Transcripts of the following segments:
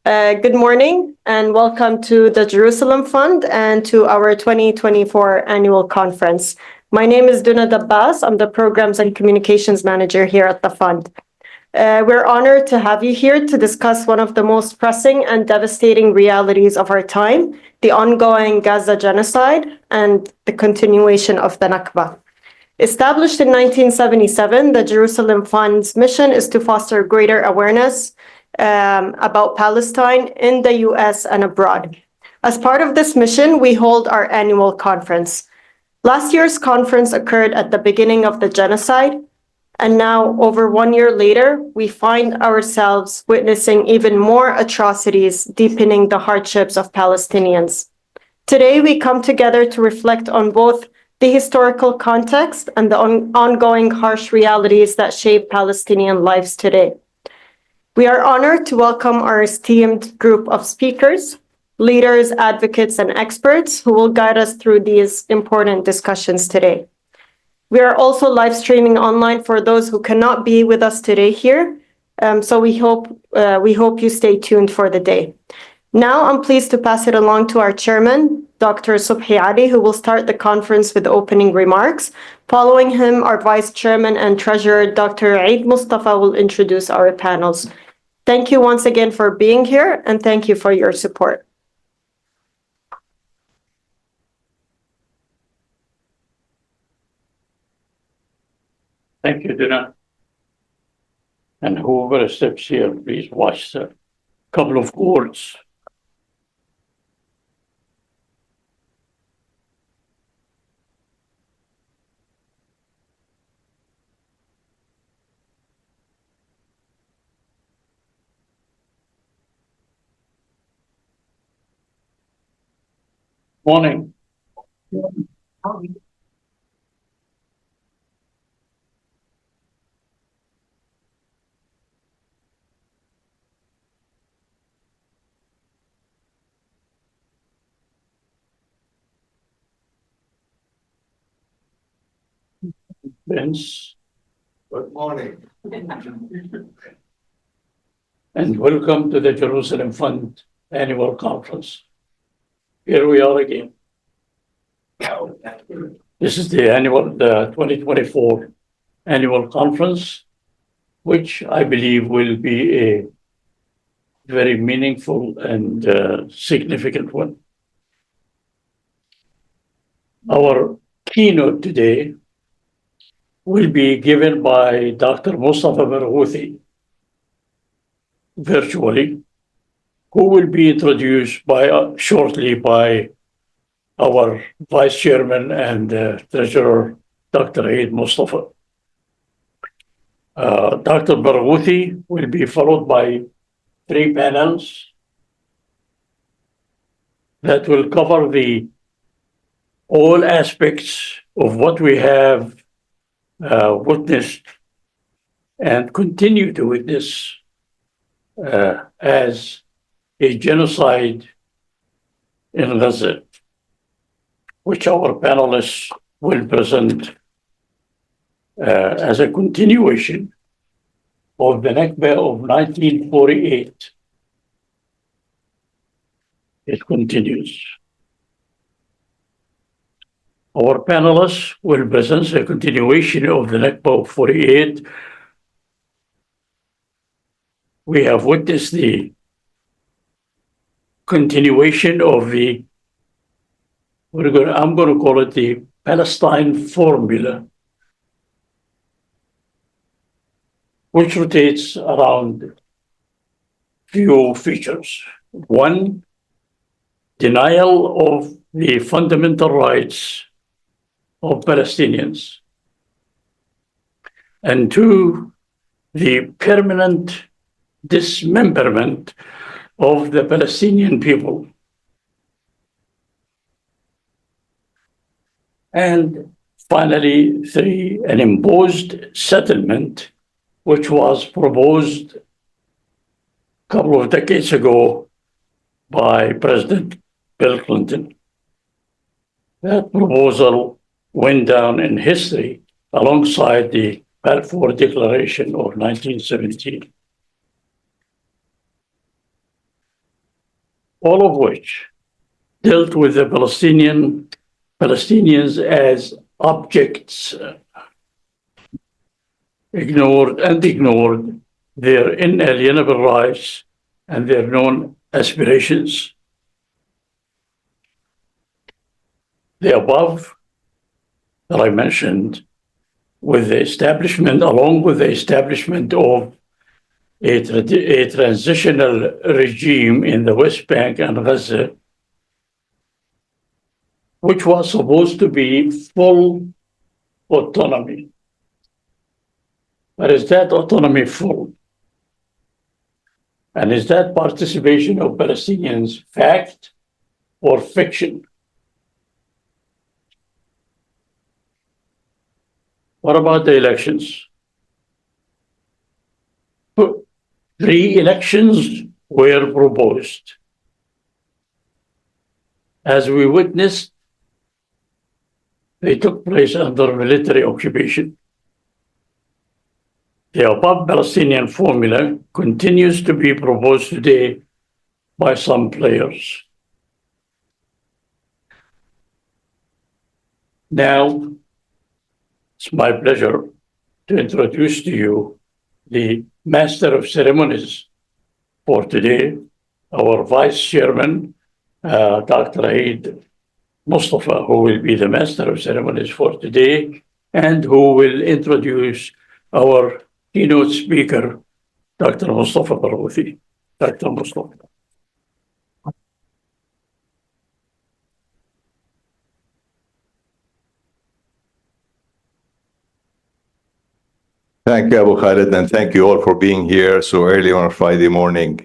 Good morning and welcome to the Jerusalem Fund and to our 2024 annual conference. My name is Duna Dabbas. I'm the Programs and Communications Manager here at the Fund. We're honored to have you here to discuss one of the most pressing and devastating realities of our time, the ongoing Gaza genocide and the continuation of the Nakba. Established in 1977, the Jerusalem Fund's mission is to foster greater awareness about Palestine in the US and abroad. As part of this mission, we hold our annual conference. Last year's conference occurred at the beginning of the genocide, and now, over 1 year later, we find ourselves witnessing even more atrocities, deepening the hardships of Palestinians. Today, we come together to reflect on both the historical context and the ongoing harsh realities that shape Palestinian lives today. We are honored to welcome our esteemed group of speakers, leaders, advocates, and experts who will guide us through these important discussions today. We are also live streaming online for those who cannot be with us today here, so we hope you stay tuned for the day. Now I'm pleased to pass it along to our chairman, Dr. Subhi Ali, who will start the conference with opening remarks. Following him, our vice chairman and treasurer, Dr. Eid Mustafa, will introduce our panels. Thank you once again for being here, and thank you for your support. Thank you, Dina. And whoever steps here, please watch a couple of words. Morning. Vince. Good morning. And welcome to the Jerusalem Fund Annual Conference. Here we are again. This is the 2024 Annual Conference, which I believe will be a very meaningful and significant one. Our keynote today will be given by Dr. Mustafa Barghouthi, virtually, who will be introduced shortly by our Vice Chairman and Treasurer, Dr. Eid Mustafa. Dr. Barghouthi will be followed by 3 panels that will cover all aspects of what we have witnessed and continue to witness as a genocide in Gaza, which our panelists will present as a continuation of the Nakba of 1948. It continues. Our panelists will present a continuation of the Nakba of 48. We have witnessed the continuation of I'm going to call it the Palestine formula, which rotates around few features. One, denial of the fundamental rights of Palestinians. And 2, the permanent dismemberment of the Palestinian people. And finally, 3, an imposed settlement, which was proposed a couple of decades ago by President Bill Clinton. That proposal went down in history alongside the Balfour Declaration of 1917. all of which dealt with the Palestinians as objects, ignored their inalienable rights and their known aspirations. The above that I mentioned, along with the establishment of a transitional regime in the West Bank and Gaza, which was supposed to be full autonomy. But is that autonomy full? And is that participation of Palestinians fact or fiction? What about the elections? 3 elections were proposed. As we witnessed, they took place under military occupation. The above Palestinian formula continues to be proposed today by some players. Now, it's my pleasure to introduce to you the Master of Ceremonies for today, our Vice Chairman, Dr. Aid Mustafa, who will be the Master of Ceremonies for today and who will introduce our keynote speaker, Dr. Mustafa Barouthi. Dr. Mustafa. Thank you, Abu Khalid, and thank you all for being here so early on a Friday morning.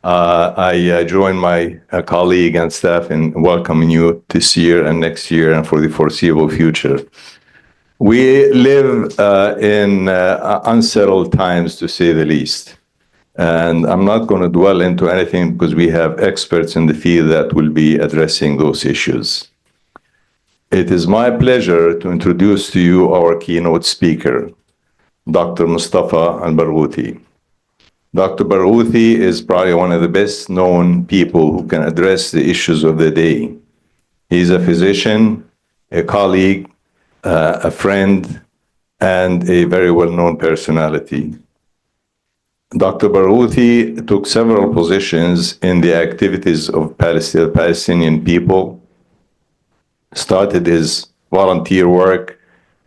I join my colleague and staff in welcoming you this year and next year and for the foreseeable future. We live in unsettled times, to say the least. And I'm not going to dwell into anything because we have experts in the field that will be addressing those issues. It is my pleasure to introduce to you our keynote speaker, Dr. Mustafa al-Barouthi. Dr. Barouthi is probably one of the best known people who can address the issues of the day. He's a physician, a colleague, a friend, and a very well-known personality. Dr. Barouthi took several positions in the activities of Palestinian people, started his volunteer work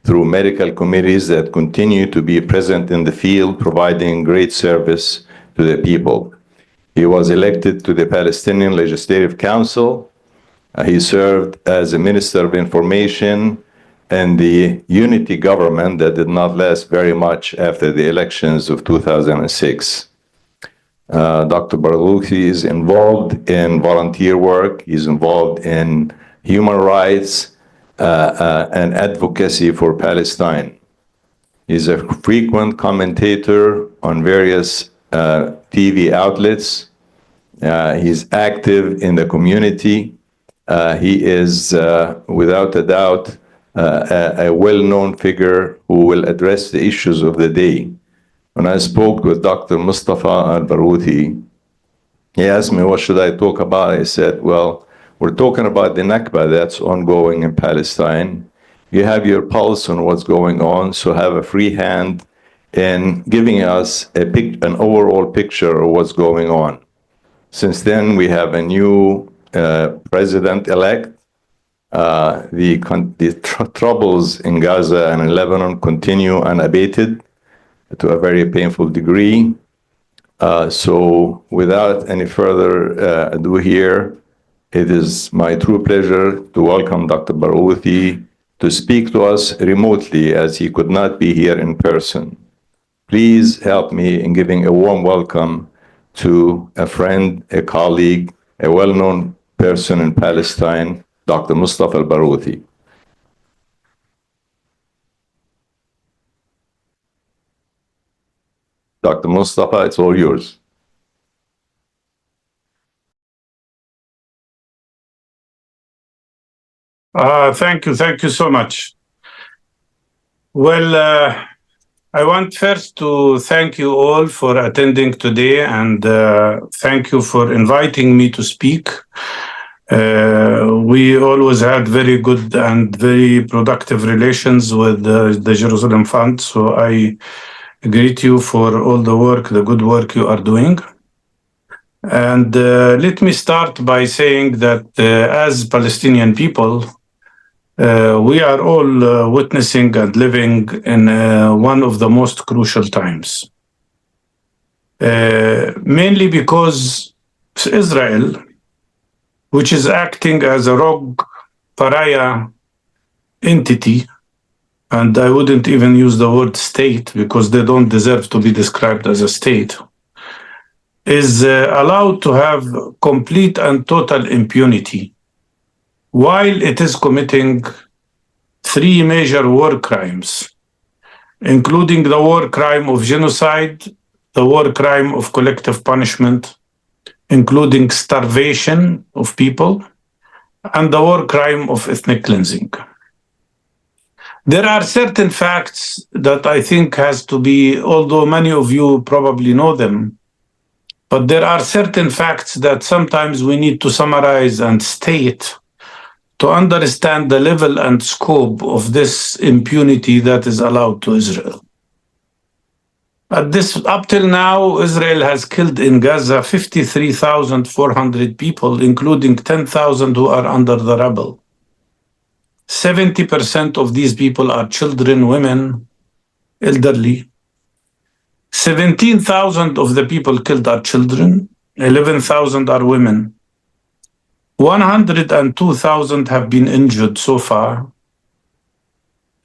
through medical committees that continue to be present in the field, providing great service to the people. He was elected to the Palestinian Legislative Council. He served as a Minister of Information in the unity government that did not last very much after the elections of 2006. Dr. Barouthi is involved in volunteer work. He's involved in human rights, and advocacy for Palestine. He's a frequent commentator on various TV outlets. He's active in the community. He is, without a doubt, a well-known figure who will address the issues of the day. When I spoke with Dr. Mustafa al-Barouthi, he asked me, what should I talk about? I said, well, we're talking about the Nakba that's ongoing in Palestine. You have your pulse on what's going on, so have a free hand in giving us an overall picture of what's going on. Since then, we have a new president-elect. The troubles in Gaza and in Lebanon continue unabated to a very painful degree. So without any further ado here, it is my true pleasure to welcome Dr. Barouthi to speak to us remotely as he could not be here in person. Please help me in giving a warm welcome to a friend, a colleague, a well-known person in Palestine, Dr. Mustafa al-Barouthi. Dr. Mustafa, it's all yours. Thank you so much. Well, I want first to thank you all for attending today and thank you for inviting me to speak. We always had very good and very productive relations with the Jerusalem Fund, so I greet you for all the work, the good work you are doing. And let me start by saying that as Palestinian people, we are all witnessing and living in one of the most crucial times. Mainly because Israel, which is acting as a rogue pariah entity, and I wouldn't even use the word state because they don't deserve to be described as a state, is allowed to have complete and total impunity while it is committing three major war crimes, including the war crime of genocide, the war crime of collective punishment, including starvation of people, and the war crime of ethnic cleansing. There are certain facts that I think has to be, although many of you probably know them, but there are certain facts that sometimes we need to summarize and state to understand the level and scope of this impunity that is allowed to Israel. Up till now, Israel has killed in Gaza 53,400 people, including 10,000 who are under the rubble. 70% of these people are children, women, elderly. 17,000 of the people killed are children, 11,000 are women. 102,000 have been injured so far,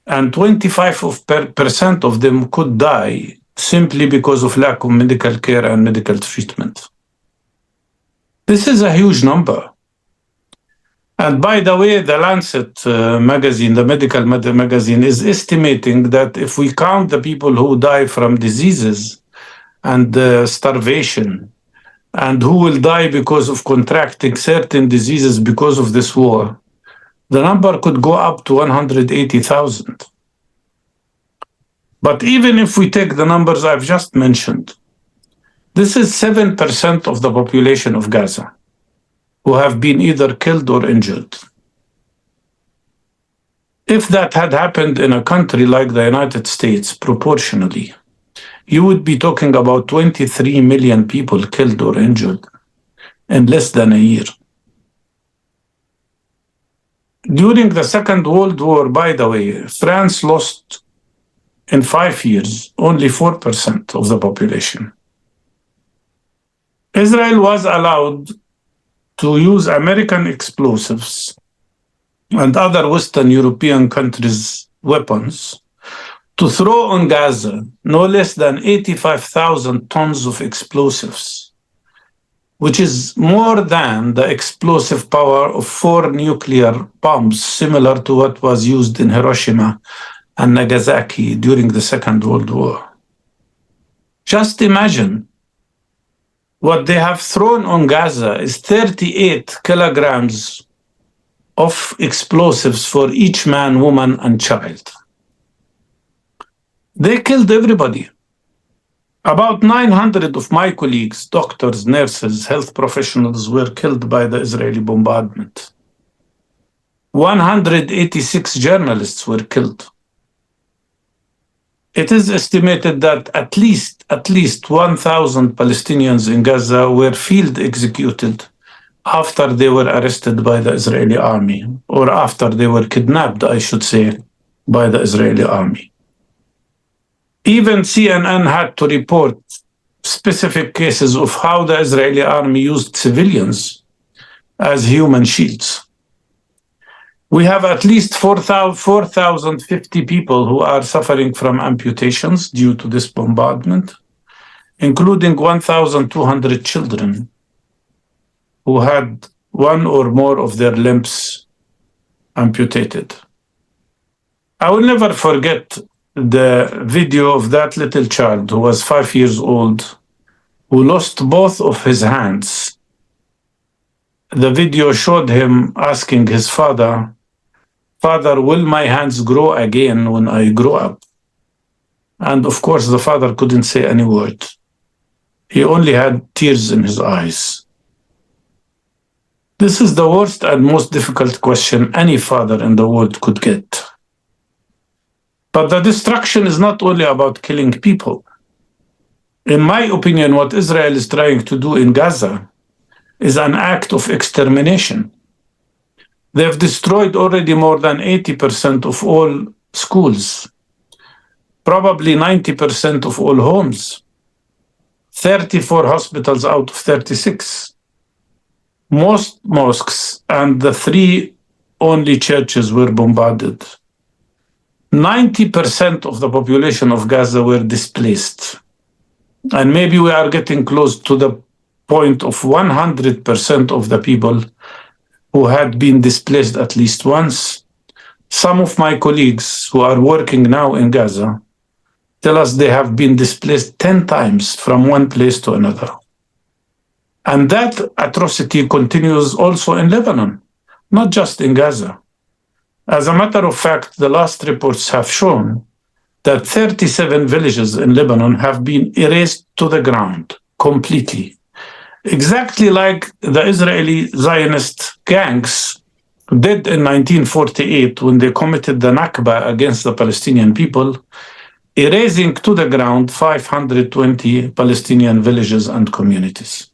and 25% of them could die simply because of lack of medical care and medical treatment. This is a huge number. And by the way, the Lancet magazine, the medical magazine, is estimating that if we count the people who die from diseases and starvation, and who will die because of contracting certain diseases because of this war, the number could go up to 180,000. But even if we take the numbers I've just mentioned, this is 7% of the population of Gaza who have been either killed or injured. If that had happened in a country like the United States, proportionally, you would be talking about 23 million people killed or injured in less than a year. During the Second World War, by the way, France lost in 5 years only 4% of the population. Israel was allowed to use American explosives and other Western European countries' weapons to throw on Gaza no less than 85,000 tons of explosives, which is more than the explosive power of 4 nuclear bombs, similar to what was used in Hiroshima and Nagasaki during the Second World War. Just imagine what they have thrown on Gaza is 38 kilograms of explosives for each man, woman, and child. They killed everybody. About 900 of my colleagues, doctors, nurses, health professionals, were killed by the Israeli bombardment. 186 journalists were killed. It is estimated that at least 1,000 Palestinians in Gaza were field executed after they were arrested by the Israeli army, or after they were kidnapped, I should say, by the Israeli army. Even CNN had to report specific cases of how the Israeli army used civilians as human shields. We have at least 4,050 people who are suffering from amputations due to this bombardment, including 1,200 children who had one or more of their limbs amputated. I will never forget the video of that little child who was 5 years old, who lost both of his hands. The video showed him asking his father, "Father, will my hands grow again when I grow up?" And of course, the father couldn't say any word. He only had tears in his eyes. This is the worst and most difficult question any father in the world could get. But the destruction is not only about killing people. In my opinion, what Israel is trying to do in Gaza is an act of extermination. They've destroyed already more than 80% of all schools, probably 90% of all homes, 34 hospitals out of 36. Most mosques and the 3 only churches were bombarded. 90% of the population of Gaza were displaced. And maybe we are getting close to the point of 100% of the people who had been displaced at least once. Some of my colleagues who are working now in Gaza tell us they have been displaced 10 times from one place to another. And that atrocity continues also in Lebanon, not just in Gaza. As a matter of fact, the last reports have shown that 37 villages in Lebanon have been erased to the ground completely, exactly like the Israeli Zionist gangs did in 1948 when they committed the Nakba against the Palestinian people, erasing to the ground 520 Palestinian villages and communities.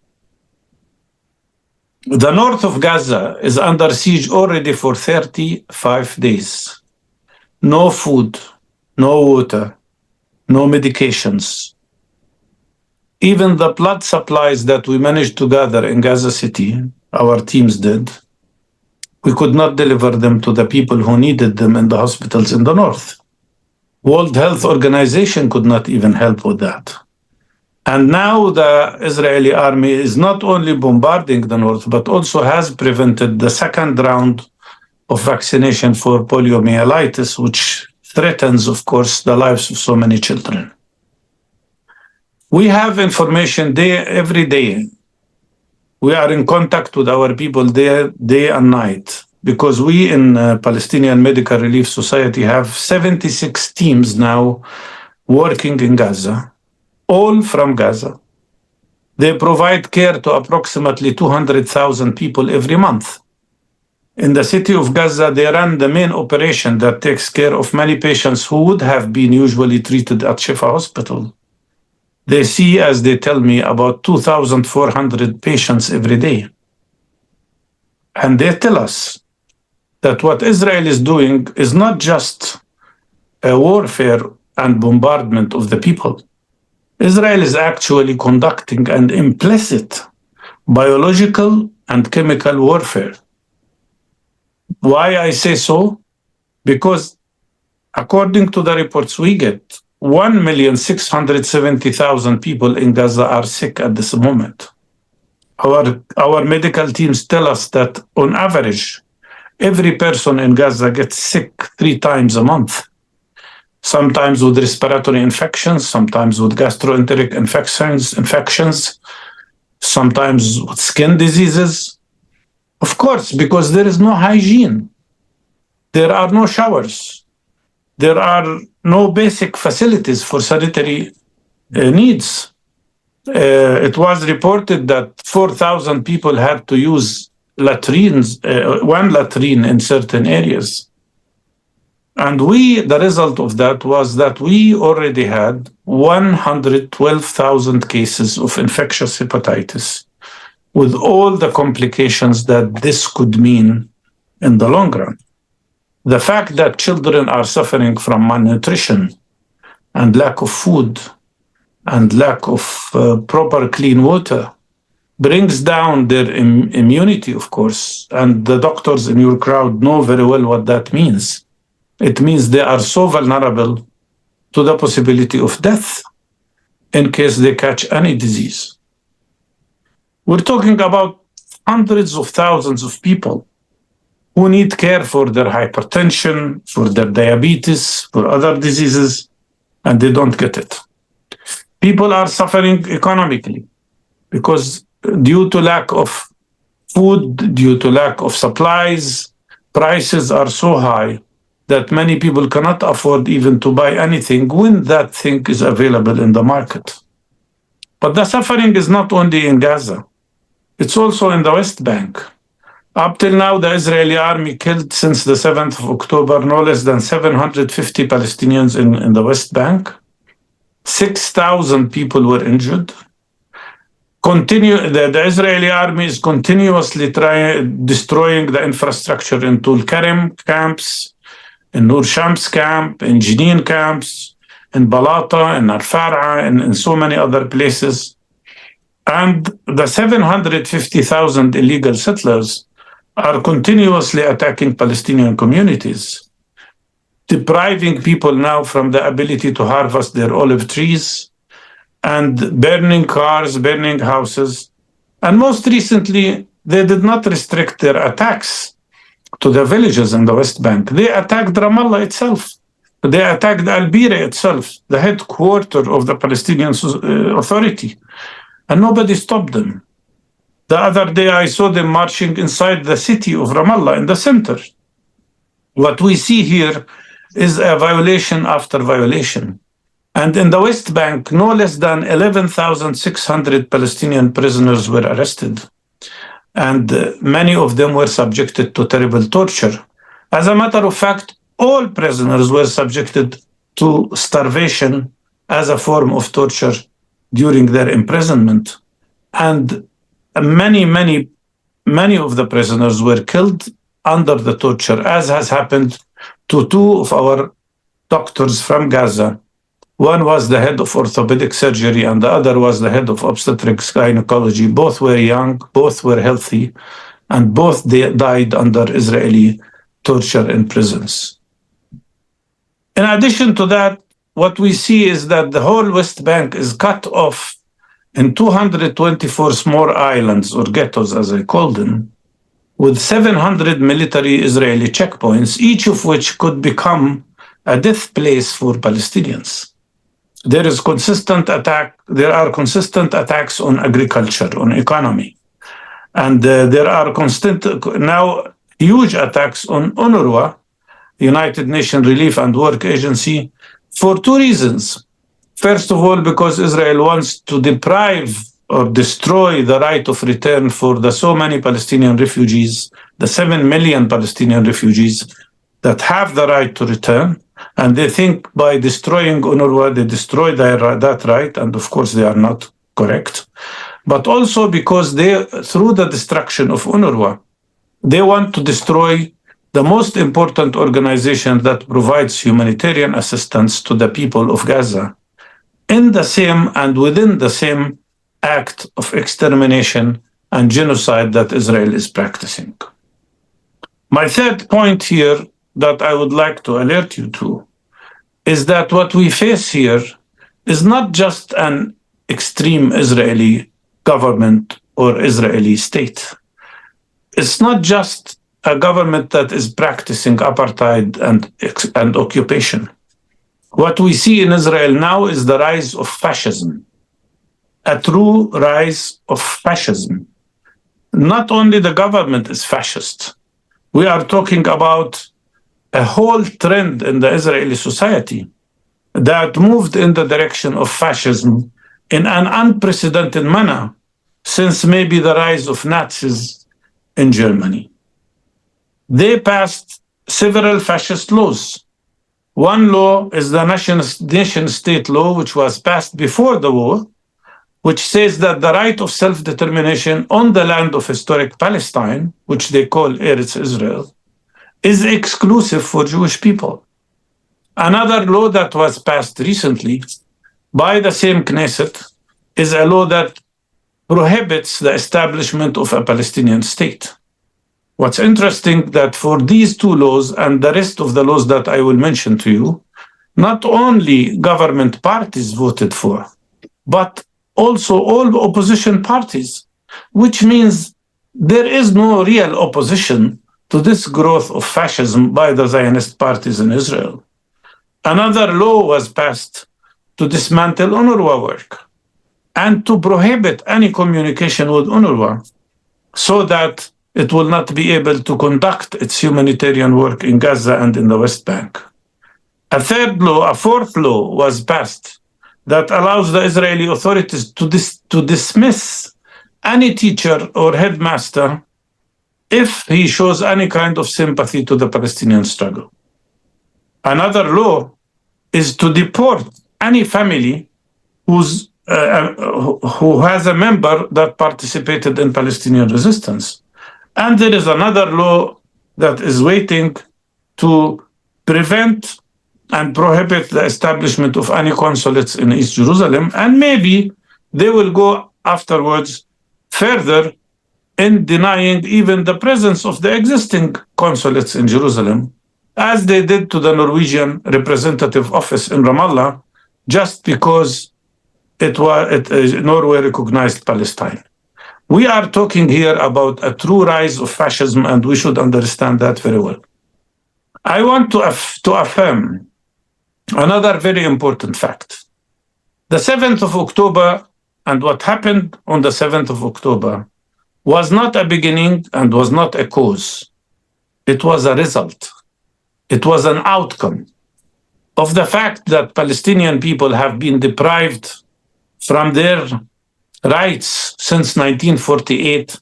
The north of Gaza is under siege already for 35 days. No food, no water, no medications. Even the blood supplies that we managed to gather in Gaza City, our teams did, we could not deliver them to the people who needed them in the hospitals in the north. World Health Organization could not even help with that. And now the Israeli army is not only bombarding the north, but also has prevented the second round of vaccination for poliomyelitis, which threatens, of course, the lives of so many children. We have information every day. We are in contact with our people day and night, because we in Palestinian Medical Relief Society have 76 teams now working in Gaza, all from Gaza. They provide care to approximately 200,000 people every month. In the city of Gaza, they run the main operation that takes care of many patients who would have been usually treated at Shifa Hospital. They see, as they tell me, about 2,400 patients every day. And they tell us that what Israel is doing is not just a warfare and bombardment of the people. Israel is actually conducting an implicit biological and chemical warfare. Why I say so? Because according to the reports we get, 1,670,000 people in Gaza are sick at this moment. Our medical teams tell us that on average, every person in Gaza gets sick 3 times a month. Sometimes with respiratory infections, sometimes with gastroenteric infections, sometimes with skin diseases. Of course, because there is no hygiene. There are no showers. There are no basic facilities for sanitary needs. It was reported that 4,000 people had to use latrines, one latrine in certain areas. And the result of that was that we already had 112,000 cases of infectious hepatitis, with all the complications that this could mean in the long run. The fact that children are suffering from malnutrition and lack of food and lack of proper clean water brings down their immunity, of course, and the doctors in your crowd know very well what that means. It means they are so vulnerable to the possibility of death in case they catch any disease. We're talking about hundreds of thousands of people who need care for their hypertension, for their diabetes, for other diseases, and they don't get it. People are suffering economically because due to lack of food, due to lack of supplies, prices are so high that many people cannot afford even to buy anything when that thing is available in the market. But the suffering is not only in Gaza, it's also in the West Bank. Up till now, the Israeli army killed since the 7th of October no less than 750 Palestinians in the West Bank. 6,000 people were injured. The Israeli army is continuously destroying the infrastructure in Tul Karim camps, in Nur Shams camp, in Jenin camps, in Balata, in Al-Far'a, and in so many other places. And the 750,000 illegal settlers are continuously attacking Palestinian communities, depriving people now from the ability to harvest their olive trees, and burning cars, burning houses. And most recently, they did not restrict their attacks to the villages in the West Bank. They attacked Ramallah itself. They attacked Al-Bira itself, the headquarters of the Palestinian Authority. And nobody stopped them. The other day, I saw them marching inside the city of Ramallah in the center. What we see here is a violation after violation. And in the West Bank, no less than 11,600 Palestinian prisoners were arrested. And many of them were subjected to terrible torture. As a matter of fact, all prisoners were subjected to starvation as a form of torture during their imprisonment. And many of the prisoners were killed under the torture, as has happened to two of our doctors from Gaza. One was the head of orthopedic surgery, and the other was the head of obstetrics gynecology. Both were young, both were healthy, and both died under Israeli torture in prisons. In addition to that, what we see is that the whole West Bank is cut off in 224 small islands, or ghettos as I call them, with 700 military Israeli checkpoints, each of which could become a death place for Palestinians. There are consistent attacks on agriculture, on economy. And there are now huge attacks on UNRWA, United Nations Relief and Work Agency, for two reasons. First of all, because Israel wants to deprive or destroy the right of return for the so many Palestinian refugees, the 7 million Palestinian refugees that have the right to return. And they think by destroying UNRWA, they destroy that right. And of course, they are not correct. But also because through the destruction of UNRWA, they want to destroy the most important organization that provides humanitarian assistance to the people of Gaza in the same and within the same act of extermination and genocide that Israel is practicing. My third point here that I would like to alert you to is that what we face here is not just an extreme Israeli government or Israeli state. It's not just a government that is practicing apartheid and occupation. What we see in Israel now is the rise of fascism, a true rise of fascism. Not only the government is fascist, we are talking about a whole trend in the Israeli society that moved in the direction of fascism in an unprecedented manner since maybe the rise of Nazis in Germany. They passed several fascist laws. One law is the nation-state law, which was passed before the war, which says that the right of self-determination on the land of historic Palestine, which they call Eretz Israel, is exclusive for Jewish people. Another law that was passed recently by the same Knesset is a law that prohibits the establishment of a Palestinian state. What's interesting that for these two laws and the rest of the laws that I will mention to you, not only government parties voted for, but also all opposition parties, which means there is no real opposition to this growth of fascism by the Zionist parties in Israel. Another law was passed to dismantle UNRWA work and to prohibit any communication with UNRWA so that it will not be able to conduct its humanitarian work in Gaza and in the West Bank. A fourth law was passed that allows the Israeli authorities to dismiss any teacher or headmaster if he shows any kind of sympathy to the Palestinian struggle. Another law is to deport any family who has a member that participated in Palestinian resistance. And there is another law that is waiting to prevent and prohibit the establishment of any consulates in East Jerusalem. And maybe they will go afterwards further in denying even the presence of the existing consulates in Jerusalem, as they did to the Norwegian representative office in Ramallah, just because Norway recognized Palestine. We are talking here about a true rise of fascism, and we should understand that very well. I want to affirm another very important fact. The 7th of October and what happened on the 7th of October was not a beginning and was not a cause. It was a result. It was an outcome of the fact that Palestinian people have been deprived from their rights since 1948,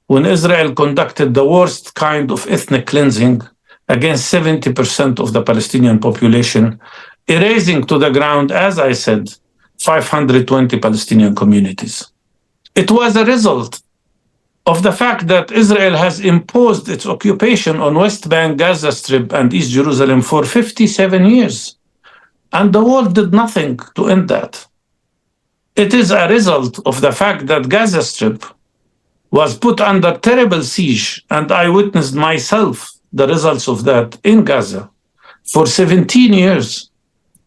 when Israel conducted the worst kind of ethnic cleansing against 70% of the Palestinian population, erasing to the ground, as I said, 520 Palestinian communities. It was a result of the fact that Israel has imposed its occupation on West Bank, Gaza Strip, and East Jerusalem for 57 years. And the world did nothing to end that. It is a result of the fact that Gaza Strip was put under terrible siege, and I witnessed myself the results of that in Gaza for 17 years,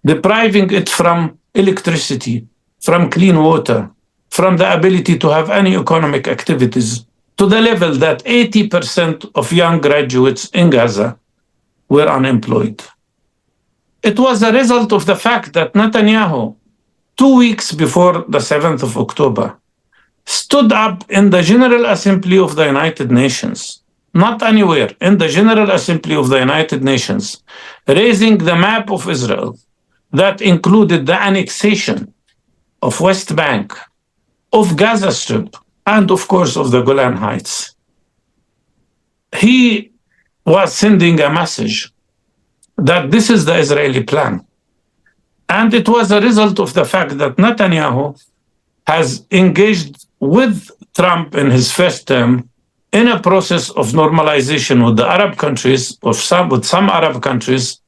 depriving it from electricity, from clean water, from the ability to have any economic activities, to the level that 80% of young graduates in Gaza were unemployed. It was a result of the fact that Netanyahu, 2 weeks before the 7th of October, stood up in the General Assembly of the United Nations, not anywhere, in the General Assembly of the United Nations, raising the map of Israel that included the annexation of West Bank, of Gaza Strip, and of course of the Golan Heights. He was sending a message that this is the Israeli plan. And it was a result of the fact that Netanyahu has engaged with Trump in his first term in a process of normalization with the Arab countries, with some Arab countries,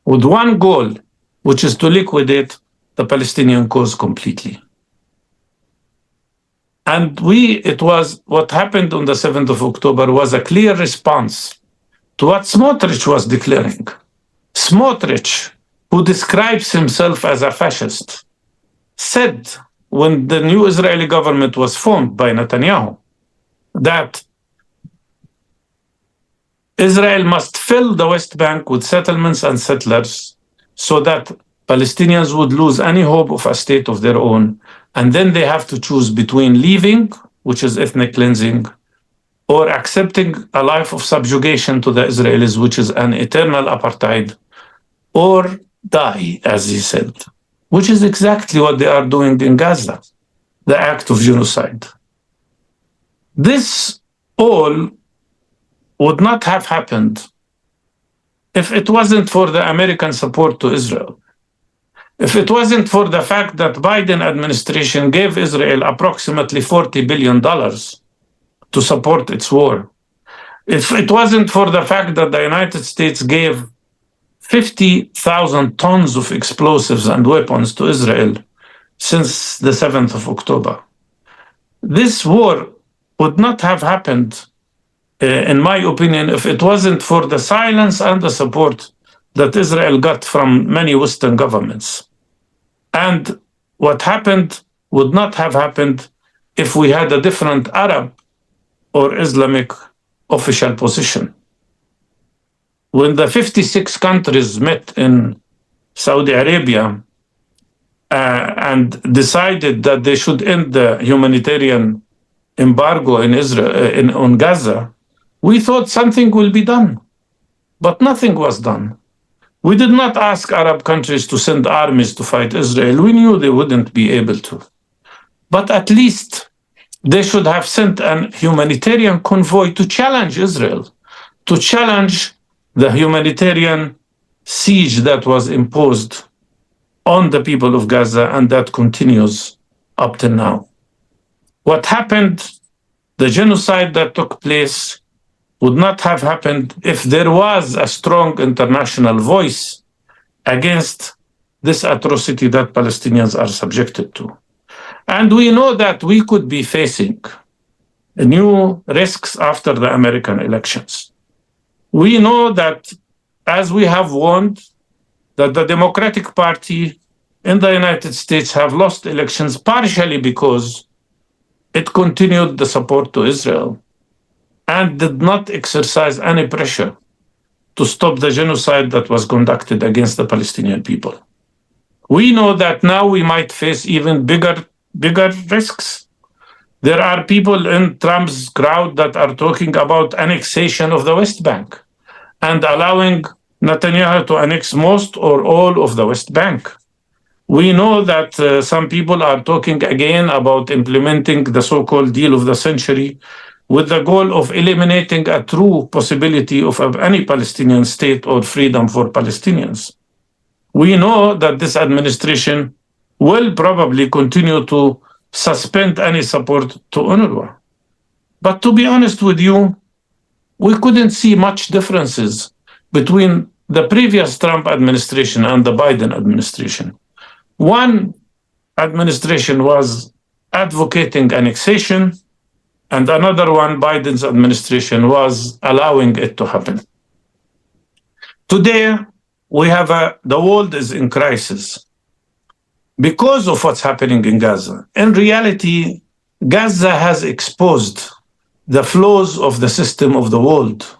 with one goal, which is to liquidate the Palestinian cause completely. And what happened on the 7th of October was a clear response to what Smotrich was declaring. Smotrich, who describes himself as a fascist, said when the new Israeli government was formed by Netanyahu that Israel must fill the West Bank with settlements and settlers so that Palestinians would lose any hope of a state of their own. And then they have to choose between leaving, which is ethnic cleansing, or accepting a life of subjugation to the Israelis, which is an eternal apartheid, or die, as he said, which is exactly what they are doing in Gaza, the act of genocide. This all would not have happened if it wasn't for the American support to Israel. If it wasn't for the fact that Biden administration gave Israel approximately $40 billion to support its war. If it wasn't for the fact that the United States gave 50,000 tons of explosives and weapons to Israel since the 7th of October. This war would not have happened, in my opinion, if it wasn't for the silence and the support that Israel got from many Western governments. And what happened would not have happened if we had a different Arab or Islamic official position. When the 56 countries met in Saudi Arabia and decided that they should end the humanitarian embargo in Israel, on Gaza, we thought something will be done, but nothing was done. We did not ask Arab countries to send armies to fight Israel. We knew they wouldn't be able to. But at least they should have sent a humanitarian convoy to challenge Israel, to challenge the humanitarian siege that was imposed on the people of Gaza and that continues up till now. What happened, the genocide that took place, would not have happened if there was a strong international voice against this atrocity that Palestinians are subjected to. And we know that we could be facing new risks after the American elections. We know that, as we have warned, that the Democratic Party in the United States have lost elections partially because it continued the support to Israel and did not exercise any pressure to stop the genocide that was conducted against the Palestinian people. We know that now we might face even bigger risks. There are people in Trump's crowd that are talking about annexation of the West Bank and allowing Netanyahu to annex most or all of the West Bank. We know that some people are talking again about implementing the so-called deal of the century with the goal of eliminating a true possibility of any Palestinian state or freedom for Palestinians. We know that this administration will probably continue to suspend any support to UNRWA. But to be honest with you, we couldn't see much differences between the previous Trump administration and the Biden administration. One administration was advocating annexation, and another one, Biden's administration, was allowing it to happen. Today, we have the world is in crisis because of what's happening in Gaza. In reality, Gaza has exposed the flaws of the system of the world.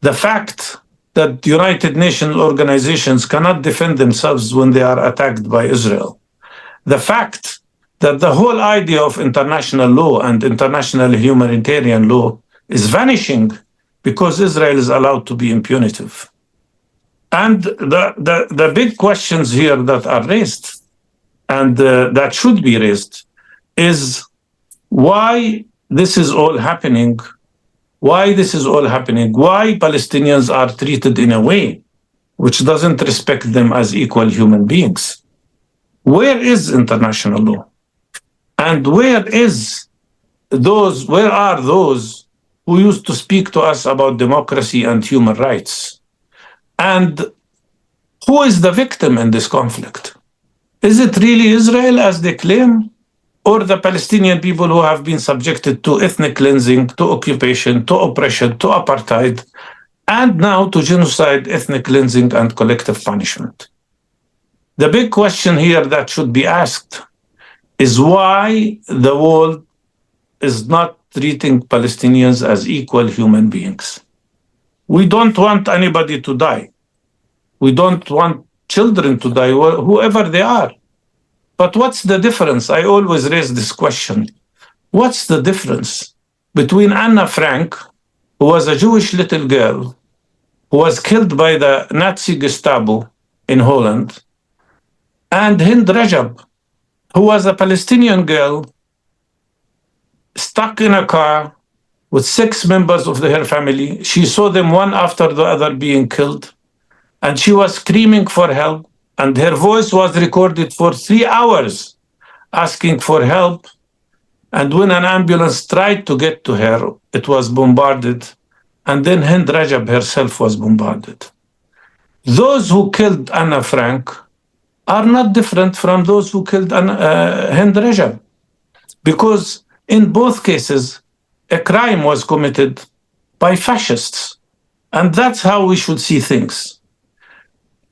The fact that United Nations organizations cannot defend themselves when they are attacked by Israel. The fact that the whole idea of international law and international humanitarian law is vanishing because Israel is allowed to be impunitive. And the big questions here that are raised and that should be raised is why this is all happening. Why this is all happening? Why Palestinians are treated in a way which doesn't respect them as equal human beings? Where is international law? And where are those who used to speak to us about democracy and human rights? And who is the victim in this conflict? Is it really Israel, as they claim, or the Palestinian people who have been subjected to ethnic cleansing, to occupation, to oppression, to apartheid, and now to genocide, ethnic cleansing, and collective punishment? The big question here that should be asked is why the world is not treating Palestinians as equal human beings. We don't want anybody to die. We don't want children to die, whoever they are. But what's the difference? I always raise this question. What's the difference between Anna Frank, who was a Jewish little girl, who was killed by the Nazi Gestapo in Holland, and Hind Rajab, who was a Palestinian girl stuck in a car with 6 members of her family? She saw them one after the other being killed, and she was screaming for help. And her voice was recorded for 3 hours asking for help. And when an ambulance tried to get to her, it was bombarded. And then Hind Rajab herself was bombarded. Those who killed Anna Frank are not different from those who killed Hind Rajab. Because in both cases, a crime was committed by fascists. And that's how we should see things.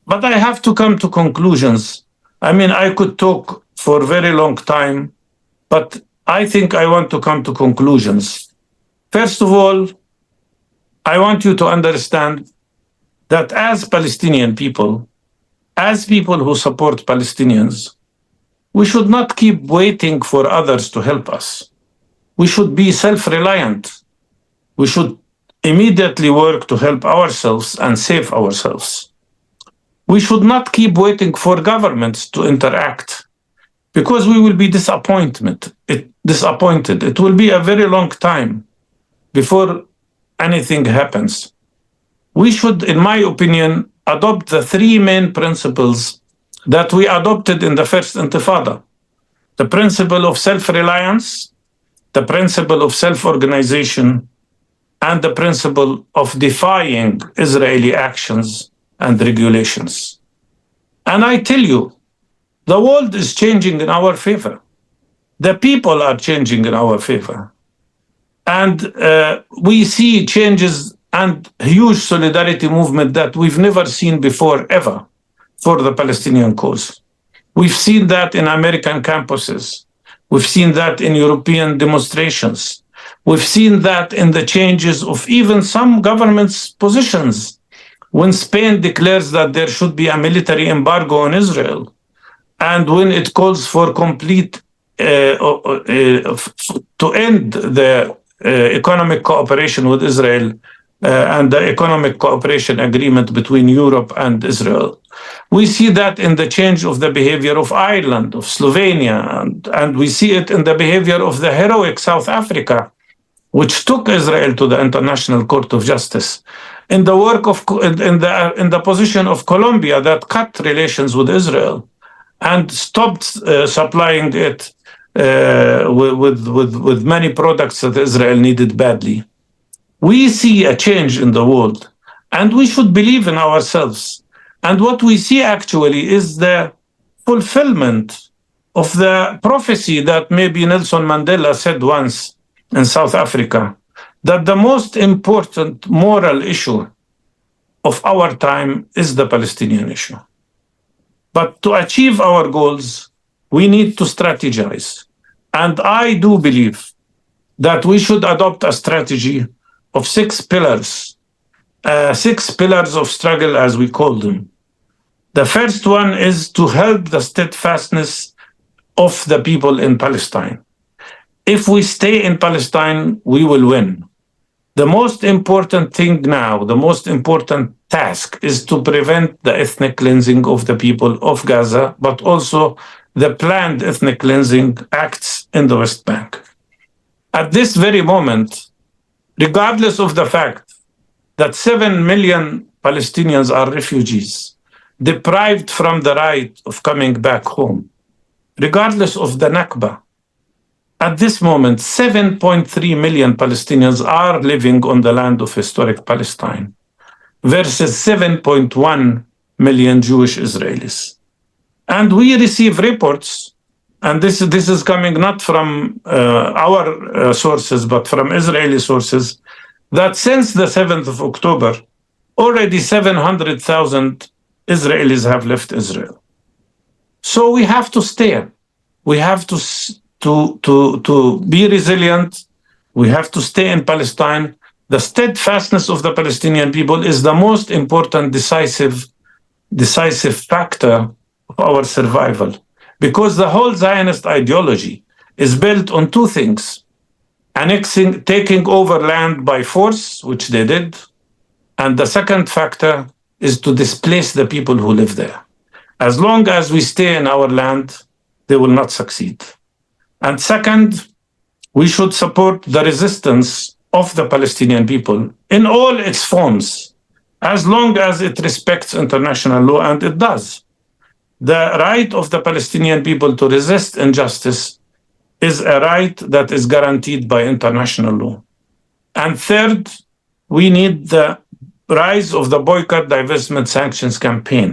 But I have to come to conclusions. I mean, I could talk for a very long time, but I think I want to come to conclusions. First of all, I want you to understand that as Palestinian people, as people who support Palestinians, we should not keep waiting for others to help us. We should be self-reliant. We should immediately work to help ourselves and save ourselves. We should not keep waiting for governments to interact, because we will be disappointed. It will be a very long time before anything happens. We should, in my opinion, adopt the three main principles that we adopted in the first Intifada: the principle of self-reliance, the principle of self-organization, and the principle of defying Israeli actions and regulations. And I tell you, the world is changing in our favor. The people are changing in our favor. And we see changes and huge solidarity movement that we've never seen before, ever, for the Palestinian cause. We've seen that in American campuses. We've seen that in European demonstrations. We've seen that in the changes of even some governments' positions. When Spain declares that there should be a military embargo on Israel, and when it calls for complete to end the economic cooperation with Israel and the economic cooperation agreement between Europe and Israel. We see that in the change of the behavior of Ireland, of Slovenia, and we see it in the behavior of the heroic South Africa, which took Israel to the International Court of Justice. In the work of in the position of Colombia that cut relations with Israel and stopped supplying it with many products that Israel needed badly. We see a change in the world, and we should believe in ourselves. And what we see actually is the fulfillment of the prophecy that maybe Nelson Mandela said once in South Africa, that the most important moral issue of our time is the Palestinian issue. But to achieve our goals, we need to strategize. And I do believe that we should adopt a strategy of 6 pillars, 6 pillars of struggle, as we call them. The first one is to help the steadfastness of the people in Palestine. If we stay in Palestine, we will win. The most important thing now, the most important task, is to prevent the ethnic cleansing of the people of Gaza, but also the planned ethnic cleansing acts in the West Bank. At this very moment, regardless of the fact that 7 million Palestinians are refugees, deprived from the right of coming back home, regardless of the Nakba, at this moment, 7.3 million Palestinians are living on the land of historic Palestine versus 7.1 million Jewish Israelis. And we receive reports, and this is coming not from our sources, but from Israeli sources, that since the 7th of October, already 700,000 Israelis have left Israel. So we have to stay. We have to be resilient. We have to stay in Palestine. The steadfastness of the Palestinian people is the most important decisive factor of our survival, because the whole Zionist ideology is built on 2 things: annexing, taking over land by force, which they did, and the second factor is to displace the people who live there. As long as we stay in our land, they will not succeed. And second, we should support the resistance of the Palestinian people in all its forms, as long as it respects international law, and it does. The right of the Palestinian people to resist injustice is a right that is guaranteed by international law. And third, we need the rise of the boycott, divestment, sanctions campaign.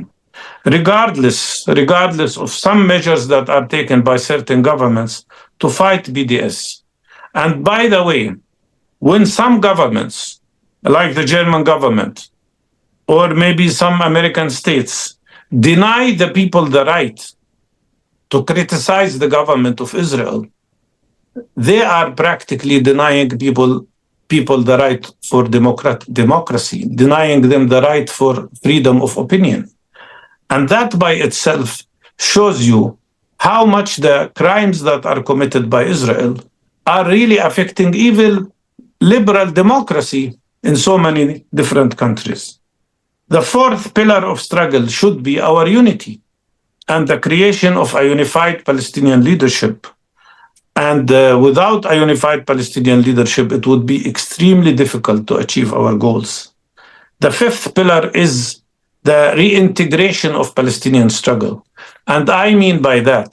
Regardless of some measures that are taken by certain governments to fight BDS. And by the way, when some governments, like the German government, or maybe some American states, deny the people the right to criticize the government of Israel, they are practically denying people the right for democracy, denying them the right for freedom of opinion. And that by itself shows you how much the crimes that are committed by Israel are really affecting even liberal democracy in so many different countries. The fourth pillar of struggle should be our unity and the creation of a unified Palestinian leadership. And without a unified Palestinian leadership, it would be extremely difficult to achieve our goals. The fifth pillar is the reintegration of Palestinian struggle. And I mean by that,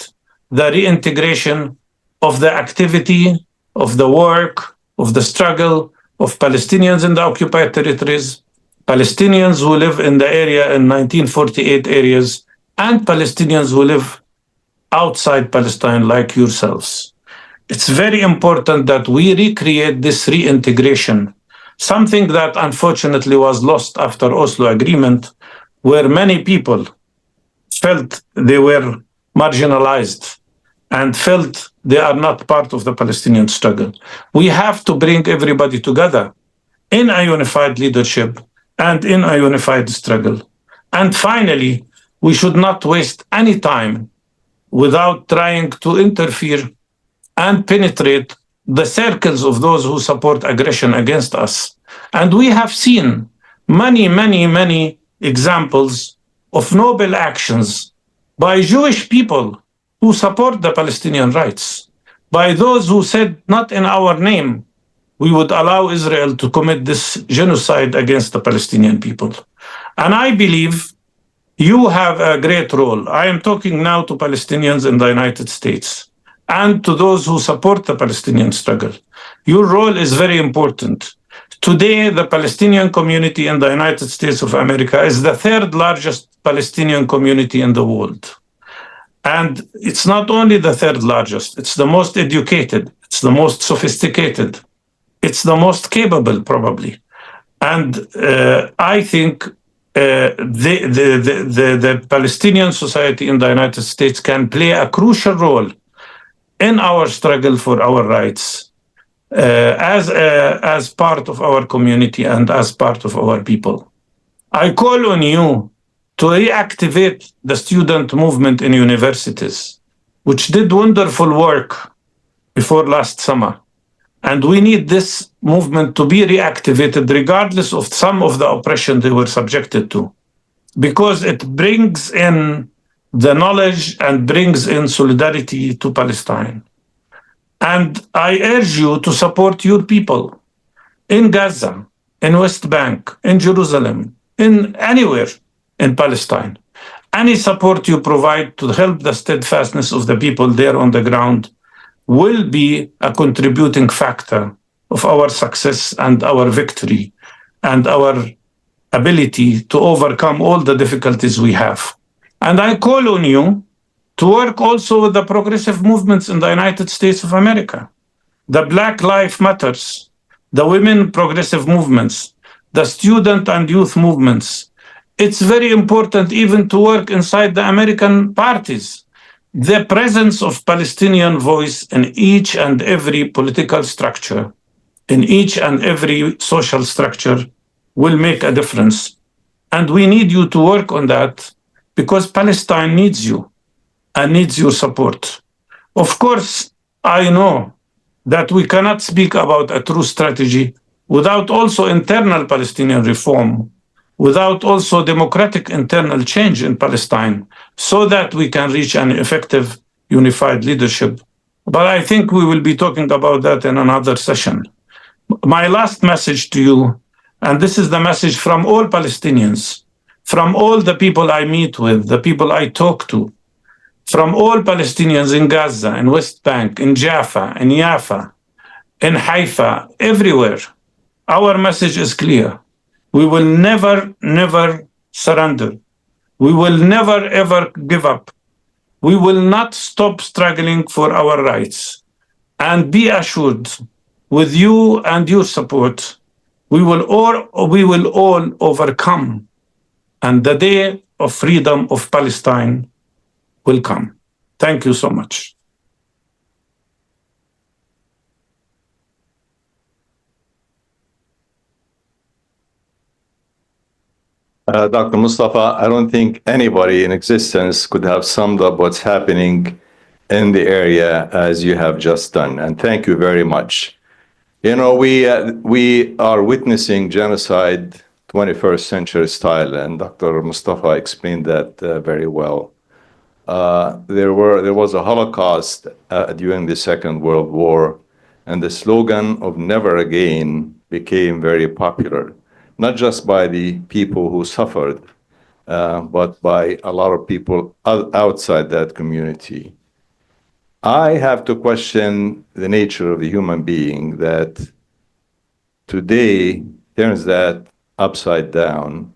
the reintegration of the activity, of the work, of the struggle of Palestinians in the occupied territories, Palestinians who live in the area in 1948 areas, and Palestinians who live outside Palestine like yourselves. It's very important that we recreate this reintegration, something that unfortunately was lost after Oslo Agreement, where many people felt they were marginalized and felt they are not part of the Palestinian struggle. We have to bring everybody together in a unified leadership and in a unified struggle. And finally, we should not waste any time without trying to interfere and penetrate the circles of those who support aggression against us. And we have seen many examples of noble actions by Jewish people who support the Palestinian rights, by those who said, not in our name, we would allow Israel to commit this genocide against the Palestinian people. And I believe you have a great role. I am talking now to Palestinians in the United States and to those who support the Palestinian struggle. Your role is very important. Today, the Palestinian community in the United States of America is the third largest Palestinian community in the world. And it's not only the third largest, it's the most educated, it's the most sophisticated, it's the most capable, probably. And I think the Palestinian society in the United States can play a crucial role in our struggle for our rights as part of our community and as part of our people. I call on you to reactivate the student movement in universities, which did wonderful work before last summer. And we need this movement to be reactivated regardless of some of the oppression they were subjected to, because it brings in the knowledge and brings in solidarity to Palestine. And I urge you to support your people in Gaza, in West Bank, in Jerusalem, in anywhere in Palestine. Any support you provide to help the steadfastness of the people there on the ground will be a contributing factor of our success and our victory and our ability to overcome all the difficulties we have. And I call on you to work also with the progressive movements in the United States of America, the Black Lives Matters, the women progressive movements, the student and youth movements. It's very important even to work inside the American parties. The presence of Palestinian voice in each and every political structure, in each and every social structure, will make a difference. And we need you to work on that because Palestine needs you and needs your support. Of course, I know that we cannot speak about a true strategy without also internal Palestinian reform, without also democratic internal change in Palestine, so that we can reach an effective unified leadership. But I think we will be talking about that in another session. My last message to you, and this is the message from all Palestinians, from all the people I meet with, the people I talk to, from all Palestinians in Gaza, in West Bank, in Jaffa, in Yafa, in Haifa, everywhere. Our message is clear. We will never surrender. We will never, ever give up. We will not stop struggling for our rights. And be assured, with you and your support, we will all overcome. And the day of freedom of Palestine will come. Thank you so much. Dr. Mustafa, I don't think anybody in existence could have summed up what's happening in the area as you have just done. And thank you very much. You know, we are witnessing genocide 21st century style, and Dr. Mustafa explained that very well. There was a Holocaust during the Second World War, and the slogan of "Never Again" became very popular, not just by the people who suffered, but by a lot of people outside that community. I have to question the nature of the human being that today turns that upside down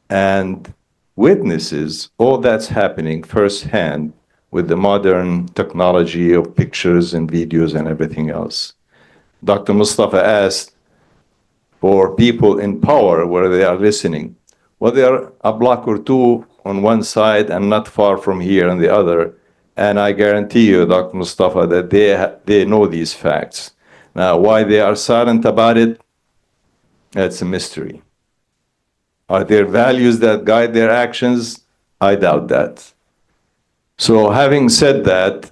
and witnesses all that's happening firsthand with the modern technology of pictures and videos and everything else. Dr. Mustafa asked for people in power where they are listening. Well, they are a block or two on one side and not far from here on the other. And I guarantee you, Dr. Mustafa, that they know these facts. Now, why they are silent about it, that's a mystery. Are there values that guide their actions? I doubt that. So having said that,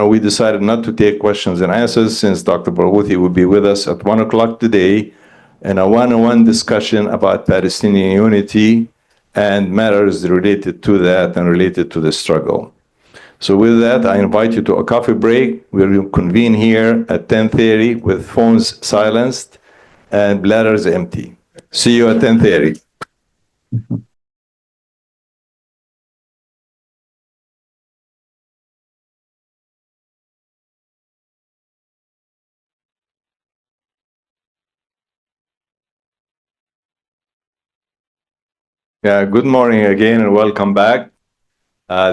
we decided not to take questions and answers since Dr. Barghouti will be with us at 1 o'clock today in a one-on-one discussion about Palestinian unity and matters related to that and related to the struggle. So with that, I invite you to a coffee break. We'll convene here at 10:30 with phones silenced and bladders empty. See you at 10:30. Good morning again and welcome back.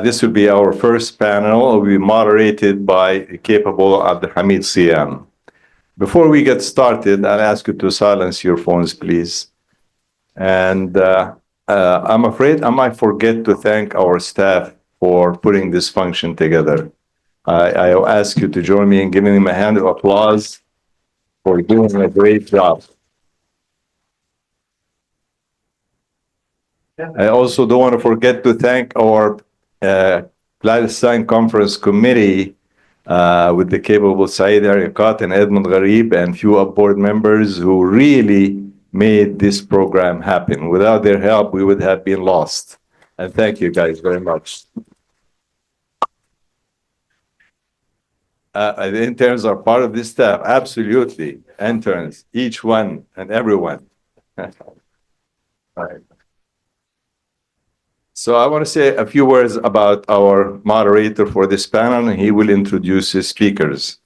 This will be our first panel. It will be moderated by the capable Abdelhamid Siyam. Before we get started, I'll ask you to silence your phones, please. And I'm afraid I might forget to thank our staff for putting this function together. I ask you to join me in giving them a hand of applause for doing a great job. I also don't want to forget to thank our Palestine Conference Committee with the capable Saeed Ariqat and Edmund Gharib and few board members who really made this program happen. Without their help, we would have been lost. And thank you guys very much. The interns are part of this staff, absolutely. Interns, each one and everyone. Right. So I want to say a few words about our moderator for this panel, and he will introduce his speakers.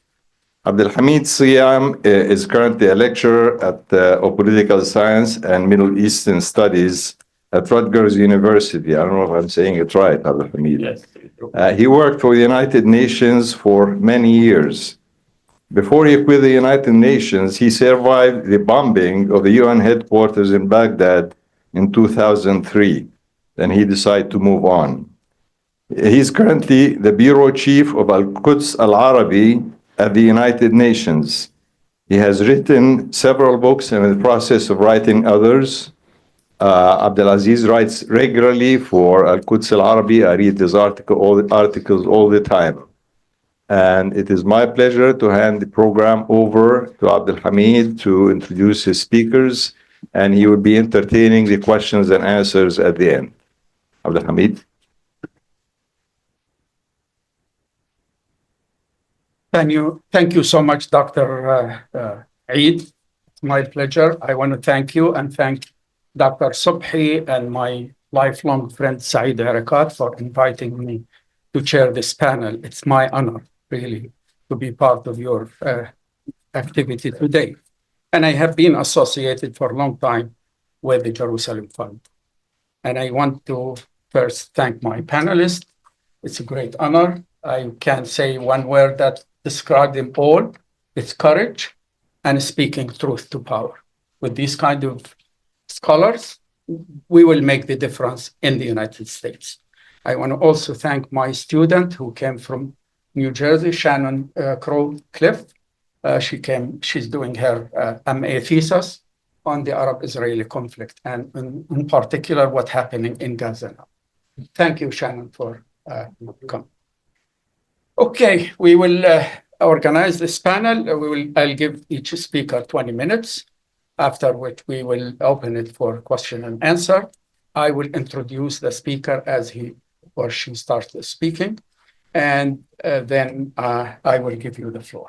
Abdelhamid Siyam is currently a lecturer at Political Science and Middle Eastern Studies at Rutgers University. I don't know if I'm saying it right, Abdelhamid. Yes. He worked for the United Nations for many years. Before he quit the United Nations, he survived the bombing of the UN headquarters in Baghdad in 2003. Then he decided to move on. He's currently the bureau chief of Al-Quds Al-Arabi at the United Nations. He has written several books and in the process of writing others. Abdelaziz writes regularly for Al-Quds Al-Arabi. I read his articles all the time. And it is my pleasure to hand the program over to Abdelhamid to introduce his speakers, and he will be entertaining the questions and answers at the end. Abdelhamid. Thank you so much, Dr. Eid. It's my pleasure. I want to thank you and thank Dr. Subhi and my lifelong friend Saeed Ariqat for inviting me to chair this panel. It's my honor, really, to be part of your activity today. And I have been associated for a long time with the Jerusalem Fund. And I want to first thank my panelists. It's a great honor. I can say one word that describes them all. It's courage and speaking truth to power. With these kind of scholars, we will make the difference in the United States. I want to also thank my student who came from New Jersey, Shannon Crow-Cliff. She's doing her MA thesis on the Arab-Israeli conflict and in particular what's happening in Gaza now. Thank you, Shannon, for coming. Okay, we will organize this panel. I'll give each speaker 20 minutes, after which we will open it for question and answer. I will introduce the speaker as he or she starts speaking, and then I will give you the floor.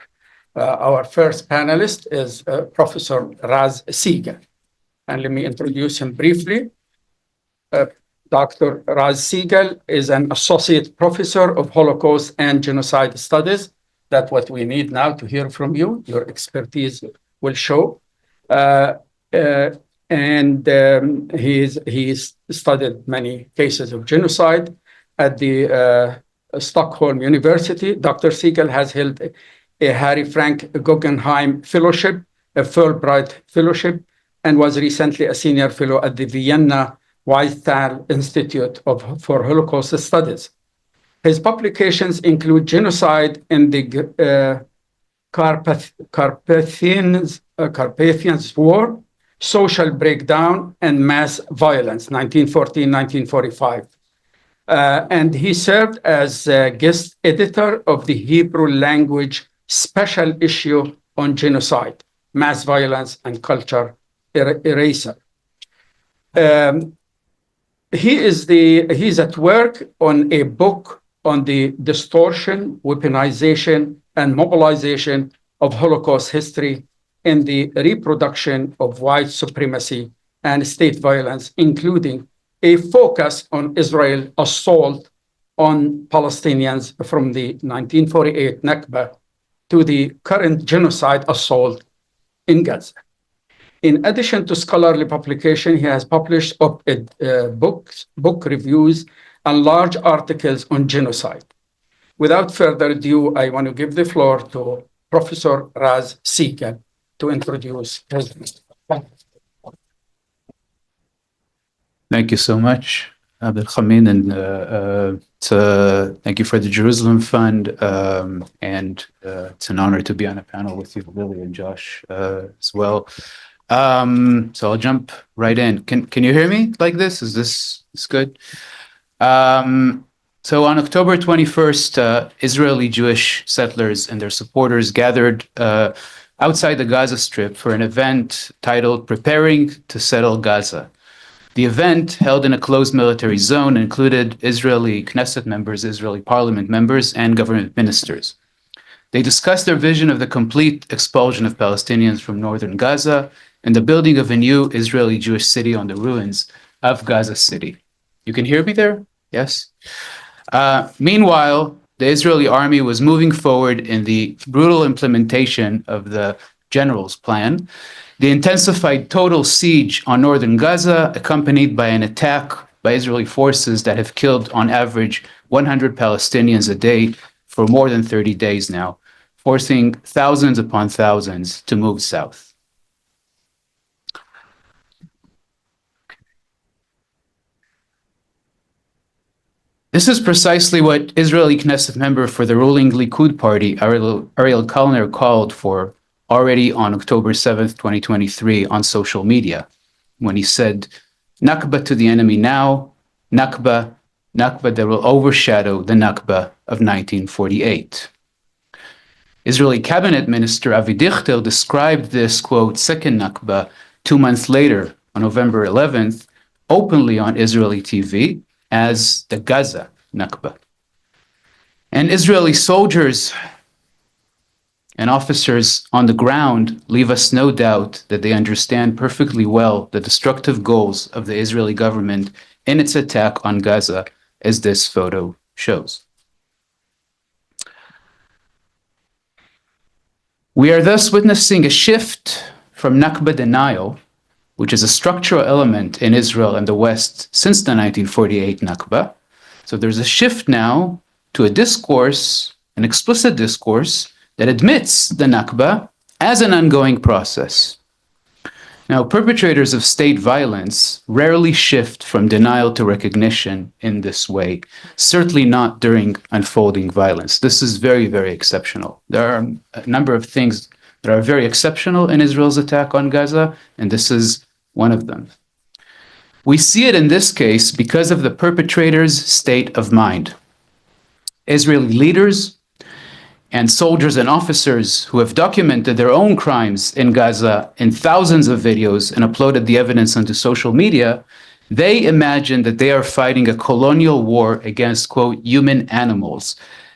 Our first panelist is Professor Raz Siegel. And let me introduce him briefly. Dr. Raz Siegel is an associate professor of Holocaust and Genocide Studies. That's what we need now to hear from you. Your expertise will show. He's studied many cases of genocide at the Stockholm University. Dr. Siegel has held a Harry Frank Guggenheim Fellowship, a Fulbright Fellowship, and was recently a senior fellow at the Vienna Weizsäll Institute for Holocaust Studies. His publications include Genocide in the Carpathians War, Social Breakdown, and Mass Violence, 1914-1945. And he served as guest editor of the Hebrew language special issue on genocide, mass violence, and culture eraser. He's at work on a book on the distortion, weaponization, and mobilization of Holocaust history in the reproduction of white supremacy and state violence, including a focus on Israel's assault on Palestinians from the 1948 Nakba to the current genocide assault in Gaza. In addition to scholarly publication, he has published book reviews and large articles on genocide. Without further ado, I want to give the floor to Professor Raz Siegel to introduce his. Thank you so much, Abdel Khamin, and thank you for the Jerusalem Fund, and it's an honor to be on a panel with you, Lily and Josh, as well. So I'll jump right in. Can you hear me like this? Is this good? So on October 21st, Israeli Jewish settlers and their supporters gathered outside the Gaza Strip for an event titled Preparing to Settle Gaza. The event, held in a closed military zone, included Israeli Knesset members, Israeli parliament members, and government ministers. They discussed their vision of the complete expulsion of Palestinians from northern Gaza and the building of a new Israeli Jewish city on the ruins of Gaza City. You can hear me there? Yes? Meanwhile, the Israeli army was moving forward in the brutal implementation of the general's plan. The intensified total siege on northern Gaza, accompanied by an attack by Israeli forces that have killed on average 100 Palestinians a day for more than 30 days now, forcing thousands upon thousands to move south. This is precisely what Israeli Knesset member for the ruling Likud party, Ariel Kalner, called for already on October 7th, 2023 on social media, when he said, Nakba to the enemy now, Nakba that will overshadow the Nakba of 1948. Israeli cabinet minister Avi Dichter described this, quote, second Nakba 2 months later on November 11th, openly on Israeli TV as the Gaza Nakba. And Israeli soldiers and officers on the ground leave us no doubt that they understand perfectly well the destructive goals of the Israeli government in its attack on Gaza, as this photo shows. We are thus witnessing a shift from Nakba denial, which is a structural element in Israel and the West since the 1948 Nakba. So there's a shift now to a discourse, an explicit discourse, that admits the Nakba as an ongoing process. Now, perpetrators of state violence rarely shift from denial to recognition in this way, certainly not during unfolding violence. This is very, very exceptional. There are a number of things that are very exceptional in Israel's attack on Gaza, and this is one of them. We see it in this case because of the perpetrator's state of mind. Israeli leaders and soldiers and officers who have documented their own crimes in Gaza in thousands of videos and uploaded the evidence onto social media, they imagine that they are fighting a colonial war against, quote, human animals,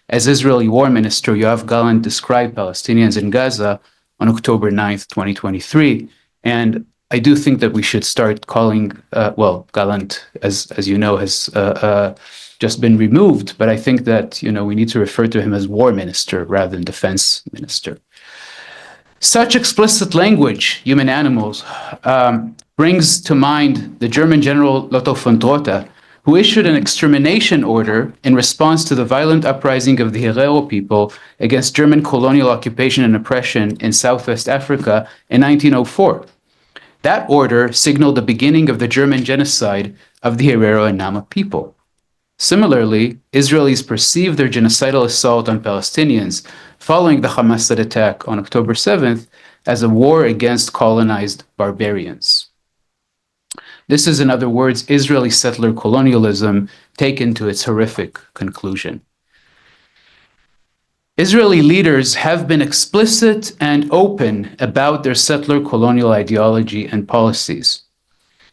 as Israeli War Minister Yoav Gallant described Palestinians in Gaza on October 9th, 2023. And I do think that we should start calling, Gallant, as you know, has just been removed, but I think that, we need to refer to him as War Minister rather than Defense Minister. Such explicit language, human animals, brings to mind the German General Lotto von Trotha, who issued an extermination order in response to the violent uprising of the Herero people against German colonial occupation and oppression in Southwest Africa in 1904. That order signaled the beginning of the German genocide of the Herero and Nama people. Similarly, Israelis perceive their genocidal assault on Palestinians following the Hamas attack on October 7th as a war against colonized barbarians. This is, in other words, Israeli settler colonialism taken to its horrific conclusion. Israeli leaders have been explicit and open about their settler colonial ideology and policies.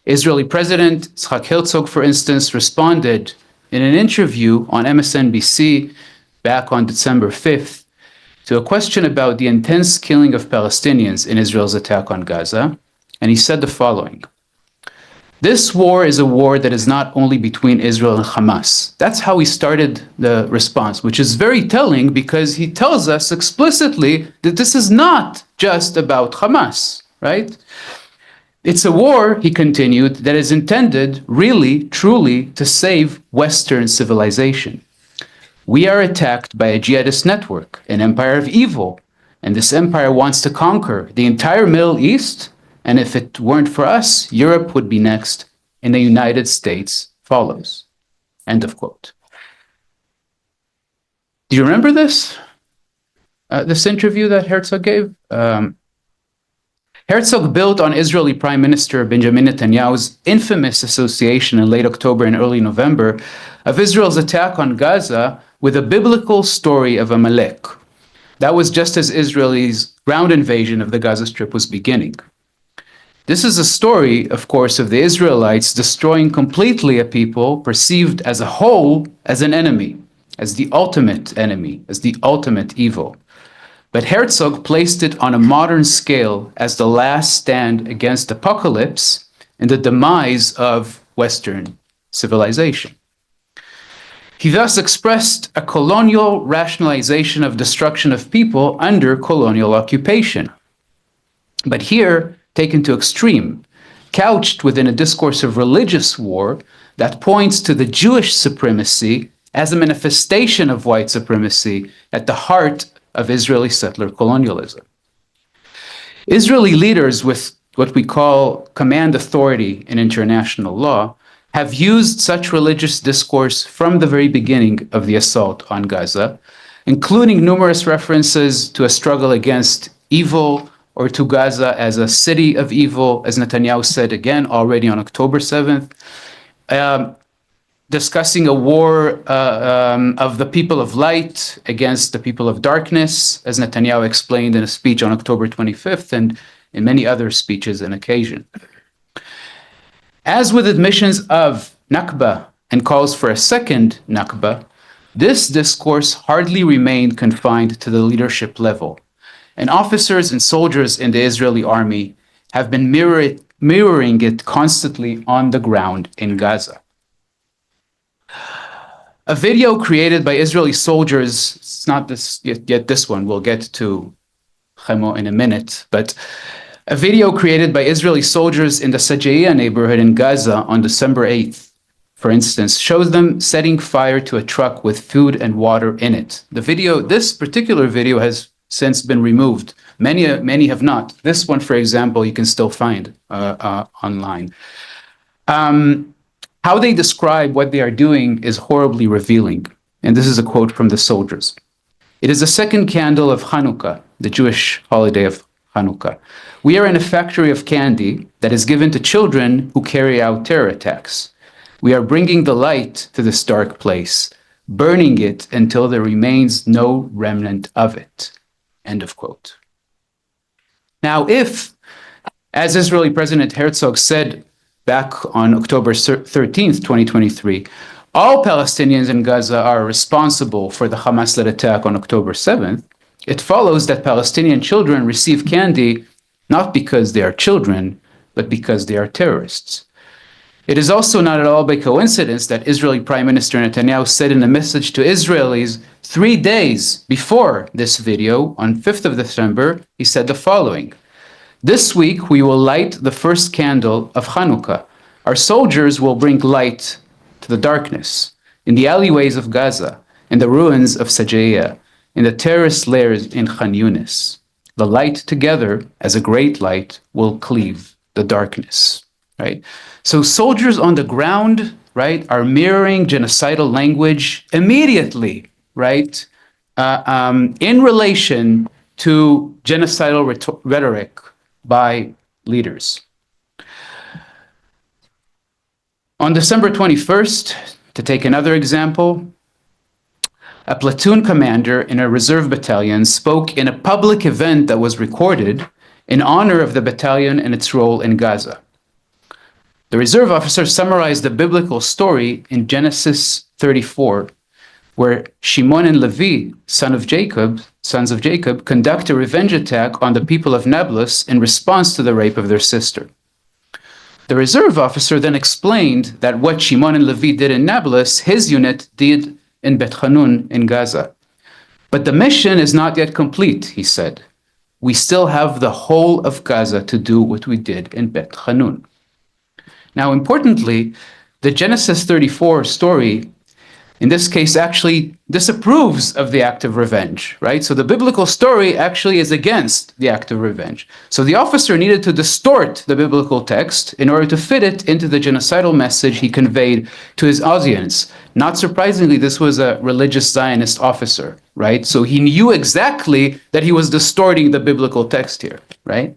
Israeli President Yitzhak Herzog, for instance, responded in an interview on MSNBC back on December 5th to a question about the intense killing of Palestinians in Israel's attack on Gaza, and he said the following: "This war is a war that is not only between Israel and Hamas." That's how he started the response, which is very telling because he tells us explicitly that this is not just about Hamas, right? It's a war, he continued, that is intended really, truly to save Western civilization. We are attacked by a jihadist network, an empire of evil, and this empire wants to conquer the entire Middle East, and if it weren't for us, Europe would be next, and the United States follows. End of quote. Do you remember this? This interview that Herzog gave? Herzog built on Israeli Prime Minister Benjamin Netanyahu's infamous association in late October and early November of Israel's attack on Gaza with a biblical story of Amalek. That was just as Israel's ground invasion of the Gaza Strip was beginning. This is a story, of course, of the Israelites destroying completely a people perceived as a whole as an enemy, as the ultimate enemy, as the ultimate evil. But Herzog placed it on a modern scale as the last stand against apocalypse and the demise of Western civilization. He thus expressed a colonial rationalization of destruction of people under colonial occupation. But here, taken to extreme, couched within a discourse of religious war that points to the Jewish supremacy as a manifestation of white supremacy at the heart of Israeli settler colonialism. Israeli leaders with what we call command authority in international law have used such religious discourse from the very beginning of the assault on Gaza, including numerous references to a struggle against evil or to Gaza as a city of evil, as Netanyahu said again already on October 7th, discussing a war of the people of light against the people of darkness, as Netanyahu explained in a speech on October 25th and in many other speeches and occasions. As with admissions of Nakba and calls for a second Nakba, this discourse hardly remained confined to the leadership level, and officers and soldiers in the Israeli army have been mirroring it constantly on the ground in Gaza. A video created by Israeli soldiers, it's not this yet this one, we'll get to Chemo in a minute, but a video created by Israeli soldiers in the Sajaiya neighborhood in Gaza on December 8th, for instance, shows them setting fire to a truck with food and water in it. This particular video has since been removed. Many have not. This one, for example, you can still find online. How they describe what they are doing is horribly revealing. And this is a quote from the soldiers. "It is the second candle of Hanukkah, the Jewish holiday of Hanukkah. We are in a factory of candy that is given to children who carry out terror attacks. We are bringing the light to this dark place, burning it until there remains no remnant of it. End of quote. Now, if, as Israeli President Herzog said back on October 13th, 2023, all Palestinians in Gaza are responsible for the Hamas-led attack on October 7th, it follows that Palestinian children receive candy not because they are children, but because they are terrorists. It is also not at all by coincidence that Israeli Prime Minister Netanyahu said in a message to Israelis 3 days before this video, on 5th of December, he said the following: "This week we will light the first candle of Hanukkah. Our soldiers will bring light to the darkness, in the alleyways of Gaza, in the ruins of Sajaya, in the terrorist lairs in Khan Yunis. The light together, as a great light, will cleave the darkness." Right? So soldiers on the ground, right, are mirroring genocidal language immediately, right, in relation to genocidal rhetoric by leaders. On December 21st, to take another example, a platoon commander in a reserve battalion spoke in a public event that was recorded in honor of the battalion and its role in Gaza. The reserve officer summarized the biblical story in Genesis 34, where Shimon and Levi, sons of Jacob, conduct a revenge attack on the people of Nablus in response to the rape of their sister. The reserve officer then explained that what Shimon and Levi did in Nablus, his unit did in Bet Hanun in Gaza. But the mission is not yet complete, he said. We still have the whole of Gaza to do what we did in Bet Hanun. Now, importantly, the Genesis 34 story, in this case, actually disapproves of the act of revenge, right? So the biblical story actually is against the act of revenge. So the officer needed to distort the biblical text in order to fit it into the genocidal message he conveyed to his audience. Not surprisingly, this was a religious Zionist officer, right? So he knew exactly that he was distorting the biblical text here, right?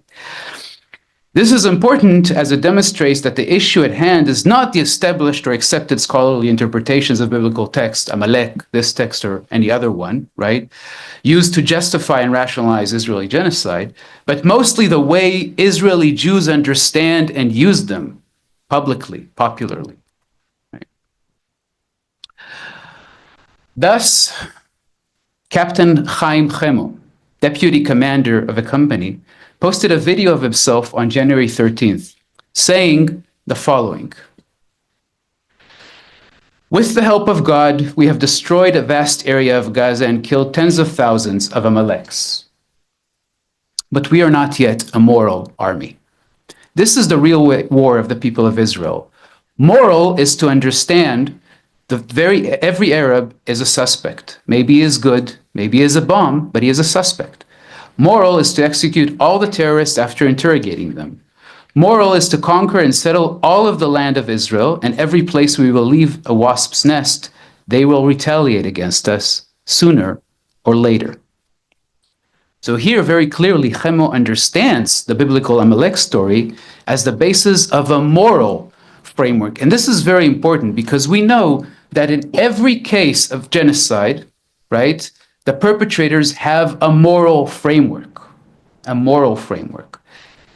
This is important as it demonstrates that the issue at hand is not the established or accepted scholarly interpretations of biblical text, Amalek, this text, or any other one, right, used to justify and rationalize Israeli genocide, but mostly the way Israeli Jews understand and use them publicly, popularly. Right? Thus, Captain Chaim Chemo, deputy commander of a company, posted a video of himself on January 13th, saying the following: "With the help of God, we have destroyed a vast area of Gaza and killed tens of thousands of Amaleks. But we are not yet a moral army. This is the real war of the people of Israel. Moral is to understand every Arab is a suspect. Maybe he is good, maybe he is a bomb, but he is a suspect. Moral is to execute all the terrorists after interrogating them. Moral is to conquer and settle all of the land of Israel, and every place we will leave a wasp's nest, they will retaliate against us sooner or later." So here, very clearly, Chemo understands the biblical Amalek story as the basis of a moral framework. And this is very important because we know that in every case of genocide, right, the perpetrators have a moral framework, a moral framework.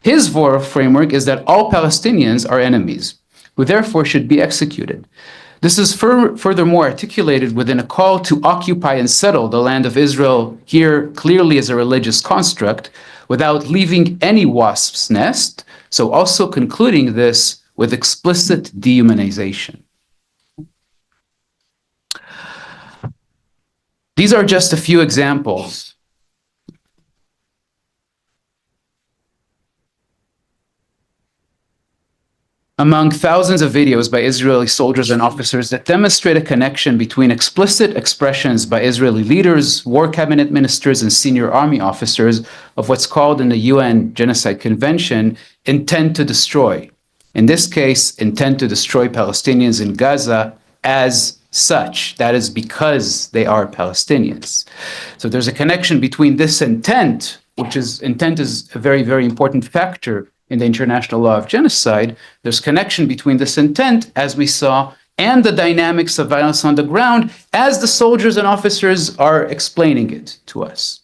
His moral framework is that all Palestinians are enemies, who therefore should be executed. This is furthermore articulated within a call to occupy and settle the land of Israel, here clearly as a religious construct, without leaving any wasp's nest, so also concluding this with explicit dehumanization. These are just a few examples among thousands of videos by Israeli soldiers and officers that demonstrate a connection between explicit expressions by Israeli leaders, war cabinet ministers, and senior army officers of what's called in the UN Genocide Convention, intent to destroy. In this case, intent to destroy Palestinians in Gaza as such. That is because they are Palestinians. So there's a connection between this intent, intent is a very, very important factor in the international law of genocide. There's connection between this intent, as we saw, and the dynamics of violence on the ground as the soldiers and officers are explaining it to us.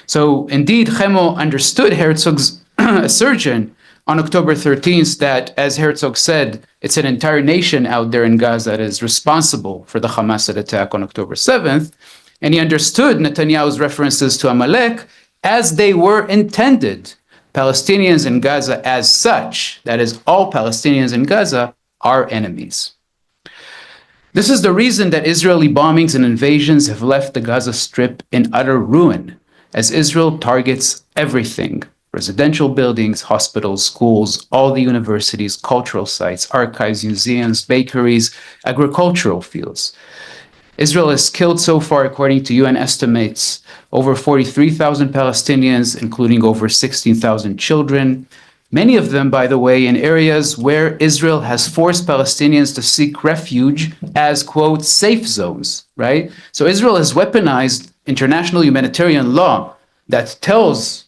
So indeed, Chemo understood Herzog's assertion on October 13th that, as Herzog said, it's an entire nation out there in Gaza that is responsible for the Hamas attack on October 7th. And he understood Netanyahu's references to Amalek as they were intended. Palestinians in Gaza as such, that is, all Palestinians in Gaza, are enemies. This is the reason that Israeli bombings and invasions have left the Gaza Strip in utter ruin, as Israel targets everything: residential buildings, hospitals, schools, all the universities, cultural sites, archives, museums, bakeries, agricultural fields. Israel has killed so far, according to UN estimates, over 43,000 Palestinians, including over 16,000 children. Many of them, by the way, in areas where Israel has forced Palestinians to seek refuge as, quote, safe zones, right? So Israel has weaponized international humanitarian law that tells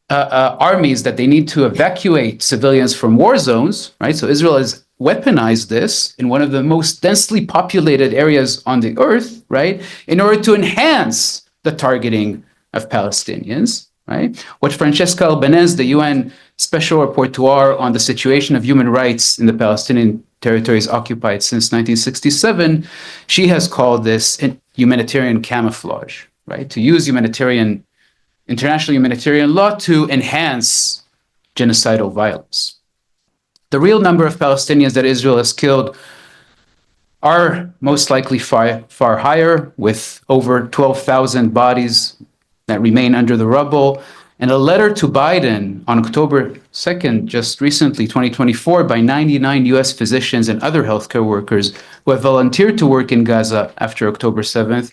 armies that they need to evacuate civilians from war zones, right? So Israel has weaponized this in one of the most densely populated areas on the earth, right? In order to enhance the targeting of Palestinians, right? What Francesca Albanese, the UN Special Rapporteur on the situation of human rights in the Palestinian territories occupied since 1967, she has called this humanitarian camouflage, right? To use international humanitarian law to enhance genocidal violence. The real number of Palestinians that Israel has killed are most likely far higher, with over 12,000 bodies that remain under the rubble. And a letter to Biden on October 2nd, just recently, 2024, by 99 US physicians and other healthcare workers who have volunteered to work in Gaza after October 7th.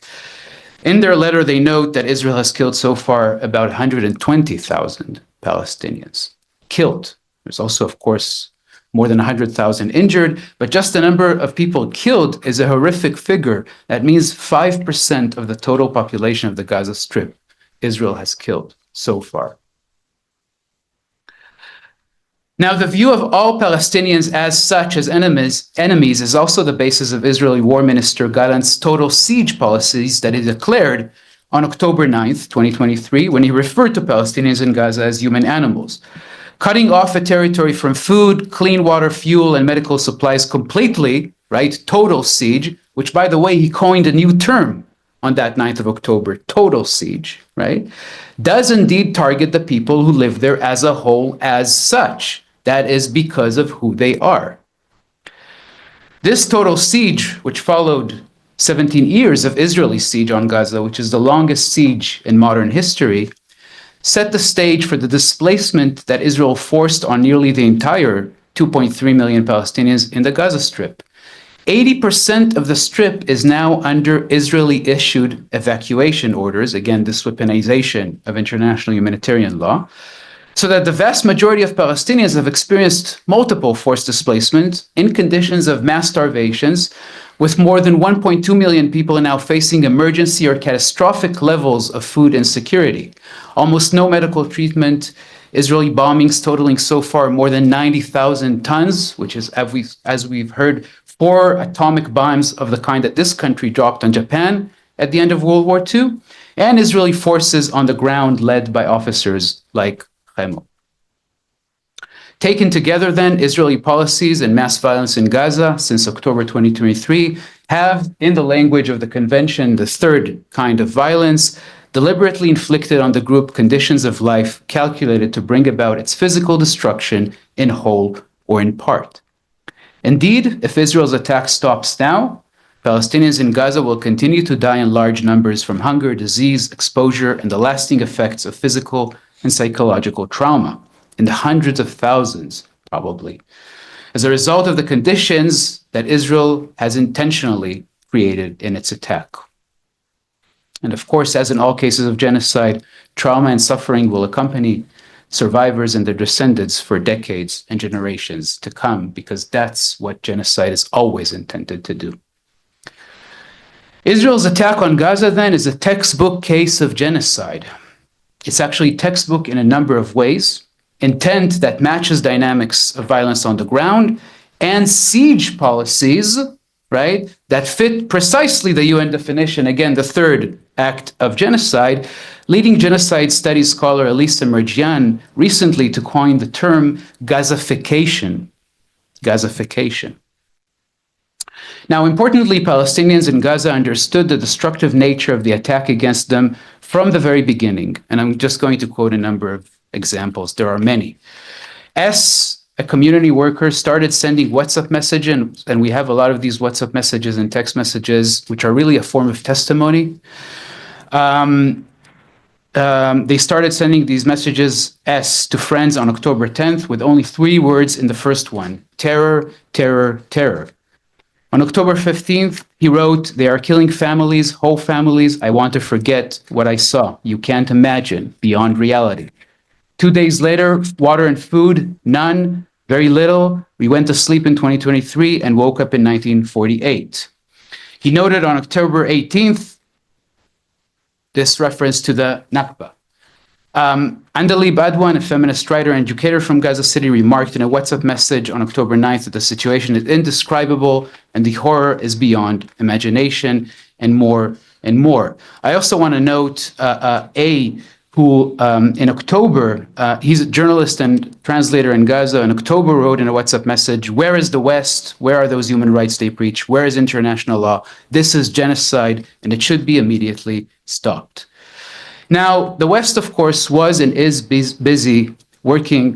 In their letter, they note that Israel has killed so far about 120,000 Palestinians killed. There's also, of course, more than 100,000 injured, but just the number of people killed is a horrific figure. That means 5% of the total population of the Gaza Strip Israel has killed so far. Now, the view of all Palestinians as such as enemies is also the basis of Israeli War Minister Gallant's total siege policies that he declared on October 9th, 2023, when he referred to Palestinians in Gaza as human animals. Cutting off a territory from food, clean water, fuel, and medical supplies completely, right? Total siege, which, by the way, he coined a new term on that 9th of October, total siege, right? Does indeed target the people who live there as a whole as such. That is because of who they are. This total siege, which followed 17 years of Israeli siege on Gaza, which is the longest siege in modern history, set the stage for the displacement that Israel forced on nearly the entire 2.3 million Palestinians in the Gaza Strip. 80% of the Strip is now under Israeli-issued evacuation orders, again, this weaponization of international humanitarian law, so that the vast majority of Palestinians have experienced multiple forced displacement in conditions of mass starvations, with more than 1.2 million people now facing emergency or catastrophic levels of food insecurity. Almost no medical treatment, Israeli bombings totaling so far more than 90,000 tons, which is, as we've heard, 4 atomic bombs of the kind that this country dropped on Japan at the end of World War II, and Israeli forces on the ground led by officers like Chemo. Taken together then, Israeli policies and mass violence in Gaza since October 2023 have, in the language of the convention, the third kind of violence, deliberately inflicted on the group conditions of life calculated to bring about its physical destruction in whole or in part. Indeed, if Israel's attack stops now, Palestinians in Gaza will continue to die in large numbers from hunger, disease, exposure, and the lasting effects of physical and psychological trauma, in the hundreds of thousands, probably, as a result of the conditions that Israel has intentionally created in its attack. And of course, as in all cases of genocide, trauma and suffering will accompany survivors and their descendants for decades and generations to come, because that's what genocide is always intended to do. Israel's attack on Gaza, then, is a textbook case of genocide. It's actually textbook in a number of ways: intent that matches dynamics of violence on the ground, and siege policies right, that fit precisely the UN definition, again, the third act of genocide, leading genocide studies scholar Elisa Mergian recently to coin the term Gazification. Gazification. Now, importantly, Palestinians in Gaza understood the destructive nature of the attack against them from the very beginning. And I'm just going to quote a number of examples. There are many. A community worker, started sending WhatsApp messages, and we have a lot of these WhatsApp messages and text messages, which are really a form of testimony. They started sending these messages, to friends on October 10th with only 3 words in the first one: terror, terror, terror. On October 15th, he wrote, "They are killing families, whole families. I want to forget what I saw. You can't imagine, beyond reality." 2 days later, water and food, none, very little. We went to sleep in 2023 and woke up in 1948. He noted on October 18th, this reference to the Nakba. Andali Badwan, a feminist writer and educator from Gaza City, remarked in a WhatsApp message on October 9th that the situation is indescribable and the horror is beyond imagination, and more and more. I also want to note who in October, he's a journalist and translator in Gaza, in October wrote in a WhatsApp message, "Where is the West? Where are those human rights they preach? Where is international law? This is genocide and it should be immediately stopped." Now, the West, of course, was and is busy working,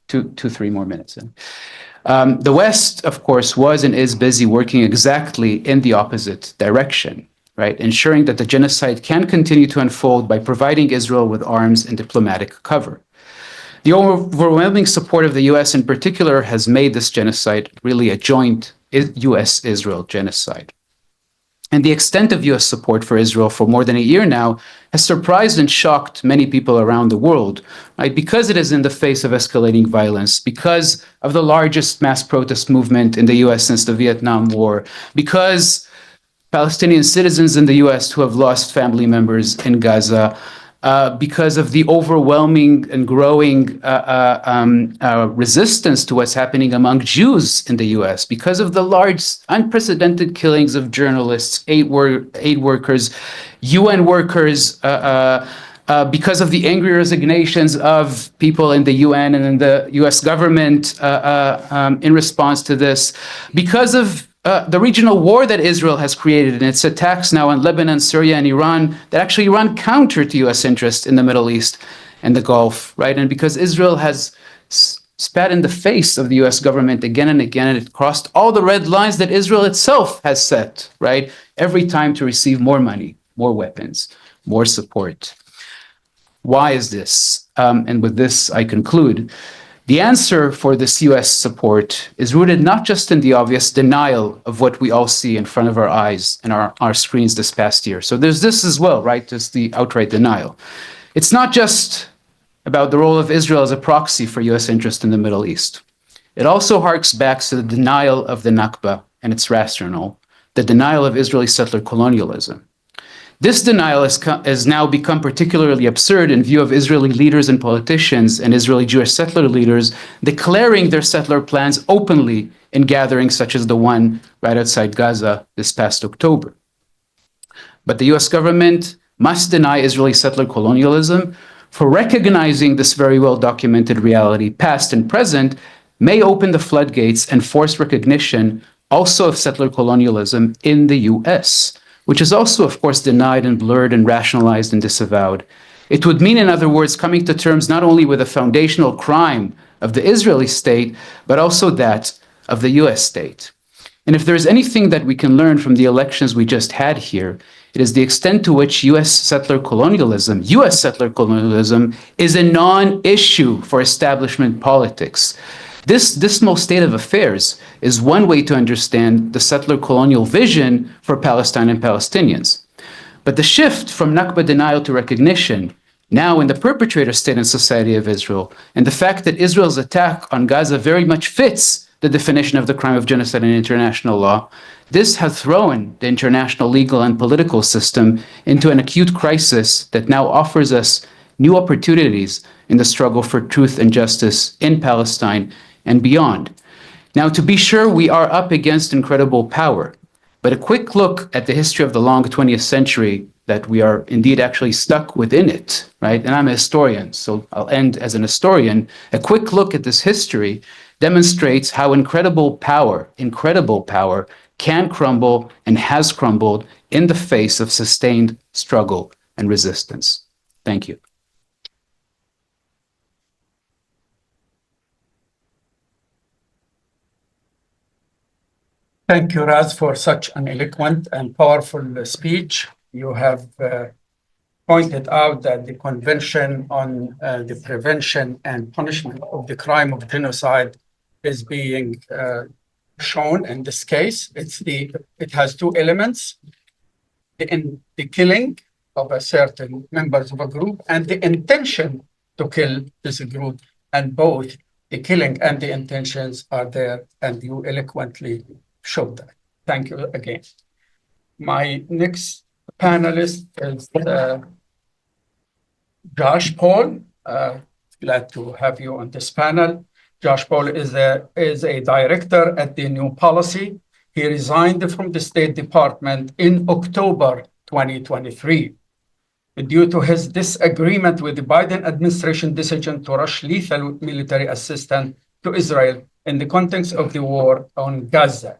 3 more minutes. The West, of course, was and is busy working exactly in the opposite direction, right? Ensuring that the genocide can continue to unfold by providing Israel with arms and diplomatic cover. The overwhelming support of the US in particular has made this genocide really a joint US-Israel genocide. And the extent of US support for Israel for more than a year now has surprised and shocked many people around the world, right? Because it is in the face of escalating violence, because of the largest mass protest movement in the US since the Vietnam War, because Palestinian citizens in the US who have lost family members in Gaza, because of the overwhelming and growing resistance to what's happening among Jews in the US, because of the large, unprecedented killings of journalists, aid workers, UN workers, because of the angry resignations of people in the UN and in the US government in response to this, because of the regional war that Israel has created and its attacks now on Lebanon, Syria, and Iran that actually run counter to US interests in the Middle East and the Gulf, right? And because Israel has spat in the face of the US government again and again, and it crossed all the red lines that Israel itself has set, right? Every time to receive more money, more weapons, more support. Why is this? And with this, I conclude. The answer for this US support is rooted not just in the obvious denial of what we all see in front of our eyes and our screens this past year. So there's this as well, right? There's the outright denial. It's not just about the role of Israel as a proxy for US interest in the Middle East. It also harks back to the denial of the Nakba and its rationale, the denial of Israeli settler colonialism. This denial has now become particularly absurd in view of Israeli leaders and politicians and Israeli Jewish settler leaders declaring their settler plans openly in gatherings such as the one right outside Gaza this past October. But the US government must deny Israeli settler colonialism, for recognizing this very well-documented reality, past and present, may open the floodgates and force recognition also of settler colonialism in the US, which is also, of course, denied and blurred and rationalized and disavowed. It would mean, in other words, coming to terms not only with the foundational crime of the Israeli state, but also that of the US state. And if there's anything that we can learn from the elections we just had here, it is the extent to which US settler colonialism is a non-issue for establishment politics. This dismal state of affairs is one way to understand the settler colonial vision for Palestine and Palestinians. But the shift from Nakba denial to recognition, now in the perpetrator state and society of Israel, and the fact that Israel's attack on Gaza very much fits the definition of the crime of genocide in international law, this has thrown the international legal and political system into an acute crisis that now offers us new opportunities in the struggle for truth and justice in Palestine and beyond. Now, to be sure, we are up against incredible power, But a quick look at the history of the long 20th century, that we are indeed actually stuck within it, right? And I'm a historian, so I'll end as an historian. A quick look at this history demonstrates how incredible power can crumble and has crumbled in the face of sustained struggle and resistance. Thank you. Thank you, Raz, for such an eloquent and powerful speech. You have pointed out that the Convention on the Prevention and Punishment of the Crime of Genocide is being shown in this case. It has two elements: the killing of a certain members of a group and the intention to kill this group, and both the killing and the intentions are there, and you eloquently showed that. Thank you again. My next panelist is Josh Paul. Glad to have you on this panel. Josh Paul is a director at the New Policy. He resigned from the State Department in October 2023 due to his disagreement with the Biden administration decision to rush lethal military assistance to Israel in the context of the war on Gaza.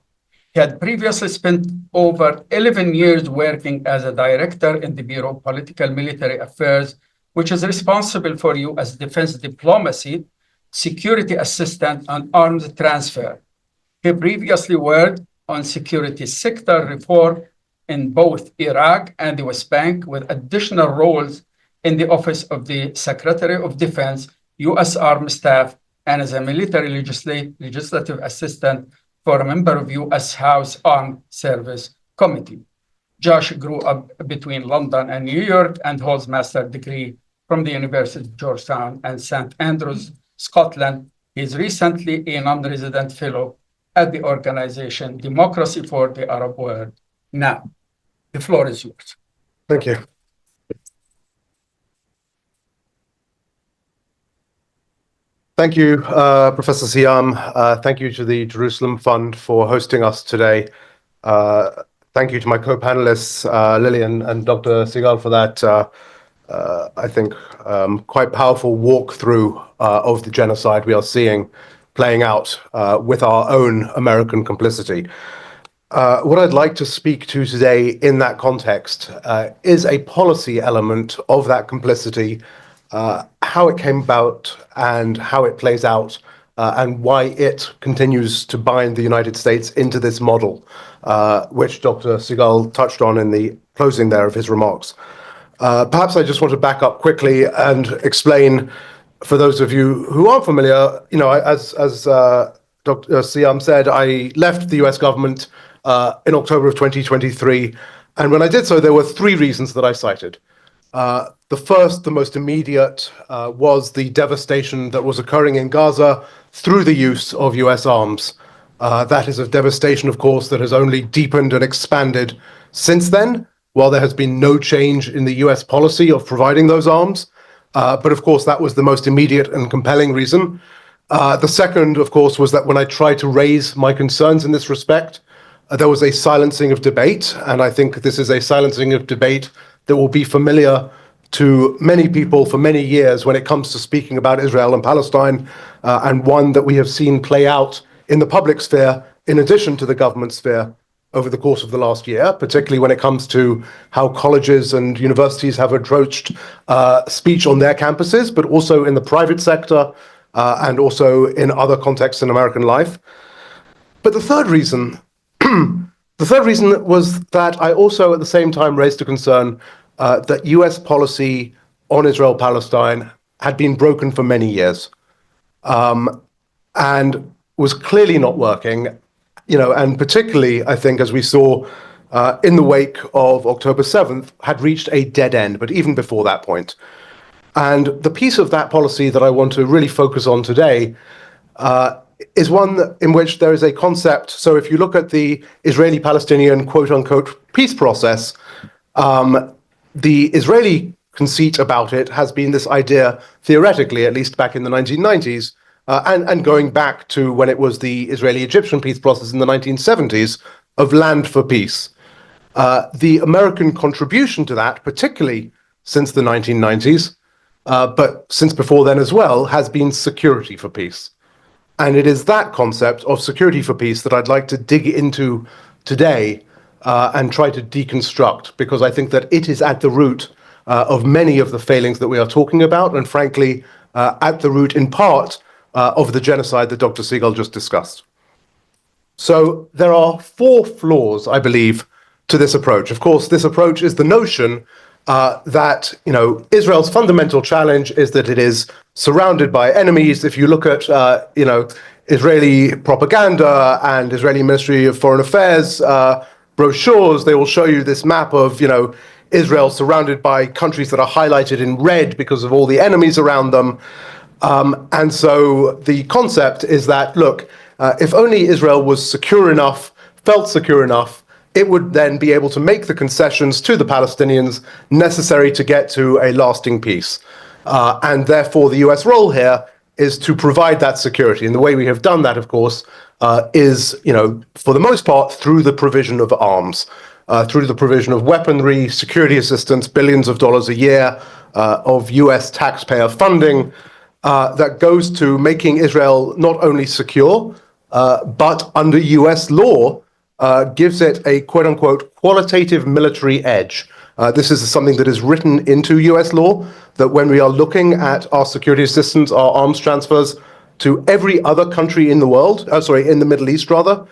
He had previously spent over 11 years working as a director in the Bureau of Political Military Affairs, which is responsible for U.S. defense diplomacy, security assistance, and arms transfer. He previously worked on security sector reform in both Iraq and the West Bank, with additional roles in the Office of the Secretary of Defense, U.S. Armed Staff, and as a military legislative assistant for a member of U.S. House Armed Service Committee. Josh grew up between London and New York and holds master's degree from the University of Georgetown and St. Andrews, Scotland. He is recently a non-resident fellow at the organization Democracy for the Arab World. Now, the floor is yours. Thank you. Thank you, Professor Siam. Thank you to the Jerusalem Fund for hosting us today. Thank you to my co-panelists, Lillian and Dr. Sigal, for that, I think, quite powerful walkthrough of the genocide we are seeing playing out with our own American complicity. What I'd like to speak to today in that context is a policy element of that complicity, how it came about and how it plays out, and why it continues to bind the United States into this model, which Dr. Sigal touched on in the closing there of his remarks. Perhaps I just want to back up quickly and explain, for those of you who aren't familiar, as Dr. Siam said, I left the US government in October of 2023. And when I did so, there were three reasons that I cited. The first, the most immediate, was the devastation that was occurring in Gaza through the use of US arms. That is a devastation, of course, that has only deepened and expanded since then, while there has been no change in the US policy of providing those arms. But of course, that was the most immediate and compelling reason. The second, of course, was that when I tried to raise my concerns in this respect, there was a silencing of debate. And I think this is a silencing of debate that will be familiar to many people for many years when it comes to speaking about Israel and Palestine, and one that we have seen play out in the public sphere, in addition to the government sphere, over the course of the last year, particularly when it comes to how colleges and universities have approached speech on their campuses, but also in the private sector and also in other contexts in American life. But the third reason was that I also at the same time raised a concern that US policy on Israel-Palestine had been broken for many years and was clearly not working, and particularly, I think, as we saw in the wake of October 7th, had reached a dead end, but even before that point. And the piece of that policy that I want to really focus on today is one in which there is a concept. So if you look at the Israeli-Palestinian quote-unquote peace process, the Israeli conceit about it has been this idea, theoretically, at least back in the 1990s, and going back to when it was the Israeli-Egyptian peace process in the 1970s, of land for peace. The American contribution to that, particularly since the 1990s, but since before then as well, has been security for peace. And it is that concept of security for peace that I'd like to dig into today and try to deconstruct, because I think that it is at the root of many of the failings that we are talking about, and frankly, at the root in part of the genocide that Dr. Sigal just discussed. So there are 4 flaws, I believe, to this approach. Of course, this approach is the notion that, Israel's fundamental challenge is that it is surrounded by enemies. If you look at, Israeli propaganda and Israeli Ministry of Foreign Affairs brochures, they will show you this map of, Israel surrounded by countries that are highlighted in red because of all the enemies around them. And so the concept is that, look, if only Israel was secure enough, felt secure enough, it would then be able to make the concessions to the Palestinians necessary to get to a lasting peace. And therefore, the US role here is to provide that security. And the way we have done that, of course, is, for the most part, through the provision of arms, through the provision of weaponry, security assistance, billions of dollars a year of US taxpayer funding that goes to making Israel not only secure, but under US law, gives it a quote-unquote qualitative military edge. This is something that is written into US law, that when we are looking at our security assistance, our arms transfers to every other country in the world, in the Middle East rather,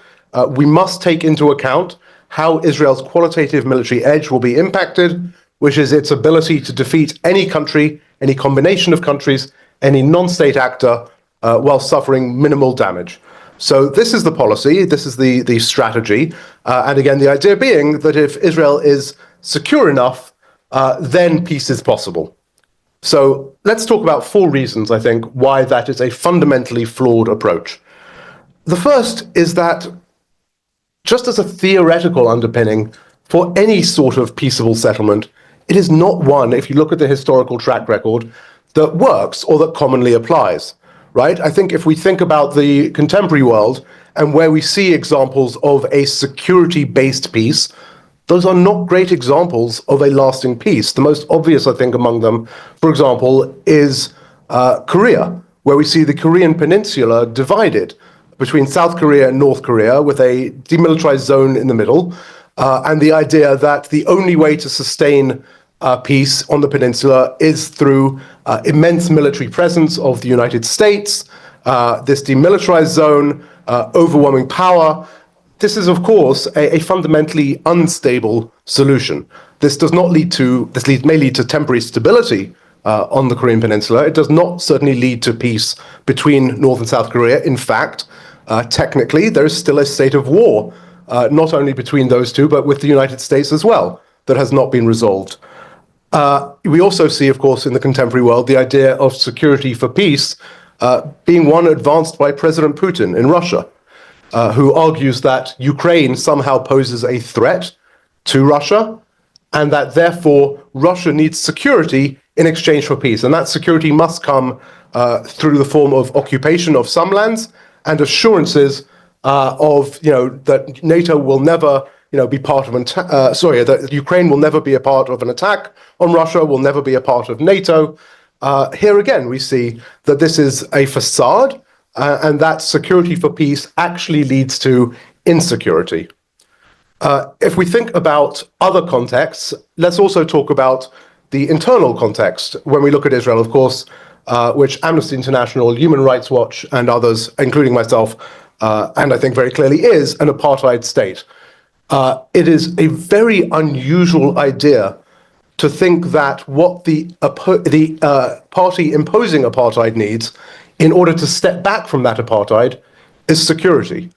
we must take into account how Israel's qualitative military edge will be impacted, which is its ability to defeat any country, any combination of countries, any non-state actor, while suffering minimal damage. So this is the policy, this is the strategy, and again, the idea being that if Israel is secure enough, then peace is possible. So let's talk about 4 reasons, I think, why that is a fundamentally flawed approach. The first is that just as a theoretical underpinning for any sort of peaceable settlement, it is not one, if you look at the historical track record, that works or that commonly applies. Right? I think if we think about the contemporary world and where we see examples of a security-based peace, those are not great examples of a lasting peace. The most obvious, I think, among them, for example, is Korea, where we see the Korean peninsula divided between South Korea and North Korea with a demilitarized zone in the middle, and the idea that the only way to sustain peace on the peninsula is through immense military presence of the United States, this demilitarized zone, overwhelming power. This is, of course, a fundamentally unstable solution. This may lead to temporary stability on the Korean Peninsula. It does not certainly lead to peace between North and South Korea. In fact, technically, there is still a state of war, not only between those two, but with the United States as well, that has not been resolved. We also see, of course, in the contemporary world, the idea of security for peace being one advanced by President Putin in Russia, who argues that Ukraine somehow poses a threat to Russia, and that therefore Russia needs security in exchange for peace. And that security must come through the form of occupation of some lands and assurances that NATO will never be part of that Ukraine will never be a part of an attack on Russia, will never be a part of NATO. Here again, we see that this is a facade, and that security for peace actually leads to insecurity. If we think about other contexts, let's also talk about the internal context when we look at Israel, of course, which Amnesty International, Human Rights Watch, and others, including myself, and I think very clearly is an apartheid state. It is a very unusual idea to think that what the party imposing apartheid needs in order to step back from that apartheid is security.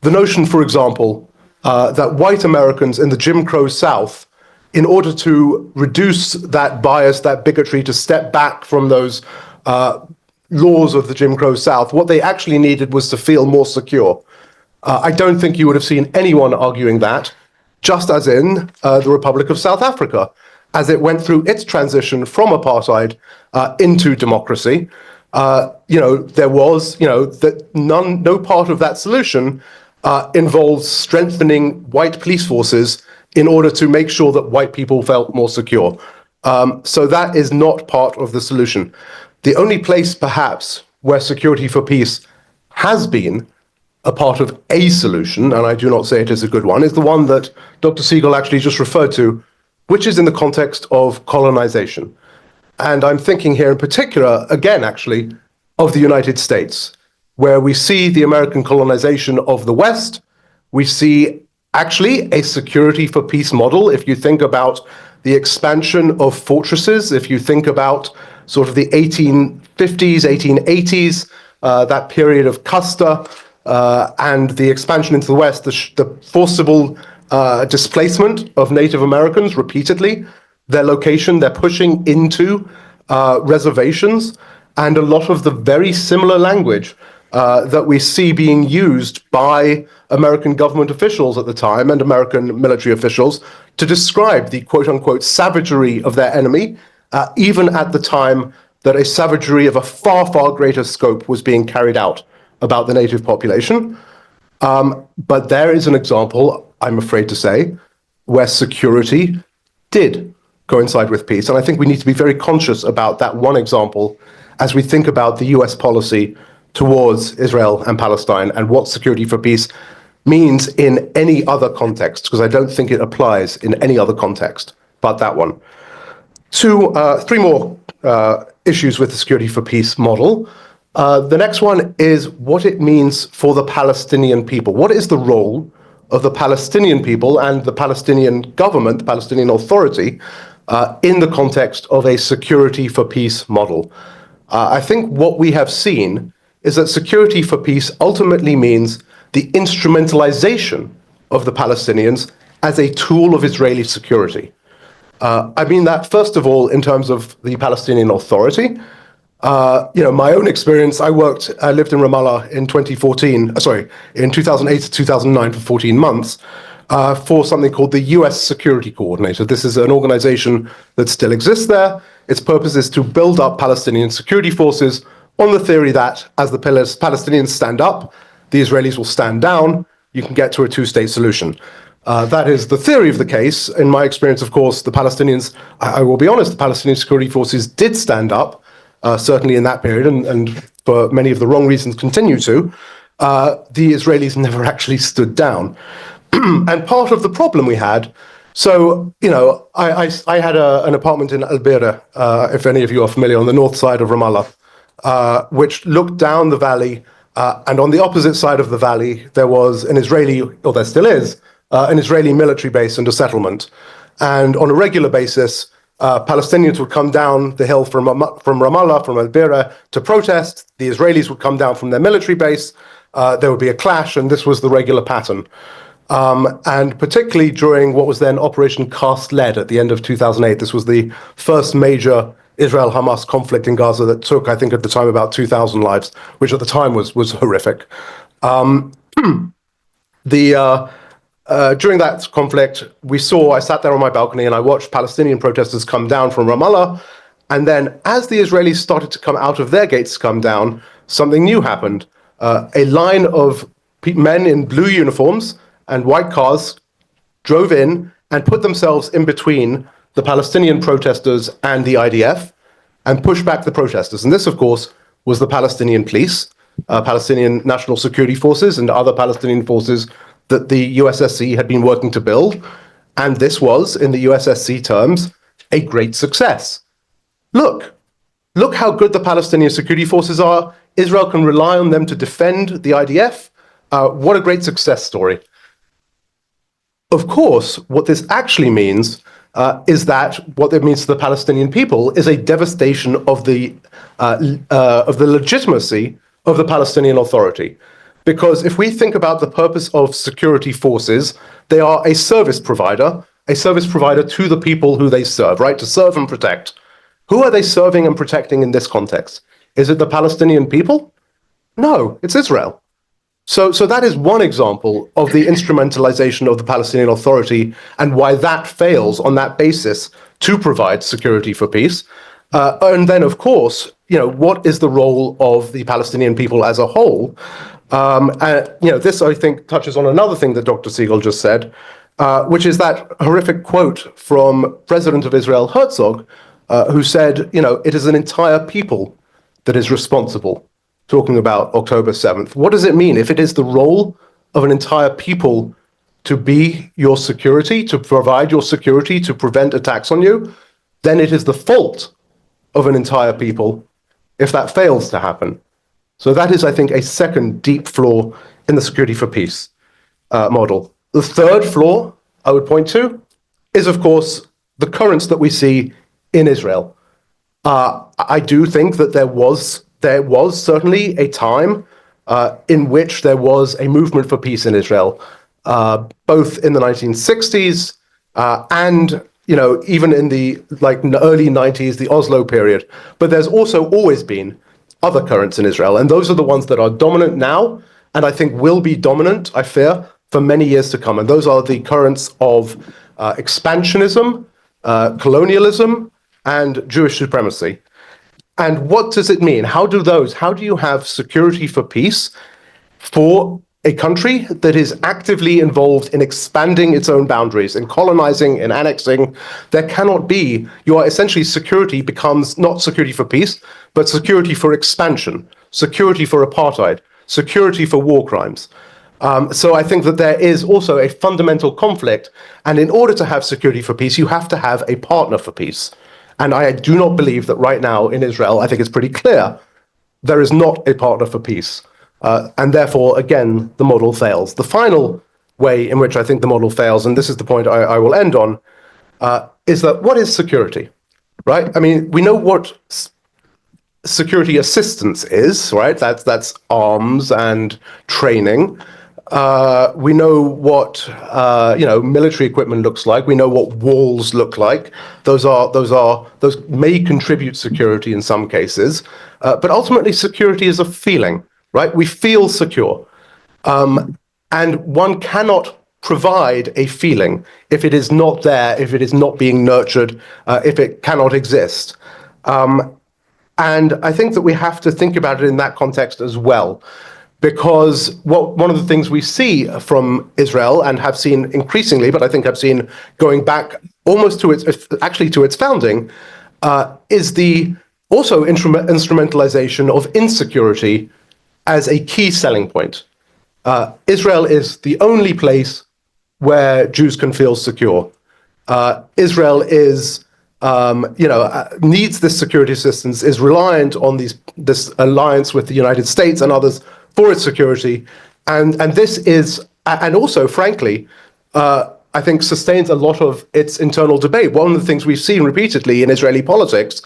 The notion, for example, that white Americans in the Jim Crow South, in order to reduce that bias, that bigotry, to step back from those laws of the Jim Crow South, what they actually needed was to feel more secure. I don't think you would have seen anyone arguing that, just as in the Republic of South Africa, as it went through its transition from apartheid into democracy. There was, no part of that solution involves strengthening white police forces in order to make sure that white people felt more secure. So that is not part of the solution. The only place, perhaps, where security for peace has been a part of a solution, and I do not say it is a good one, is the one that Dr. Siegel actually just referred to, which is in the context of colonization. And I'm thinking here in particular, again, actually, of the United States, where we see the American colonization of the West. We see actually a security for peace model. If you think about the expansion of fortresses, if you think about sort of the 1850s, 1880s, that period of Custer, and the expansion into the West, the forcible displacement of Native Americans repeatedly, their location, they're pushing into reservations, and a lot of the very similar language that we see being used by American government officials at the time and American military officials to describe the quote-unquote savagery of their enemy, even at the time that a savagery of a far, far greater scope was being carried out about the native population. But there is an example, I'm afraid to say, where security did coincide with peace. And I think we need to be very conscious about that one example as we think about the US policy towards Israel and Palestine and what security for peace means in any other context, because I don't think it applies in any other context but that one. Three more issues with the security for peace model. The next one is what it means for the Palestinian people. What is the role of the Palestinian people and the Palestinian government, the Palestinian Authority, in the context of a security for peace model? I think what we have seen is that security for peace ultimately means the instrumentalization of the Palestinians as a tool of Israeli security. I mean that, first of all, in terms of the Palestinian Authority. My own experience, I lived in Ramallah in 2008 to 2009 for 14 months for something called the US Security Coordinator. This is an organization that still exists there. Its purpose is to build up Palestinian security forces on the theory that as the Palestinians stand up, the Israelis will stand down, you can get to a two-state solution. That is the theory of the case. In my experience, of course, the Palestinians, I will be honest, the Palestinian security forces did stand up, certainly in that period, and for many of the wrong reasons continue to. The Israelis never actually stood down. And part of the problem we had, I had an apartment in Al-Bira, if any of you are familiar, on the north side of Ramallah, which looked down the valley, and on the opposite side of the valley, there was an Israeli, or there still is, an Israeli military base and a settlement. And on a regular basis, Palestinians would come down the hill from Ramallah, from Al-Bira, to protest. The Israelis would come down from their military base. There would be a clash, and this was the regular pattern. And particularly during what was then Operation Cast Lead at the end of 2008, this was the first major Israel-Hamas conflict in Gaza that took, I think at the time, about 2,000 lives, which at the time was horrific. During that conflict, I sat there on my balcony and I watched Palestinian protesters come down from Ramallah. And then as the Israelis started to come out of their gates to come down, something new happened. A line of men in blue uniforms and white cars drove in and put themselves in between the Palestinian protesters and the IDF and pushed back the protesters. And this, of course, was the Palestinian police, Palestinian National Security Forces, and other Palestinian forces that the USSC had been working to build. And this was, in the USSC terms, a great success. Look how good the Palestinian security forces are. Israel can rely on them to defend the IDF. What a great success story. Of course, what this actually means is that what it means to the Palestinian people is a devastation of the legitimacy of the Palestinian Authority. Because if we think about the purpose of security forces, they are a service provider to the people who they serve, right? To serve and protect. Who are they serving and protecting in this context? Is it the Palestinian people? No, it's Israel. So that is one example of the instrumentalization of the Palestinian Authority and why that fails on that basis to provide security for peace. And then, of course, what is the role of the Palestinian people as a whole? This, I think, touches on another thing that Dr. Siegel just said, which is that horrific quote from President of Israel, Herzog, who said, it is an entire people that is responsible, talking about October 7th. What does it mean? If it is the role of an entire people to be your security, to provide your security, to prevent attacks on you, then it is the fault of an entire people if that fails to happen. So that is, I think, a second deep flaw in the security for peace model. The third flaw I would point to is, of course, the currents that we see in Israel. I do think that there was certainly a time in which there was a movement for peace in Israel, both in the 1960s and even in the early 90s, the Oslo period. But there's also always been other currents in Israel, and those are the ones that are dominant now, and I think will be dominant, I fear, for many years to come. And those are the currents of expansionism, colonialism, and Jewish supremacy. And what does it mean? How do you have security for peace for a country that is actively involved in expanding its own boundaries, in colonizing, in annexing? There cannot be, essentially security becomes not security for peace, but security for expansion, security for apartheid, security for war crimes. So I think that there is also a fundamental conflict, and in order to have security for peace, you have to have a partner for peace. And I do not believe that right now in Israel, I think it's pretty clear, there is not a partner for peace. And therefore, again, the model fails. The final way in which I think the model fails, and this is the point I will end on, is that what is security, right? I mean, we know what security assistance is, right? That's arms and training. We know what military equipment looks like. We know what walls look like. Those may contribute security in some cases, but ultimately security is a feeling, right? We feel secure, and one cannot provide a feeling if it is not there, if it is not being nurtured, if it cannot exist. And I think that we have to think about it in that context as well. Because one of the things we see from Israel, and have seen increasingly, but I think I've seen going back almost to its founding, is the also instrumentalization of insecurity as a key selling point. Israel is the only place where Jews can feel secure. Israel is, needs this security assistance, is reliant on this alliance with the United States and others for its security, and this is, and also, frankly, I think sustains a lot of its internal debate. One of the things we've seen repeatedly in Israeli politics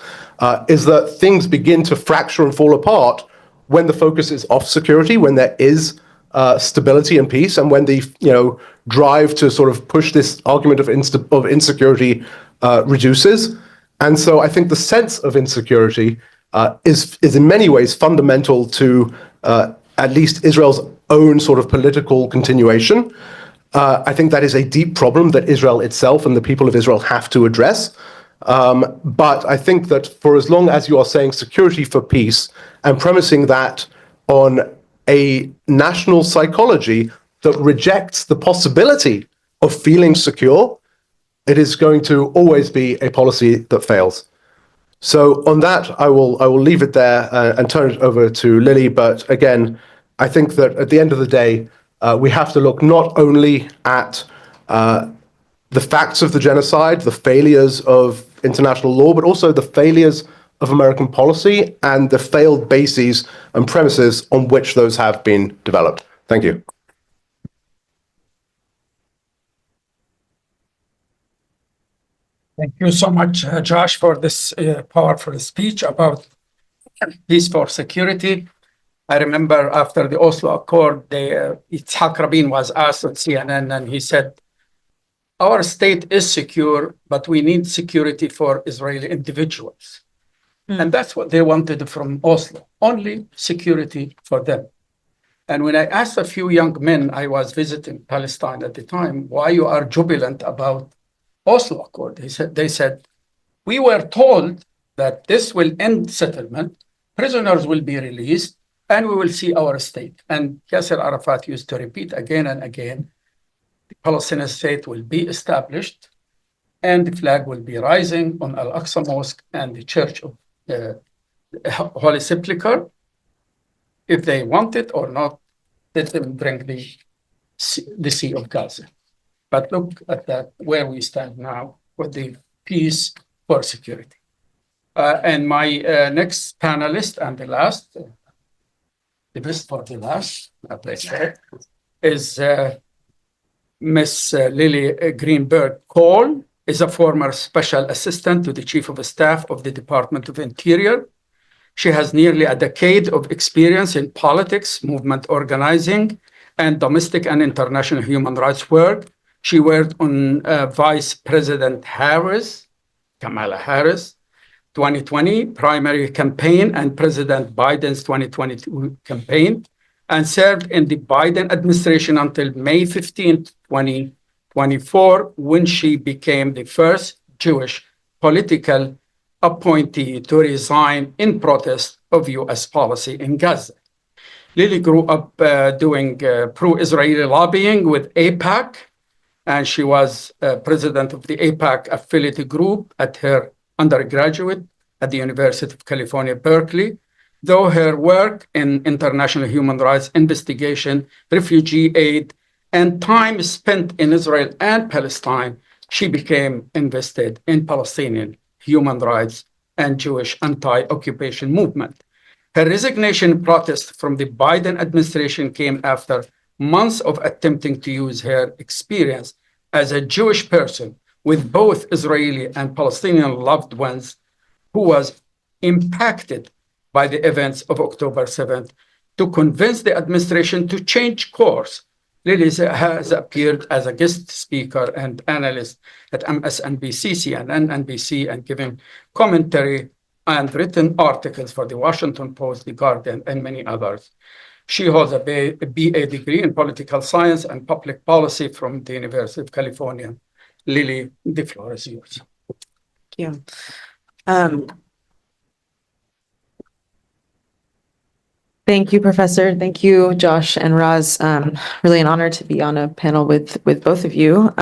is that things begin to fracture and fall apart when the focus is off security, when there is stability and peace, and when the drive to sort of push this argument of insecurity reduces. And so I think the sense of insecurity is in many ways fundamental to at least Israel's own sort of political continuation. I think that is a deep problem that Israel itself and the people of Israel have to address. But I think that for as long as you are saying security for peace and premising that on a national psychology that rejects the possibility of feeling secure, it is going to always be a policy that fails. So on that, I will leave it there and turn it over to Lily. But again, I think that at the end of the day, we have to look not only at the facts of the genocide, the failures of international law, but also the failures of American policy and the failed bases and premises on which those have been developed. Thank you. Thank you so much, Josh, for this powerful speech about peace for security. I remember after the Oslo Accord, Yitzhak Rabin was asked on CNN, and he said, our state is secure, but we need security for Israeli individuals. And that's what they wanted from Oslo, only security for them. And when I asked a few young men, I was visiting Palestine at the time, why you are jubilant about Oslo Accord? They said, we were told that this will end settlement, prisoners will be released, and we will see our state. And Yasser Arafat used to repeat again and again, the Palestinian state will be established and the flag will be rising on Al-Aqsa Mosque and the Church of Holy Sepulchre. If they want it or not, let them bring the Sea of Gaza. But look at that, where we stand now with the peace for security. And my next panelist and the last, the best for the last, is Miss Lily Greenberg Cole, is a former special assistant to the Chief of Staff of the Department of Interior. She has nearly a decade of experience in politics, movement organizing, and domestic and international human rights work. She worked on Vice President Kamala Harris, 2020 primary campaign and President Biden's 2022 campaign, and served in the Biden administration until May 15, 2024, when she became the first Jewish political appointee to resign in protest of U.S. policy in Gaza. Lily grew up doing pro-Israeli lobbying with AIPAC, and she was president of the AIPAC affiliate group at her undergraduate at the University of California, Berkeley. Though her work in international human rights investigation, refugee aid, and time spent in Israel and Palestine, she became invested in Palestinian human rights and Jewish anti-occupation movement. Her resignation protest from the Biden administration came after months of attempting to use her experience as a Jewish person with both Israeli and Palestinian loved ones who was impacted by the events of October 7th to convince the administration to change course. Lily has appeared as a guest speaker and analyst at MSNBC, CNN, NBC, and given commentary and written articles for the Washington Post, The Guardian, and many others. She holds a BA degree in political science and public policy from the University of California. Lily, the floor is yours. Thank you. Thank you, Professor. Thank you, Josh and Raz. Really an honor to be on a panel with both of you.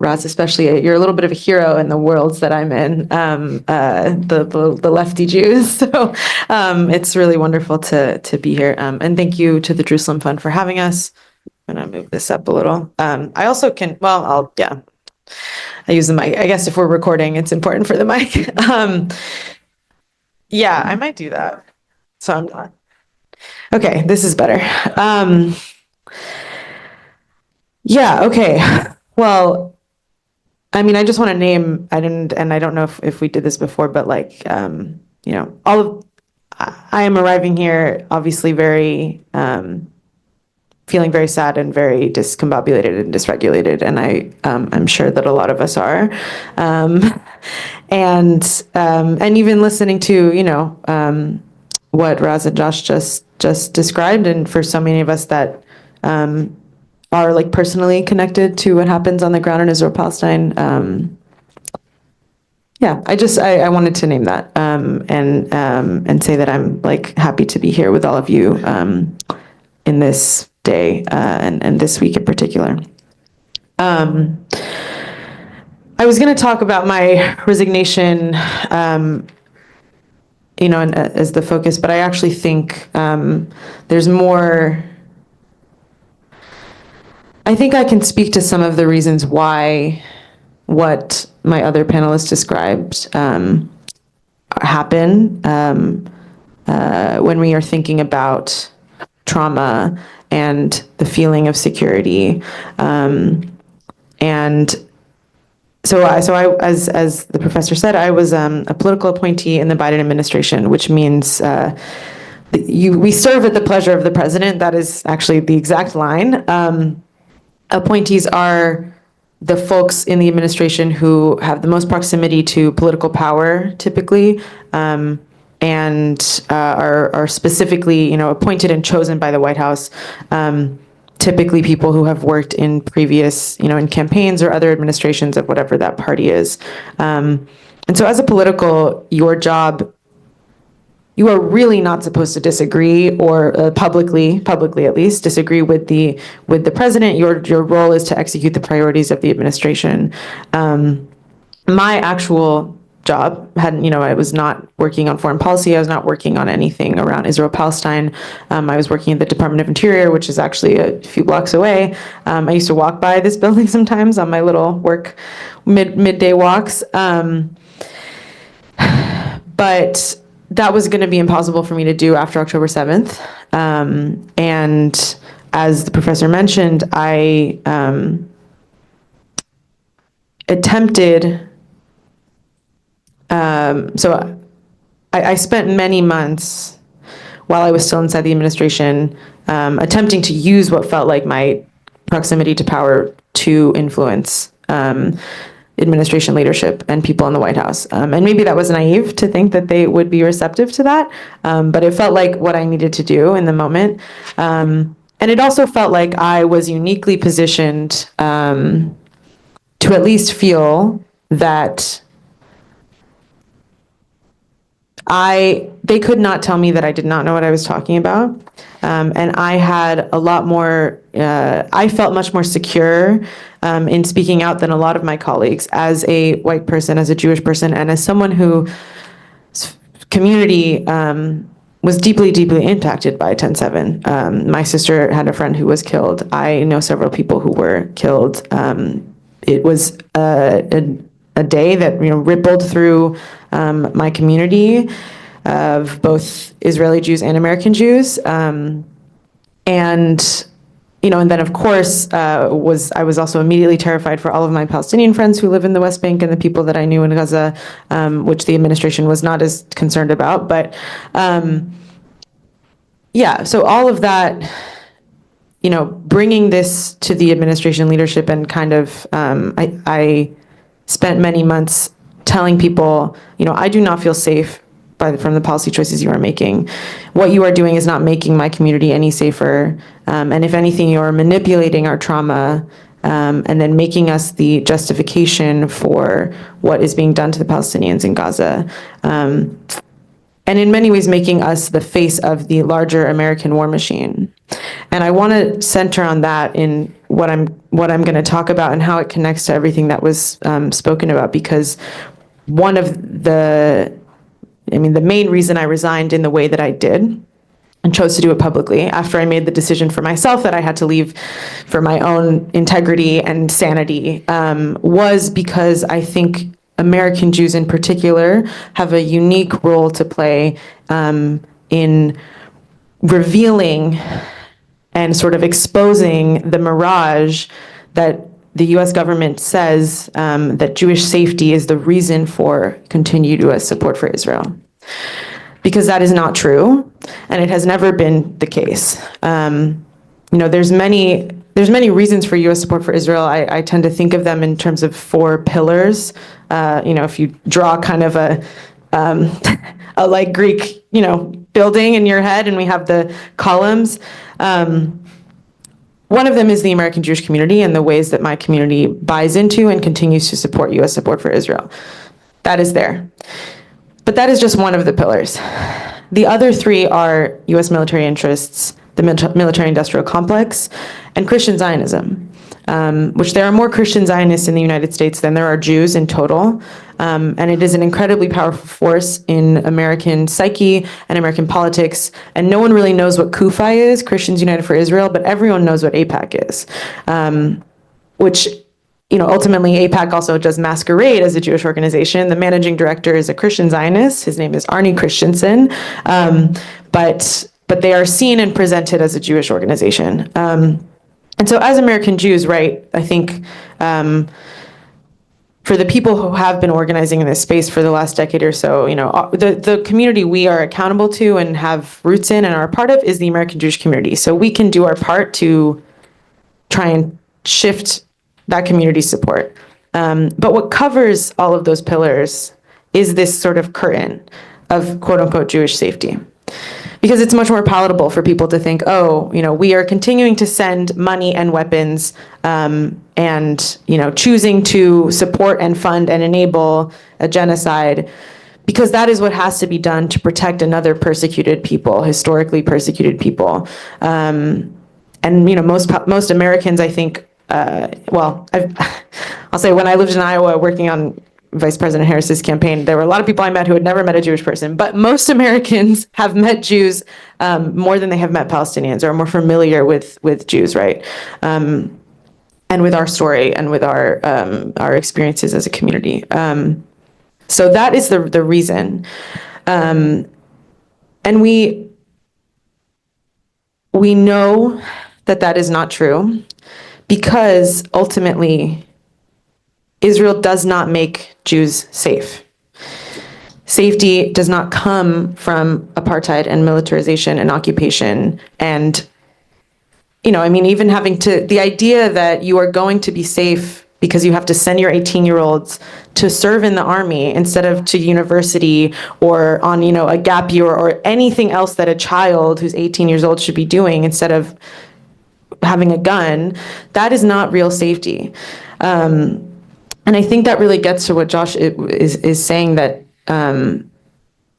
Raz, especially, you're a little bit of a hero in the worlds that I'm in, the lefty Jews. So it's really wonderful to be here. And thank you to the Jerusalem Fund for having us. I'm going to move this up a little. I also can, I use the mic. I guess if we're recording, it's important for the mic. Yeah, I might do that. So I'm not. Okay, this is better. Yeah, okay. Well, I mean, I just want to name, I don't know if we did this before, but like, you know, I am arriving here obviously very, feeling very sad and very discombobulated and dysregulated. And I'm sure that a lot of us are. And even listening to, you know, what Raz and Josh just described, and for so many of us that are like personally connected to what happens on the ground in Israel Palestine. Yeah, I wanted to name that and say that I'm like happy to be here with all of you in this day and this week in particular. I was going to talk about my resignation, you know, as the focus, but I actually think there's more. I think I can speak to some of the reasons why what my other panelists described happen when we are thinking about trauma and the feeling of security. And so I, as the professor said, I was a political appointee in the Biden administration, which means we serve at the pleasure of the president. That is actually the exact line. Appointees are the folks in the administration who have the most proximity to political power, typically, and are specifically, you know, appointed and chosen by the White House. Typically people who have worked in previous, you know, in campaigns or other administrations of whatever that party is. And so as a political, your job you are really not supposed to disagree, or publicly at least, disagree with the president. Your role is to execute the priorities of the administration. My actual job I was not working on foreign policy. I was not working on anything around Israel-Palestine. I was working at the Department of Interior, which is actually a few blocks away. I used to walk by this building sometimes on my little work midday walks. But that was going to be impossible for me to do after October 7th. And as the professor mentioned, I attempted. So I spent many months while I was still inside the administration attempting to use what felt like my proximity to power to influence administration leadership and people in the White House. And maybe that was naive to think that they would be receptive to that, but it felt like what I needed to do in the moment. And it also felt like I was uniquely positioned to at least feel that they could not tell me that I did not know what I was talking about. And I had a lot more, I felt much more secure in speaking out than a lot of my colleagues as a white person, as a Jewish person, and as someone whose community was deeply, deeply impacted by 10/7. My sister had a friend who was killed. I know several people who were killed. It was a day that rippled through my community of both Israeli Jews and American Jews, and then of course I was also immediately terrified for all of my Palestinian friends who live in the West Bank and the people that I knew in Gaza, which the administration was not as concerned about. But so all of that, bringing this to the administration leadership and kind of I spent many months telling people, I do not feel safe from the policy choices you are making. What you are doing is not making my community any safer. And if anything, you are manipulating our trauma and then making us the justification for what is being done to the Palestinians in Gaza. And in many ways, making us the face of the larger American war machine. And I want to center on that in what I'm going to talk about and how it connects to everything that was spoken about, because one of the main reason I resigned in the way that I did and chose to do it publicly after I made the decision for myself that I had to leave for my own integrity and sanity was because I think American Jews in particular have a unique role to play in revealing and sort of exposing the mirage that the US government says that Jewish safety is the reason for continued US support for Israel. Because that is not true, and it has never been the case. There's many reasons for US support for Israel. I tend to think of them in terms of 4 pillars. If you draw kind of a like Greek, building in your head, and we have the columns. One of them is the American Jewish community and the ways that my community buys into and continues to support US support for Israel. That is there. But that is just one of the pillars. The other 3 are US military interests, the military-industrial complex, and Christian Zionism, which there are more Christian Zionists in the United States than there are Jews in total. And it is an incredibly powerful force in American psyche and American politics. And no one really knows what CUFI is, Christians United for Israel, but everyone knows what AIPAC is, which ultimately AIPAC also does masquerade as a Jewish organization. The managing director is a Christian Zionist. His name is Arnie Christensen. But they are seen and presented as a Jewish organization. And so as American Jews, right, I think for the people who have been organizing in this space for the last decade or so, the community we are accountable to and have roots in and are a part of is the American Jewish community. So we can do our part to try and shift that community support. But what covers all of those pillars is this sort of curtain of quote unquote Jewish safety. Because it's much more palatable for people to think, we are continuing to send money and weapons and choosing to support and fund and enable a genocide because that is what has to be done to protect another persecuted people, historically persecuted people. And most Americans, I think, I'll say when I lived in Iowa working on Vice President Harris's campaign, there were a lot of people I met who had never met a Jewish person, but most Americans have met Jews more than they have met Palestinians, or are more familiar with Jews, right? And with our story and with our experiences as a community. So that is the reason. And we know that is not true, because ultimately Israel does not make Jews safe. Safety does not come from apartheid and militarization and occupation. And, even the idea that you are going to be safe because you have to send your 18-year-olds to serve in the army instead of to university or on, a gap year or anything else that a child who's 18 years old should be doing instead of having a gun, that is not real safety. And I think that really gets to what Josh is saying, that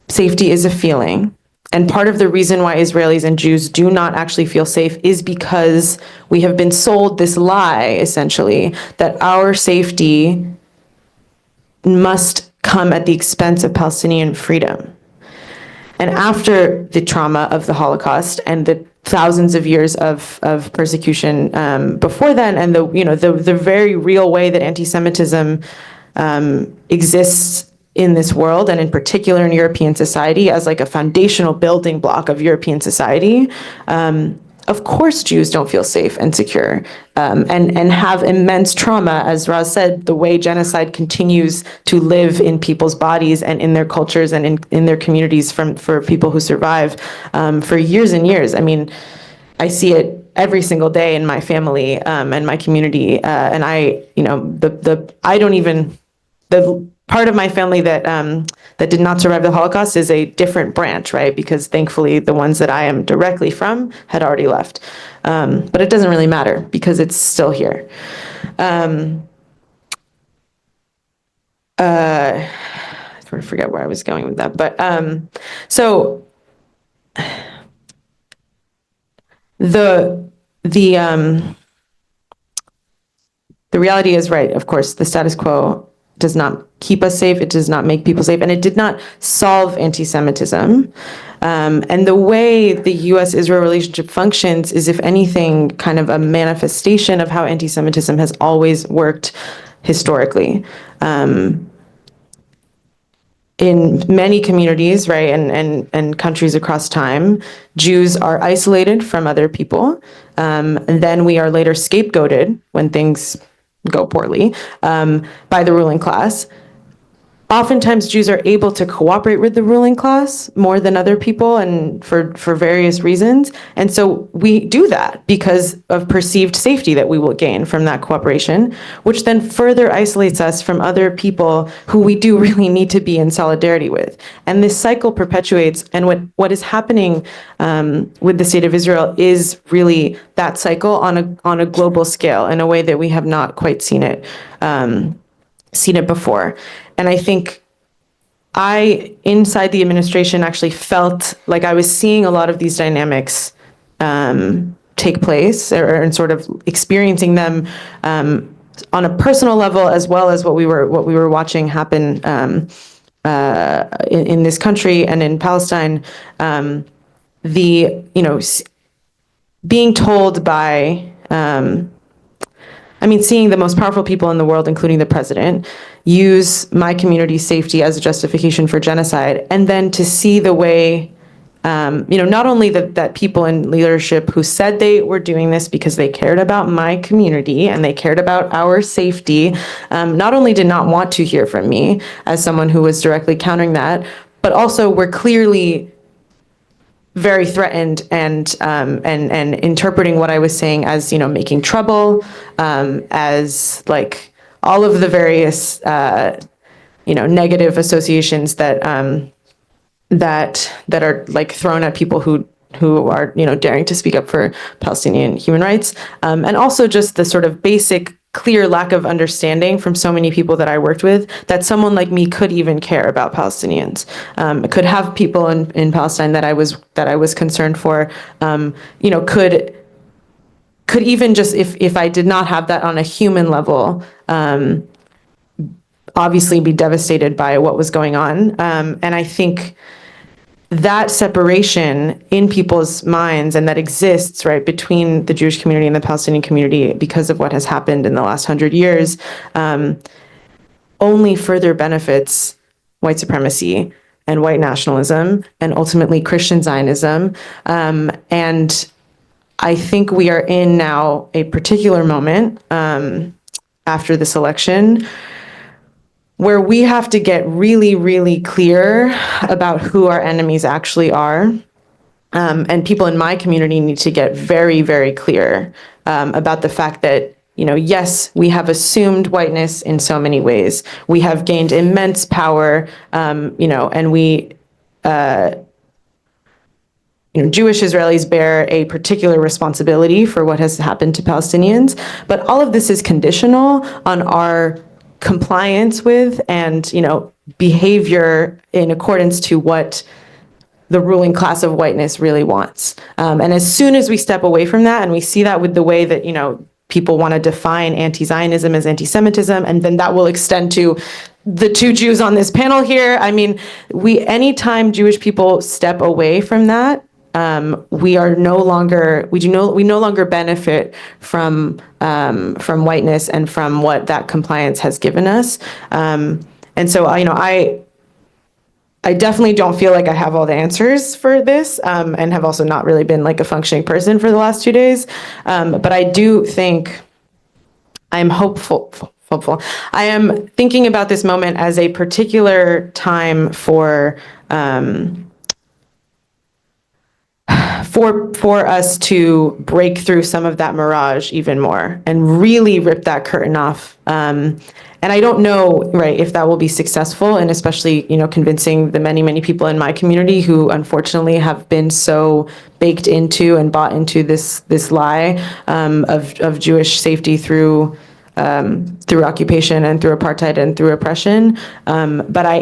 safety is a feeling. And part of the reason why Israelis and Jews do not actually feel safe is because we have been sold this lie, essentially, that our safety must come at the expense of Palestinian freedom. And after the trauma of the Holocaust and the thousands of years of persecution before then, and the very real way that anti-Semitism exists in this world, and in particular in European society, as like a foundational building block of European society, of course Jews don't feel safe and secure, and have immense trauma. As Raz said, the way genocide continues to live in people's bodies and in their cultures and in their communities for people who survive for years and years. I mean, I see it every single day in my family and my community, and the part of my family that did not survive the Holocaust is a different branch, right? Because thankfully the ones that I am directly from had already left. But it doesn't really matter because it's still here. I sort of forget where I was going with that, but so the reality is, right, of course, the status quo does not keep us safe, it does not make people safe, and it did not solve anti-Semitism. And the way the US-Israel relationship functions is, if anything, kind of a manifestation of how anti-Semitism has always worked historically. In many communities, right, and countries across time, Jews are isolated from other people, and then we are later scapegoated when things go poorly by the ruling class. Oftentimes Jews are able to cooperate with the ruling class more than other people, and for various reasons. And so we do that because of perceived safety that we will gain from that cooperation, which then further isolates us from other people who we do really need to be in solidarity with. And this cycle perpetuates, and what is happening with the state of Israel is really that cycle on a global scale in a way that we have not quite seen it before. And I think inside the administration, actually felt like I was seeing a lot of these dynamics take place, and sort of experiencing them on a personal level, as well as what we were watching happen in this country and in Palestine. Being told by seeing the most powerful people in the world, including the president, use my community's safety as a justification for genocide, and then to see the way, not only that people in leadership who said they were doing this because they cared about my community and they cared about our safety, not only did not want to hear from me as someone who was directly countering that, but also were clearly very threatened and interpreting what I was saying as, making trouble, as like all of the various, negative associations that are like thrown at people who are, daring to speak up for Palestinian human rights. And also just the sort of basic clear lack of understanding from so many people that I worked with that someone like me could even care about Palestinians. Could have people in Palestine that I was concerned for, could even just, if I did not have that on a human level, obviously be devastated by what was going on. And I think that separation in people's minds and that exists right between the Jewish community and the Palestinian community because of what has happened in the last 100 years only further benefits white supremacy and white nationalism and ultimately Christian Zionism. And I think we are in now a particular moment after this election where we have to get really, really clear about who our enemies actually are. And people in my community need to get very, very clear about the fact that, yes, we have assumed whiteness in so many ways. We have gained immense power, and we, Jewish Israelis bear a particular responsibility for what has happened to Palestinians. But all of this is conditional on our compliance with and behavior in accordance to what the ruling class of whiteness really wants. And as soon as we step away from that, and we see that with the way that people want to define anti-Zionism as anti-Semitism, and then that will extend to the two Jews on this panel here. I mean, anytime Jewish people step away from that, we no longer benefit from whiteness and from what that compliance has given us. And so, I definitely don't feel like I have all the answers for this, and have also not really been like a functioning person for the last 2 days. But I do think I'm hopeful. I am thinking about this moment as a particular time for us to break through some of that mirage even more and really rip that curtain off. And I don't know, right, if that will be successful, and especially, convincing the many, many people in my community who unfortunately have been so baked into and bought into this lie of Jewish safety through occupation and through apartheid and through oppression. But I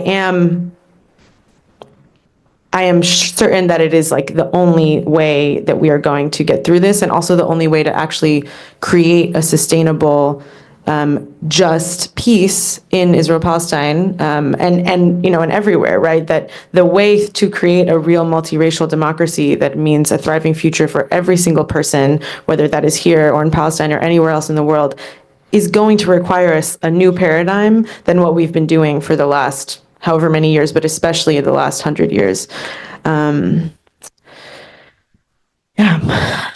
am certain that it is like the only way that we are going to get through this, and also the only way to actually create a sustainable, just peace in Israel-Palestine, and everywhere, right? That the way to create a real multiracial democracy that means a thriving future for every single person, whether that is here or in Palestine or anywhere else in the world, is going to require us a new paradigm than what we've been doing for the last however many years, but especially the last 100 years. Yeah.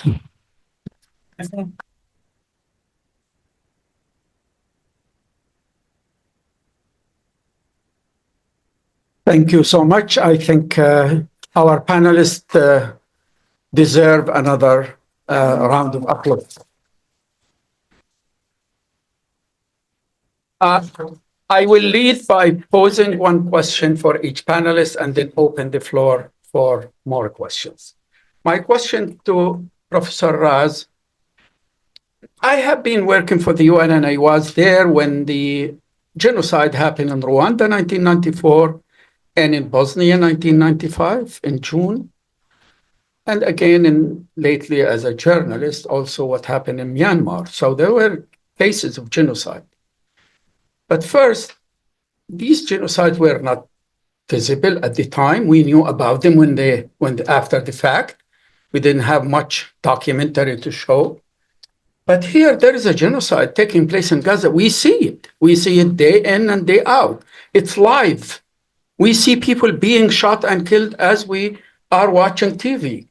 Thank you so much. I think our panelists deserve another round of applause. I will lead by posing one question for each panelist and then open the floor for more questions. My question to Professor Raz: I have been working for the UN and I was there when the genocide happened in Rwanda, 1994, and in Bosnia, 1995, in June. And again, lately as a journalist, also what happened in Myanmar. So there were cases of genocide. But first, these genocides were not visible at the time. We knew about them after the fact. We didn't have much documentary to show. But here, there is a genocide taking place in Gaza. We see it. We see it day in and day out. It's live. We see people being shot and killed as we are watching TV.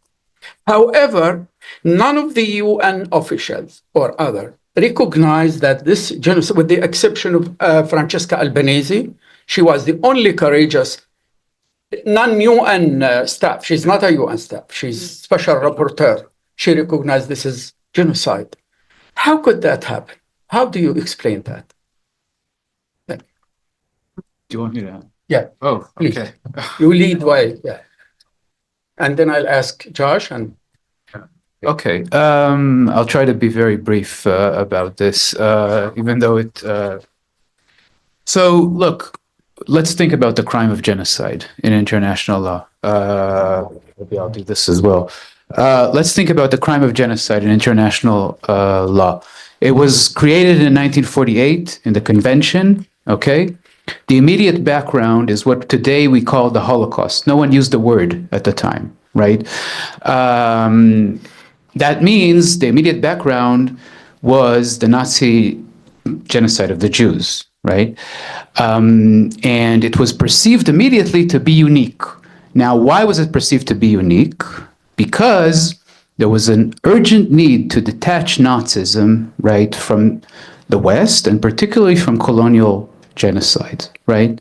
However, none of the UN officials or others recognize that this genocide, with the exception of Francesca Albanese, she was the only courageous non-UN staff. She's not a UN staff. She's special rapporteur. She recognized this as genocide. How could that happen? How do you explain that? Do you want me to? Yeah. Oh, Please. okay. You lead way. Yeah. And then I'll ask Josh and. Okay, I'll try to be very brief about this, even though So, look, let's think about the crime of genocide in international law. Maybe I'll do this as well. Let's think about the crime of genocide in international law. It was created in 1948 in the convention, okay? The immediate background is what today we call the Holocaust. No one used the word at the time, right? That means the immediate background was the Nazi genocide of the Jews, right? And it was perceived immediately to be unique. Now, why was it perceived to be unique? Because there was an urgent need to detach Nazism, right, from the West, and particularly from colonial genocide, right?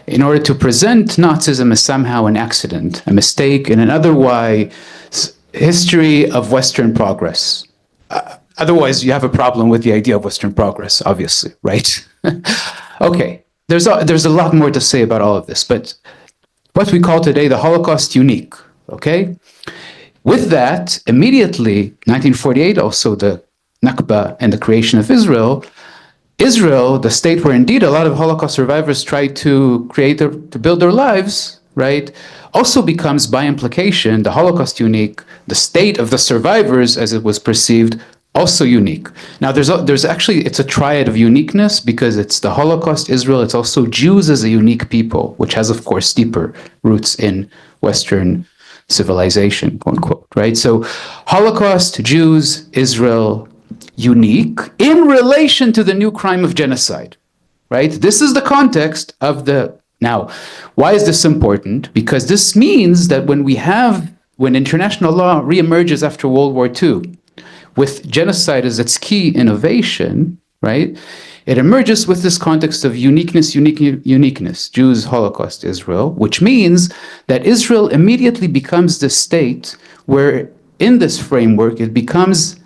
In order to present Nazism as somehow an accident, a mistake in an otherwise history of Western progress. Otherwise, you have a problem with the idea of Western progress, obviously, right? Okay, there's a lot more to say about all of this, but what we call today the Holocaust unique, okay? With that, immediately, 1948, also the Nakba and the creation of Israel, the state where indeed a lot of Holocaust survivors tried to build their lives, right, also becomes by implication, the Holocaust unique, the state of the survivors as it was perceived, also unique. Now, there's actually, it's a triad of uniqueness because it's the Holocaust, Israel, it's also Jews as a unique people, which has, of course, deeper roots in Western civilization, quote unquote, right? So Holocaust, Jews, Israel, unique in relation to the new crime of genocide, right? This is the context of now, why is this important? Because this means that when international law reemerges after World War II, with genocide as its key innovation, right? It emerges with this context of uniqueness, Jews, Holocaust, Israel, which means that Israel immediately becomes the state where, in this framework, it becomes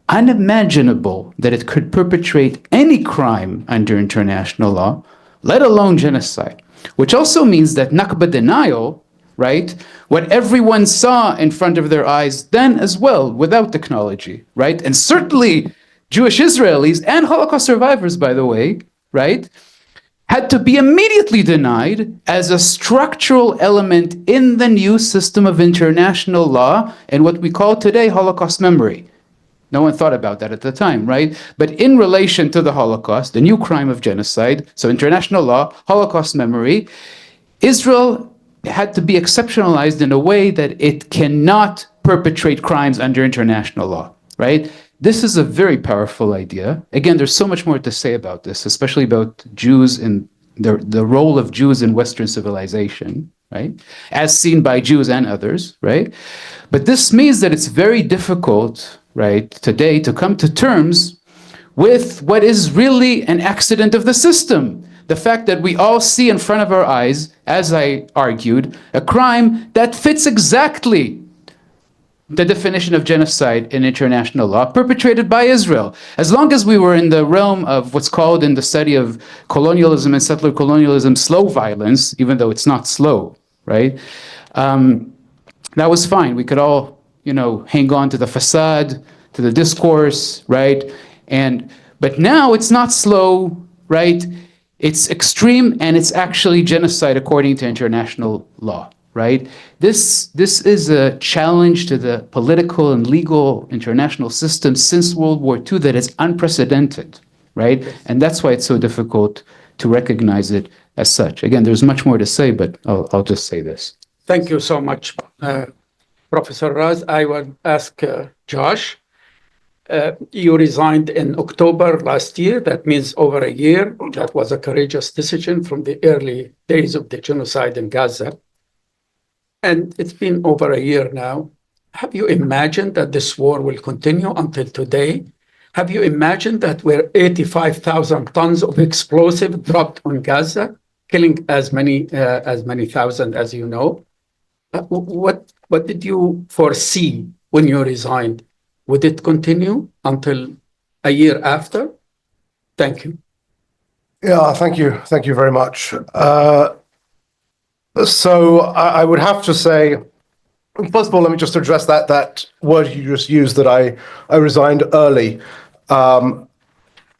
unimaginable that it could perpetrate any crime under international law, let alone genocide, which also means that Nakba denial, right? What everyone saw in front of their eyes then as well, without technology, right? And certainly Jewish Israelis and Holocaust survivors, by the way, right, had to be immediately denied as a structural element in the new system of international law and what we call today Holocaust memory. No one thought about that at the time, right? But in relation to the Holocaust, the new crime of genocide, so international law, Holocaust memory, Israel had to be exceptionalized in a way that it cannot perpetrate crimes under international law, right? This is a very powerful idea. Again, there's so much more to say about this, especially about Jews and the role of Jews in Western civilization, right? As seen by Jews and others, right? But this means that it's very difficult, right, today to come to terms with what is really an accident of the system. The fact that we all see in front of our eyes, as I argued, a crime that fits exactly the definition of genocide in international law perpetrated by Israel. As long as we were in the realm of what's called in the study of colonialism and settler colonialism, slow violence, even though it's not slow, right? That was fine. We could all, hang on to the facade, to the discourse, right? But now it's not slow, right? It's extreme and it's actually genocide according to international law, right? This is a challenge to the political and legal international system since World War II that is unprecedented, right? And that's why it's so difficult to recognize it as such. Again, there's much more to say, but I'll just say this. Thank you so much, Professor Raz. I would ask Josh. You resigned in October last year. That means over a year. That was a courageous decision from the early days of the genocide in Gaza. And it's been over a year now. Have you imagined that this war will continue until today? Have you imagined that we're 85,000 tons of explosive dropped on Gaza, killing as many thousand as you know? What did you foresee when you resigned? Would it continue until a year after? Thank you. Yeah, thank you. Thank you very much. So I would have to say First of all, let me just address that word you just used, that I resigned early. I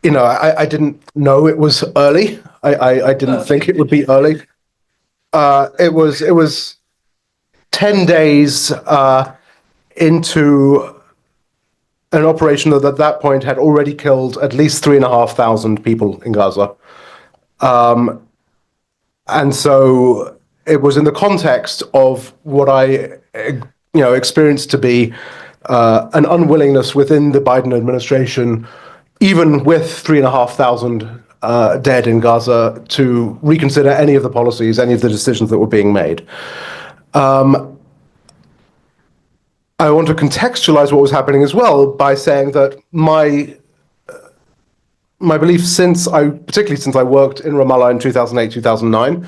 didn't know it was early. I didn't think it would be early. It was 10 days into an operation that at that point had already killed at least 3,500 people in Gaza. And so it was in the context of what I experienced to be an unwillingness within the Biden administration, even with 3,500 dead in Gaza, to reconsider any of the policies, any of the decisions that were being made. I want to contextualize what was happening as well by saying that my belief, particularly since I worked in Ramallah in 2008, 2009,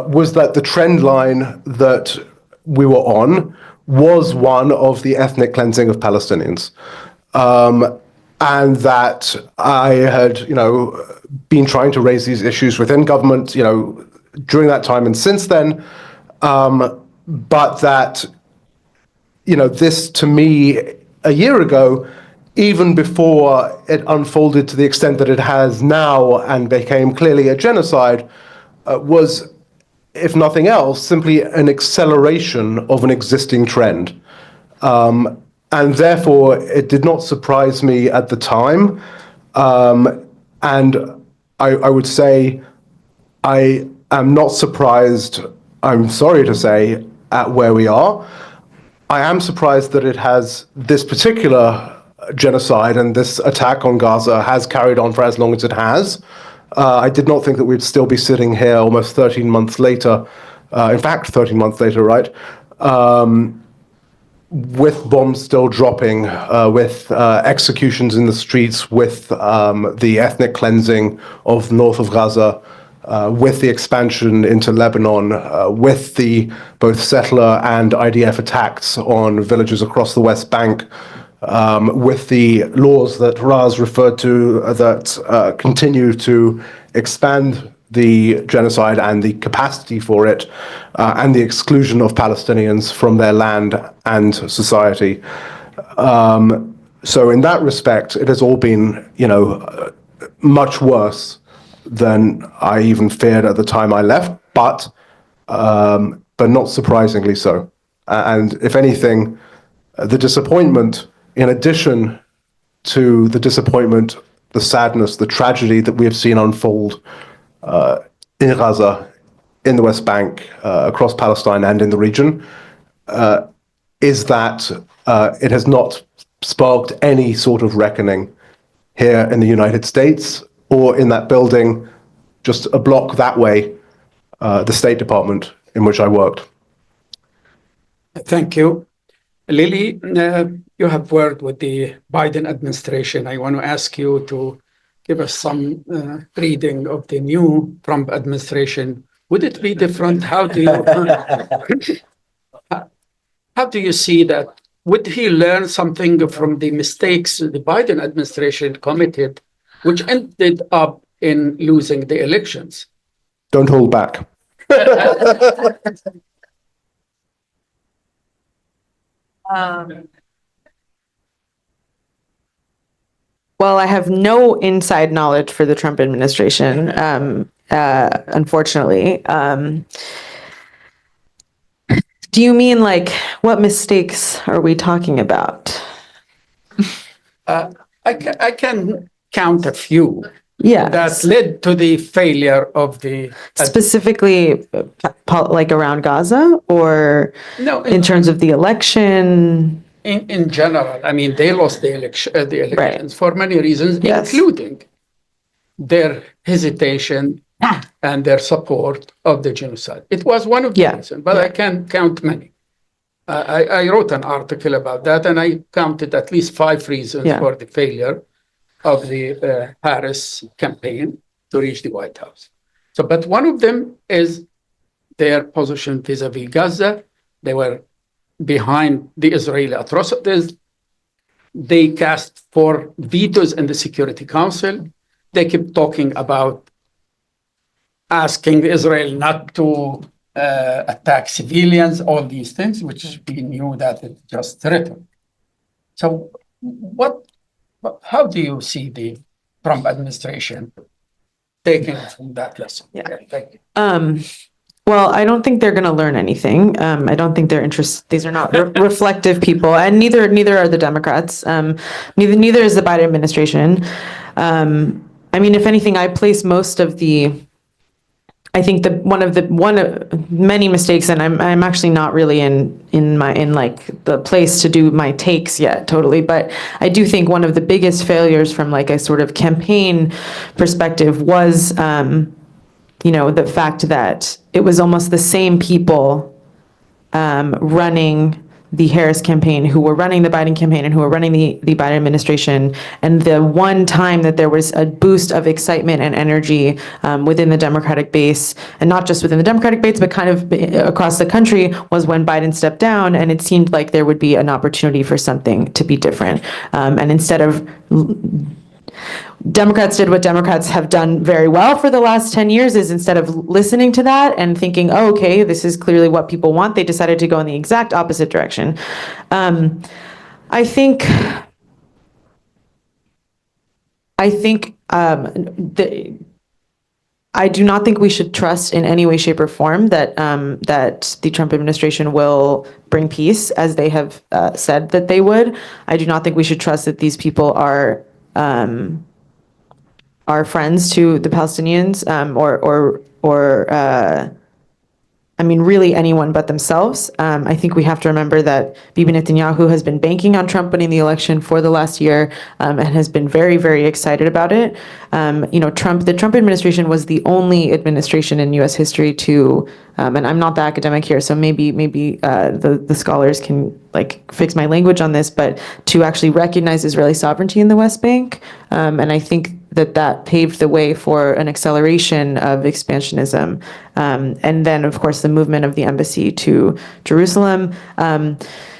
was that the trend line that we were on was one of the ethnic cleansing of Palestinians. And that I had, been trying to raise these issues within government, during that time and since then, but that, this to me a year ago, even before it unfolded to the extent that it has now and became clearly a genocide, was, if nothing else, simply an acceleration of an existing trend. And therefore, it did not surprise me at the time. And I would say I am not surprised, I'm sorry to say, at where we are. I am surprised that this particular genocide and this attack on Gaza has carried on for as long as it has. I did not think that we'd still be sitting here almost 13 months later, in fact, 13 months later, right? With bombs still dropping, with executions in the streets, with the ethnic cleansing of north of Gaza, with the expansion into Lebanon, with the both settler and IDF attacks on villages across the West Bank, with the laws that Raz referred to that continue to expand the genocide and the capacity for it, and the exclusion of Palestinians from their land and society. So in that respect, it has all been, much worse than I even feared at the time I left, but not surprisingly so. And if anything, the disappointment, in addition to the disappointment, the sadness, the tragedy that we have seen unfold in Gaza, in the West Bank, across Palestine and in the region, is that it has not sparked any sort of reckoning here in the United States or in that building just a block that way, the State Department in which I worked. Thank you. Lily, you have worked with the Biden administration. I want to ask you to give us some reading of the new Trump administration. Would it be different? How do you see that? Would he learn something from the mistakes the Biden administration committed, which ended up in losing the elections? Don't hold back. Well, I have no inside knowledge for the Trump administration, unfortunately. Do you mean, like, what mistakes are we talking about? I can count a few Yeah. that led to the failure of the... Specifically, like around Gaza, or No, in terms of the election? In general, I mean, they lost the elections for many reasons, Yes. including their hesitation and their support of the genocide. It was one of the reasons, but I can count many. I wrote an article about that, and I counted at least 5 reasons for the failure of the Harris campaign to reach the White House. So, but one of them is their position vis-a-vis Gaza. They were behind the Israeli atrocities. They cast for vetoes in the Security Council. They kept talking about asking Israel not to attack civilians, all these things, which we knew that it's just rhetoric. So how do you see the Trump administration taking from that lesson? Yeah. Thank you. Well, I don't think they're going to learn anything. I don't think they're interested. These are not reflective people, and neither are the Democrats. Neither is the Biden administration. I mean, if anything, I place most of the. I think one of many mistakes, and I'm actually not really in like the place to do my takes yet, totally. But I do think one of the biggest failures from like a sort of campaign perspective was. The fact that it was almost the same people running the Harris campaign who were running the Biden campaign and who were running the Biden administration. And the one time that there was a boost of excitement and energy within the Democratic base, and not just within the Democratic base, but kind of across the country, was when Biden stepped down, and it seemed like there would be an opportunity for something to be different. And instead of Democrats did what Democrats have done very well for the last 10 years, is instead of listening to that and thinking, oh, okay, this is clearly what people want, they decided to go in the exact opposite direction. I think I do not think we should trust in any way, shape, or form that the Trump administration will bring peace, as they have said that they would. I do not think we should trust that these people are friends to the Palestinians, I mean, really anyone but themselves. I think we have to remember that Bibi Netanyahu has been banking on Trump winning the election for the last year, and has been very, very excited about it. The Trump administration was the only administration in U.S. history to, and I'm not the academic here, so maybe the scholars can like fix my language on this, but to actually recognize Israeli sovereignty in the West Bank. And I think that paved the way for an acceleration of expansionism. And then, of course, the movement of the embassy to Jerusalem.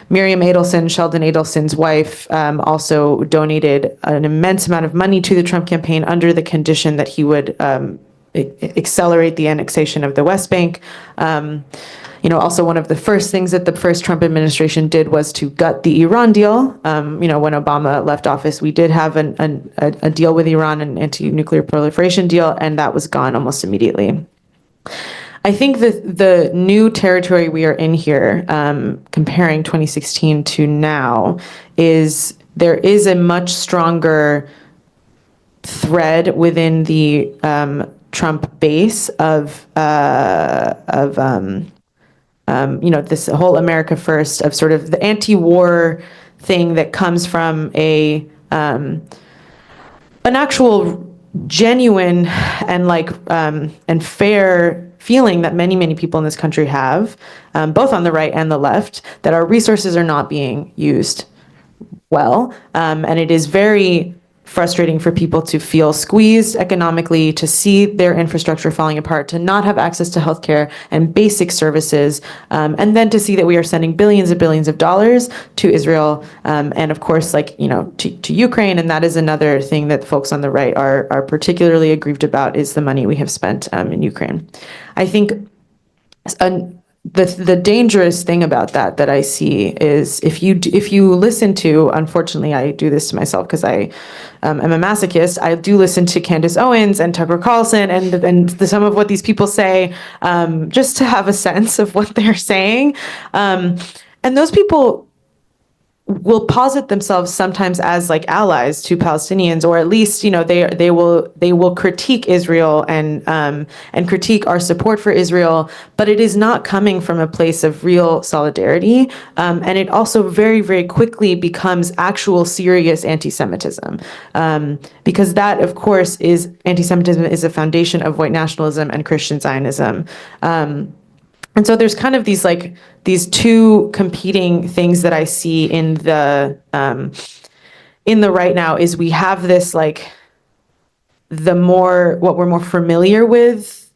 Miriam Adelson, Sheldon Adelson's wife, also donated an immense amount of money to the Trump campaign under the condition that he would accelerate the annexation of the West Bank. Also one of the first things that the first Trump administration did was to gut the Iran deal. When Obama left office, we did have a deal with Iran, an anti-nuclear proliferation deal, and that was gone almost immediately. I think the new territory we are in here, comparing 2016 to now, is there is a much stronger thread within the Trump base of this whole America First, of sort of the anti-war thing that comes from an actual genuine and fair feeling that many people in this country have, both on the right and the left, that our resources are not being used well. And it is very frustrating for people to feel squeezed economically, to see their infrastructure falling apart, to not have access to healthcare and basic services, and then to see that we are sending billions and billions of dollars to Israel, and of course, to Ukraine. And that is another thing that folks on the right are particularly aggrieved about, is the money we have spent in Ukraine. I think the dangerous thing about that I see is if you listen to, unfortunately, I do this to myself because I am a masochist. I do listen to Candace Owens and Tucker Carlson and some of what these people say, just to have a sense of what they're saying. And those people will posit themselves sometimes as like allies to Palestinians, or at least they will critique Israel and critique our support for Israel, but it is not coming from a place of real solidarity, and it also very, very quickly becomes actual serious anti-Semitism, because that, of course, is anti-Semitism is a foundation of white nationalism and Christian Zionism. And so there's kind of these two competing things that I see in the right now, is we have this what we're more familiar with,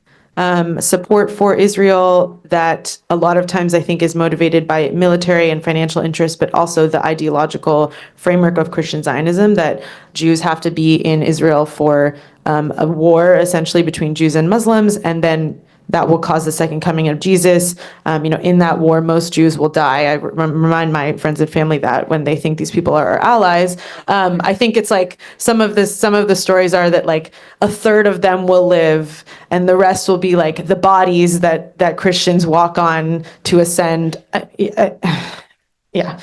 support for Israel, that a lot of times I think is motivated by military and financial interests, but also the ideological framework of Christian Zionism, that Jews have to be in Israel for a war essentially between Jews and Muslims, and then that will cause the second coming of Jesus. In that war, most Jews will die. I remind my friends and family that when they think these people are our allies. I think it's like some of the stories are that like a third of them will live, and the rest will be like the bodies that Christians walk on to ascend. Yeah,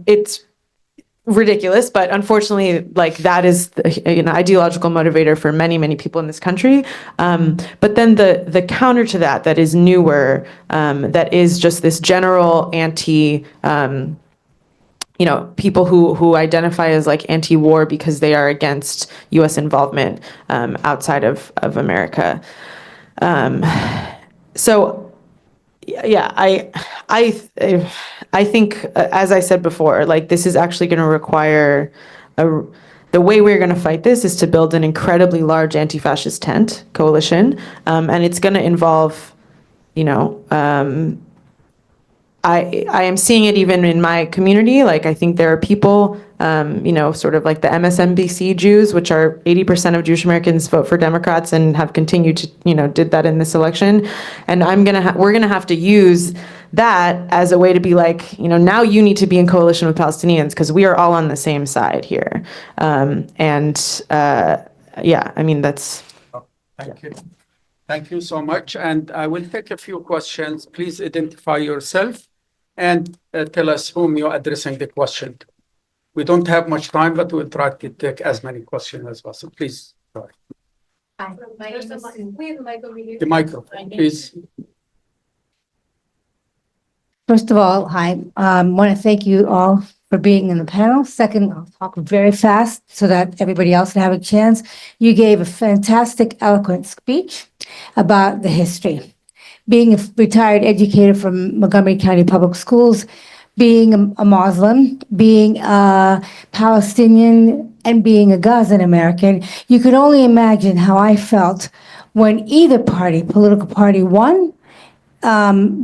it's ridiculous, but unfortunately, like that is an ideological motivator for many people in this country. But then the counter to that is newer, that is just this general anti. People who identify as like anti-war because they are against U.S. involvement outside of America. So. Yeah, I think, as I said before, like this is actually going to require the way we're going to fight this is to build an incredibly large anti-fascist tent coalition, and it's going to involve, I am seeing it even in my community. Like, I think there are people, sort of like the MSNBC Jews, which are 80% of Jewish Americans vote for Democrats and have continued to, did that in this election. And we're gonna have to use that as a way to be like, now you need to be in coalition with Palestinians because we are all on the same side here. That's. Thank you. Thank you so much. And I will take a few questions. Please identify yourself and tell us whom you're addressing the question to. We don't have much time, but we'll try to take as many questions as possible. Please. Sorry. The microphone, please. First of all, I want to thank you all for being in the panel. Second, I'll talk very fast so that everybody else can have a chance. You gave a fantastic, eloquent speech about the history. Being a retired educator from Montgomery County Public Schools, being a Muslim, being a Palestinian, and being a Gazan American, you could only imagine how I felt when either party, political party, won,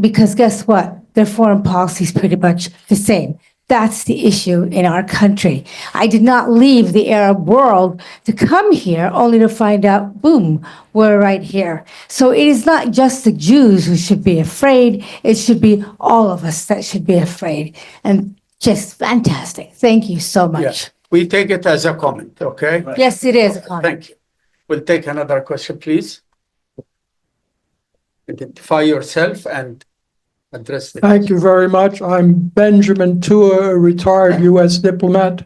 because guess what? Their foreign policy is pretty much the same. That's the issue in our country. I did not leave the Arab world to come here only to find out, boom, we're right here. So it is not just the Jews who should be afraid. It should be all of us that should be afraid. And just fantastic. Thank you so much. Yeah. We take it as a comment, okay? Yes, it is a comment. Thank you. We'll take another question, please. Identify yourself and address the Thank you very much. I'm Benjamin Tua, a retired U.S. diplomat.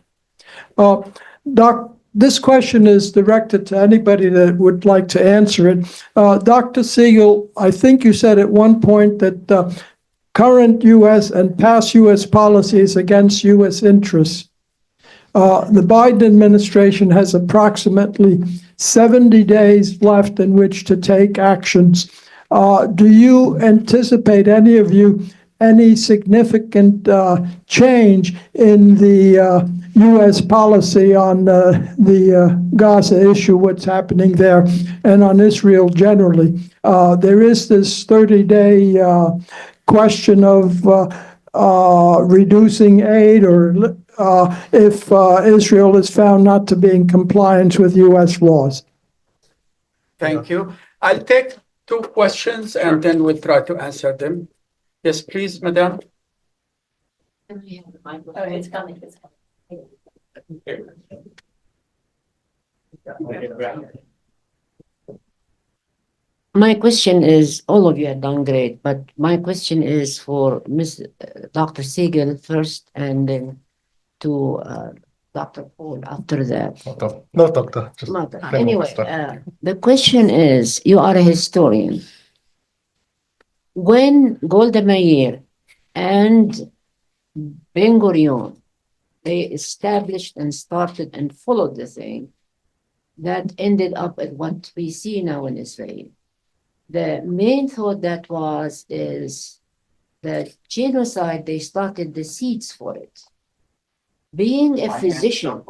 This question is directed to anybody that would like to answer it. Dr. Siegel, I think you said at one point that current U.S. and past U.S. policy is against U.S. interests. The Biden administration has approximately 70 days left in which to take actions. Do you anticipate, any of you, any significant change in the U.S. policy on the Gaza issue, what's happening there, and on Israel generally? There is this 30-day question of reducing aid, or if Israel is found not to be in compliance with U.S. laws. Thank you. I'll take two questions and then we'll try to answer them. Yes, please, madam. It's coming. My question is, all of you have done great, but my question is for Dr. Siegel first, and then to Dr. Paul after that. No, doctor. Just Anyway, the question is, you are a historian. When Golda Meir and Ben-Gurion, they established and started and followed the thing that ended up at what we see now in Israel. The main thought that is that genocide, they started the seeds for it. Being a physician,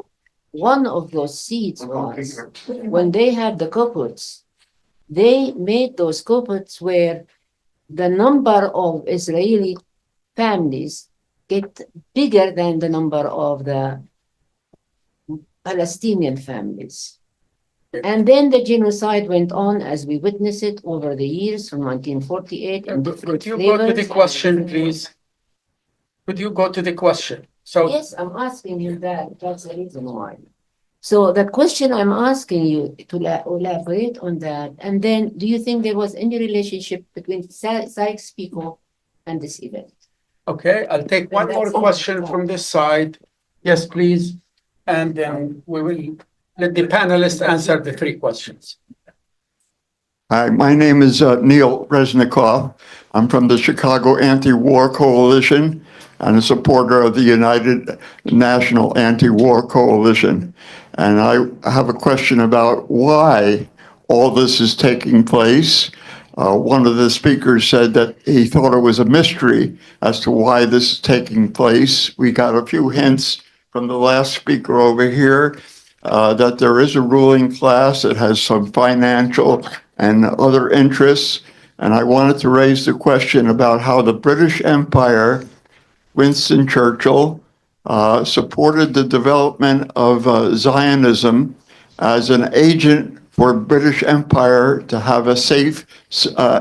one of those seeds was when they had the kipputs, they made those kipputs where the number of Israeli families get bigger than the number of the Palestinian families. And then the genocide went on as we witness it over the years from 1948 in different Could you go to the flavors. question, please? Could you go to the question? So, Yes, I'm asking you that. That's the reason why. So the question I'm asking you to elaborate on that, and then do you think there was any relationship between Sykes-Picot and this event? okay, I'll take one more question from this side. Yes, please. And then we will let the panelists answer the three questions. Hi, my name is Neil Resnikoff. I'm from the Chicago Anti-War Coalition and a supporter of the United National Anti-War Coalition. And I have a question about why all this is taking place. One of the speakers said that he thought it was a mystery as to why this is taking place. We got a few hints from the last speaker over here that there is a ruling class that has some financial and other interests. And I wanted to raise the question about how the British Empire, Winston Churchill, supported the development of Zionism as an agent for British Empire to have a safe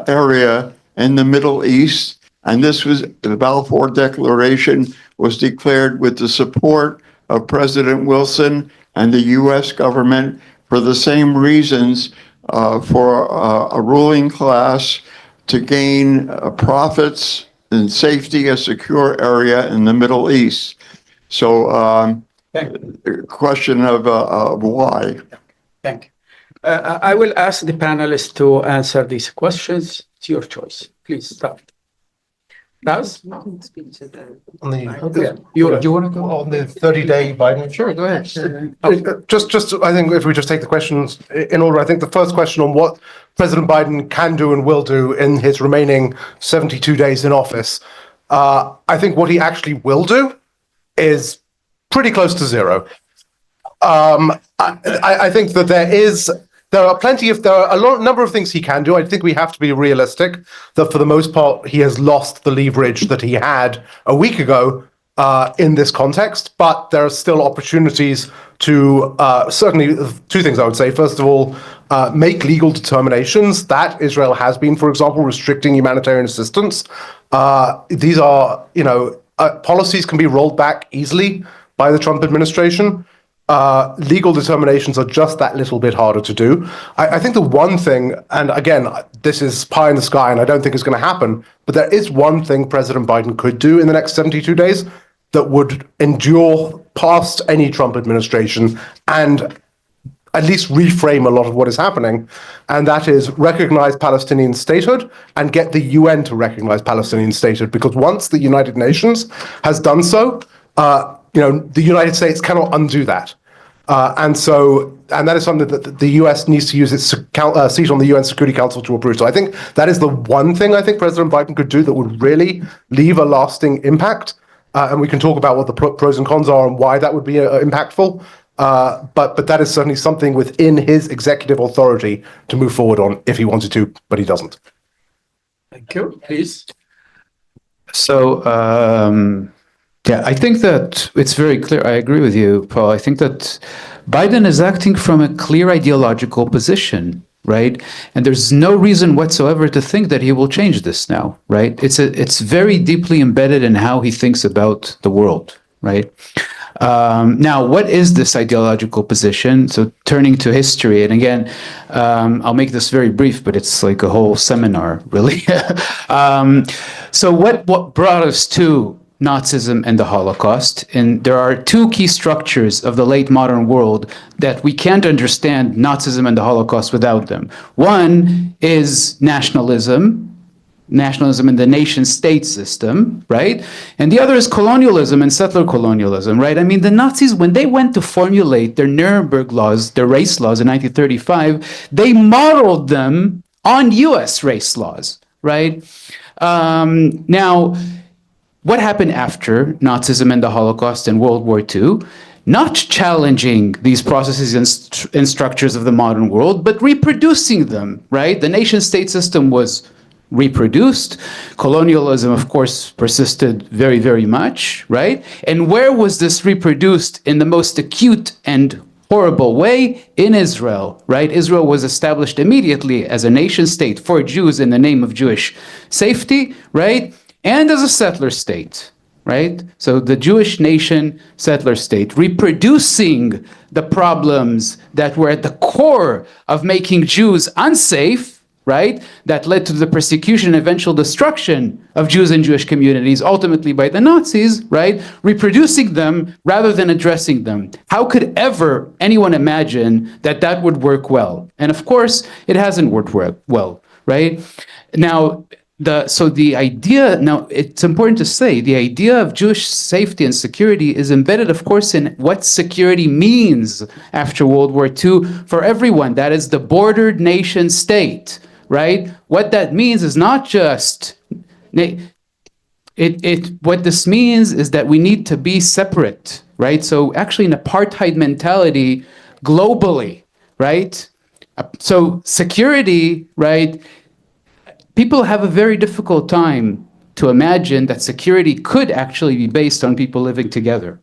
area in the Middle East. And this was, the Balfour Declaration was declared with the support of President Wilson and the US government for the same reasons, for a ruling class to gain profits and safety, a secure area in the Middle East. So the question of why. Thank you. I will ask the panelists to answer these questions. It's your choice. Please start. Raz? On the, You want to go? on the 30-day Biden. Sure, go ahead. Just, I think if we just take the questions in order, I think the first question on what President Biden can do and will do in his remaining 72 days in office, I think what he actually will do is pretty close to zero. I think that there are a number of things he can do. I think we have to be realistic that for the most part, he has lost the leverage that he had a week ago in this context, but there are still opportunities to certainly two things I would say. First of all, make legal determinations that Israel has been, for example, restricting humanitarian assistance. These are, policies can be rolled back easily by the Trump administration. Legal determinations are just that little bit harder to do. I think the one thing, and again, this is pie in the sky and I don't think it's going to happen, but there is one thing President Biden could do in the next 72 days that would endure past any Trump administration and at least reframe a lot of what is happening, and that is recognize Palestinian statehood and get the UN to recognize Palestinian statehood, because once the United Nations has done so, the United States cannot undo that. And that is something that the US needs to use its seat on the UN Security Council to approve. So I think that is the one thing I think President Biden could do that would really leave a lasting impact. And we can talk about what the pros and cons are and why that would be impactful. But that is certainly something within his executive authority to move forward on if he wanted to, but he doesn't. Thank you. Please. So, yeah, I think that it's very clear. I agree with you, Paul. I think that Biden is acting from a clear ideological position, right? And there's no reason whatsoever to think that he will change this now, right? It's very deeply embedded in how he thinks about the world, right? Now, what is this ideological position? So turning to history, and again, I'll make this very brief, but it's like a whole seminar, really. So what brought us to Nazism and the Holocaust? And there are two key structures of the late modern world that we can't understand Nazism and the Holocaust without them. One is nationalism in the nation-state system, right? And the other is colonialism and settler colonialism, right? I mean, the Nazis, when they went to formulate their Nuremberg laws, their race laws in 1935, they modeled them on US race laws, right? Now, what happened after Nazism and the Holocaust in World War II? Not challenging these processes and structures of the modern world, but reproducing them, right? The nation-state system was reproduced. Colonialism, of course, persisted very, very much, right? And where was this reproduced? In the most acute and horrible way in Israel, right? Israel was established immediately as a nation state for Jews in the name of Jewish safety, right? And as a settler state, right? So the Jewish nation, settler state, reproducing the problems that were at the core of making Jews unsafe, right? That led to the persecution and eventual destruction of Jews and Jewish communities, ultimately by the Nazis, right? Reproducing them rather than addressing them. How could ever anyone imagine that that would work well? And of course, it hasn't worked well, right? Now, the idea, now it's important to say, the idea of Jewish safety and security is embedded, of course, in what security means after World War II for everyone. That is the bordered nation state, right? What that means is not just, what this means is that we need to be separate, right? So actually an apartheid mentality globally, right? So security, right? People have a very difficult time to imagine that security could actually be based on people living together.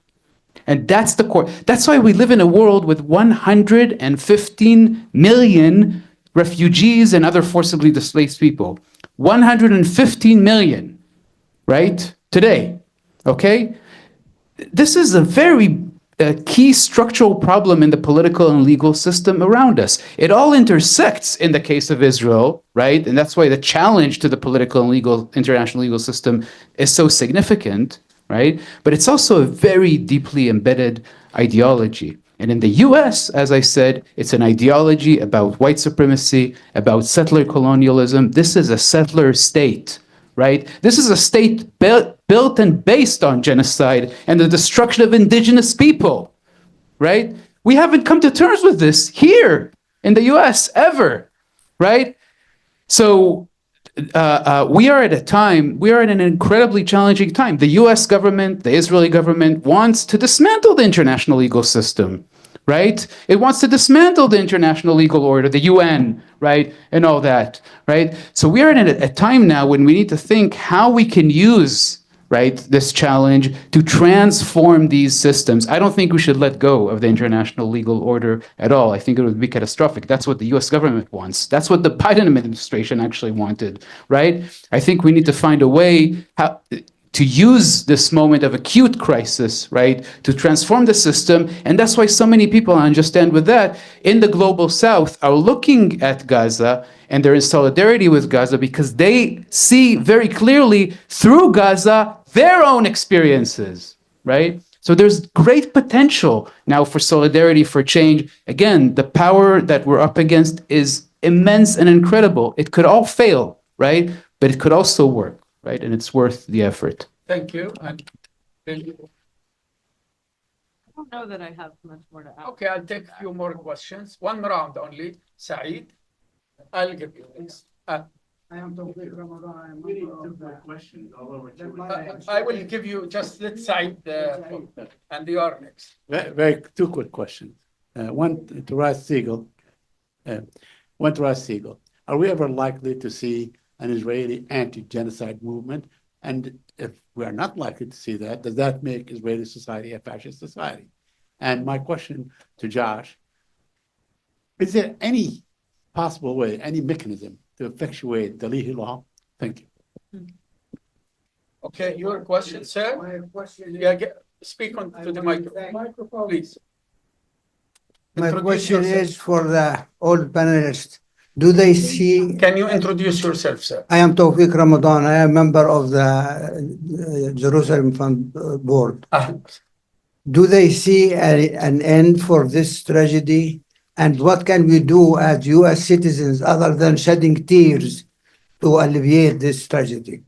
And that's the core. That's why we live in a world with 115 million refugees and other forcibly displaced people. 115 million, right? Today, okay? This is a very key structural problem in the political and legal system around us. It all intersects in the case of Israel, right? And that's why the challenge to the political and legal, international legal system is so significant, right? But it's also a very deeply embedded ideology. And in the US, as I said, it's an ideology about white supremacy, about settler colonialism. This is a settler state, right? This is a state built and based on genocide and the destruction of indigenous people, right? We haven't come to terms with this here in the US ever, right? So we are at an incredibly challenging time. The US government, the Israeli government wants to dismantle the international legal system, right? It wants to dismantle the international legal order, the UN, right? And all that, right? So we are in a time now when we need to think how we can use, right, this challenge to transform these systems. I don't think we should let go of the international legal order at all. I think it would be catastrophic. That's what the US government wants. That's what the Biden administration actually wanted, right? I think we need to find a way to use this moment of acute crisis, right, to transform the system. And that's why so many people, I understand with that, in the global south are looking at Gaza and they're in solidarity with Gaza because they see very clearly through Gaza their own experiences, right? So there's great potential now for solidarity, for change. Again, the power that we're up against is immense and incredible. It could all fail, right? But it could also work, right? And it's worth the effort. Thank you. And I don't know that I have much more to add. okay, I'll take a few more questions. One round only. Saeed, I'll give you this. I am Tawfiq Ramadan. I am member of the questions all over I will give you just let's Saeed and you are next. Very two quick questions. One to Ras Siegel. Are we ever likely to see an Israeli anti-genocide movement? And if we are not likely to see that, does that make Israeli society a fascist society? And my question to Josh, is there any possible way, any mechanism to effectuate the legal law? Thank you. Okay, your question, sir? My question Yeah, speak on to the microphone, please. My Introduce question yourself. is for the all panelists. Do they see? Can you introduce yourself, sir? I am Tawfiq Ramadan. I am member of the Jerusalem Fund Board. Do they see an end for this tragedy? And what can we do as US citizens other than shedding tears to alleviate this tragedy?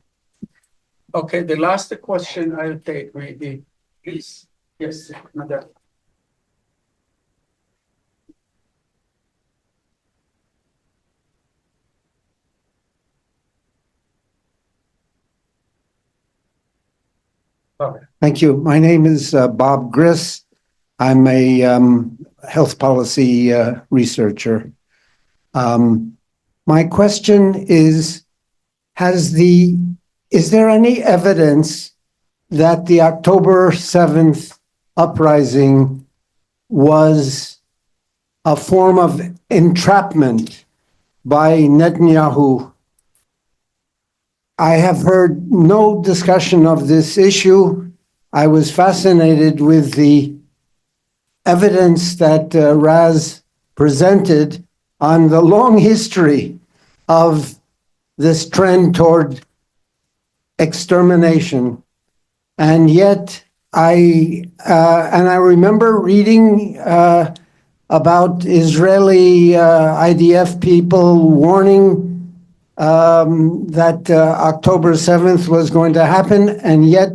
Okay, the last question I'll take maybe, please. Yes, madam. Thank you. My name is Bob Griss. I'm a health policy researcher. My question is, is there any evidence that the October 7th uprising was a form of entrapment by Netanyahu. I have heard no discussion of this issue. I was fascinated with the evidence that Raz presented on the long history of this trend toward extermination. And yet I remember reading about Israeli IDF people warning that October 7th was going to happen, and yet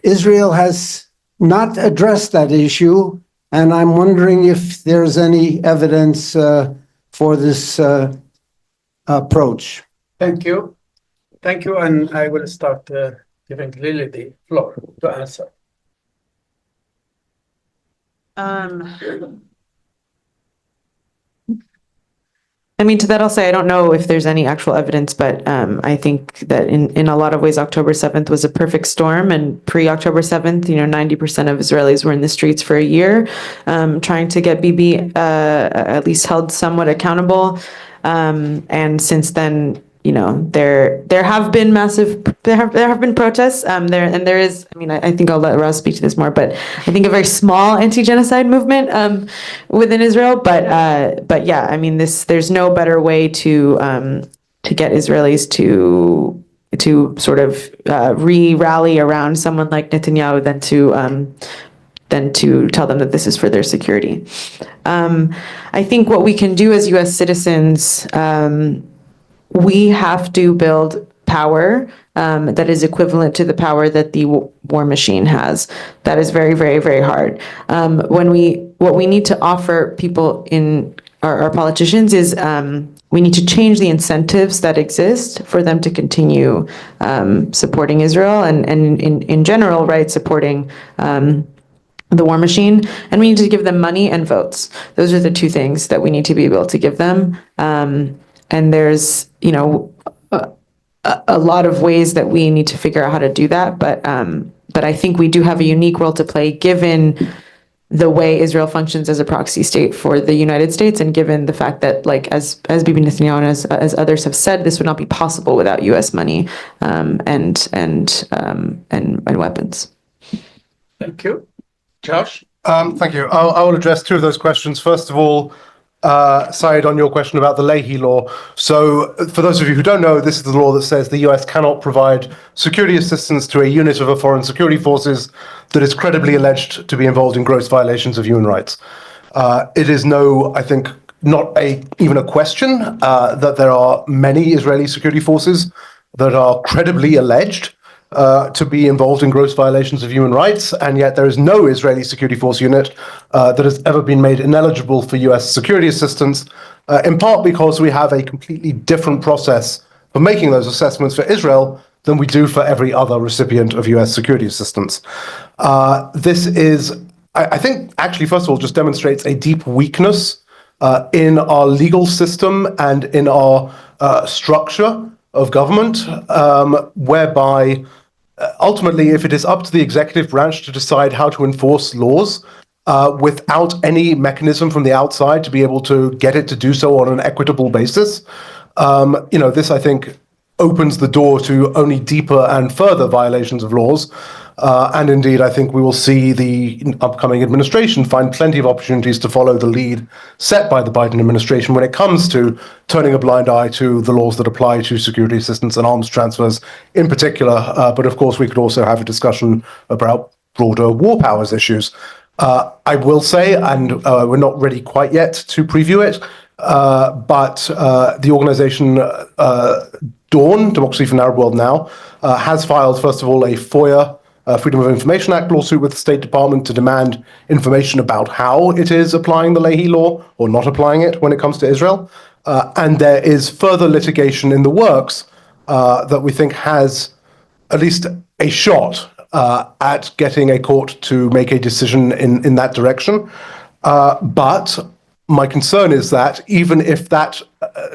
Israel has not addressed that issue, and I'm wondering if there's any evidence for this approach. Thank you. Thank you, and I will start giving Lily the floor to answer. I mean, to that I'll say, I don't know if there's any actual evidence, but I think that in a lot of ways, October 7th was a perfect storm. And pre-October 7th, 90% of Israelis were in the streets for a year, trying to get Bibi at least held somewhat accountable. And since then, there have been protests. There is, I think I'll let Raz speak to this more, but I think a very small anti-genocide movement within Israel. But yeah, there's no better way to get Israelis to sort of rally around someone like Netanyahu than to tell them that this is for their security. I think what we can do as U.S. citizens, we have to build power that is equivalent to the power that the war machine has. That is very, very, very hard. What we need to offer people in our politicians is we need to change the incentives that exist for them to continue supporting Israel and in general, right, supporting the war machine, and we need to give them money and votes. Those are the two things that we need to be able to give them. And there's, a lot of ways that we need to figure out how to do that. But I think we do have a unique role to play given the way Israel functions as a proxy state for the United States, and given the fact that, like, as Bibi Netanyahu and as others have said, this would not be possible without U.S. money and weapons. Thank you. Josh? Thank you. I will address two of those questions. First of all, Said, on your question about the Leahy law. So for those of you who don't know, this is the law that says the US cannot provide security assistance to a unit of a foreign security forces that is credibly alleged to be involved in gross violations of human rights. It is not even a question that there are many Israeli security forces that are credibly alleged to be involved in gross violations of human rights, and yet there is no Israeli security force unit that has ever been made ineligible for US security assistance, in part because we have a completely different process for making those assessments for Israel than we do for every other recipient of US security assistance. This is, I think, actually, first of all, just demonstrates a deep weakness in our legal system and in our structure of government, whereby ultimately, if it is up to the executive branch to decide how to enforce laws without any mechanism from the outside to be able to get it to do so on an equitable basis, this, I think, opens the door to only deeper and further violations of laws. And indeed, I think we will see the upcoming administration find plenty of opportunities to follow the lead set by the Biden administration when it comes to turning a blind eye to the laws that apply to security assistance and arms transfers in particular. But of course, we could also have a discussion about broader war powers issues. I will say, and we're not ready quite yet to preview it, but the organization Dawn, Democracy for an Arab World Now, has filed, first of all, a FOIA, Freedom of Information Act lawsuit with the State Department to demand information about how it is applying the Leahy law or not applying it when it comes to Israel. And there is further litigation in the works that we think has at least a shot at getting a court to make a decision in that direction. But my concern is that even if that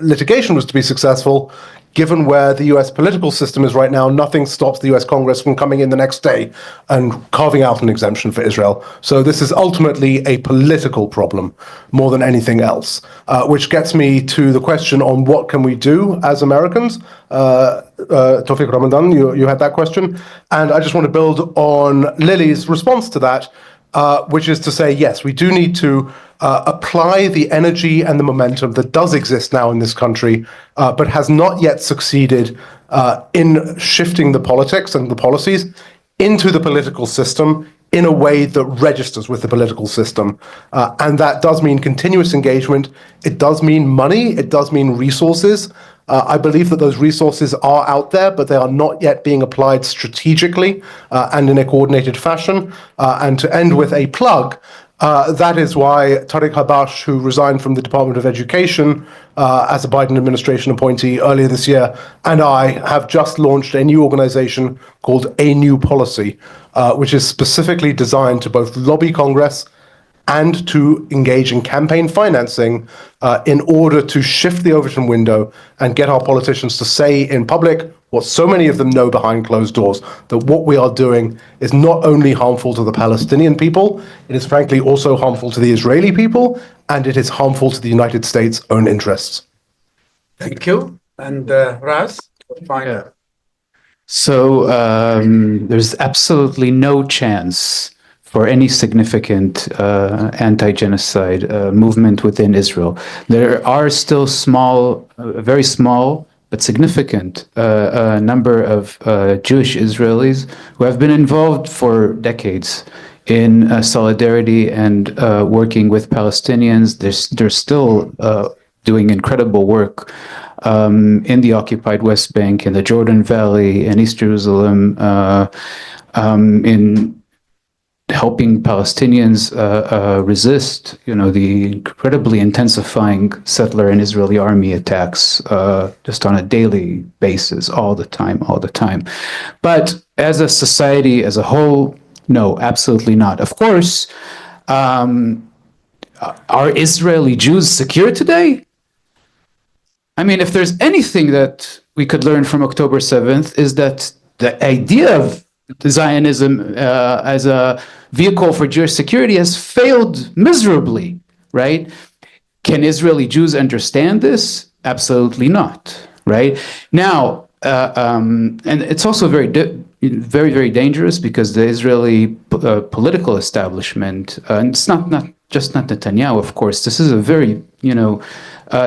litigation was to be successful, given where the US political system is right now, nothing stops the US Congress from coming in the next day and carving out an exemption for Israel. So this is ultimately a political problem more than anything else, which gets me to the question on what can we do as Americans. Tawfiq Ramadan, you had that question. And I just want to build on Lily's response to that, which is to say, yes, we do need to apply the energy and the momentum that does exist now in this country, but has not yet succeeded in shifting the politics and the policies into the political system in a way that registers with the political system. And that does mean continuous engagement. It does mean money. It does mean resources. I believe that those resources are out there, but they are not yet being applied strategically and in a coordinated fashion. And to end with a plug, that is why Tariq Habash, who resigned from the Department of Education as a Biden administration appointee earlier this year, and I have just launched a new organization called A New Policy, which is specifically designed to both lobby Congress and to engage in campaign financing in order to shift the Overton window and get our politicians to say in public what so many of them know behind closed doors, that what we are doing is not only harmful to the Palestinian people, it is frankly also harmful to the Israeli people, and it is harmful to the United States' own interests. Thank you. And Raz, fine. Yeah. So there's absolutely no chance for any significant anti-genocide movement within Israel. There are still small, very small, but significant number of Jewish Israelis who have been involved for decades in solidarity and working with Palestinians. They're still doing incredible work in the occupied West Bank, in the Jordan Valley, in East Jerusalem, in helping Palestinians resist, the incredibly intensifying settler and Israeli army attacks just on a daily basis, all the time. But as a society as a whole, no, absolutely not. Of course, are Israeli Jews secure today? I mean, if there's anything that we could learn from October 7th is that the idea of Zionism as a vehicle for Jewish security has failed miserably, right? Can Israeli Jews understand this? Absolutely not, right? Now, and it's also very, very dangerous because the Israeli political establishment, and it's not just Netanyahu, of course, this is a very,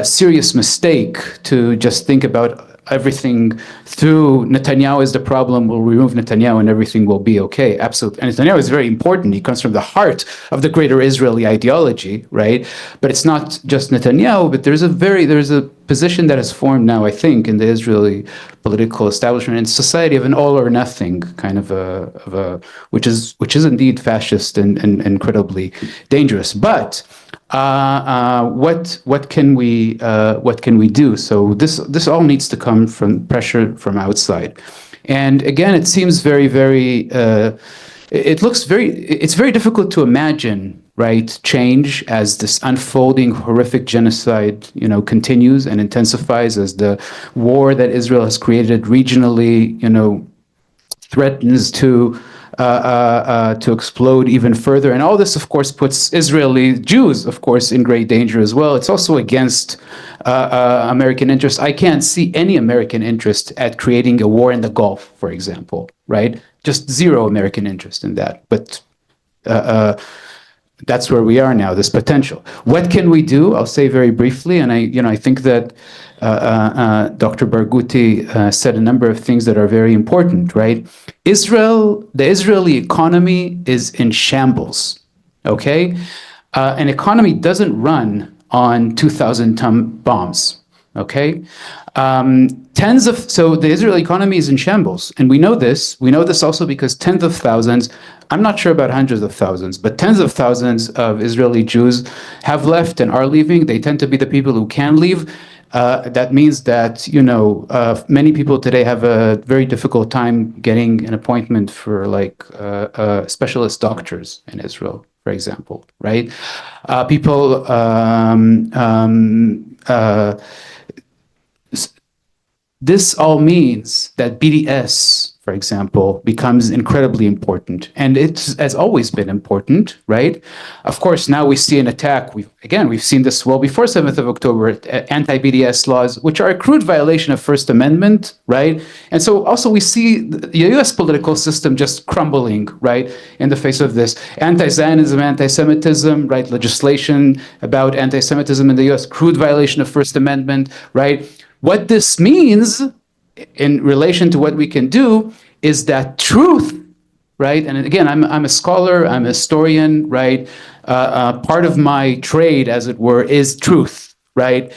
serious mistake to just think about everything through Netanyahu is the problem, we'll remove Netanyahu and everything will be okay. Absolutely. And Netanyahu is very important. He comes from the heart of the greater Israeli ideology, right? But it's not just Netanyahu, but there's a position that has formed now, I think, in the Israeli political establishment and society of an all or nothing kind of which is indeed fascist and incredibly dangerous. But what can we do? So this all needs to come from pressure from outside, and again, it seems it's very difficult to imagine, right, change as this unfolding horrific genocide, continues and intensifies as the war that Israel has created regionally, threatens to explode even further. And all this, of course, puts Israeli Jews, of course, in great danger as well. It's also against American interests. I can't see any American interest at creating a war in the Gulf, for example, right? Just zero American interest in that. But that's where we are now, this potential. What can we do? I'll say very briefly, and I think that Dr. Barghouti said a number of things that are very important, right? The Israeli economy is in shambles, okay? An economy doesn't run on 2,000-ton bombs, okay? So the Israeli economy is in shambles, and we know this. We know this also because tens of thousands, I'm not sure about hundreds of thousands, but tens of thousands of Israeli Jews have left and are leaving. They tend to be the people who can leave. That means that, many people today have a very difficult time getting an appointment for specialist doctors in Israel, for example, right? this all means that BDS, for example, becomes incredibly important. And it has always been important, right? Of course, now we see an attack. We've seen this well before 7th of October, anti-BDS laws, which are a crude violation of First Amendment, right? And so also we see the US political system just crumbling, right, in the face of this. Anti-Zionism, anti-Semitism, right, legislation about anti-Semitism in the US, crude violation of First Amendment, right? What this means in relation to what we can do is that truth, right? And again, I'm a scholar, I'm a historian, right? Part of my trade, as it were, is truth, right?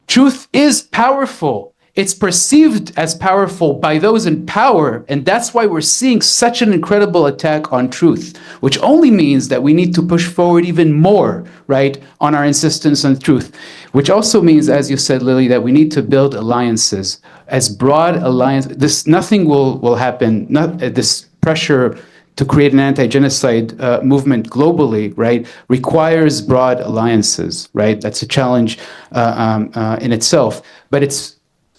Truth is powerful. It's perceived as powerful by those in power, and that's why we're seeing such an incredible attack on truth, which only means that we need to push forward even more, right, on our insistence on truth, which also means, as you said, Lily, that we need to build alliances, as broad alliance. Nothing will happen, this pressure to create an anti-genocide movement globally, right, requires broad alliances, right? That's a challenge in itself, but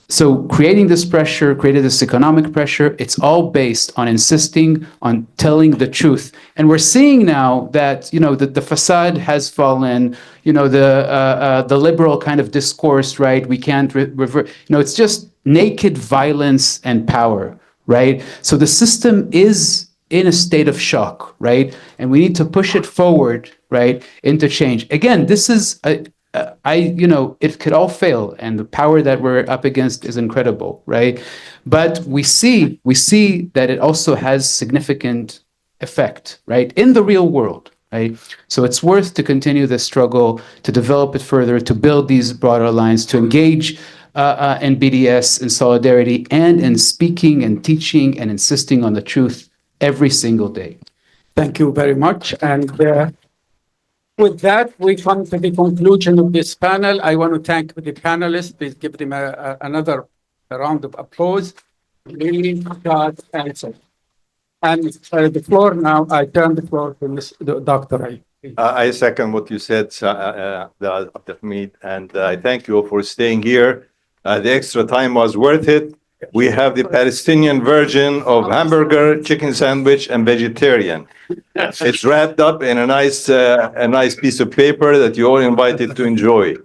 so creating this pressure, creating this economic pressure, it's all based on insisting on telling the truth. And we're seeing now that, the facade has fallen, the liberal kind of discourse, right? We can't revert, it's just naked violence and power, right? So the system is in a state of shock, right? And we need to push it forward, right, into change. Again, this is it could all fail, and the power that we're up against is incredible, right? But we see that it also has significant effect, right, in the real world, right? So it's worth to continue this struggle, to develop it further, to build these broader lines, to engage in BDS, in solidarity, and in speaking and teaching and insisting on the truth every single day. Thank you very much. And with that, we come to the conclusion of this panel. I want to thank the panelists. Please give them another round of applause. Lily, Scott, and so. And the floor now, I turn the floor to Dr. Aid. I second what you said, Abdelhamid, and I thank you for staying here. The extra time was worth it. We have the Palestinian version of hamburger, chicken sandwich, and vegetarian. It's wrapped up in a nice piece of paper that you all invited to enjoy.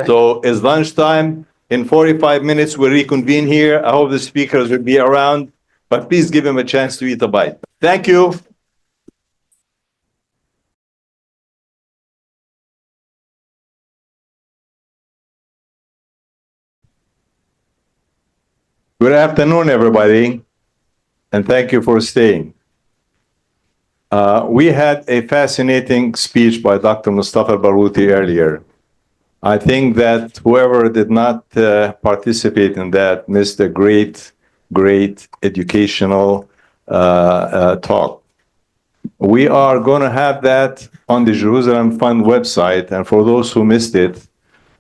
So it's lunchtime. In 45 minutes, we'll reconvene here. I hope the speakers will be around, but please give them a chance to eat a bite. Thank you. Good afternoon, everybody, and thank you for staying. We had a fascinating speech by Dr. Mustafa Barouti earlier. I think that whoever did not participate in that missed a great educational talk. We are going to have that on the Jerusalem Fund website, and for those who missed it,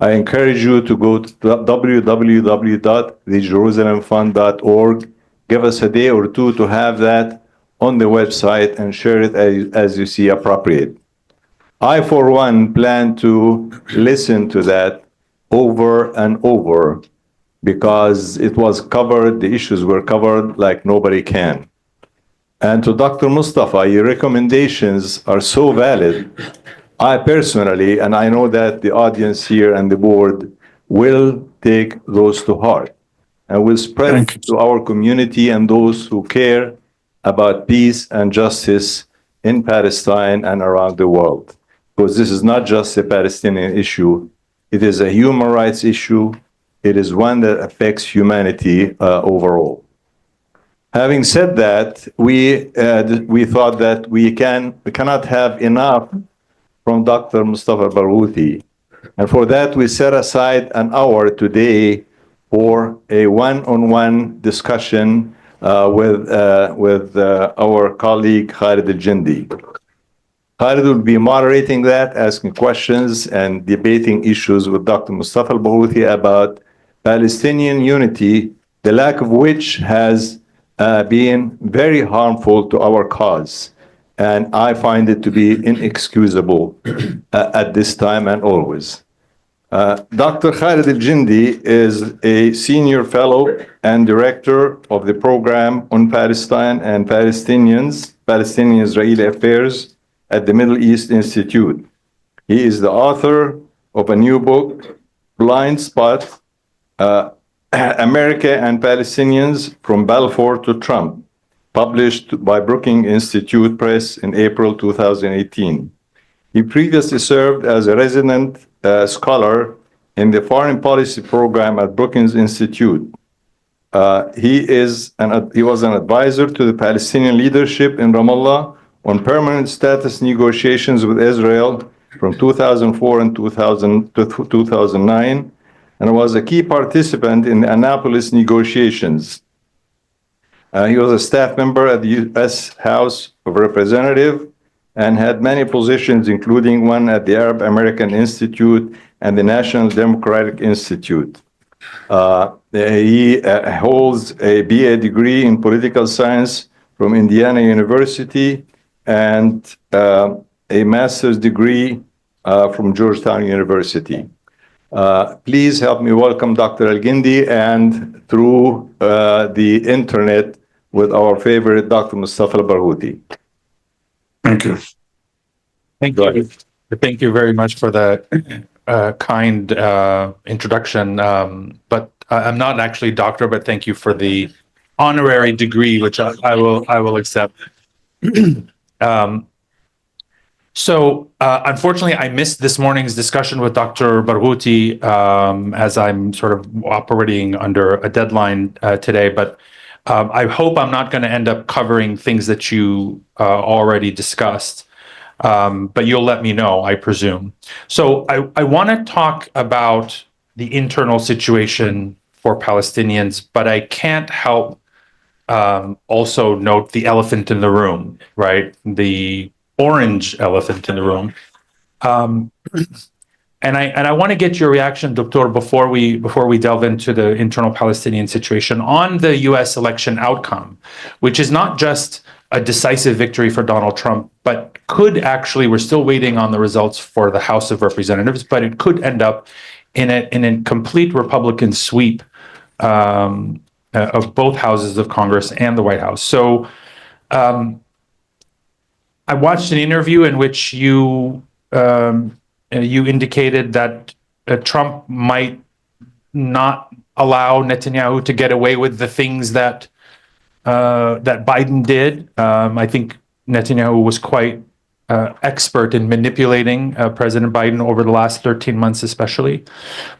I encourage you to go to www.thejerusalemfund.org. Give us a day or two to have that on the website and share it as you see appropriate. I, for one, plan to listen to that over and over because it was covered, the issues were covered like nobody can. And to Dr. Mustafa, your recommendations are so valid. I personally, and I know that the audience here and the board will take those to heart and will spread to our community and those who care about peace and justice in Palestine and around the world. Because this is not just a Palestinian issue, it is a human rights issue. It is one that affects humanity overall. Having said that, we thought that we cannot have enough from Dr. Mustafa Barouti. And for that, we set aside an hour today for a one-on-one discussion with our colleague Khalid Al-Jindi. Khalid will be moderating that, asking questions and debating issues with Dr. Mustafa Barouti about Palestinian unity, the lack of which has been very harmful to our cause. And I find it to be inexcusable at this time and always. Dr. Khalid Al-Jindi is a senior fellow and director of the program on Palestine and Palestinian-Israeli affairs at the Middle East Institute. He is the author of a new book, Blind Spot, America and Palestinians from Balfour to Trump, published by Brookings Institute Press in April 2018. He previously served as a resident scholar in the foreign policy program at Brookings Institute. He was an advisor to the Palestinian leadership in Ramallah on permanent status negotiations with Israel from 2004 and 2009, and was a key participant in the Annapolis negotiations. He was a staff member at the U.S. House of Representatives and had many positions, including one at the Arab American Institute and the National Democratic Institute. He holds a BA degree in political science from Indiana University and a master's degree from Georgetown University. Please help me welcome Dr. Al-Jindi, and through the internet with our favorite Dr. Mustafa Al-Barghouti. Thank you. Thank you. Thank you very much for that kind introduction. But I'm not actually a doctor, but thank you for the honorary degree, which I will accept. Unfortunately, I missed this morning's discussion with Dr. Barghouti as I'm sort of operating under a deadline today. But I hope I'm not going to end up covering things that you already discussed. But you'll let me know, I presume. So I want to talk about the internal situation for Palestinians, but I can't help also note the elephant in the room, right? The orange elephant in the room. And I want to get your reaction, Doctor, before we delve into the internal Palestinian situation on the U.S. election outcome, which is not just a decisive victory for Donald Trump, but could actually, we're still waiting on the results for the House of Representatives, but it could end up in a complete Republican sweep of both houses of Congress and the White House. So I watched an interview in which you indicated that Trump might not allow Netanyahu to get away with the things that Biden did. I think Netanyahu was quite expert in manipulating President Biden over the last 13 months, especially.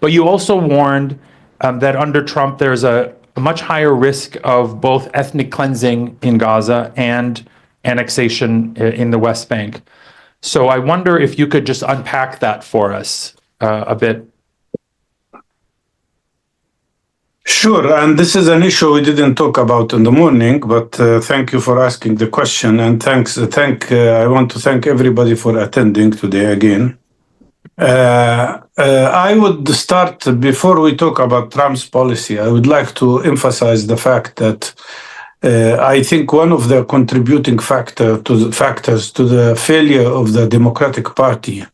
But you also warned that under Trump, there's a much higher risk of both ethnic cleansing in Gaza and annexation in the West Bank. So I wonder if you could just unpack that for us a bit. Sure, and this is an issue we didn't talk about in the morning, but thank you for asking the question, and I want to thank everybody for attending today again. I would start, before we talk about Trump's policy, I would like to emphasize the fact that I think one of the contributing factors to the failure of the Democratic Party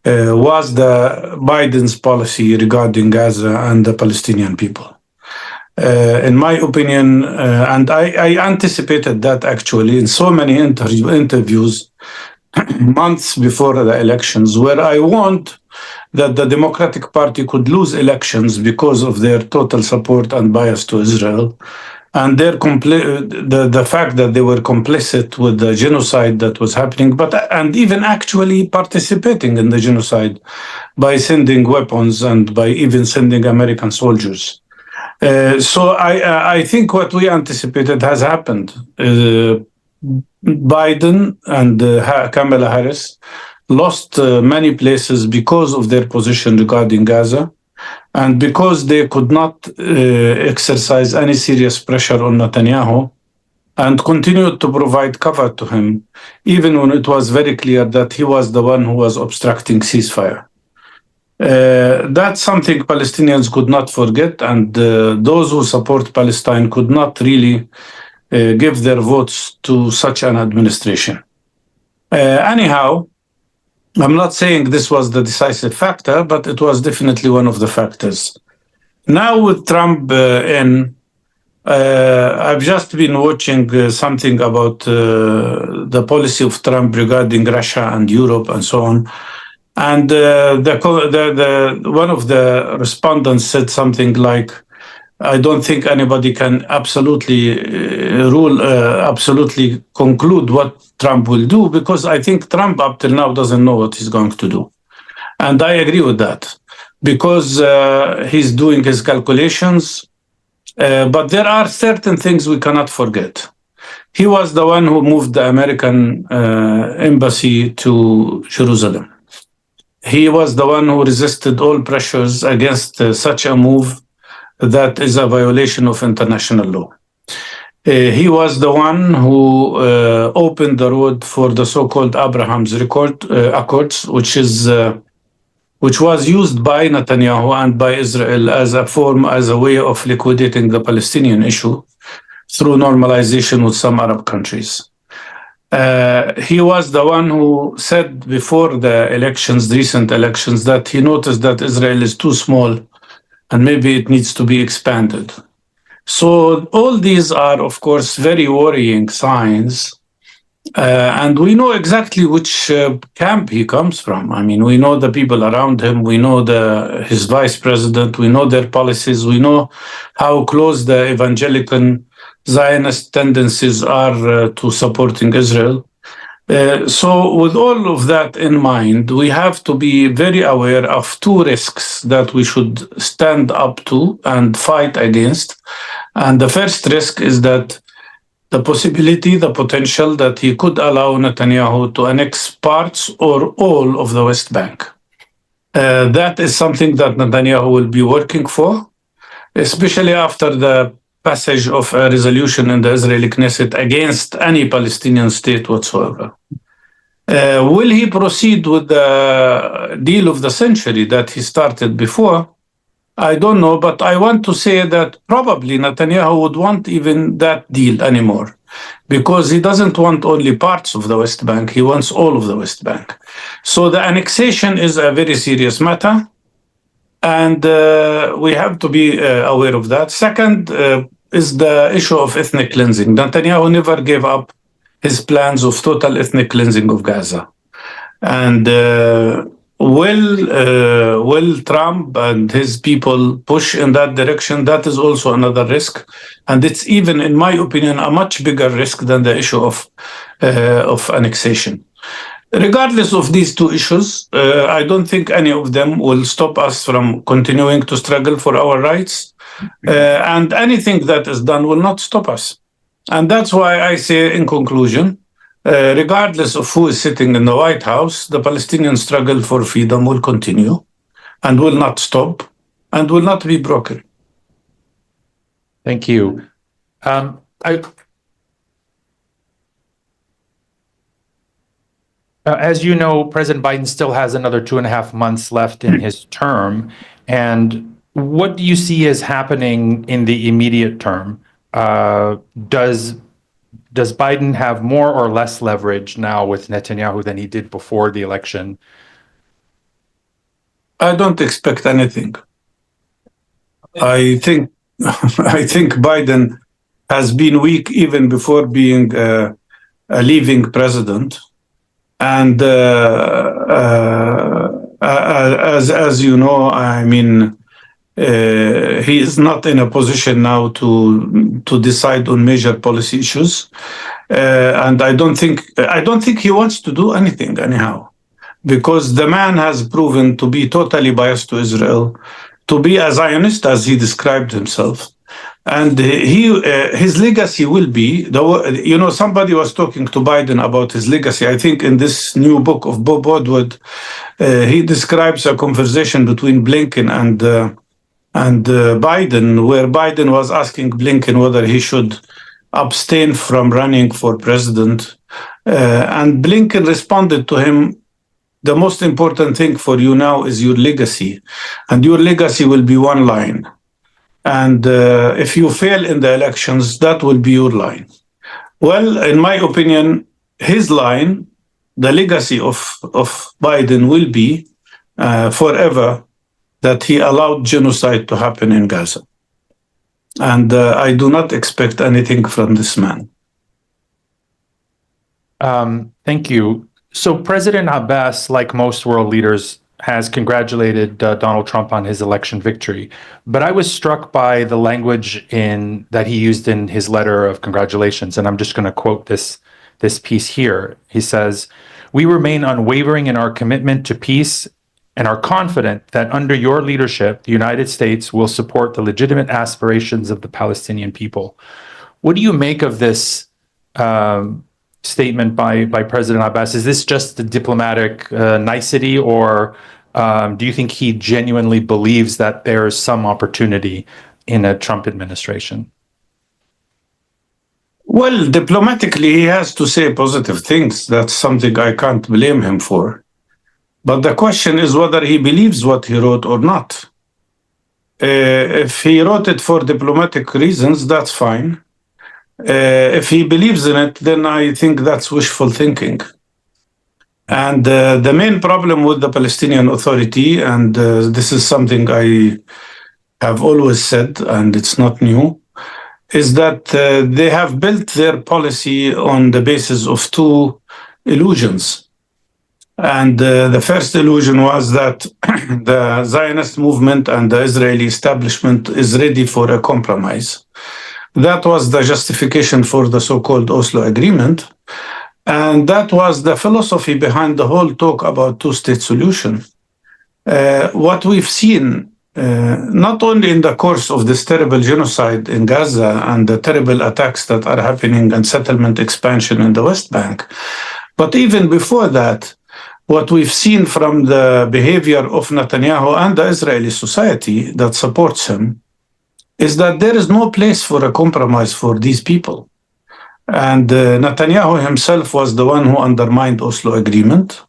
was the Biden's policy regarding Gaza and the Palestinian people. In my opinion, and I anticipated that actually in so many interviews months before the elections, where I warned that the Democratic Party could lose elections because of their total support and bias to Israel, and the fact that they were complicit with the genocide that was happening, and even actually participating in the genocide by sending weapons and by even sending American soldiers. So I think what we anticipated has happened. Biden and Kamala Harris lost many places because of their position regarding Gaza, and because they could not exercise any serious pressure on Netanyahu and continued to provide cover to him, even when it was very clear that he was the one who was obstructing ceasefire. That's something Palestinians could not forget, and those who support Palestine could not really give their votes to such an administration. Anyhow, I'm not saying this was the decisive factor, but it was definitely one of the factors. Now with Trump I've just been watching something about the policy of Trump regarding Russia and Europe and so on. And one of the respondents said something like, I don't think anybody can absolutely absolutely conclude what Trump will do, because I think Trump up till now doesn't know what he's going to do. And I agree with that, because he's doing his calculations. But there are certain things we cannot forget. He was the one who moved the American embassy to Jerusalem. He was the one who resisted all pressures against such a move that is a violation of international law. He was the one who opened the road for the so-called Abraham's Accords, which was used by Netanyahu and by Israel as a way of liquidating the Palestinian issue through normalization with some Arab countries. He was the one who said before the recent elections, that he noticed that Israel is too small and maybe it needs to be expanded. So all these are, of course, very worrying signs. And we know exactly which camp he comes from. I mean, we know the people around him. We know his vice president. We know their policies. We know how close the evangelical Zionist tendencies are to supporting Israel. So with all of that in mind, we have to be very aware of two risks that we should stand up to and fight against. And the first risk is that the potential that he could allow Netanyahu to annex parts or all of the West Bank. That is something that Netanyahu will be working for, especially after the passage of a resolution in the Israeli Knesset against any Palestinian state whatsoever. Will he proceed with the deal of the century that he started before? I don't know, but I want to say that probably Netanyahu would want even that deal anymore, because he doesn't want only parts of the West Bank, he wants all of the West Bank. So the annexation is a very serious matter, and we have to be aware of that. Second is the issue of ethnic cleansing. Netanyahu never gave up his plans of total ethnic cleansing of Gaza. And will Trump and his people push in that direction? That is also another risk. And it's even, in my opinion, a much bigger risk than the issue of annexation. Regardless of these two issues, I don't think any of them will stop us from continuing to struggle for our rights. And anything that is done will not stop us. And that's why I say, in conclusion, regardless of who is sitting in the White House, the Palestinian struggle for freedom will continue and will not stop and will not be broken. Thank you. As you know, President Biden still has another 2.5 months left in his term. And what do you see as happening in the immediate term? Does Biden have more or less leverage now with Netanyahu than he did before the election? I don't expect anything. I think Biden has been weak even before being a leaving president. And as you know, I mean, he is not in a position now to decide on major policy issues, and I don't think he wants to do anything anyhow, because the man has proven to be totally biased to Israel, to be a Zionist as he described himself, and his legacy will be somebody was talking to Biden about his legacy. I think in this new book of Bob Woodward, he describes a conversation between Blinken and Biden, where Biden was asking Blinken whether he should abstain from running for president. And Blinken responded to him, the most important thing for you now is your legacy. And your legacy will be one line. And if you fail in the elections, that will be your line. Well, in my opinion, his line the legacy of Biden will be forever that he allowed genocide to happen in Gaza. And I do not expect anything from this man. Thank you. So President Abbas, like most world leaders, has congratulated Donald Trump on his election victory. But I was struck by the language that he used in his letter of congratulations, and I'm just going to quote this piece here. He says, "We remain unwavering in our commitment to peace and are confident that under your leadership, the United States will support the legitimate aspirations of the Palestinian people." What do you make of this statement by President Abbas? Is this just a diplomatic nicety, or do you think he genuinely believes that there is some opportunity in a Trump administration? Well, diplomatically, he has to say positive things. That's something I can't blame him for. But the question is whether he believes what he wrote or not. If he wrote it for diplomatic reasons, that's fine. If he believes in it, then I think that's wishful thinking. And the main problem with the Palestinian Authority, and this is something I have always said, and it's not new, is that they have built their policy on the basis of two illusions. And the first illusion was that the Zionist movement and the Israeli establishment is ready for a compromise. That was the justification for the so-called Oslo Agreement. And that was the philosophy behind the whole talk about two-state solution. What we've seen, not only in the course of this terrible genocide in Gaza and the terrible attacks that are happening and settlement expansion in the West Bank, but even before that, what we've seen from the behavior of Netanyahu and the Israeli society that supports him is that there is no place for a compromise for these people. And Netanyahu himself was the one who undermined Oslo Agreement.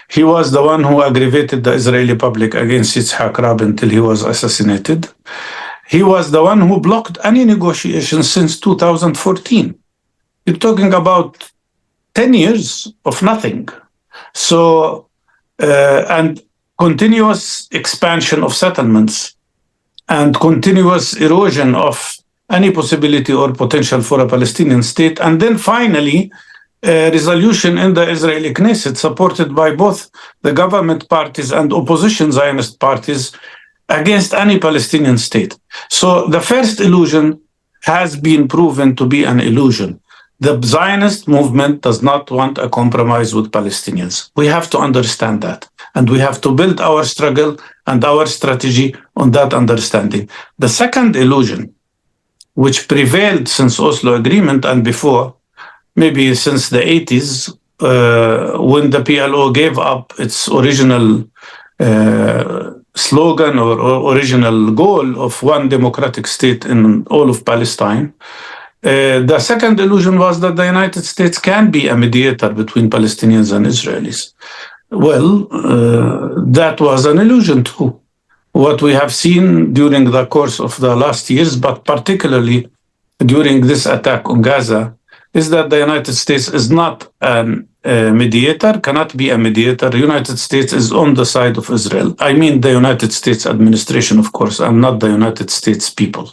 He was the one who aggravated the Israeli public against Yitzhak Rabin until he was assassinated. He was the one who blocked any negotiations since 2014. You're talking about 10 years of nothing. So, and continuous expansion of settlements and continuous erosion of any possibility or potential for a Palestinian state. And then finally, a resolution in the Israeli Knesset supported by both the government parties and opposition Zionist parties against any Palestinian state. So the first illusion has been proven to be an illusion. The Zionist movement does not want a compromise with Palestinians. We have to understand that. And we have to build our struggle and our strategy on that understanding. The second illusion, which prevailed since Oslo Agreement and before, maybe since the 80s, when the PLO gave up its original slogan or original goal of one democratic state in all of Palestine. The second illusion was that the United States can be a mediator between Palestinians and Israelis. Well, that was an illusion too. What we have seen during the course of the last years, but particularly during this attack on Gaza, is that the United States is not a mediator, cannot be a mediator. The United States is on the side of Israel. I mean the United States administration, of course, and not the United States people.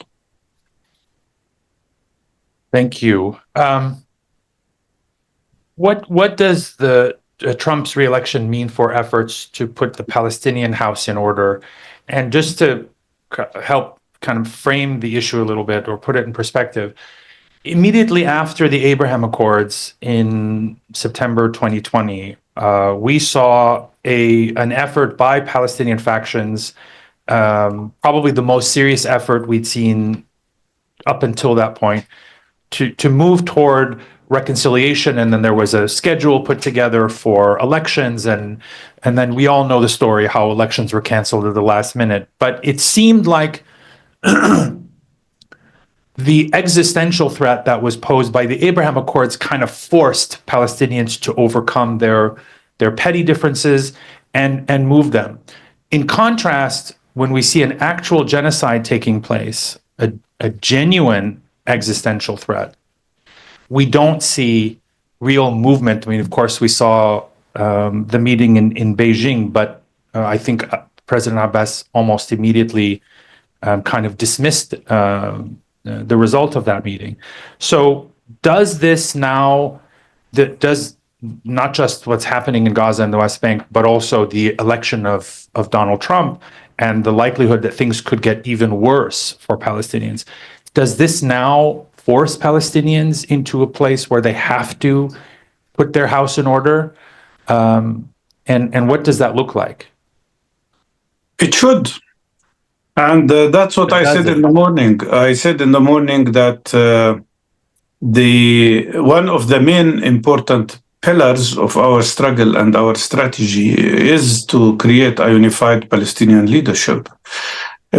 Thank you. What does the Trump's reelection mean for efforts to put the Palestinian house in order? And just to help kind of frame the issue a little bit or put it in perspective, immediately after the Abraham Accords in September 2020, we saw an effort by Palestinian factions, probably the most serious effort we'd seen up until that point, to move toward reconciliation. And then there was a schedule put together for elections, and then we all know the story, how elections were canceled at the last minute. But it seemed like the existential threat that was posed by the Abraham Accords kind of forced Palestinians to overcome their petty differences and move them. In contrast, when we see an actual genocide taking place, a genuine existential threat, we don't see real movement. I mean, of course, we saw the meeting in Beijing, but I think President Abbas almost immediately kind of dismissed the result of that meeting. So does this now, does not just what's happening in Gaza and the West Bank, but also the election of Donald Trump and the likelihood that things could get even worse for Palestinians, does this now force Palestinians into a place where they have to put their house in order? And what does that look like? It should. And that's what I said in the morning. I said in the morning that one of the main important pillars of our struggle and our strategy is to create a unified Palestinian leadership.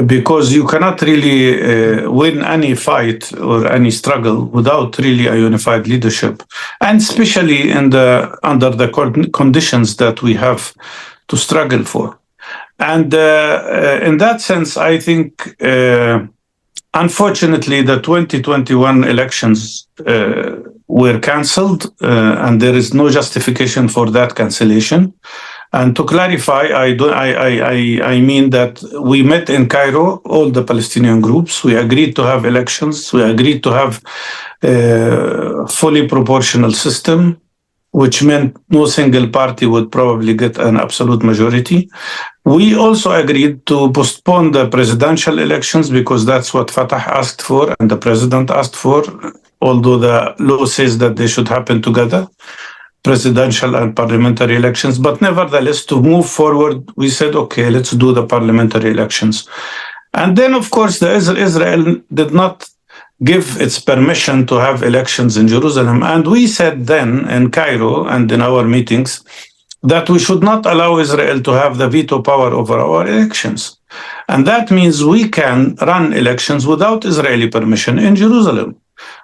Because you cannot really win any fight or any struggle without really a unified leadership, and especially under the conditions that we have to struggle for. And in that sense, I think, unfortunately, the 2021 elections were cancelled, and there is no justification for that cancellation. And to clarify, I mean that we met in Cairo, all the Palestinian groups. We agreed to have elections. We agreed to have a fully proportional system, which meant no single party would probably get an absolute majority. We also agreed to postpone the presidential elections because that's what Fatah asked for and the president asked for, although the law says that they should happen together, presidential and parliamentary elections. But nevertheless, to move forward, we said, okay, let's do the parliamentary elections. And then, of course, Israel did not give its permission to have elections in Jerusalem. And we said then in Cairo and in our meetings that we should not allow Israel to have the veto power over our elections. And that means we can run elections without Israeli permission in Jerusalem.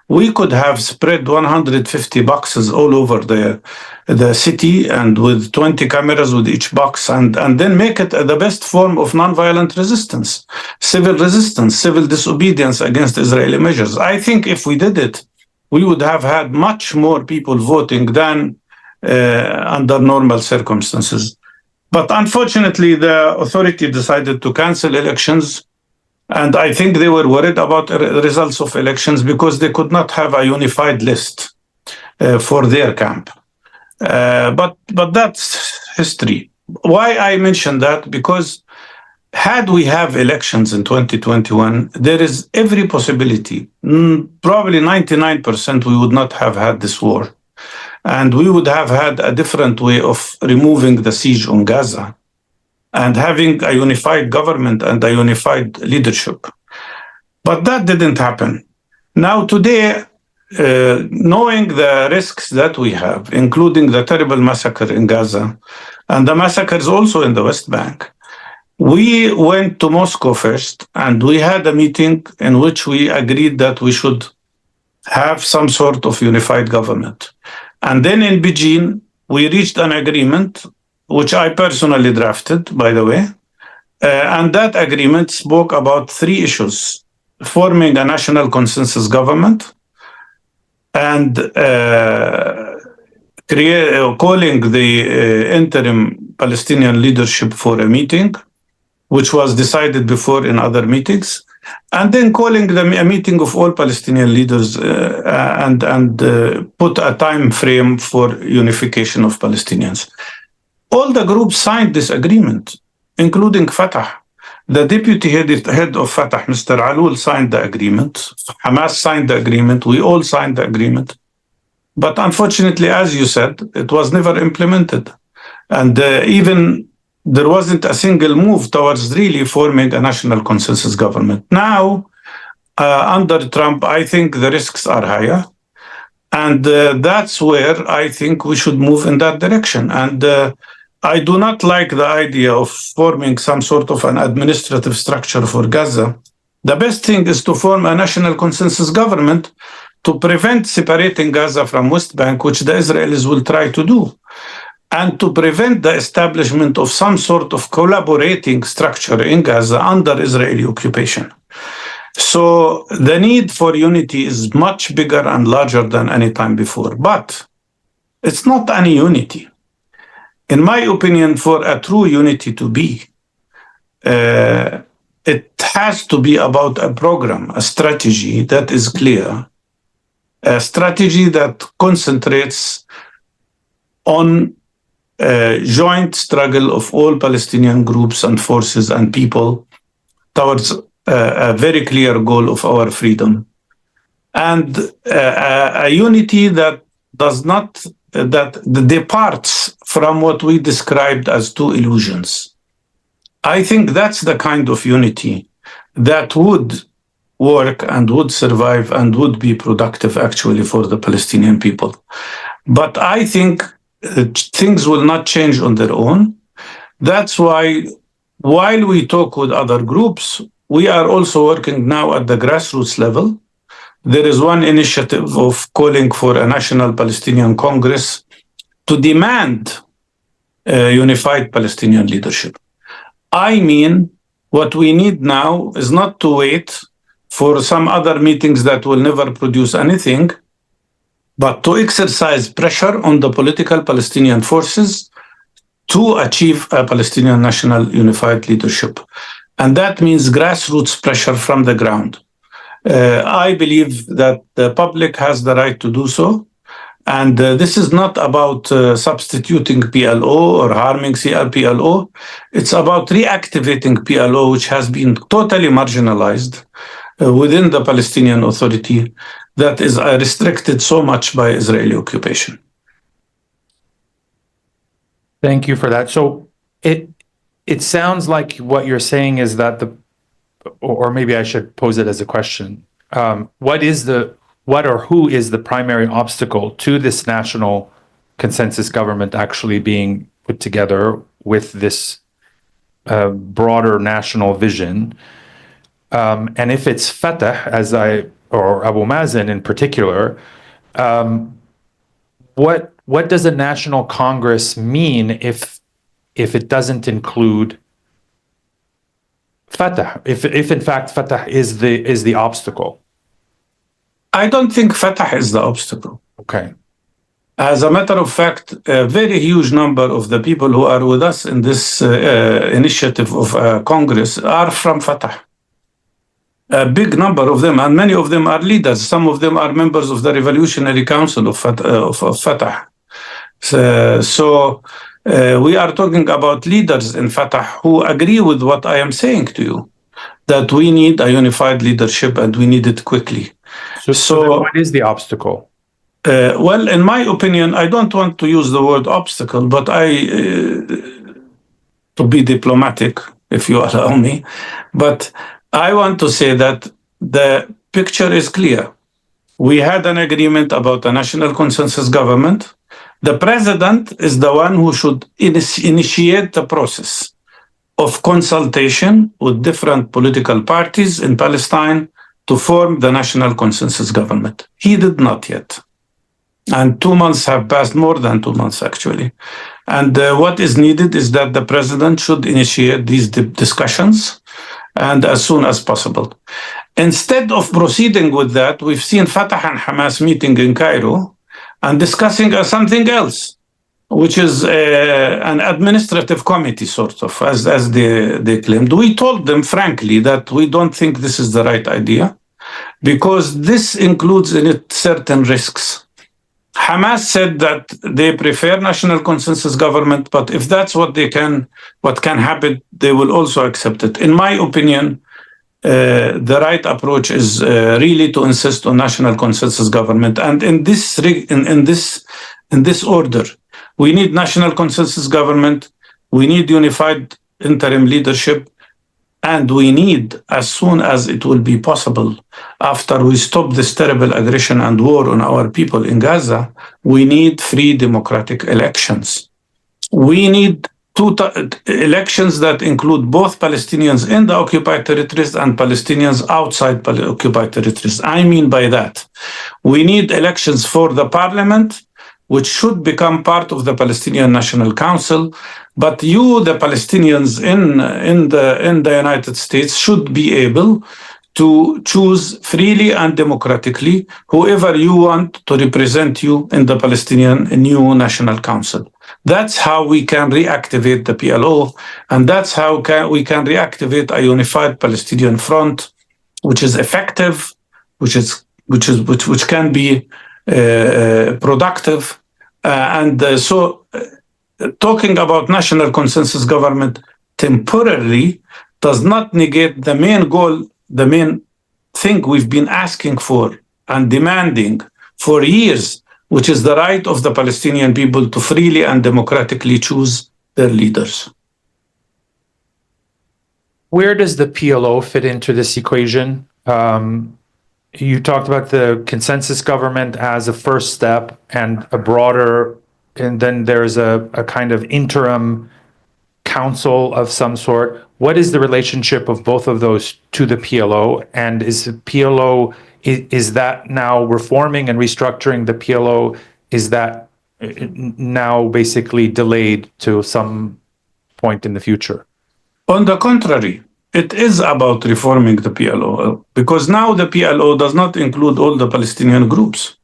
We could have spread 150 boxes all over the city and with 20 cameras with each box and then make it the best form of nonviolent resistance, civil disobedience against Israeli measures. I think if we did it, we would have had much more people voting than under normal circumstances. But unfortunately, the authority decided to cancel elections. And I think they were worried about the results of elections because they could not have a unified list for their camp. But that's history. Why I mention that? Because had we have elections in 2021, there is every possibility, probably 99%, we would not have had this war. And we would have had a different way of removing the siege on Gaza and having a unified government and a unified leadership. But that didn't happen. Now today, knowing the risks that we have, including the terrible massacre in Gaza and the massacres also in the West Bank, we went to Moscow first and we had a meeting in which we agreed that we should have some sort of unified government. And then in Beijing, we reached an agreement which I personally drafted, by the way. And that agreement spoke about three issues: forming a national consensus government and calling the interim Palestinian leadership for a meeting, which was decided before in other meetings, and then calling a meeting of all Palestinian leaders and put a time frame for unification of Palestinians. All the groups signed this agreement, including Fatah. The deputy head of Fatah, Mr. Alul, signed the agreement. Hamas signed the agreement. We all signed the agreement. But unfortunately, as you said, it was never implemented. And even there wasn't a single move towards really forming a national consensus government. Now, under Trump, I think the risks are higher. And that's where I think we should move in that direction. And I do not like the idea of forming some sort of an administrative structure for Gaza. The best thing is to form a national consensus government to prevent separating Gaza from West Bank, which the Israelis will try to do, and to prevent the establishment of some sort of collaborating structure in Gaza under Israeli occupation. So the need for unity is much bigger and larger than any time before. But it's not any unity. in my opinion, for a true unity to be, it has to be about a program, a strategy that is clear, a strategy that concentrates on joint struggle of all Palestinian groups and forces and people towards a very clear goal of our freedom. And a unity that does not, that departs from what we described as two illusions. I think that's the kind of unity that would work and would survive and would be productive actually for the Palestinian people. But I think things will not change on their own. That's why, while we talk with other groups, we are also working now at the grassroots level. There is one initiative of calling for a National Palestinian Congress to demand a unified Palestinian leadership. I mean, what we need now is not to wait for some other meetings that will never produce anything, but to exercise pressure on the political Palestinian forces to achieve a Palestinian national unified leadership. And that means grassroots pressure from the ground. I believe that the public has the right to do so. And this is not about substituting PLO or harming CRPLO. It's about reactivating PLO, which has been totally marginalized within the Palestinian Authority that is restricted so much by Israeli occupation. Thank you for that. So it sounds like what you're saying is that or maybe I should pose it as a question. What or who is the primary obstacle to this national consensus government actually being put together with this broader national vision? And if it's Fatah, or Abu Mazen in particular, what does a national Congress mean if it doesn't include Fatah? If in fact Fatah is the obstacle? I don't think Fatah is the obstacle. Okay. As a matter of fact, a very huge number of the people who are with us in this initiative of Congress are from Fatah. A big number of them, and many of them are leaders. Some of them are members of the Revolutionary Council of Fatah. So we are talking about leaders in Fatah who agree with what I am saying to you, that we need a unified leadership and we need it quickly. So then what is the obstacle? Well, in my opinion, I don't want to use the word obstacle, but to be diplomatic, if you allow me, but I want to say that the picture is clear. We had an agreement about a national consensus government. The president is the one who should initiate the process of consultation with different political parties in Palestine to form the national consensus government. He did not yet. And 2 months have passed, more than 2 months actually. And what is needed is that the president should initiate these discussions, and as soon as possible. Instead of proceeding with that, we've seen Fatah and Hamas meeting in Cairo and discussing something else, which is an administrative committee, sort of, as they claimed. We told them, frankly, that we don't think this is the right idea, because this includes in it certain risks. Hamas said that they prefer national consensus government, but if that's what can happen, they will also accept it. In my opinion, the right approach is really to insist on national consensus government. And in this order, we need national consensus government, we need unified interim leadership, and we need, as soon as it will be possible, after we stop this terrible aggression and war on our people in Gaza, we need free democratic elections. We need elections that include both Palestinians in the occupied territories and Palestinians outside occupied territories. I mean by that, we need elections for the parliament, which should become part of the Palestinian National Council. But you, the Palestinians in the United States, should be able to choose freely and democratically whoever you want to represent you in the Palestinian new National Council. That's how we can reactivate the PLO, and that's how we can reactivate a unified Palestinian front, which is effective, which can be productive, so talking about national consensus government temporarily does not negate the main goal, the main thing we've been asking for and demanding for years, which is the right of the Palestinian people to freely and democratically choose their leaders. Where does the PLO fit into this equation? You talked about the consensus government as a first step and a broader, and then there's a kind of interim council of some sort. What is the relationship of both of those to the PLO? And is the PLO, is that now reforming and restructuring the PLO? Is that now basically delayed to some point in the future? On the contrary, it is about reforming the PLO, because now the PLO does not include all the Palestinian groups.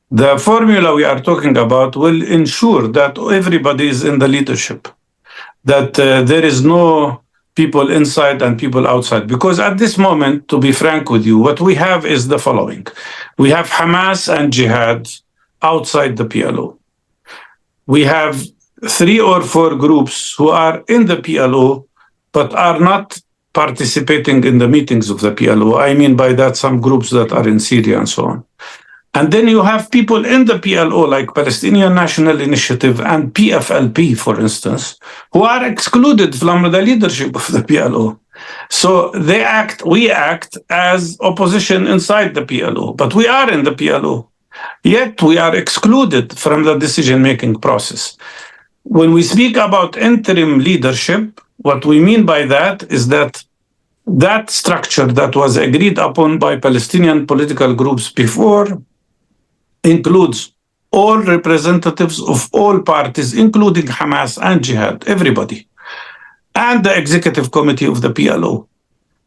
The formula we are talking about will ensure that everybody is in the leadership, that there is no people inside and people outside. Because at this moment, to be frank with you, what we have is the following. We have Hamas and Jihad outside the PLO. We have 3 or 4 groups who are in the PLO, but are not participating in the meetings of the PLO. I mean by that some groups that are in Syria and so on. And then you have people in the PLO, like Palestinian National Initiative and PFLP, for instance, who are excluded from the leadership of the PLO. So we act as opposition inside the PLO, but we are in the PLO. Yet we are excluded from the decision-making process. When we speak about interim leadership, what we mean by that is that that structure that was agreed upon by Palestinian political groups before includes all representatives of all parties, including Hamas and Jihad, everybody, and the executive committee of the PLO.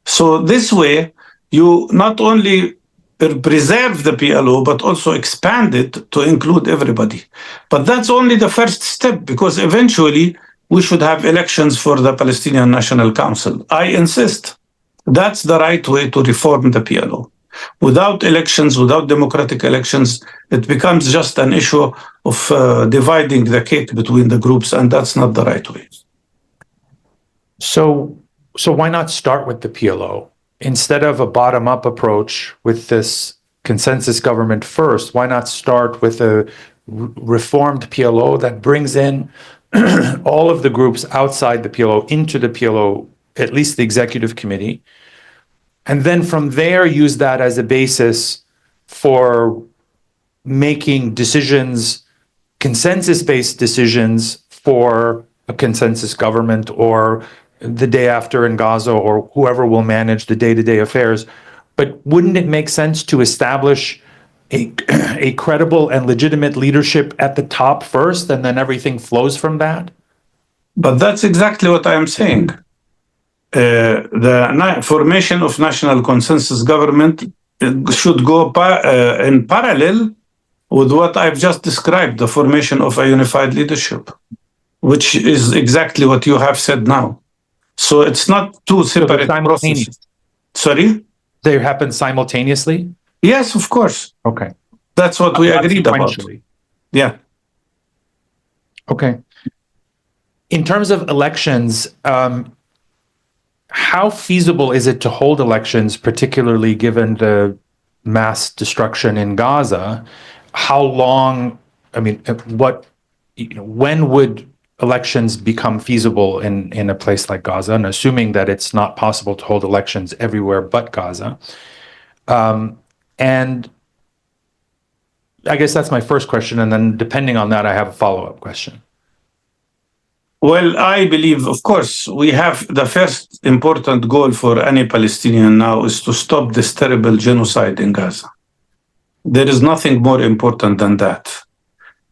So this way, you not only preserve the PLO, but also expand it to include everybody. But that's only the first step, because eventually we should have elections for the Palestinian National Council. I insist that's the right way to reform the PLO. Without elections, without democratic elections, it becomes just an issue of dividing the cake between the groups, and that's not the right way. So why not start with the PLO? Instead of a bottom-up approach with this consensus government first, why not start with a reformed PLO that brings in all of the groups outside the PLO into the PLO, at least the executive committee, and then from there use that as a basis for making decisions, consensus-based decisions for a consensus government or the day after in Gaza or whoever will manage the day-to-day affairs. But wouldn't it make sense to establish a credible and legitimate leadership at the top first, and then everything flows from that? But that's exactly what I am saying. The formation of national consensus government should go in parallel with what I've just described, the formation of a unified leadership, which is exactly what you have said now. So it's not two separate processes. Sorry? They happen simultaneously? Yes, of course. Okay. That's what we agreed about. Yeah. Okay. In terms of elections, how feasible is it to hold elections, particularly given the mass destruction in Gaza? How long, I mean, when would elections become feasible in a place like Gaza, and assuming that it's not possible to hold elections everywhere but Gaza? And I guess that's my first question, and then depending on that, I have a follow-up question. Well, I believe, of course, we have the first important goal for any Palestinian now is to stop this terrible genocide in Gaza. There is nothing more important than that.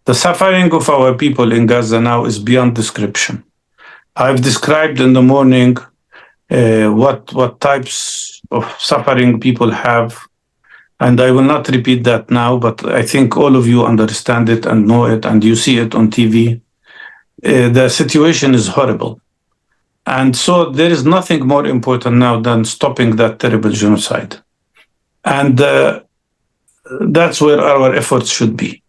The suffering of our people in Gaza now is beyond description. I've described in the morning what types of suffering people have. And I will not repeat that now, but I think all of you understand it and know it, and you see it on TV. The situation is horrible. And so there is nothing more important now than stopping that terrible genocide. And that's where our efforts should be.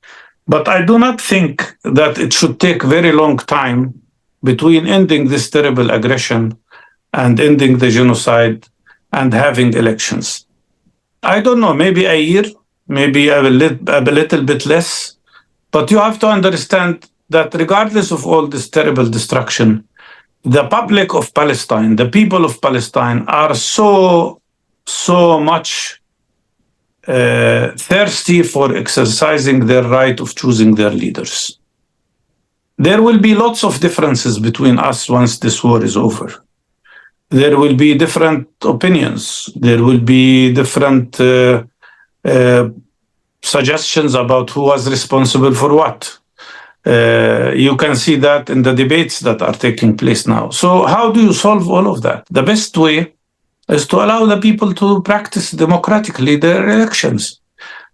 But I do not think that it should take very long time between ending this terrible aggression and ending the genocide and having elections. I don't know, maybe a year, maybe a little bit less. But you have to understand that regardless of all this terrible destruction, the public of Palestine, the people of Palestine are so much thirsty for exercising their right of choosing their leaders. There will be lots of differences between us once this war is over. There will be different opinions. There will be different suggestions about who was responsible for what. You can see that in the debates that are taking place now. So how do you solve all of that? The best way is to allow the people to practice democratically their elections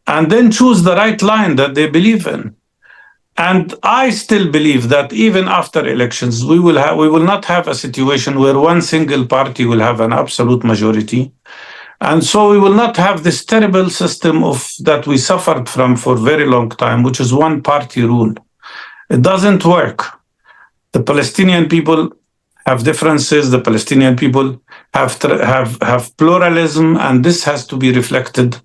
and then choose the right line that they believe in. And I still believe that even after elections, we will not have a situation where one single party will have an absolute majority. And so we will not have this terrible system that we suffered from for a very long time, which is one party rule. It doesn't work. The Palestinian people have differences. The Palestinian people have pluralism, and this has to be reflected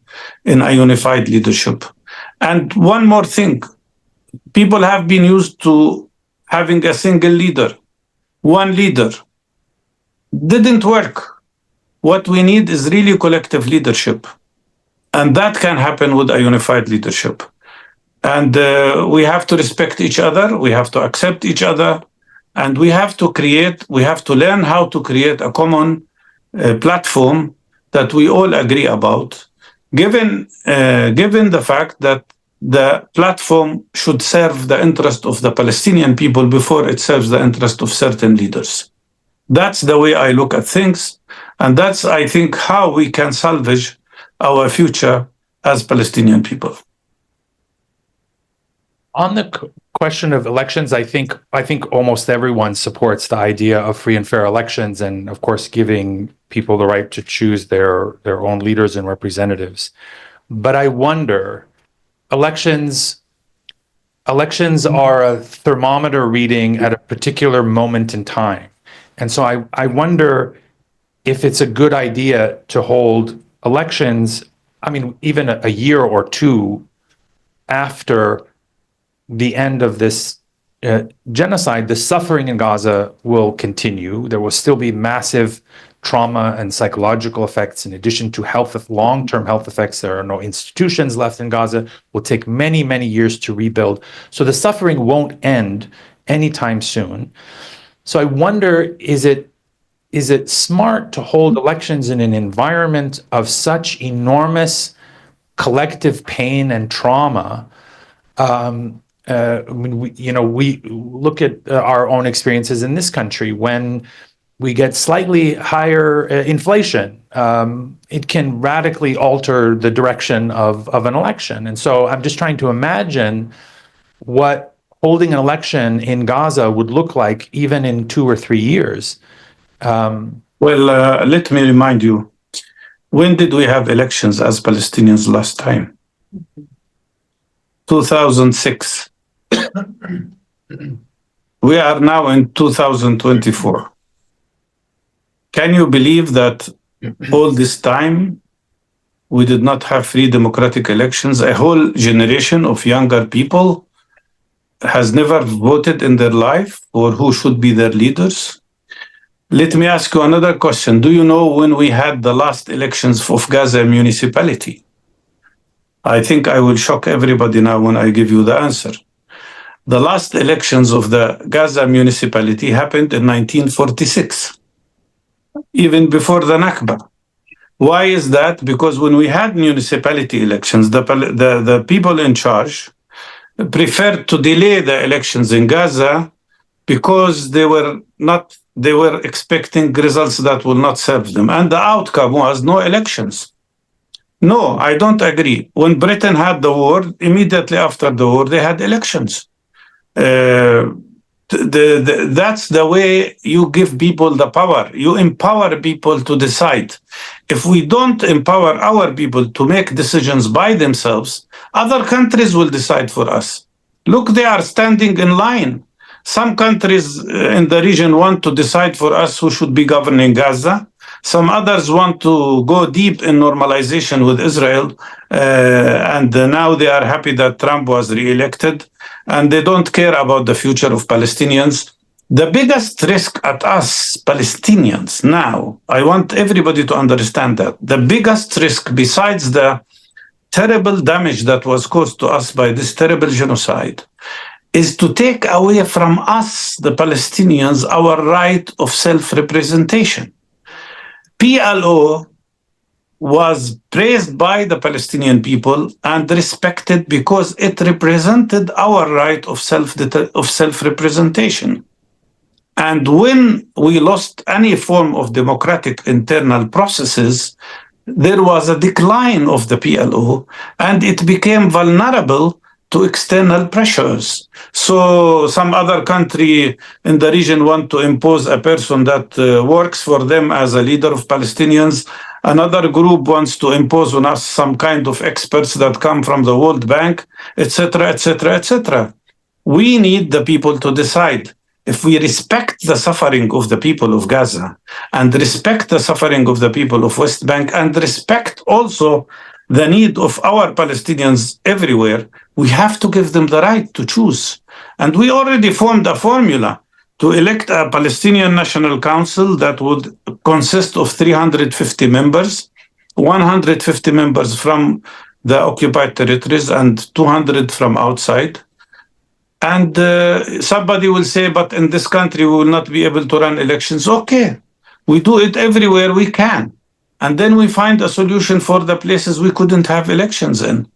in a unified leadership. And one more thing, people have been used to having a single leader, one leader. Didn't work. What we need is really collective leadership, and that can happen with a unified leadership. And we have to respect each other. We have to accept each other. And we have to learn how to create a common platform that we all agree about, given the fact that the platform should serve the interest of the Palestinian people before it serves the interest of certain leaders. That's the way I look at things. And that's, I think, how we can salvage our future as Palestinian people. On the question of elections, I think almost everyone supports the idea of free and fair elections, and of course, giving people the right to choose their own leaders and representatives. But I wonder, elections are a thermometer reading at a particular moment in time, and so I wonder if it's a good idea to hold elections. I mean, even a year or two after the end of this genocide. The suffering in Gaza will continue. There will still be massive trauma and psychological effects in addition to long-term health effects. There are no institutions left in Gaza. It will take many, many years to rebuild. So the suffering won't end anytime soon. So I wonder, is it smart to hold elections in an environment of such enormous collective pain and trauma? We look at our own experiences in this country. When we get slightly higher inflation, it can radically alter the direction of an election. And so I'm just trying to imagine what holding an election in Gaza would look like even in 2 or 3 years. Let me remind you, when did we have elections as Palestinians last time? 2006. We are now in 2024. Can you believe that all this time we did not have free democratic elections? A whole generation of younger people has never voted in their life for who should be their leaders. Let me ask you another question. Do you know when we had the last elections of Gaza municipality? I think I will shock everybody now when I give you the answer. The last elections of the Gaza municipality happened in 1946, even before the Nakba. Why is that? Because when we had municipality elections, the people in charge preferred to delay the elections in Gaza because they were expecting results that will not serve them. And the outcome was no elections. No, I don't agree. When Britain had the war, immediately after the war, they had elections. That's the way you give people the power. You empower people to decide. If we don't empower our people to make decisions by themselves, other countries will decide for us. Look, they are standing in line. Some countries in the region want to decide for us who should be governing Gaza. Some others want to go deep in normalization with Israel. And now they are happy that Trump was re-elected, and they don't care about the future of Palestinians. The biggest risk at us Palestinians now, I want everybody to understand that the biggest risk, besides the terrible damage that was caused to us by this terrible genocide, is to take away from us, the Palestinians, our right of self-representation. PLO was praised by the Palestinian people and respected because it represented our right of self-representation. And when we lost any form of democratic internal processes, there was a decline of the PLO, and it became vulnerable to external pressures. So some other country in the region want to impose a person that works for them as a leader of Palestinians. Another group wants to impose on us some kind of experts that come from the World Bank, etc., etc., etc. We need the people to decide. If we respect the suffering of the people of Gaza and respect the suffering of the people of West Bank and respect also the need of our Palestinians everywhere, we have to give them the right to choose. And we already formed a formula to elect a Palestinian National Council that would consist of 350 members, 150 members from the occupied territories and 200 from outside. And somebody will say, but in this country, we will not be able to run elections. Okay, we do it everywhere we can. And then we find a solution for the places we couldn't have elections in.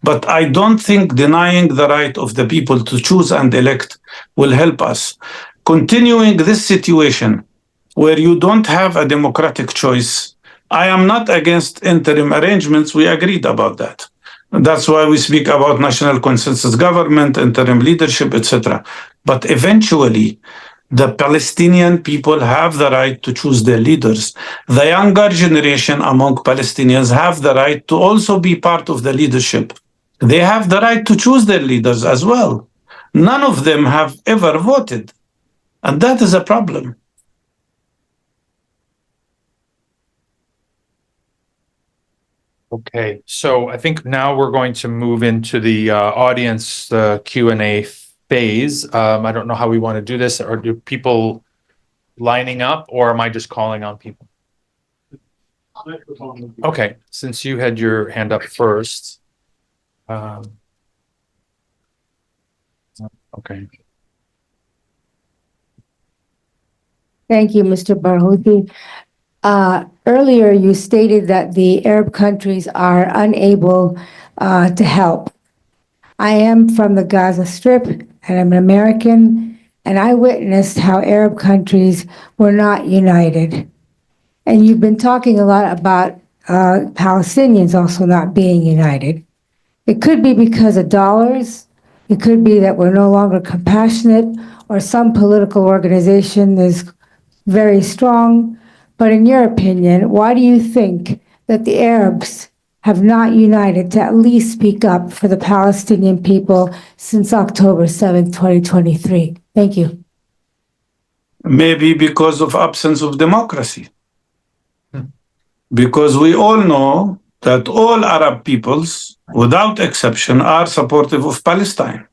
But I don't think denying the right of the people to choose and elect will help us. Continuing this situation where you don't have a democratic choice, I am not against interim arrangements. We agreed about that. That's why we speak about national consensus government, interim leadership, etc. But eventually, the Palestinian people have the right to choose their leaders. The younger generation among Palestinians have the right to also be part of the leadership. They have the right to choose their leaders as well. None of them have ever voted. And that is a problem. Okay, so I think now we're going to move into the audience Q&A phase. I don't know how we want to do this. Are people lining up, or am I just calling on people? Okay, since you had your hand up first. Okay. Thank you, Mr. Barghouti. Earlier, you stated that the Arab countries are unable to help. I am from the Gaza Strip, and I'm an American, and I witnessed how Arab countries were not united. And you've been talking a lot about Palestinians also not being united. It could be because of dollars. It could be that we're no longer compassionate, or some political organization is very strong. But in your opinion, why do you think that the Arabs have not united to at least speak up for the Palestinian people since October 7th, 2023? Thank you. Maybe because of absence of democracy. Because we all know that all Arab peoples, without exception, are supportive of Palestine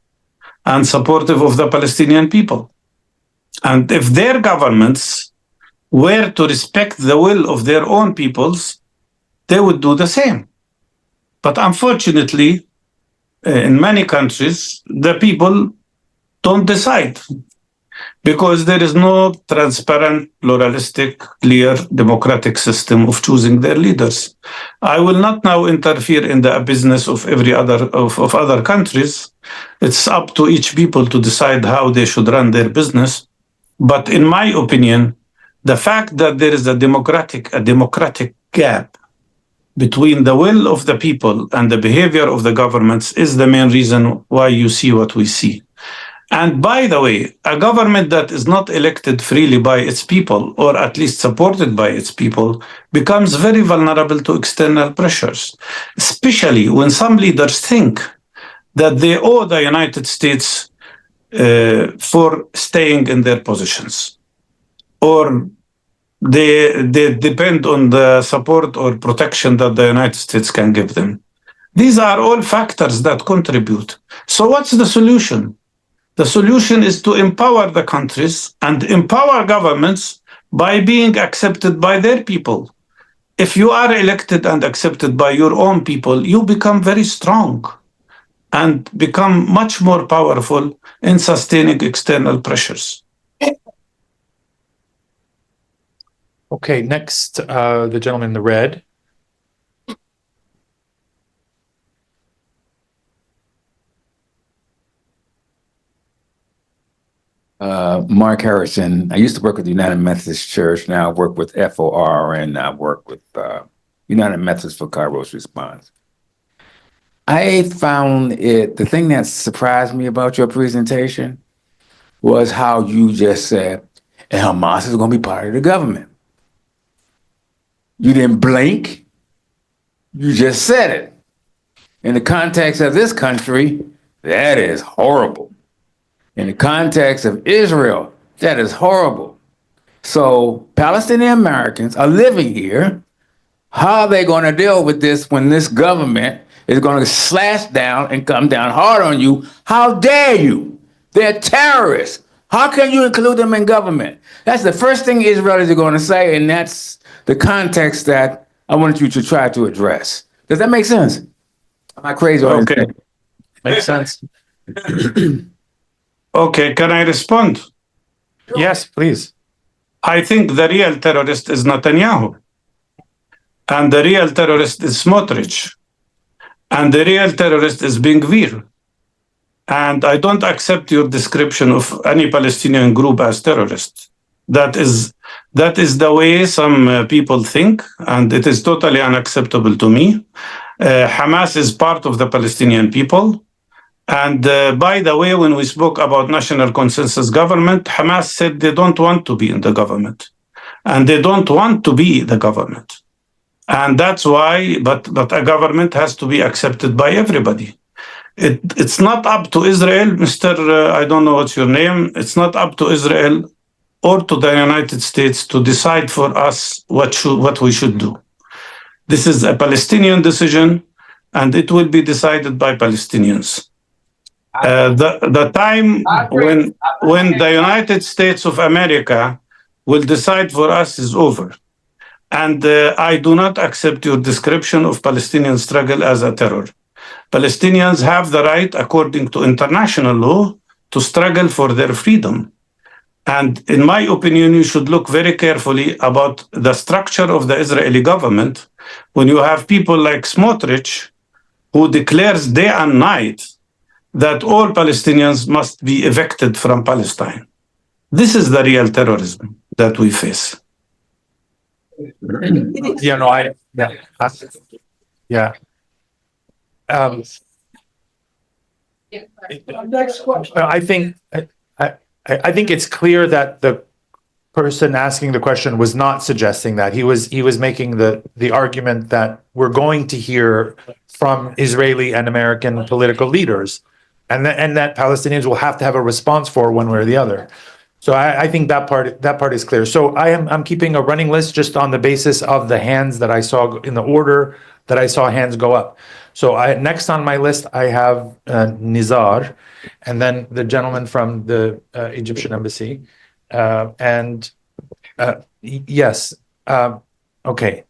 and supportive of the Palestinian people. And if their governments were to respect the will of their own peoples, they would do the same. But unfortunately, in many countries, the people don't decide because there is no transparent, pluralistic, clear, democratic system of choosing their leaders. I will not now interfere in the business of of other countries. It's up to each people to decide how they should run their business. But in my opinion, the fact that there is a democratic gap between the will of the people and the behavior of the governments is the main reason why you see what we see. And by the way, a government that is not elected freely by its people, or at least supported by its people, becomes very vulnerable to external pressures, especially when some leaders think that they owe the United States for staying in their positions, or they depend on the support or protection that the United States can give them. These are all factors that contribute. So what's the solution? The solution is to empower the countries and empower governments by being accepted by their people. If you are elected and accepted by your own people, you become very strong and become much more powerful in sustaining external pressures. Okay, next, the gentleman in the red. Mark Harrison. I used to work with the United Methodist Church. Now I work with FOR, and I work with United Methodist for Kairos Response. I found the thing that surprised me about your presentation was how you just said, and Hamas is going to be part of the government. You didn't blink. You just said it. In the context of this country, that is horrible. In the context of Israel, that is horrible. So Palestinian Americans are living here. How are they going to deal with this when this government is going to slash down and come down hard on you? How dare you? They're terrorists. How can you include them in government? That's the first thing Israelis are going to say, and that's the context that I want you to try to address. Does that make sense? Am I crazy? Okay. Makes sense. Okay, can I respond? Yes, please. I think the real terrorist is Netanyahu. And the real terrorist is Smotrich. And the real terrorist is Ben Gvir. And I don't accept your description of any Palestinian group as terrorist. That is the way some people think, and it is totally unacceptable to me. Hamas is part of the Palestinian people. And by the way, when we spoke about national consensus government, Hamas said they don't want to be in the government. And they don't want to be the government. And that's why, but a government has to be accepted by everybody. It's not up to Israel, Mr. I don't know what's your name. It's not up to Israel or to the United States to decide for us what we should do. This is a Palestinian decision, and it will be decided by Palestinians. The time when the United States of America will decide for us is over. And I do not accept your description of Palestinian struggle as a terror. Palestinians have the right, according to international law, to struggle for their freedom. And in my opinion, you should look very carefully about the structure of the Israeli government when you have people like Smotrich, who declares day and night that all Palestinians must be evicted from Palestine. This is the real terrorism that we face. Next question. I think it's clear that the person asking the question was not suggesting that. He was making the argument that we're going to hear from Israeli and American political leaders, and that Palestinians will have to have a response for one way or the other. So I think that part is clear. So I'm keeping a running list just on the basis of the hands that I saw in the order that I saw hands go up. So next on my list I have Nizar, and then the gentleman from the Egyptian embassy, and yes, okay.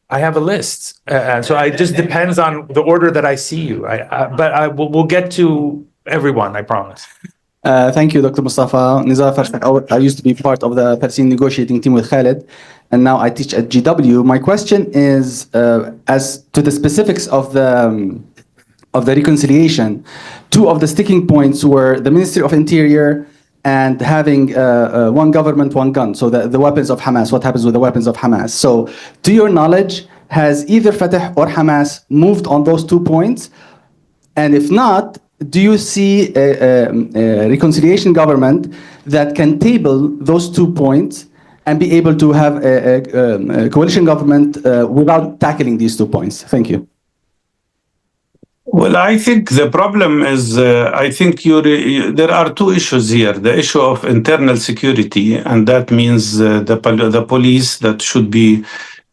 I have a list, so it just depends on the order that I see you. But we'll get to everyone, I promise. Thank you, Dr. Mustafa. Nizar, first, I used to be part of the Palestinian negotiating team with Khaled, and now I teach at GW. My question is, as to the specifics of the reconciliation, two of the sticking points were the Ministry of Interior and having one government, one gun. So the weapons of Hamas, what happens with the weapons of Hamas? So to your knowledge, has either Fatah or Hamas moved on those 2 points? And if not, do you see a reconciliation government that can table those 2 points and be able to have a coalition government without tackling these 2 points? Thank you. Well, I think the problem is, I think there are 2 issues here. The issue of internal security, and that means the police that should be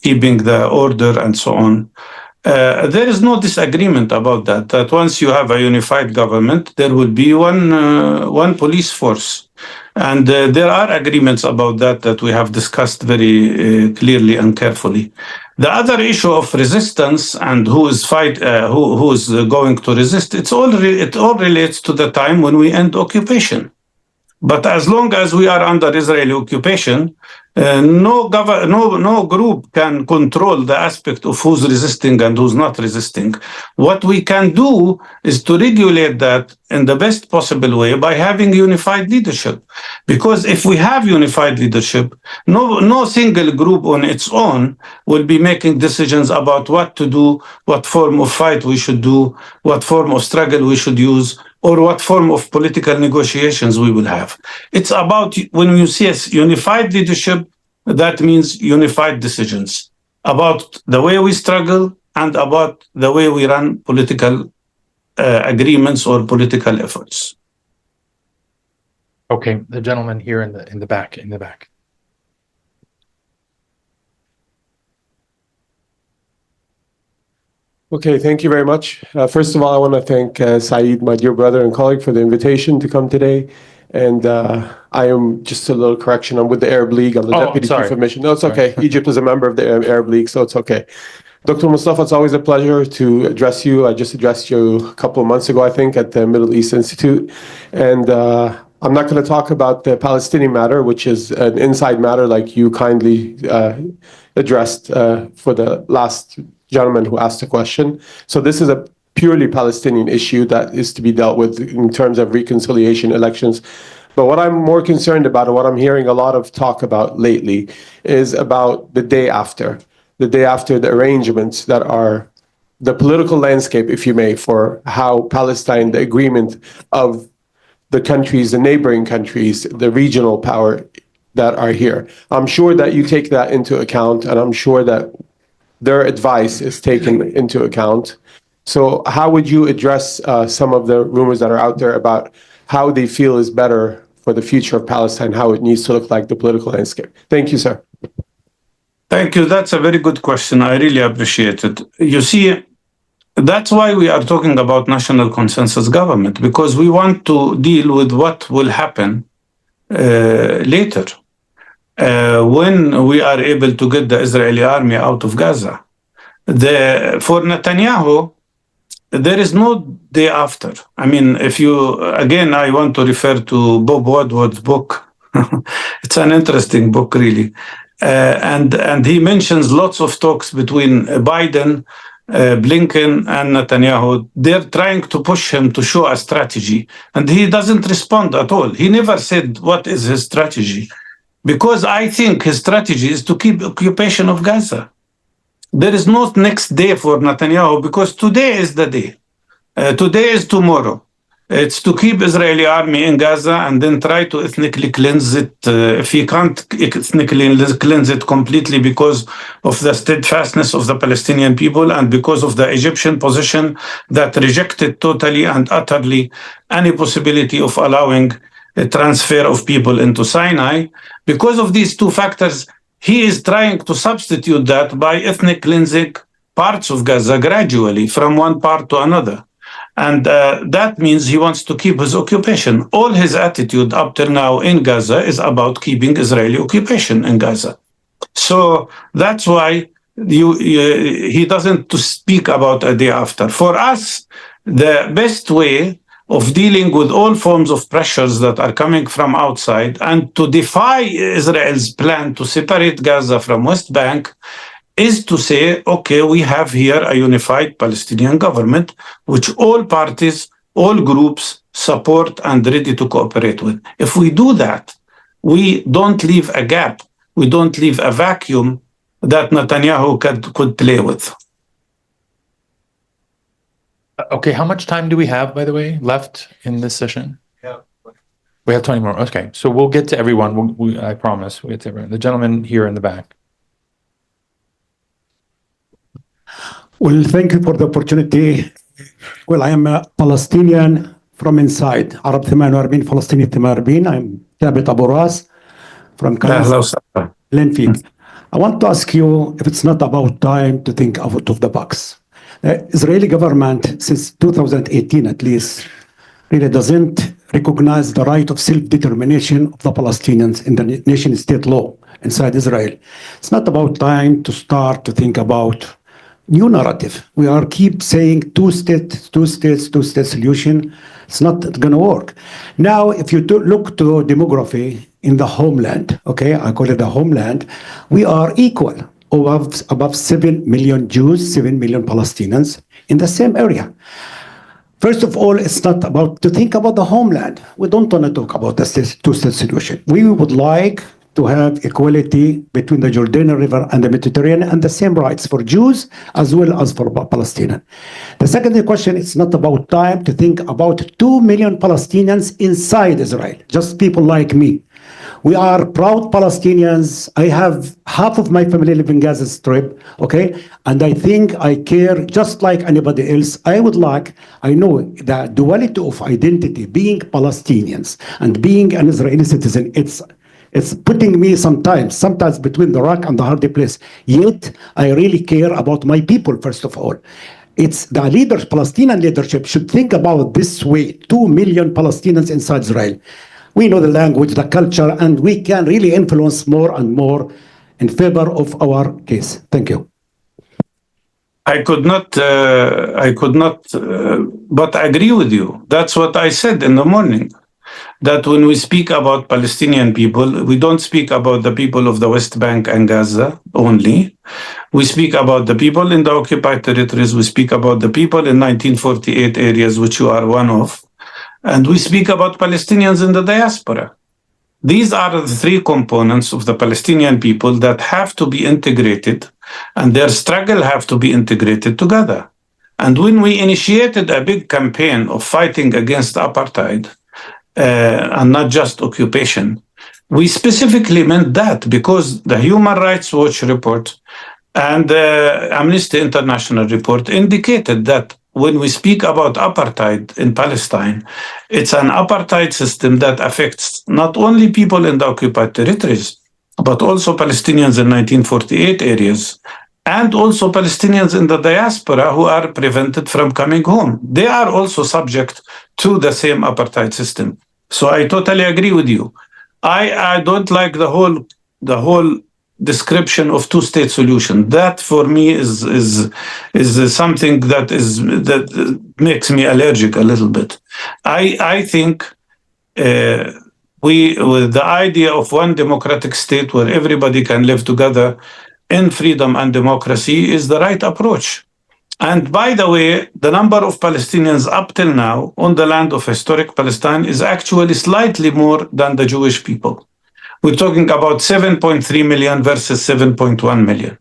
keeping the order and so on. There is no disagreement about that, that once you have a unified government, there will be one police force. And there are agreements about that we have discussed very clearly and carefully. The other issue of resistance and who is going to resist, it all relates to the time when we end occupation. But as long as we are under Israeli occupation, no group can control the aspect of who's resisting and who's not resisting. What we can do is to regulate that in the best possible way by having unified leadership. Because if we have unified leadership, no single group on its own will be making decisions about what to do, what form of fight we should do, what form of struggle we should use, or what form of political negotiations we will have. It's about, when you see unified leadership, that means unified decisions about the way we struggle and about the way we run political agreements or political efforts. Okay, the gentleman here in the back. Okay, thank you very much. First of all, I want to thank Saeed, my dear brother and colleague, for the invitation to come today. And I am, just a little correction, I'm with the Arab League. I'm the Deputy Chief of Mission. No, it's okay. Egypt is a member of the Arab League, so it's okay. Dr. Mustafa, it's always a pleasure to address you. I just addressed you a couple of months ago, I think, at the Middle East Institute. And I'm not going to talk about the Palestinian matter, which is an inside matter like you kindly addressed for the last gentleman who asked the question. So this is a purely Palestinian issue that is to be dealt with in terms of reconciliation, elections. But what I'm more concerned about, and what I'm hearing a lot of talk about lately, is about the day after the arrangements that are the political landscape, if you may, for how Palestine, the agreement of the countries, the neighboring countries, the regional power that are here. I'm sure that you take that into account, and I'm sure that their advice is taken into account. So how would you address some of the rumors that are out there about how they feel is better for the future of Palestine, how it needs to look like, the political landscape? Thank you, sir. Thank you. That's a very good question. I really appreciate it. You see, that's why we are talking about national consensus government, because we want to deal with what will happen later. When we are able to get the Israeli army out of Gaza. For Netanyahu, there is no day after. I mean, I want to refer to Bob Woodward's book. It's an interesting book, really. And he mentions lots of talks between Biden, Blinken, and Netanyahu. They're trying to push him to show a strategy. And he doesn't respond at all. He never said what is his strategy. Because I think his strategy is to keep occupation of Gaza. There is no next day for Netanyahu, because today is the day. Today is tomorrow. It's to keep Israeli army in Gaza and then try to ethnically cleanse it. If he can't ethnically cleanse it completely because of the steadfastness of the Palestinian people and because of the Egyptian position that rejected totally and utterly any possibility of allowing a transfer of people into Sinai. Because of these 2 factors, he is trying to substitute that by ethnic cleansing parts of Gaza gradually from one part to another. And that means he wants to keep his occupation. All his attitude up till now in Gaza is about keeping Israeli occupation in Gaza. So that's why he doesn't speak about a day after. For us, the best way of dealing with all forms of pressures that are coming from outside and to defy Israel's plan to separate Gaza from West Bank is to say, okay, we have here a unified Palestinian government, which all parties, all groups support and ready to cooperate with. If we do that, we don't leave a gap, we don't leave a vacuum that Netanyahu could play with. Okay, how much time do we have, by the way, left in this session? We have 20 more. Okay, so we'll get to everyone. I promise we'll get to everyone. The gentleman here in the back. Well, thank you for the opportunity. Well, I am a Palestinian from inside. Arab 48 فلسطيني 48. I'm Thabit Abu Ras from Linfield. I want to ask you if it's not about time to think out of the box. The Israeli government, since 2018 at least, really doesn't recognize the right of self-determination of the Palestinians in the nation-state law inside Israel. It's not about time to start to think about new narrative. We are keep saying two-state solution. It's not going to work. Now, if you look to demography in the homeland, okay, I call it the homeland, we are equal, above 7 million Jews, 7 million Palestinians in the same area. First of all, it's not about to think about the homeland. We don't want to talk about the two-state solution. We would like to have equality between the Jordan River and the Mediterranean and the same rights for Jews as well as for Palestinians. The second question, it's not about time to think about 2 million Palestinians inside Israel, just people like me. We are proud Palestinians. I have half of my family live in Gaza Strip, okay? And I think I care just like anybody else. I know the duality of identity, being Palestinians and being an Israeli citizen, it's putting me sometimes between the rock and the hard place. Yet, I really care about my people, first of all. It's the leaders, Palestinian leadership should think about this way, 2 million Palestinians inside Israel. We know the language, the culture, and we can really influence more and more in favor of our case. Thank you. I could not, but I agree with you. That's what I said in the morning. That when we speak about Palestinian people, we don't speak about the people of the West Bank and Gaza only. We speak about the people in the occupied territories. We speak about the people in 1948 areas, which you are one of. And we speak about Palestinians in the diaspora. These are the three components of the Palestinian people that have to be integrated, and their struggle have to be integrated together. And when we initiated a big campaign of fighting against apartheid, and not just occupation, we specifically meant that because the Human Rights Watch report and the Amnesty International report indicated that when we speak about apartheid in Palestine, it's an apartheid system that affects not only people in the occupied territories, but also Palestinians in 1948 areas, and also Palestinians in the diaspora who are prevented from coming home. They are also subject to the same apartheid system. So I totally agree with you. I don't like the whole description of two-state solution. That for me is something that makes me allergic a little bit. I think with the idea of one democratic state where everybody can live together in freedom and democracy is the right approach. And by the way, the number of Palestinians up till now on the land of historic Palestine is actually slightly more than the Jewish people. We're talking about 7.3 million versus 7.1 million.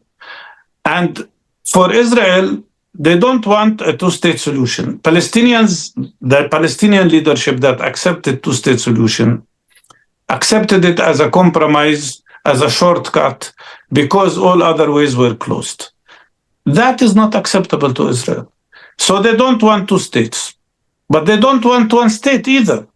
And for Israel, they don't want a two-state solution. Palestinians, the Palestinian leadership that accepted two-state solution, accepted it as a compromise, as a shortcut, because all other ways were closed. That is not acceptable to Israel. So they don't want two states, but they don't want one state either.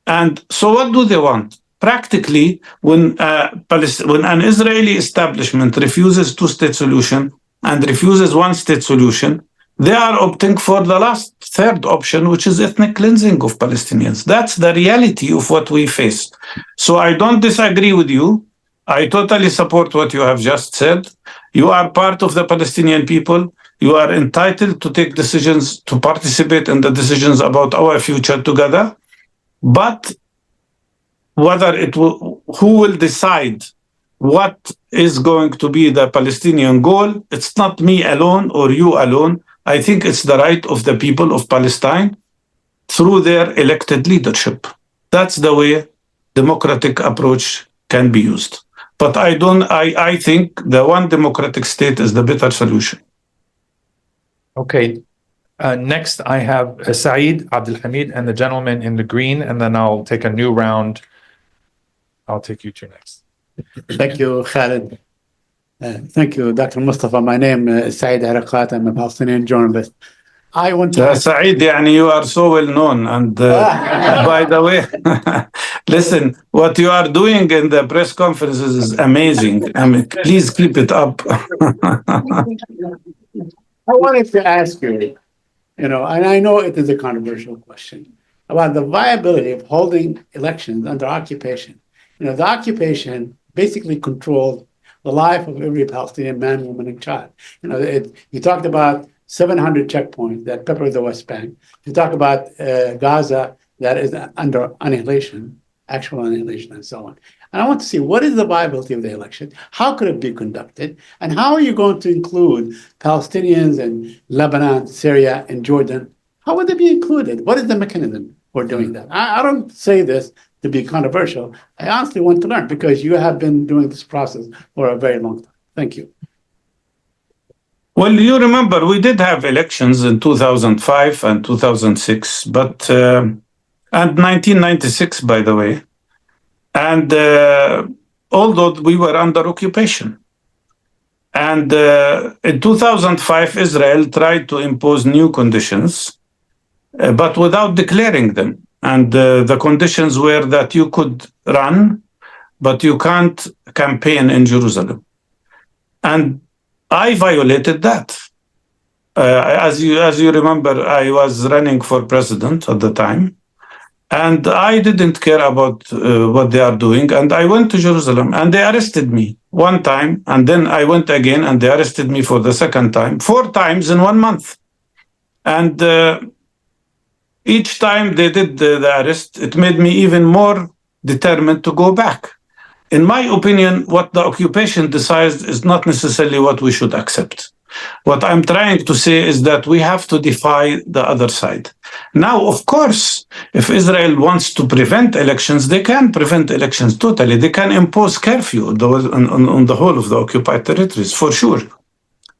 And so what do they want? Practically, when an Israeli establishment refuses two-state solution and refuses one-state solution, they are opting for the last third option, which is ethnic cleansing of Palestinians. That's the reality of what we face. So I don't disagree with you. I totally support what you have just said. You are part of the Palestinian people. You are entitled to take decisions, to participate in the decisions about our future together. But who will decide what is going to be the Palestinian goal, it's not me alone or you alone. I think it's the right of the people of Palestine through their elected leadership. That's the way democratic approach can be used. But I think the one democratic state is the better solution. Okay. Next, I have Saeed Abdulhamid and the gentleman in the green, and then I'll take a new round. I'll take you two next. Thank you, Khaled. Thank you, Dr. Mustafa. My name is Saeed Harakat. I'm a Palestinian journalist. I want to ask... Saeed, you are so well known. And by the way, listen, what you are doing in the press conferences is amazing. I mean, please keep it up. I wanted to ask you, and I know it is a controversial question, about the viability of holding elections under occupation. The occupation basically controlled the life of every Palestinian man, woman, and child. You talked about 700 checkpoints that pepper the West Bank. You talk about Gaza that is under annihilation, actual annihilation, and so on. And I want to see, what is the viability of the election? How could it be conducted? And how are you going to include Palestinians in Lebanon, Syria, and Jordan? How would they be included? What is the mechanism for doing that? I don't say this to be controversial. I honestly want to learn, because you have been doing this process for a very long time. Thank you. Well, you remember we did have elections in 2005 and 2006, but and 1996, by the way. And although we were under occupation. And in 2005, Israel tried to impose new conditions, but without declaring them. And the conditions were that you could run, but you can't campaign in Jerusalem. And I violated that. As you remember, I was running for president at the time, and I didn't care about what they are doing. And I went to Jerusalem, and they arrested me one time, and then I went again, and they arrested me for the second time, 4 times in 1 month. And each time they did the arrest, it made me even more determined to go back. In my opinion, what the occupation decides is not necessarily what we should accept. What I'm trying to say is that we have to defy the other side. Now, of course, if Israel wants to prevent elections, they can prevent elections totally. They can impose curfew on the whole of the occupied territories, for sure.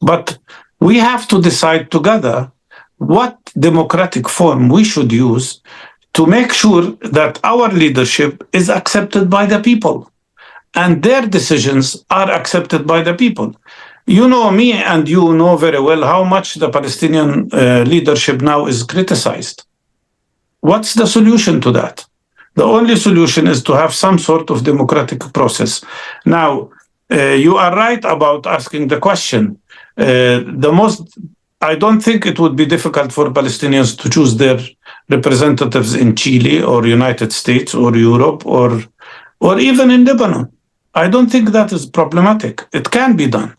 But we have to decide together what democratic form we should use to make sure that our leadership is accepted by the people and their decisions are accepted by the people. You know me, and you know very well how much the Palestinian leadership now is criticized. What's the solution to that? The only solution is to have some sort of democratic process. Now, you are right about asking the question. I don't think it would be difficult for Palestinians to choose their representatives in Chile or United States or Europe or even in Lebanon. I don't think that is problematic. It can be done.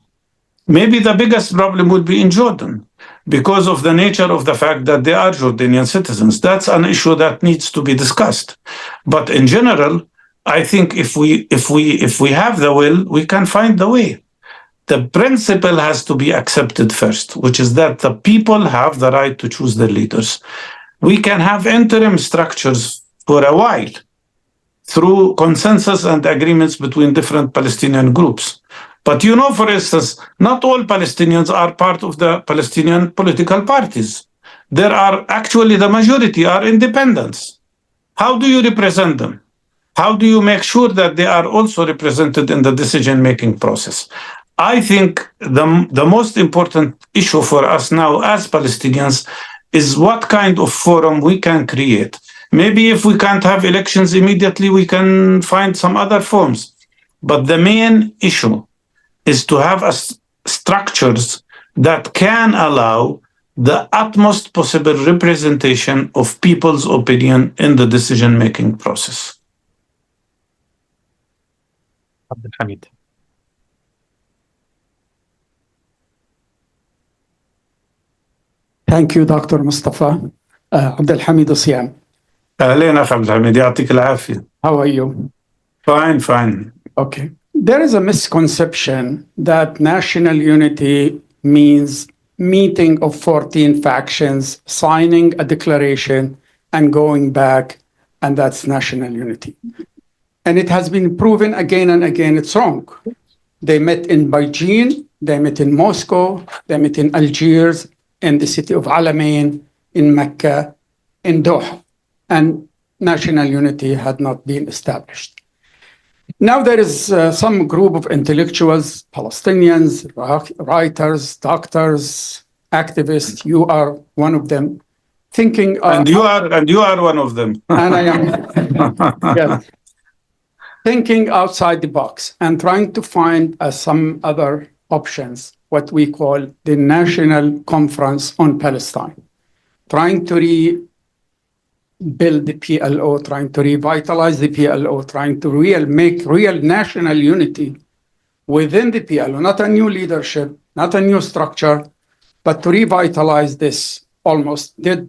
Maybe the biggest problem would be in Jordan because of the nature of the fact that they are Jordanian citizens. That's an issue that needs to be discussed. But in general, I think if we have the will, we can find the way. The principle has to be accepted first, which is that the people have the right to choose their leaders. We can have interim structures for a while through consensus and agreements between different Palestinian groups. But for instance, not all Palestinians are part of the Palestinian political parties. There are actually, the majority are independents. How do you represent them? How do you make sure that they are also represented in the decision-making process? I think the most important issue for us now as Palestinians is what kind of forum we can create. Maybe if we can't have elections immediately, we can find some other forms. But the main issue is to have structures that can allow the utmost possible representation of people's opinion in the decision-making process. Abdulhamid. Thank you, Dr. Mustafa. Abdulhamid Siam. أهلين أخ عبد الحميد يعطيك العافية. How are you? Fine. Okay. There is a misconception that national unity means meeting of 14 factions, signing a declaration, and going back, and that's national unity. And it has been proven again and again it's wrong. They met in Beijing, they met in Moscow, they met in Algiers, in the city of Alamein, in Mecca, in Doha, and national unity had not been established. Now there is some group of intellectuals, Palestinians, writers, doctors, activists. You are one of them, thinking. And you are one of them. And I am. Yes. Thinking outside the box and trying to find some other options, what we call the National Conference on Palestine, trying to rebuild the PLO, trying to revitalize the PLO, trying to make real national unity within the PLO, not a new leadership, not a new structure, but to revitalize this almost dead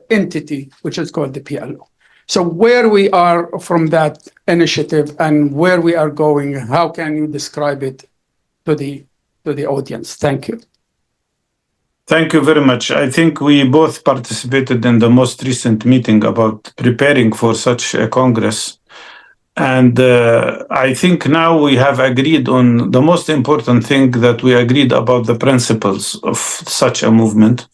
entity, which is called the PLO. So where we are from that initiative and where we are going, how can you describe it to the audience? Thank you. Thank you very much. I think we both participated in the most recent meeting about preparing for such a Congress. And I think now we have agreed on the most important thing, that we agreed about the principles of such a movement.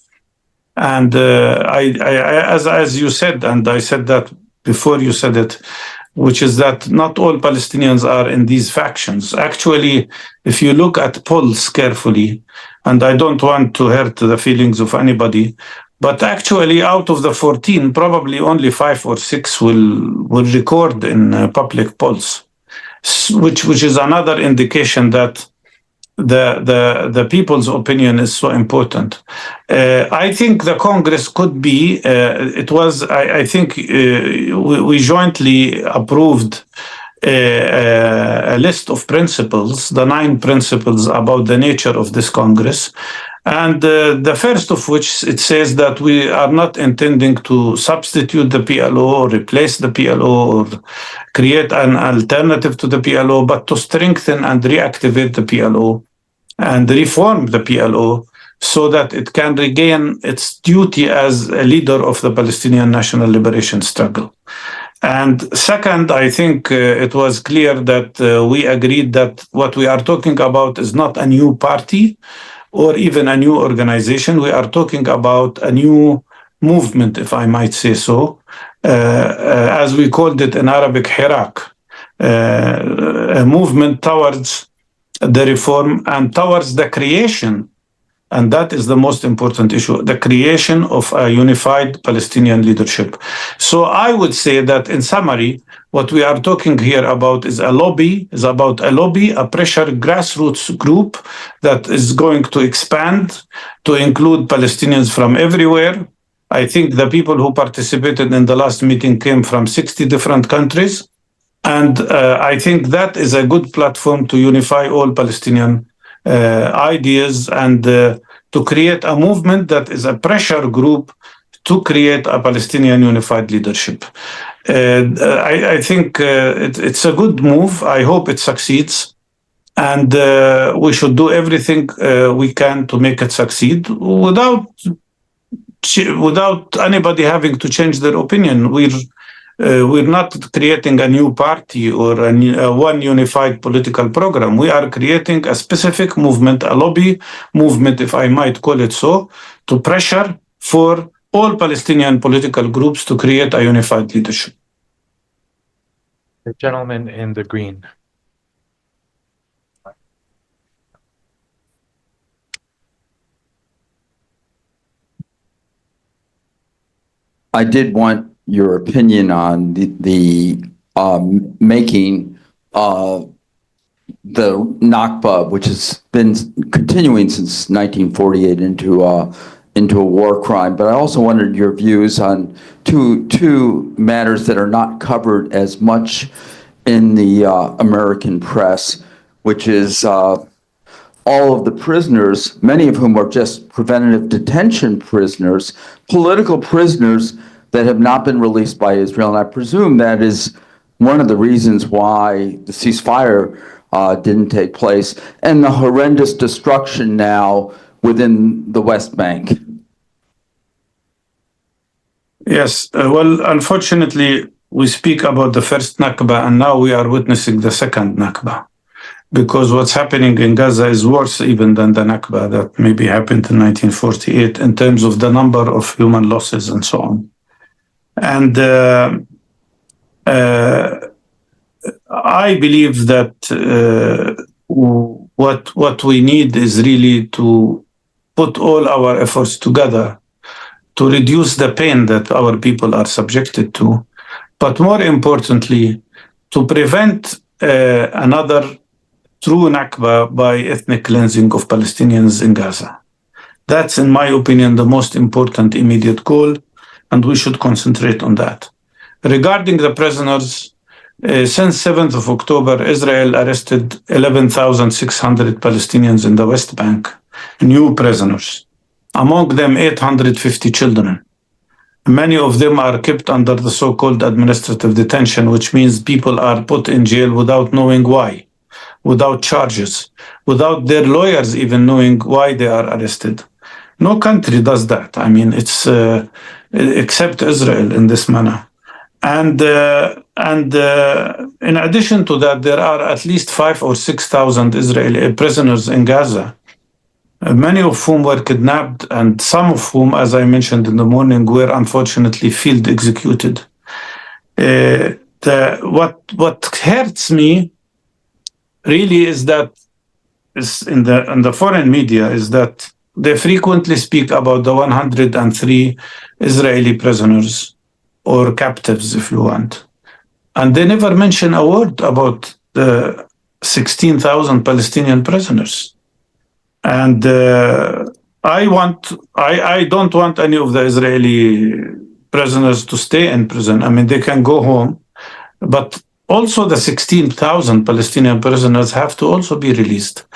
And as you said, and I said that before you said it, which is that not all Palestinians are in these factions. Actually, if you look at polls carefully, and I don't want to hurt the feelings of anybody, but actually out of the 14, probably only 5 or 6 will record in public polls, which is another indication that the people's opinion is so important. I think the Congress could be, I think we jointly approved a list of principles, the 9 principles about the nature of this Congress. And the first of which, it says that we are not intending to substitute the PLO or replace the PLO or create an alternative to the PLO, but to strengthen and reactivate the PLO and reform the PLO so that it can regain its duty as a leader of the Palestinian national liberation struggle. And second, I think it was clear that we agreed that what we are talking about is not a new party or even a new organization. We are talking about a new movement, if I might say so, as we called it in Arabic, Hirak, a movement towards the reform and towards the creation, and that is the most important issue, the creation of a unified Palestinian leadership. So I would say that in summary, what we are talking here about is a pressure grassroots group that is going to expand to include Palestinians from everywhere. I think the people who participated in the last meeting came from 60 different countries. And I think that is a good platform to unify all Palestinian ideas and to create a movement that is a pressure group to create a Palestinian unified leadership. I think it's a good move. I hope it succeeds. And we should do everything we can to make it succeed without anybody having to change their opinion. We're not creating a new party or one unified political program. We are creating a specific movement, a lobby movement, if I might call it so, to pressure for all Palestinian political groups to create a unified leadership. The gentleman in the green. I did want your opinion on the making the Nakba, which has been continuing since 1948, into a war crime. But I also wondered your views on two matters that are not covered as much in the American press, which is all of the prisoners, many of whom are just preventative detention prisoners, political prisoners that have not been released by Israel. And I presume that is one of the reasons why the ceasefire didn't take place, and the horrendous destruction now within the West Bank. Yes, well, unfortunately, we speak about the first Nakba, and now we are witnessing the second Nakba. Because what's happening in Gaza is worse even than the Nakba that maybe happened in 1948 in terms of the number of human losses and so on. And I believe that what we need is really to put all our efforts together to reduce the pain that our people are subjected to, but more importantly, to prevent another true Nakba by ethnic cleansing of Palestinians in Gaza. That's, in my opinion, the most important immediate goal, and we should concentrate on that. Regarding the prisoners, since 7th of October, Israel arrested 11,600 Palestinians in the West Bank, new prisoners, among them 850 children. Many of them are kept under the so-called administrative detention, which means people are put in jail without knowing why, without charges, without their lawyers even knowing why they are arrested. No country does that. I mean, it's except Israel in this manner. And in addition to that, there are at least 5,000 or 6,000 Israeli prisoners in Gaza, many of whom were kidnapped, and some of whom, as I mentioned in the morning, were unfortunately field executed. What hurts me really is that in the foreign media is that they frequently speak about the 103 Israeli prisoners or captives, if you want. And they never mention a word about the 16,000 Palestinian prisoners. And I don't want any of the Israeli prisoners to stay in prison. I mean, they can go home, but also the 16,000 Palestinian prisoners have to also be released.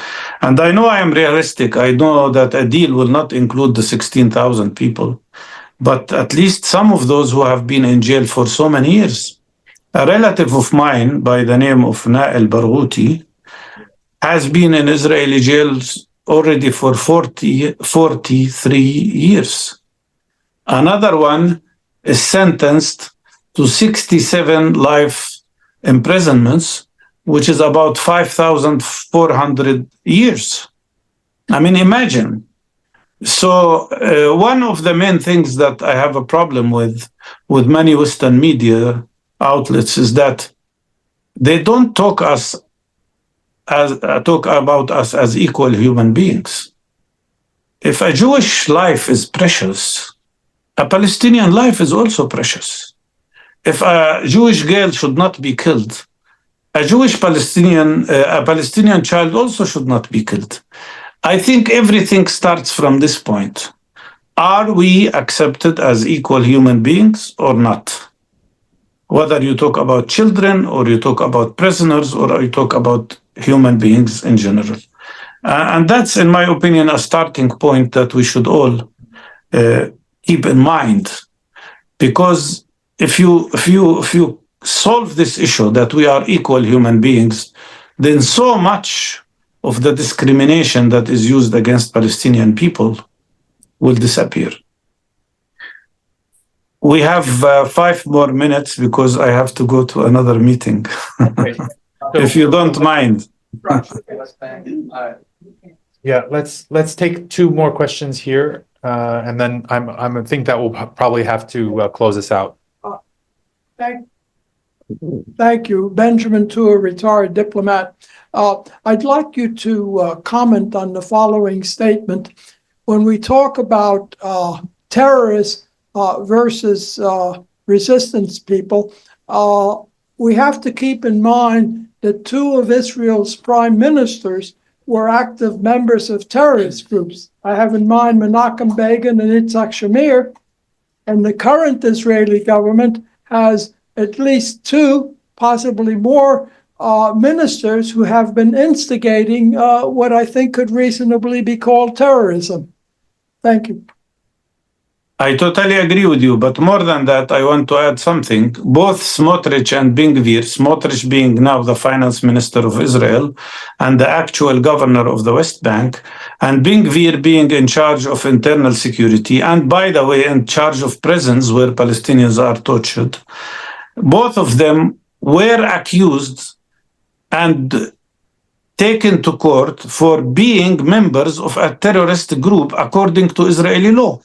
And I know I am realistic. I know that a deal will not include the 16,000 people, but at least some of those who have been in jail for so many years. A relative of mine by the name of Nael Barghouti has been in Israeli jails already for 43 years. Another one is sentenced to 67 life imprisonments, which is about 5,400 years. I mean, imagine. So one of the main things that I have a problem with many Western media outlets is that they don't talk about us as equal human beings. If a Jewish life is precious, a Palestinian life is also precious. If a Jewish girl should not be killed, a Palestinian child also should not be killed. I think everything starts from this point. Are we accepted as equal human beings or not? Whether you talk about children or you talk about prisoners or you talk about human beings in general. And that's, in my opinion, a starting point that we should all keep in mind. Because if you solve this issue that we are equal human beings, then so much of the discrimination that is used against Palestinian people will disappear. We have 5 more minutes because I have to go to another meeting. If you don't mind. Yeah, let's take 2 more questions here, and then I think that we'll probably have to close this out. Thank you. Benjamin Tu, a retired diplomat. I'd like you to comment on the following statement. When we talk about terrorists versus resistance people, we have to keep in mind that 2 of Israel's prime ministers were active members of terrorist groups. I have in mind Menachem Begin and Yitzhak Shamir, and the current Israeli government has at least 2, possibly more, ministers who have been instigating what I think could reasonably be called terrorism. Thank you. I totally agree with you, but more than that, I want to add something. Both Smotrich and Ben-Gvir, Smotrich being now the finance minister of Israel and the actual governor of the West Bank, and Ben-Gvir being in charge of internal security, and by the way, in charge of prisons where Palestinians are tortured. Both of them were accused and taken to court for being members of a terrorist group according to Israeli law.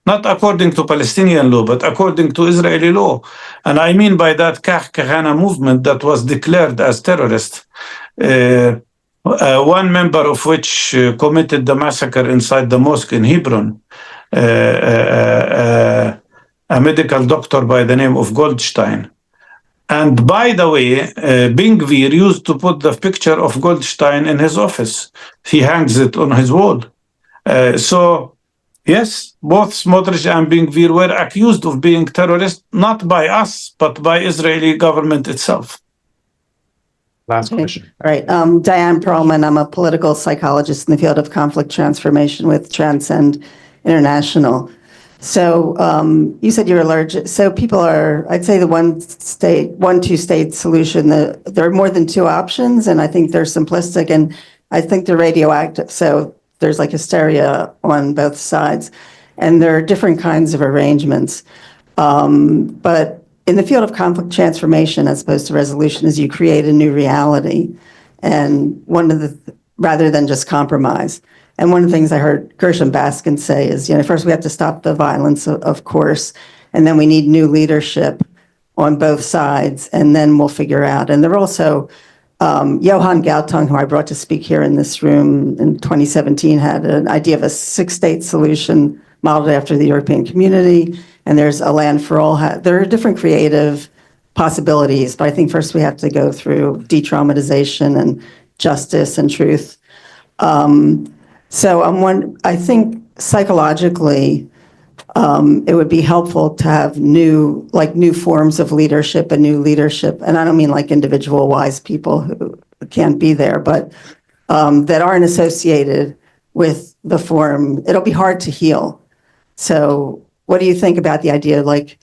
Not according to Palestinian law, but according to Israeli law. And I mean by that Kah Kahana movement that was declared as terrorist. One member of which committed the massacre inside the mosque in Hebron, a medical doctor by the name of Goldstein. And by the way, Ben-Gvir used to put the picture of Goldstein in his office. He hangs it on his wall. So, yes, both Smotrich and Ben-Gvir were accused of being terrorists, not by us, but by Israeli government itself. Last question. All right. Diane Perlman, I'm a political psychologist in the field of conflict transformation with Transcend International. So you said you're allergic. So people are, I'd say the two-state solution, there are more than two options, and I think they're simplistic, and I think they're radioactive. So there's like hysteria on both sides, and there are different kinds of arrangements. But in the field of conflict transformation, as opposed to resolution, is you create a new reality, and rather than just compromise. And one of the things I heard Gershom Baskin say is, first we have to stop the violence, of course, and then we need new leadership on both sides, and then we'll figure out. And there were also Johan Galtung, who I brought to speak here in this room in 2017, had an idea of a 6-state solution modeled after the European Community. And there's a land for all. There are different creative possibilities, but I think first we have to go through de-traumatization and justice and truth. So I think psychologically, it would be helpful to have new forms of leadership and new leadership. And I don't mean like individual wise people who can't be there, but that aren't associated with the form. It'll be hard to heal. So what do you think about the idea of like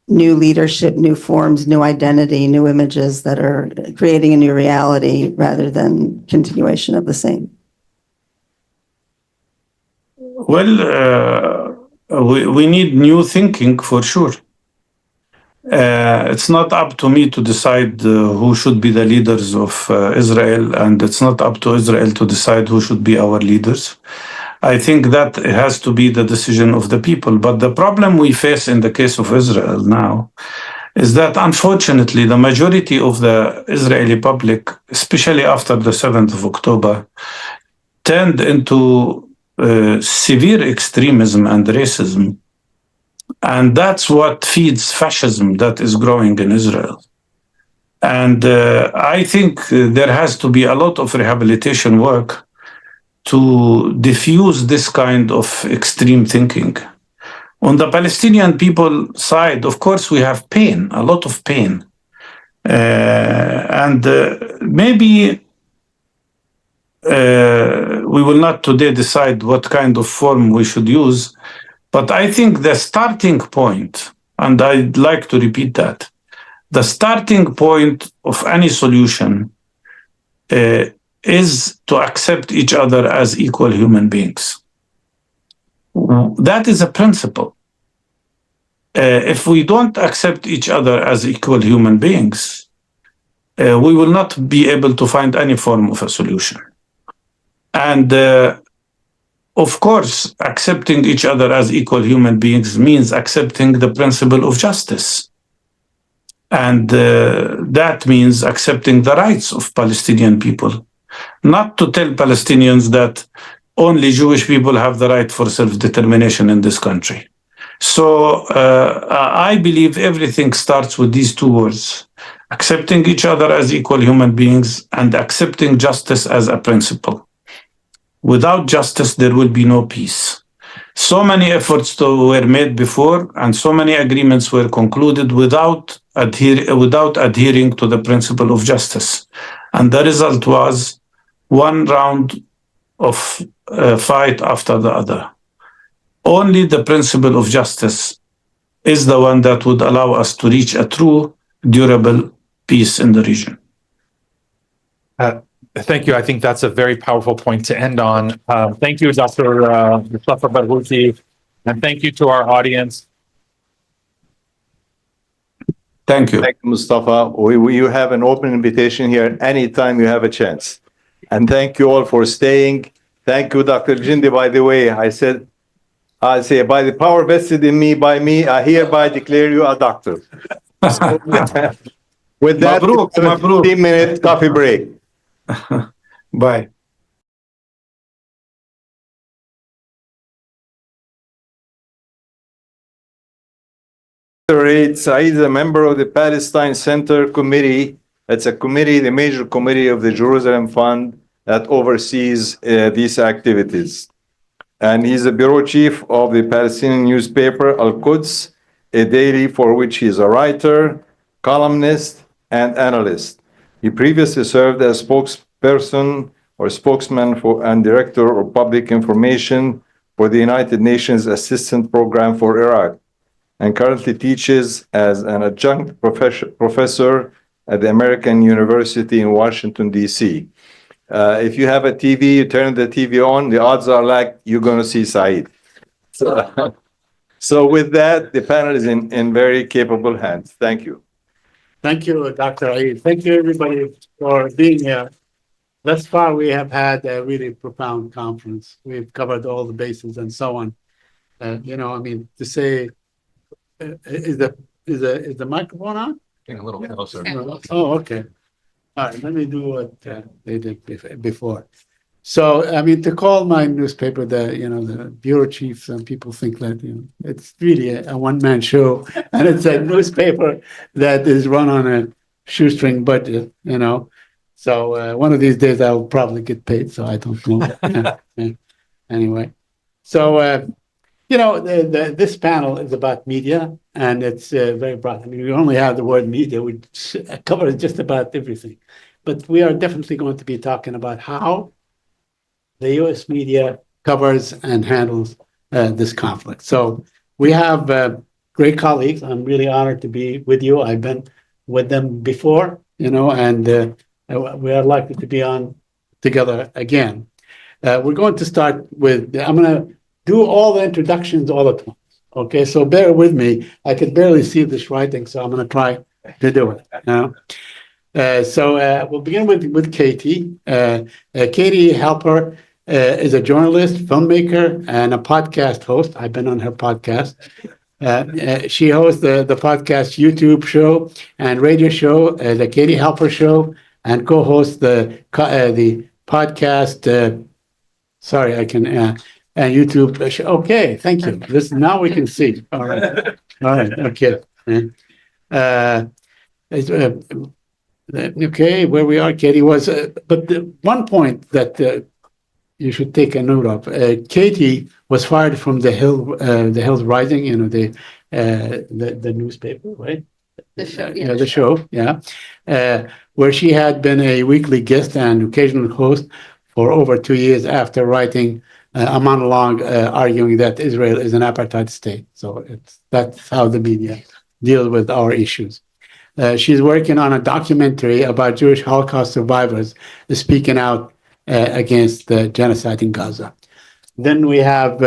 new leadership, new forms, new identity, new images that are creating a new reality rather than continuation of the same? Well, we need new thinking for sure. It's not up to me to decide who should be the leaders of Israel, and it's not up to Israel to decide who should be our leaders. I think that it has to be the decision of the people. But the problem we face in the case of Israel now is that, unfortunately, the majority of the Israeli public, especially after the 7th of October, turned into severe extremism and racism. And that's what feeds fascism that is growing in Israel. And I think there has to be a lot of rehabilitation work to diffuse this kind of extreme thinking. On the Palestinian people side, of course, we have pain, a lot of pain. And maybe we will not today decide what kind of form we should use, but I think the starting point, and I'd like to repeat that, the starting point of any solution is to accept each other as equal human beings. That is a principle. If we don't accept each other as equal human beings, we will not be able to find any form of a solution. And of course, accepting each other as equal human beings means accepting the principle of justice. And that means accepting the rights of Palestinian people. Not to tell Palestinians that only Jewish people have the right for self-determination in this country. So I believe everything starts with these two words: accepting each other as equal human beings and accepting justice as a principle. Without justice, there will be no peace. So many efforts were made before, and so many agreements were concluded without adhering to the principle of justice. And the result was one round of fight after the other. Only the principle of justice is the one that would allow us to reach a true, durable peace in the region. Thank you. I think that's a very powerful point to end on. Thank you, Dr. Mustafa Barghouti, and thank you to our audience. Thank you. Thank you, Mustafa. You have an open invitation here anytime you have a chance. And thank you all for staying. Thank you, Dr. Jindi. By the way, I say, by the power vested in me by me, I hereby declare you a doctor. So, with that, Mabruk, we have a mabruk. 15-minute coffee break. Bye. Saeed is a member of the Palestine Center Committee. It's a committee, the major committee of the Jerusalem Fund that oversees these activities. And he's the bureau chief of the Palestinian newspaper Al-Quds, a daily for which he is a writer, columnist, and analyst. He previously served as spokesperson or spokesman for and director of public information for the United Nations Assistance Program for Iraq, and currently teaches as an adjunct professor at the American University in Washington, D.C. If you have a TV, you turn the TV on, the odds are like you're going to see Saeed. So with that, the panel is in very capable hands. Thank you. Thank you, Dr. Eid. Thank you, everybody, for being here. Thus far, we have had a really profound conference. We've covered all the bases and so on. To say, is the microphone on? A little closer. Oh, okay. All right, let me do what they did before. So, to call my newspaper the bureau chief, some people think that, it's really a one-man show, and it's a newspaper that is run on a shoestring budget, So, one of these days I'll probably get paid, so I don't know. Anyway, so, this panel is about media, and it's very broad. We only have the word media, which covers just about everything. But we are definitely going to be talking about how the U.S. media covers and handles this conflict. So we have great colleagues. I'm really honored to be with you. I've been with them before, and we are likely to be on together again. We're going to start with, I'm going to do all the introductions all at once. Okay, so bear with me. I can barely see this writing, so I'm going to try to do it. So we'll begin with Katie. Katie Halper is a journalist, filmmaker, and a podcast host. I've been on her podcast. She hosts the podcast YouTube show and radio show, the Katie Halper Show, and co-hosts the podcast. Sorry, I can and YouTube show. Okay, thank you. Now we can see. All right, okay. Okay, where we are, Katie was. But the one point that you should take a note of. Katie was fired from the Hills Rising, the newspaper, right? The show, Yeah, the show, yeah. Where she had been a weekly guest and occasional host for over 2 years after writing a monologue arguing that Israel is an apartheid state. So that's how the media deal with our issues. She's working on a documentary about Jewish Holocaust survivors speaking out against the genocide in Gaza. Then we have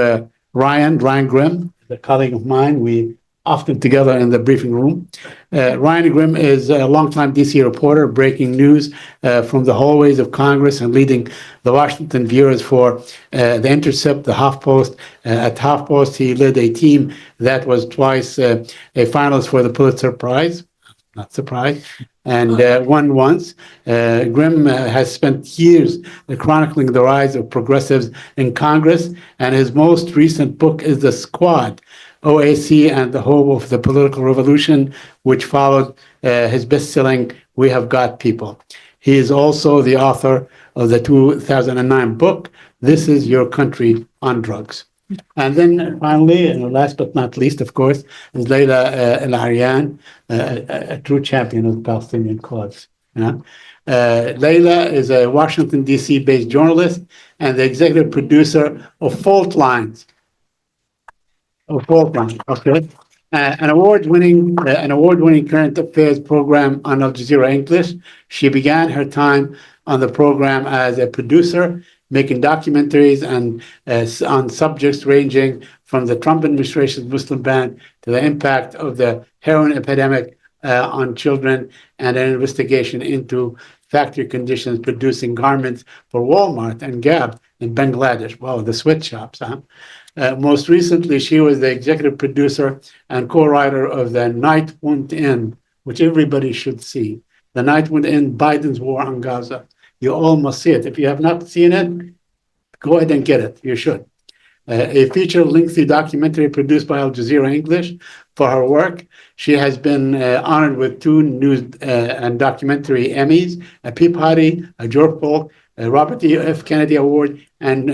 Ryan Grimm, a colleague of mine. We often together in the briefing room. Ryan Grimm is a longtime DC reporter, breaking news from the hallways of Congress and leading the Washington bureaus for The Intercept, the HuffPost. At HuffPost, he led a team that was twice a finalist for the Pulitzer Prize. Not surprised. And won once. Grimm has spent years chronicling the rise of progressives in Congress, and his most recent book is The Squad, OAC and the Hope of the Political Revolution, which followed his best-selling We Have Got People. He is also the author of the 2009 book, This Is Your Country on Drugs. And then finally, and last but not least, of course, is Leila El-Arian, a true champion of the Palestinian cause. Leila is a Washington, D.C. based journalist and the executive producer of Fault Lines. Okay. An award-winning current affairs program on Al Jazeera English. She began her time on the program as a producer, making documentaries and on subjects ranging from the Trump administration's Muslim ban to the impact of the heroin epidemic on children, and an investigation into factory conditions producing garments for Walmart and Gap in Bangladesh. Wow, the sweatshops, huh? Most recently, she was the executive producer and co-writer of The Night Won't End, which everybody should see. The Night Won't End, Biden's War on Gaza. You all must see it. If you have not seen it, go ahead and get it. You should. A feature-lengthy documentary produced by Al Jazeera English for her work. She has been honored with 2 news and documentary Emmys, a Peabody, a George Polk, a Robert E. F. Kennedy Award in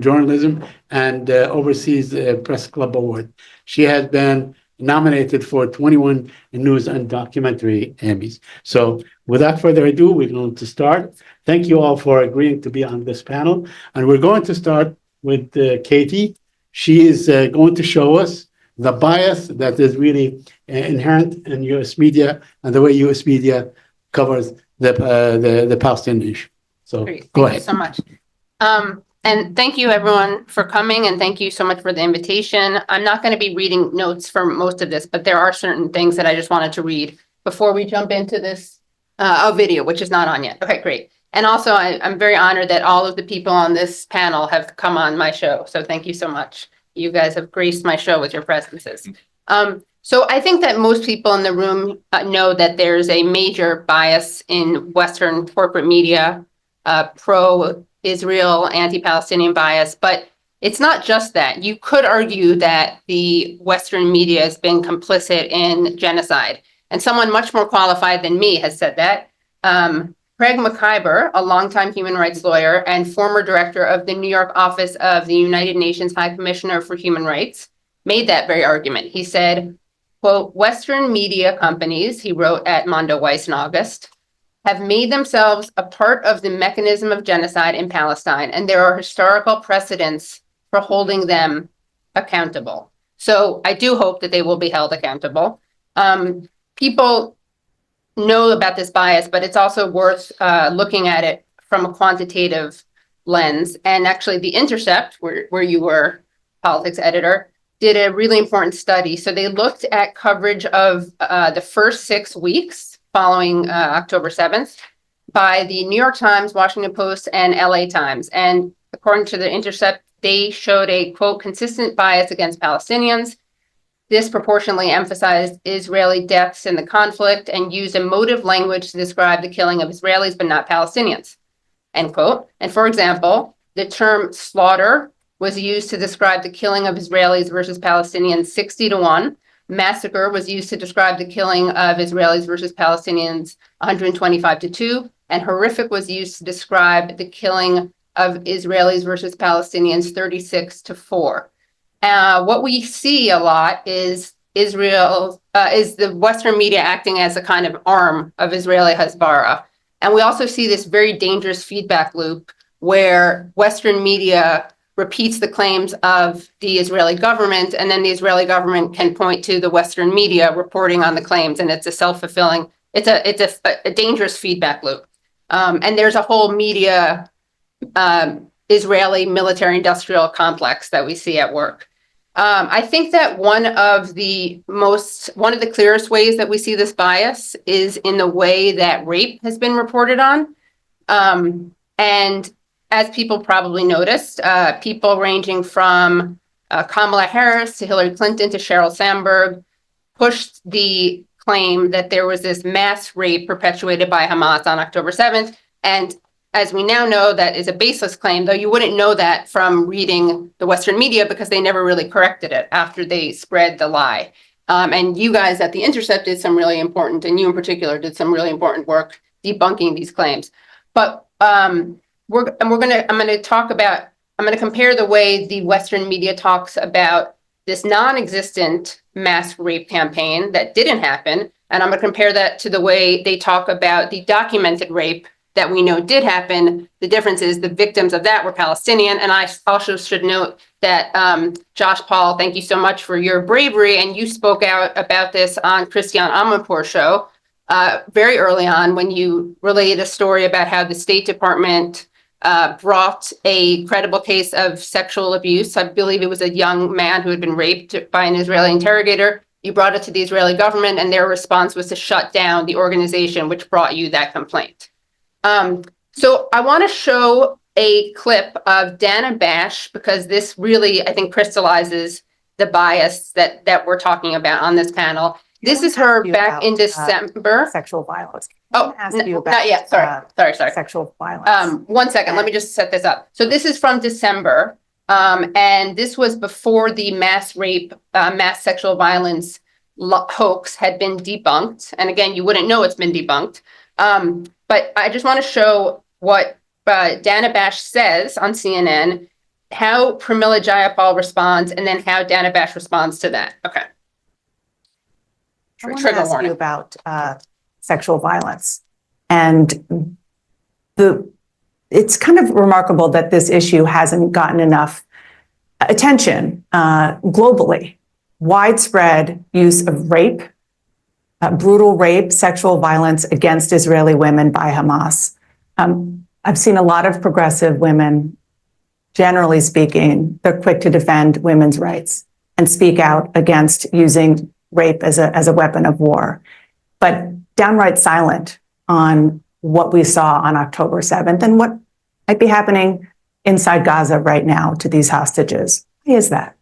journalism, and Overseas Press Club Award. She has been nominated for 21 news and documentary Emmys. So without further ado, we're going to start. Thank you all for agreeing to be on this panel. And we're going to start with Katie. She is going to show us the bias that is really inherent in U.S. media and the way U.S. media covers the Palestinian issue. So Great. go Thank ahead. you so much. And thank you everyone for coming, and thank you so much for the invitation. I'm not going to be reading notes for most of this, but there are certain things that I just wanted to read before we jump into this video, which is not on yet. Okay, great. And also I'm very honored that all of the people on this panel have come on my show. So thank you so much. You guys have graced my show with your presences. So I think that most people in the room know that there's a major bias in Western corporate media, pro-Israel, anti-Palestinian bias, but it's not just that. You could argue that the Western media has been complicit in genocide, and someone much more qualified than me has said that. Craig McIver, a longtime human rights lawyer and former director of the New York office of the United Nations High Commissioner for Human Rights, made that very argument. He said, quote, Western media companies, he wrote at Mondo Weiss in August, have made themselves a part of the mechanism of genocide in Palestine, and there are historical precedents for holding them accountable. So I do hope that they will be held accountable. People know about this bias, but it's also worth looking at it from a quantitative lens. And actually The Intercept, where you were politics editor, did a really important study. So they looked at coverage of the first 6 weeks following October 7th by the New York Times, Washington Post, and LA Times. And according to The Intercept, they showed a, quote, consistent bias against Palestinians, disproportionately emphasized Israeli deaths in the conflict, and used emotive language to describe the killing of Israelis, but not Palestinians, end quote. And for example, the term slaughter was used to describe the killing of Israelis versus Palestinians 60-1. Massacre was used to describe the killing of Israelis versus Palestinians 125-2. And horrific was used to describe the killing of Israelis versus Palestinians 36-4. What we see a lot is Israel, is the Western media acting as a kind of arm of Israeli Hezbollah. And we also see this very dangerous feedback loop where Western media repeats the claims of the Israeli government, and then the Israeli government can point to the Western media reporting on the claims, and it's a self-fulfilling, it's a dangerous feedback loop. And there's a whole media Israeli military-industrial complex that we see at work. I think that one of the clearest ways that we see this bias is in the way that rape has been reported on. And as people probably noticed, people ranging from Kamala Harris to Hillary Clinton to Sheryl Sandberg pushed the claim that there was this mass rape perpetuated by Hamas on October 7th. And as we now know, that is a baseless claim, though you wouldn't know that from reading the Western media because they never really corrected it after they spread the lie. And you guys at The Intercept did some really important, and you in particular did some really important work debunking these claims. But I'm going to compare the way the Western media talks about this non-existent mass rape campaign that didn't happen, and I'm going to compare that to the way they talk about the documented rape that we know did happen. The difference is the victims of that were Palestinian. And I also should note that Josh Paul, thank you so much for your bravery. And you spoke out about this on Christiane Amanpour's show. very early on when you relayed a story about how the State Department brought a credible case of sexual abuse. I believe it was a young man who had been raped by an Israeli interrogator. You brought it to the Israeli government, and their response was to shut down the organization which brought you that complaint. So I want to show a clip of Dana Bash, because this really, I think, crystallizes the bias that we're talking about on this panel. This is her back in December. Sexual violence. Oh, not yet. Sorry. Sexual violence. 1 second. Let me just set this up. So this is from December. And this was before the mass rape, mass sexual violence hoax had been debunked. And again, you wouldn't know it's been debunked. But I just want to show what Dana Bash says on CNN, how Pramila Jayapal responds, and then how Dana Bash responds to that. Okay. I want to ask you about sexual violence. And it's kind of remarkable that this issue hasn't gotten enough attention globally. Widespread use of rape, brutal rape, sexual violence against Israeli women by Hamas. I've seen a lot of progressive women, generally speaking, they're quick to defend women's rights and speak out against using rape as a weapon of war, but downright silent on what we saw on October 7th and what might be happening inside Gaza right now to these hostages. Why is that?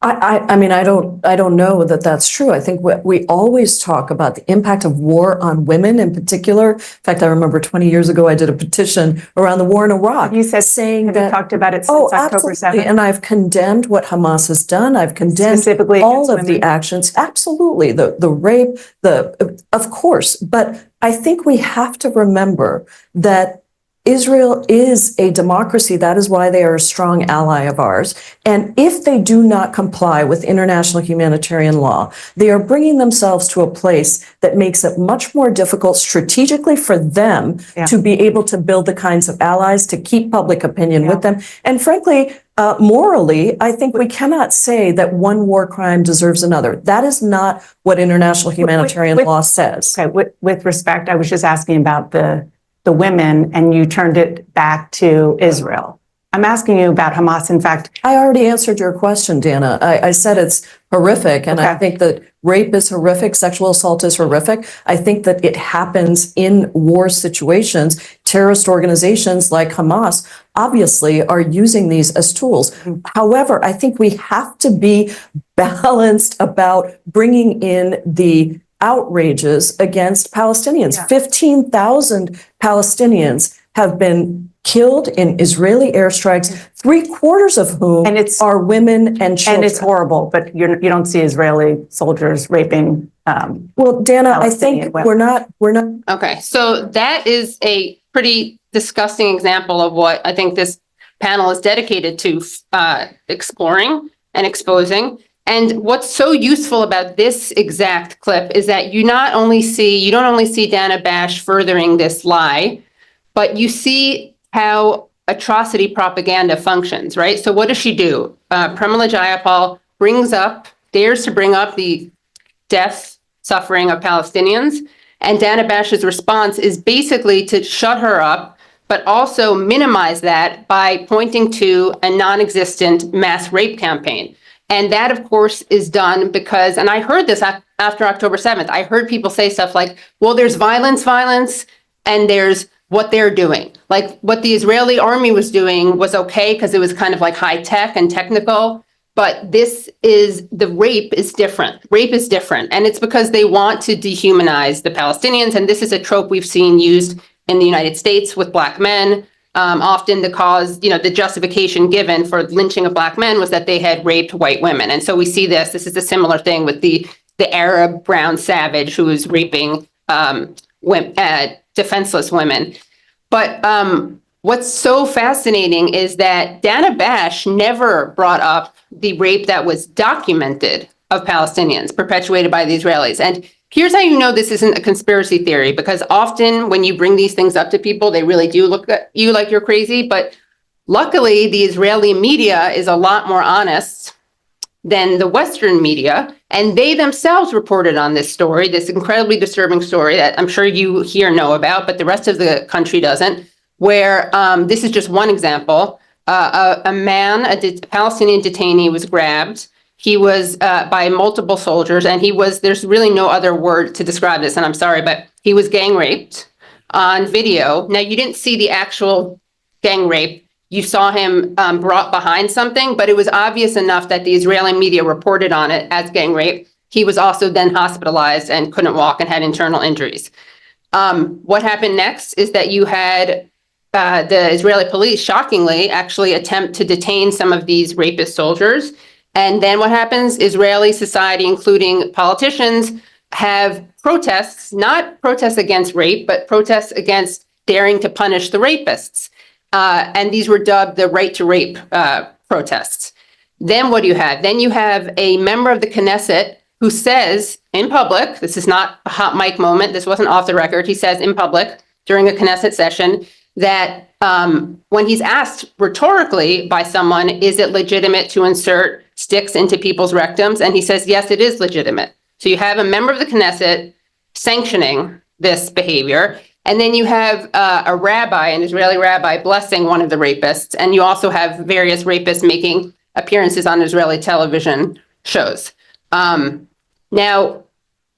I mean, I don't know that that's true. I think we always talk about the impact of war on women in particular. In fact, I remember 20 years ago, I did a petition around the war in Iraq. You said saying that. You talked about it since October 7th. And I've condemned what Hamas has done. I've condemned specifically all of the actions. Absolutely. The rape, of course. But I think we have to remember that Israel is a democracy. That is why they are a strong ally of ours. And if they do not comply with international humanitarian law, they are bringing themselves to a place that makes it much more difficult strategically for them to be able to build the kinds of allies, to keep public opinion with them. And frankly, morally, I think we cannot say that one war crime deserves another. That is not what international humanitarian law says. Okay, with respect, I was just asking about the women, and you turned it back to Israel. I'm asking you about Hamas. In fact, I already answered your question, Dana. I said it's horrific, and I think that rape is horrific, sexual assault is horrific. I think that it happens in war situations. Terrorist organizations like Hamas obviously are using these as tools. However, I think we have to be balanced about bringing in the outrages against Palestinians. 15,000 Palestinians have been killed in Israeli airstrikes, 3/4 of whom are women and children. And it's horrible, but you don't see Israeli soldiers raping. Well, Dana, I think we're not. Okay, so that is a pretty disgusting example of what I think this panel is dedicated to exploring and exposing. And what's so useful about this exact clip is that you don't only see Dana Bash furthering this lie, but you see how atrocity propaganda functions, right? So what does she do? Pramila Jayapal dares to bring up the death, suffering of Palestinians. And Dana Bash's response is basically to shut her up, but also minimize that by pointing to a non-existent mass rape campaign. And that, of course, is done because, and I heard this after October 7th, I heard people say stuff like, well, there's violence, and there's what they're doing. Like what the Israeli army was doing was okay because it was kind of like high tech and technical, but the rape is different. Rape is different. And it's because they want to dehumanize the Palestinians. And this is a trope we've seen used in the United States with Black men. Often the justification given for lynching of Black men was that they had raped white women. And so we see this is a similar thing with the Arab brown savage who is raping defenseless women. But what's so fascinating is that Dana Bash never brought up the rape that was documented of Palestinians perpetuated by the Israelis. And here's how you know this isn't a conspiracy theory, because often when you bring these things up to people, they really do look at you like you're crazy. But luckily, the Israeli media is a lot more honest than the Western media. And they themselves reported on this story, this incredibly disturbing story that I'm sure you here know about, but the rest of the country doesn't, where this is just one example. A man, a Palestinian detainee, was grabbed. He was by multiple soldiers, and there's really no other word to describe this, and I'm sorry, but he was gang raped on video. Now, you didn't see the actual gang rape. You saw him brought behind something, but it was obvious enough that the Israeli media reported on it as gang rape. He was also then hospitalized and couldn't walk and had internal injuries. What happened next is that you had the Israeli police, shockingly, actually attempt to detain some of these rapist soldiers. And then what happens? Israeli society, including politicians, have protests, not protests against rape, but protests against daring to punish the rapists. And these were dubbed the right to rape protests. Then what do you have? Then you have a member of the Knesset who says in public, this is not a hot mic moment, this wasn't off the record, he says in public during a Knesset session that when he's asked rhetorically by someone, is it legitimate to insert sticks into people's rectums? And he says, yes, it is legitimate. So you have a member of the Knesset sanctioning this behavior. And then you have a rabbi, an Israeli rabbi, blessing one of the rapists. And you also have various rapists making appearances on Israeli television shows. Now,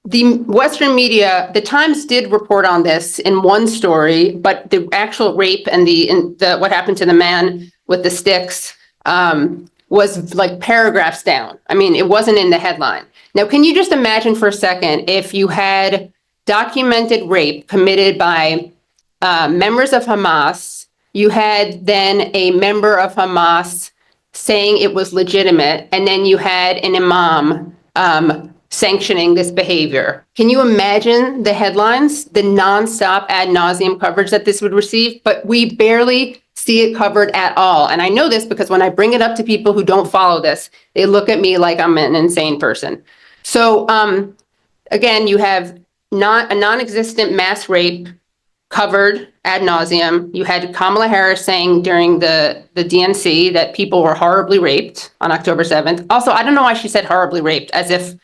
the Western media, the Times did report on this in one story, but the actual rape and the what happened to the man with the sticks was like paragraphs down. I mean, it wasn't in the headline. Now, can you just imagine for a second if you had documented rape committed by members of Hamas, you had then a member of Hamas saying it was legitimate, and then you had an imam sanctioning this behavior. Can you imagine the headlines, the nonstop ad nauseum coverage that this would receive? But we barely see it covered at all. And I know this because when I bring it up to people who don't follow this, they look at me like I'm an insane person. So again, you have not a non-existent mass rape covered ad nauseum. You had Kamala Harris saying during the DNC that people were horribly raped on October 7th. Also, I don't know why she said horribly raped, as if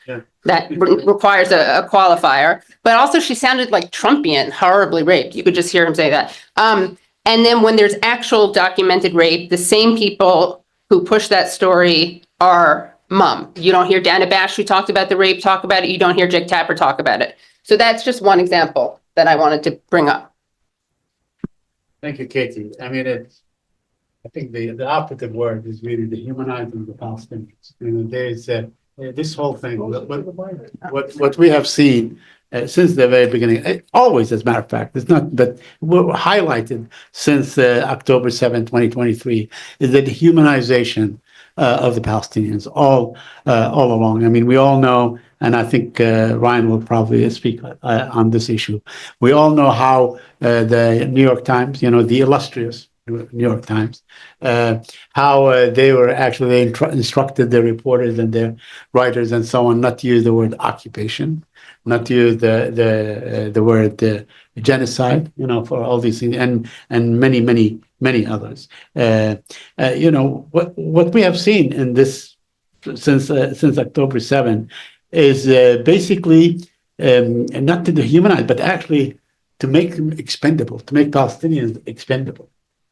that requires a qualifier. But also she sounded like Trumpian, horribly raped. You could just hear him say that. And then when there's actual documented rape, the same people who push that story are mum. You don't hear Dana Bash, who talked about the rape, talk about it. You don't hear Jake Tapper talk about it. So that's just one example that I wanted to bring up. Thank you, Katie. I mean, I think the operative word is really the humanizing of the Palestinians. You know, there's this whole thing. What we have seen since the very beginning, always, as a matter of fact, it's not, but we're highlighted since October 7, 2023, is the dehumanization of the Palestinians all along. I mean, we all know, and I think Ryan will probably speak on this issue. We all know how the New York Times, you know, the illustrious New York Times, how they were actually instructed their reporters and their writers and so on not to use the word occupation, not to use the word genocide, you know, for all these things, and many others. You know, what we have seen in this since October 7 is basically not to dehumanize, but actually to make them expendable, to make Palestinians expendable.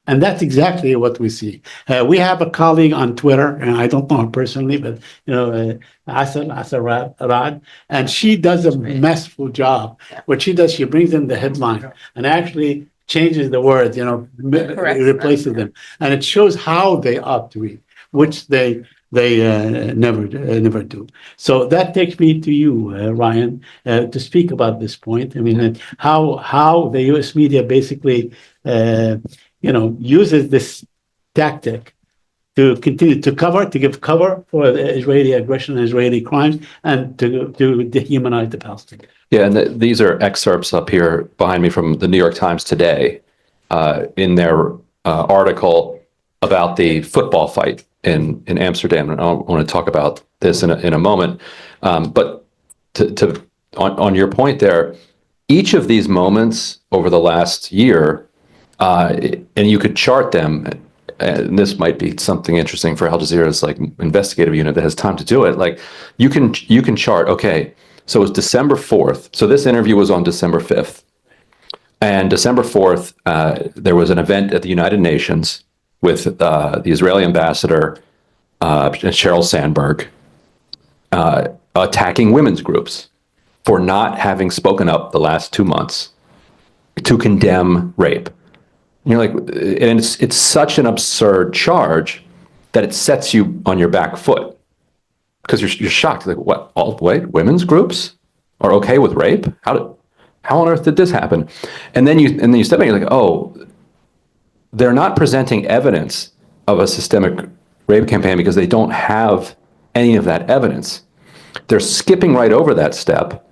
And that's exactly what we see. We have a colleague on Twitter, and I don't know her personally, but you know, Asar Rad, and she does a masterful job. What she does, she brings in the headline and actually changes the words, you know, replaces them, and it shows how they ought to read, which they never do. So that takes me to you, Ryan, to speak about this point. I mean, how the U.S. media basically, you know, uses this tactic to continue to give cover for the Israeli aggression and Israeli crimes, and to dehumanize the Palestinians. Yeah, and these are excerpts up here behind me from the New York Times today, in their article about the football fight in Amsterdam, and I want to talk about this in a moment. But on your point there, each of these moments over the last year, and you could chart them and this might be something interesting for Al Jazeera's like investigative unit that has time to do it. Like you can chart, okay, so it's December 4th. So this interview was on December 5th. And December 4th, there was an event at the United Nations with the Israeli ambassador, Sheryl Sandberg, attacking women's groups for not having spoken up the last 2 months to condemn rape. And you're like, and it's such an absurd charge that it sets you on your back foot because you're shocked. Like, what? Wait, women's groups are okay with rape? How on earth did this happen? And then you step back and you're like, oh, they're not presenting evidence of a systemic rape campaign because they don't have any of that evidence. They're skipping right over that step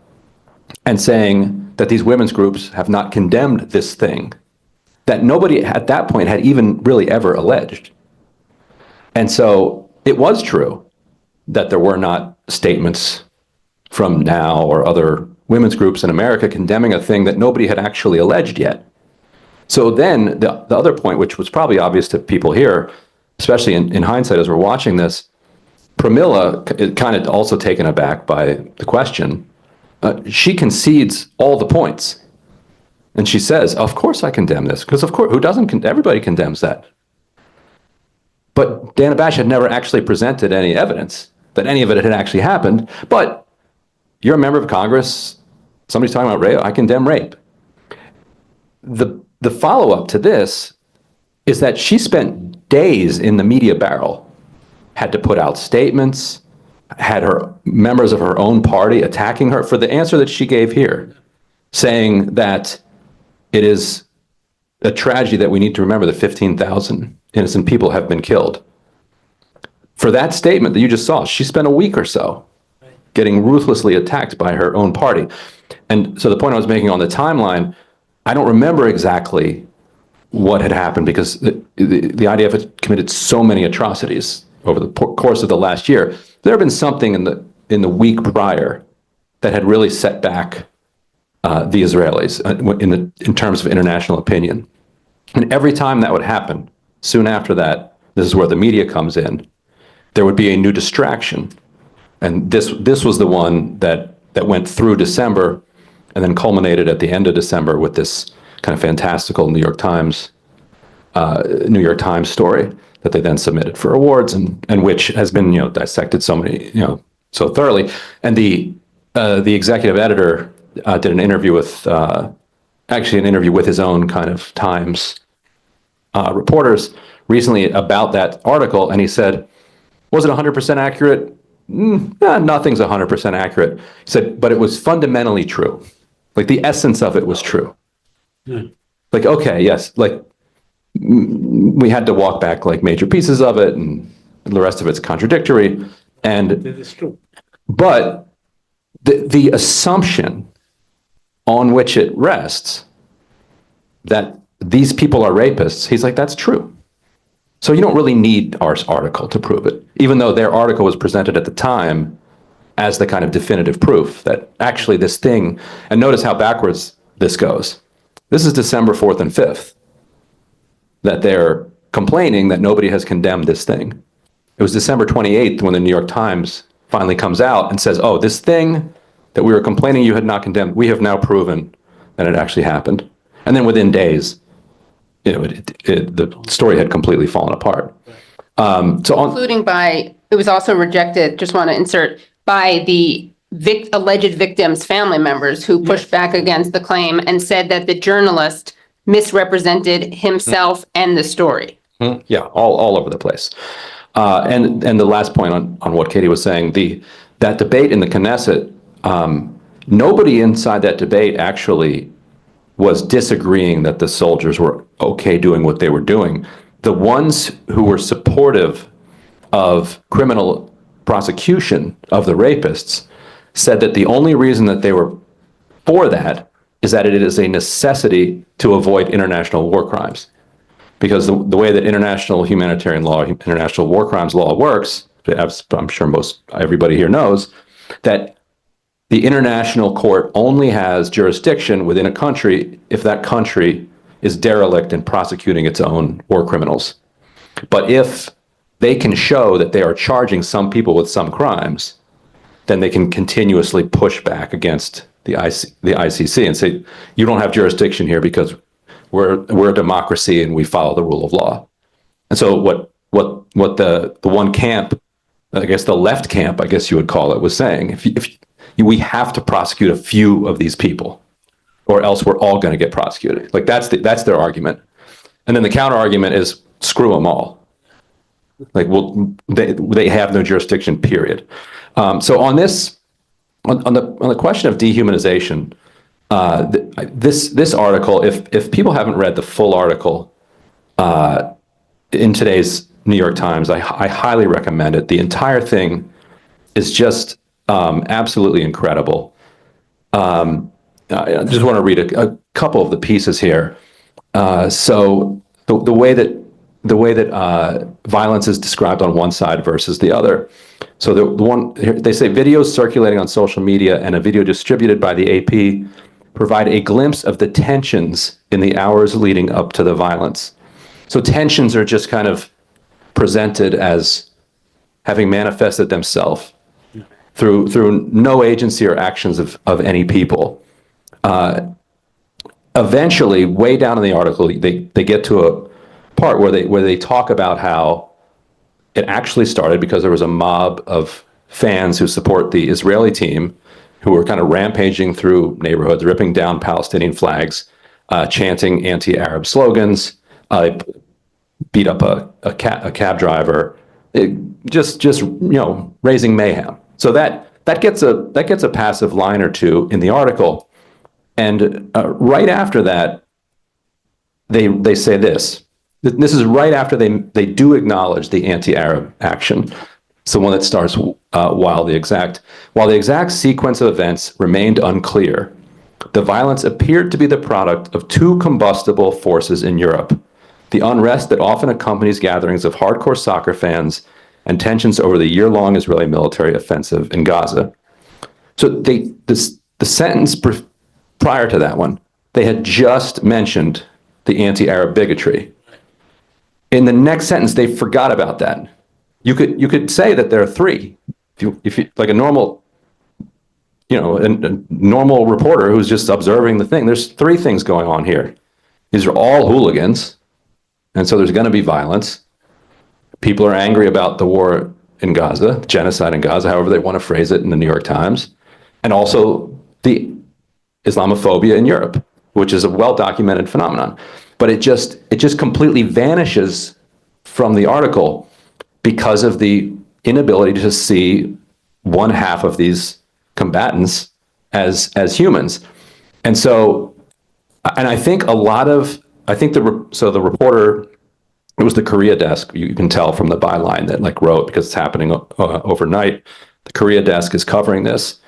and saying that these women's groups have not condemned this thing that nobody at that point had even really ever alleged. And so it was true that there were not statements from Now or other women's groups in America condemning a thing that nobody had actually alleged yet. So then the other point, which was probably obvious to people here, especially in hindsight as we're watching this, Pramila, kind of also taken aback by the question, she concedes all the points. And she says, of course I condemn this, because of course, who doesn't? Everybody condemns that. But Dana Bash had never actually presented any evidence that any of it had actually happened. But you're a member of Congress, somebody's talking about rape, I condemn rape. The follow-up to this is that she spent days in the media barrel, had to put out statements, had her members of her own party attacking her for the answer that she gave here, saying that it is a tragedy that we need to remember that 15,000 innocent people have been killed. For that statement that you just saw, she spent a week or so getting ruthlessly attacked by her own party. And so the point I was making on the timeline, I don't remember exactly what had happened because the IDF had committed so many atrocities over the course of the last year. There had been something in the week prior that had really set back the Israelis in terms of international opinion. And every time that would happen, soon after that, this is where the media comes in, there would be a new distraction. And this was the one that went through December and then culminated at the end of December with this kind of fantastical New York Times story that they then submitted for awards and which has been dissected so thoroughly. And the executive editor did an interview with his own kind of Times reporters recently about that article, and he said, was it 100% accurate? Nothing's 100% accurate. He said, but it was fundamentally true. Like the essence of it was true. Like, okay, yes, like we had to walk back like major pieces of it and the rest of it's contradictory. And It is true. but the assumption on which it rests that these people are rapists, he's like, that's true. So you don't really need our article to prove it, even though their article was presented at the time as the kind of definitive proof that actually this thing, and notice how backwards this goes. This is December 4th and 5th that they're complaining that nobody has condemned this thing. It was December 28th when the New York Times finally comes out and says, oh, this thing that we were complaining you had not condemned, we have now proven that it actually happened. And then within days, the story had completely fallen apart. Including it was also rejected, just want to insert, by the alleged victims' family members who pushed back against the claim and said that the journalist misrepresented himself and the story. Yeah, all over the place. And the last point on what Katie was saying, that debate in the Knesset, nobody inside that debate actually was disagreeing that the soldiers were okay doing what they were doing. The ones who were supportive of criminal prosecution of the rapists said that the only reason that they were for that is that it is a necessity to avoid international war crimes. Because the way that international humanitarian law, international war crimes law works, as I'm sure everybody here knows, that the international court only has jurisdiction within a country if that country is derelict in prosecuting its own war criminals. But if they can show that they are charging some people with some crimes, then they can continuously push back against the ICC and say, you don't have jurisdiction here because we're a democracy and we follow the rule of law. And so what the one camp, I guess the left camp, I guess you would call it, was saying, we have to prosecute a few of these people, or else we're all going to get prosecuted. Like that's their argument. And then the counter argument is screw them all. Like, well, they have no jurisdiction, period. So on the question of dehumanization, this article, if people haven't read the full article in today's New York Times, I highly recommend it. The entire thing is just absolutely incredible. I just want to read a couple of the pieces here. So the way that violence is described on one side versus the other. So the one, they say videos circulating on social media and a video distributed by the AP provide a glimpse of the tensions in the hours leading up to the violence. So tensions are just kind of presented as having manifested themselves through no agency or actions of any people. Eventually, way down in the article, they get to a part where they talk about how it actually started because there was a mob of fans who support the Israeli team who were kind of rampaging through neighborhoods, ripping down Palestinian flags, chanting anti-Arab slogans. They beat up a cab driver, just raising mayhem. So that gets a passive line or two in the article, and right after that, they say this. This is right after they do acknowledge the anti-Arab action. It's the one that starts while the exact sequence of events remained unclear, the violence appeared to be the product of two combustible forces in Europe: the unrest that often accompanies gatherings of hardcore soccer fans and tensions over the year-long Israeli military offensive in Gaza. So the sentence prior to that one, they had just mentioned the anti-Arab bigotry. In the next sentence, they forgot about that. You could say that there are three. If you like a normal reporter who's just observing the thing, there's three things going on here. These are all hooligans, and so there's going to be violence. People are angry about the war in Gaza, genocide in Gaza, however they want to phrase it in the New York Times, and also the Islamophobia in Europe, which is a well-documented phenomenon. But it just completely vanishes from the article because of the inability to see one half of these combatants as humans. And so, and I think the reporter, it was the Korea desk, you can tell from the byline that wrote, because it's happening overnight, the Korea desk is covering this.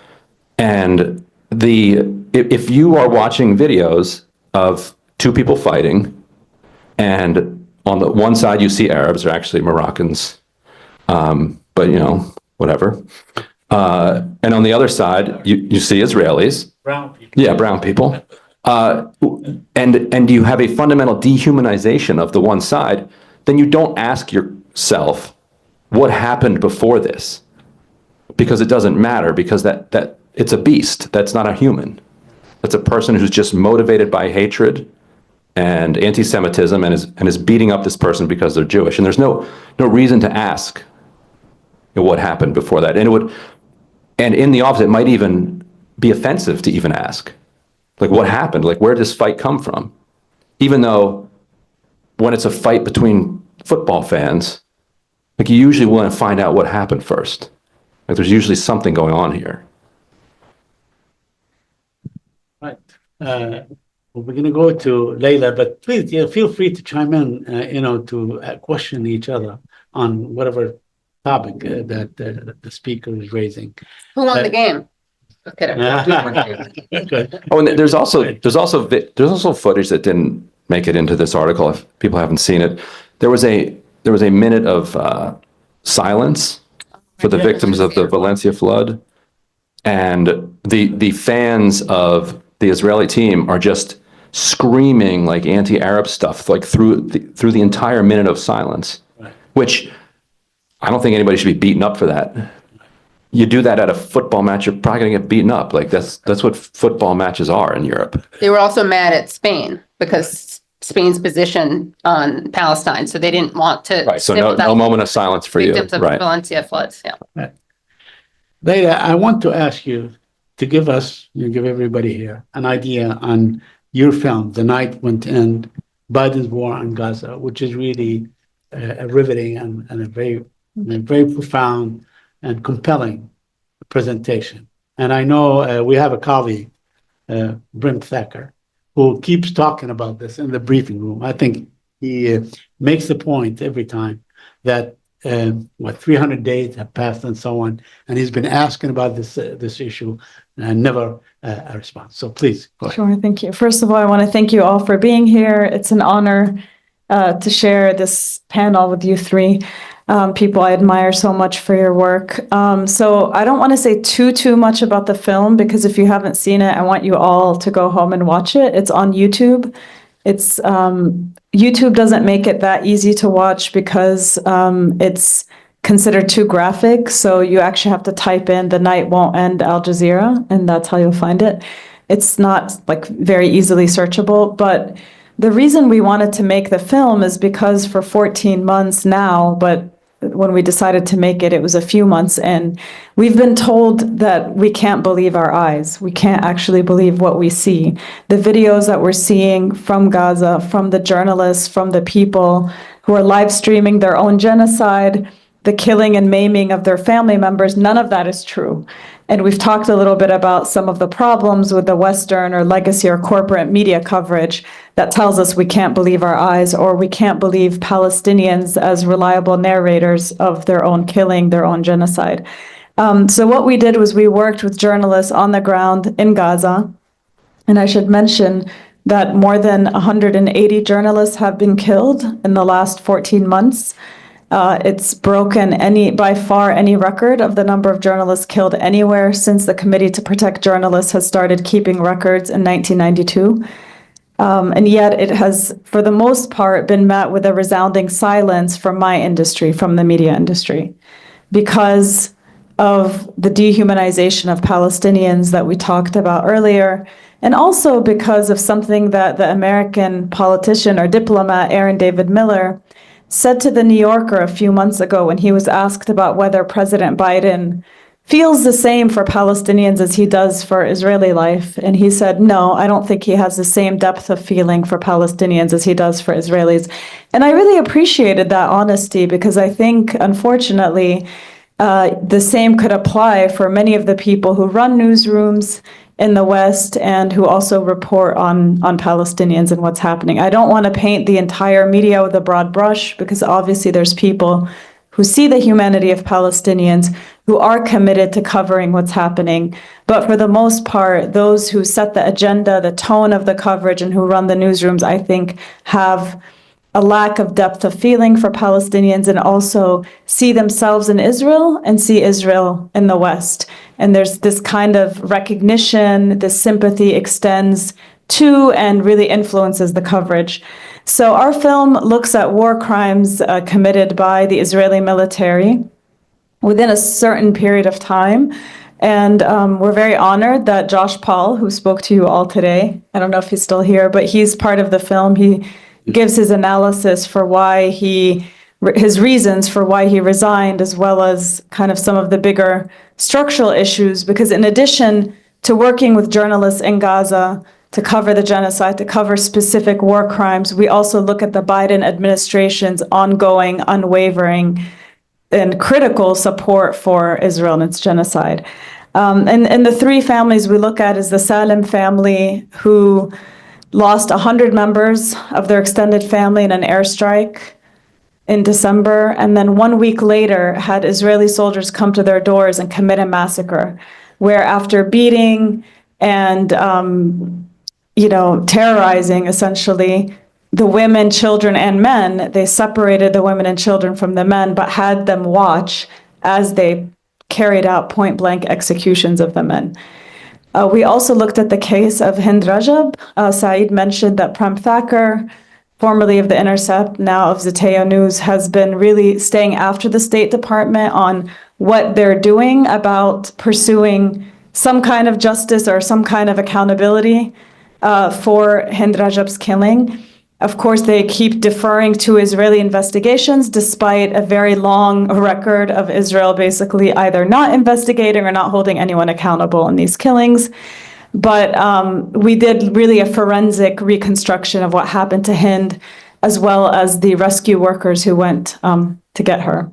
And if you are watching videos of two people fighting, and on the one side you see Arabs, they're actually Moroccans, but whatever. And on the other side, you see Israelis. Brown people. Yeah, brown people. And you have a fundamental dehumanization of the one side, then you don't ask yourself what happened before this, because it doesn't matter, because that it's a beast. That's not a human. That's a person who's just motivated by hatred and anti-Semitism and is beating up this person because they're Jewish. And there's no reason to ask what happened before that. And in the opposite, it might even be offensive to even ask. Like, what happened? Like, where did this fight come from? Even though when it's a fight between football fans, like, you usually want to find out what happened first. Like, there's usually something going on here. Right. We're going to go to Leila, but please feel free to chime in, to question each other on whatever topic that the speaker is raising. Who won the game? Okay. Oh, and there's also footage that didn't make it into this article. If people haven't seen it, there was a minute of silence for the victims of the Valencia flood, and the fans of the Israeli team are just screaming like anti-Arab stuff, like through the entire minute of silence. Right. which I don't think anybody should be beaten up for that. You do that at a football match, you're probably going to get beaten up. Like that's what football matches are in Europe. They were also mad at Spain because Spain's position on Palestine, so they didn't want to. Right. So no moment of silence for you. Victims of Right. Valencia floods. Yeah. Leila, I want to ask you to give us, you give everybody here, an idea on your film, The Night Went In, Biden's War on Gaza, which is really a riveting and a very profound and compelling presentation. And I know we have a colleague, Brent Thacker, who keeps talking about this in the briefing room. I think he makes the point every time that 300 days have passed and so on, and he's been asking about this issue and never a response. So please go ahead. Sure, thank you. First of all, I want to thank you all for being here. It's an honor to share this panel with you three people I admire so much for your work. So I don't want to say too much about the film, because if you haven't seen it, I want you all to go home and watch it. It's on YouTube. It's YouTube doesn't make it that easy to watch because it's considered too graphic. So you actually have to type in "The Night Won't End Al Jazeera," and that's how you'll find it. It's not like very easily searchable, but the reason we wanted to make the film is because for 14 months now, but when we decided to make it, it was a few months in, we've been told that we can't believe our eyes. We can't actually believe what we see. The videos that we're seeing from Gaza, from the journalists, from the people who are live streaming their own genocide, the killing and maiming of their family members, none of that is true. And we've talked a little bit about some of the problems with the Western or legacy or corporate media coverage that tells us we can't believe our eyes, or we can't believe Palestinians as reliable narrators of their own killing, their own genocide. So what we did was we worked with journalists on the ground in Gaza. And I should mention that more than 180 journalists have been killed in the last 14 months. It's broken by far any record of the number of journalists killed anywhere since the Committee to Protect Journalists has started keeping records in 1992. And yet it has, for the most part, been met with a resounding silence from my industry, from the media industry, because of the dehumanization of Palestinians that we talked about earlier, and also because of something that the American politician or diplomat Aaron David Miller said to The New Yorker a few months ago when he was asked about whether President Biden feels the same for Palestinians as he does for Israeli life. And he said, no, I don't think he has the same depth of feeling for Palestinians as he does for Israelis. And I really appreciated that honesty, because I think, unfortunately, the same could apply for many of the people who run newsrooms in the West and who also report on Palestinians and what's happening. I don't want to paint the entire media with a broad brush, because obviously there's people who see the humanity of Palestinians, who are committed to covering what's happening. But for the most part, those who set the agenda, the tone of the coverage, and who run the newsrooms, I think, have a lack of depth of feeling for Palestinians, and also see themselves in Israel and see Israel in the West. And there's this kind of recognition, this sympathy extends to and really influences the coverage. So our film looks at war crimes committed by the Israeli military within a certain period of time. And we're very honored that Josh Paul, who spoke to you all today, I don't know if he's still here, but he's part of the film. He gives his analysis for why his reasons for why he resigned, as well as kind of some of the bigger structural issues. Because in addition to working with journalists in Gaza to cover the genocide, to cover specific war crimes, we also look at the Biden administration's ongoing, unwavering, and critical support for Israel and its genocide. And the three families we look at is the Salem family, who lost 100 members of their extended family in an airstrike in December, and then 1 week later had Israeli soldiers come to their doors and commit a massacre, where after beating and terrorizing essentially the women, children, and men, they separated the women and children from the men, but had them watch as they carried out point-blank executions of the men. We also looked at the case of Hind Rajab. Saeed mentioned that Prem Thacker formerly of The Intercept, now of Zeteo News, has been really staying after the State Department on what they're doing about pursuing some kind of justice or some kind of accountability for Hind Rajab's killing. Of course, they keep deferring to Israeli investigations, despite a very long record of Israel basically either not investigating or not holding anyone accountable in these killings. But we did really a forensic reconstruction of what happened to Hind, as well as the rescue workers who went to get her.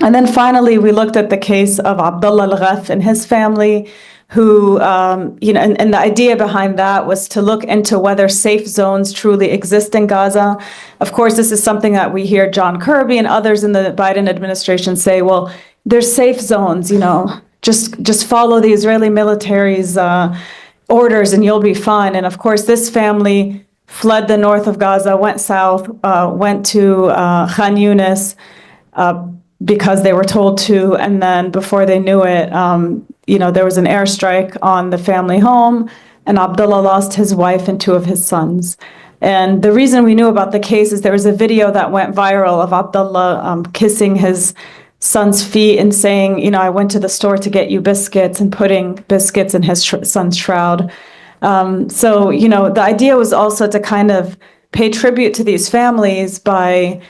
And then finally, we looked at the case of Abdullah al-Ghaf and his family, who, you know, and the idea behind that was to look into whether safe zones truly exist in Gaza. Of course, this is something that we hear John Kirby and others in the Biden administration say, well, there's safe zones, you know, just follow the Israeli military's orders and you'll be fine. And of course, this family fled the north of Gaza, went south, went to Khan Yunis, because they were told to, and then before they knew it, you know, there was an airstrike on the family home, and Abdullah lost his wife and two of his sons. And the reason we knew about the case is there was a video that went viral of Abdullah kissing his son's feet and saying, you know, I went to the store to get you biscuits, and putting biscuits in his son's shroud. So, you know, the idea was also to kind of pay tribute to these families by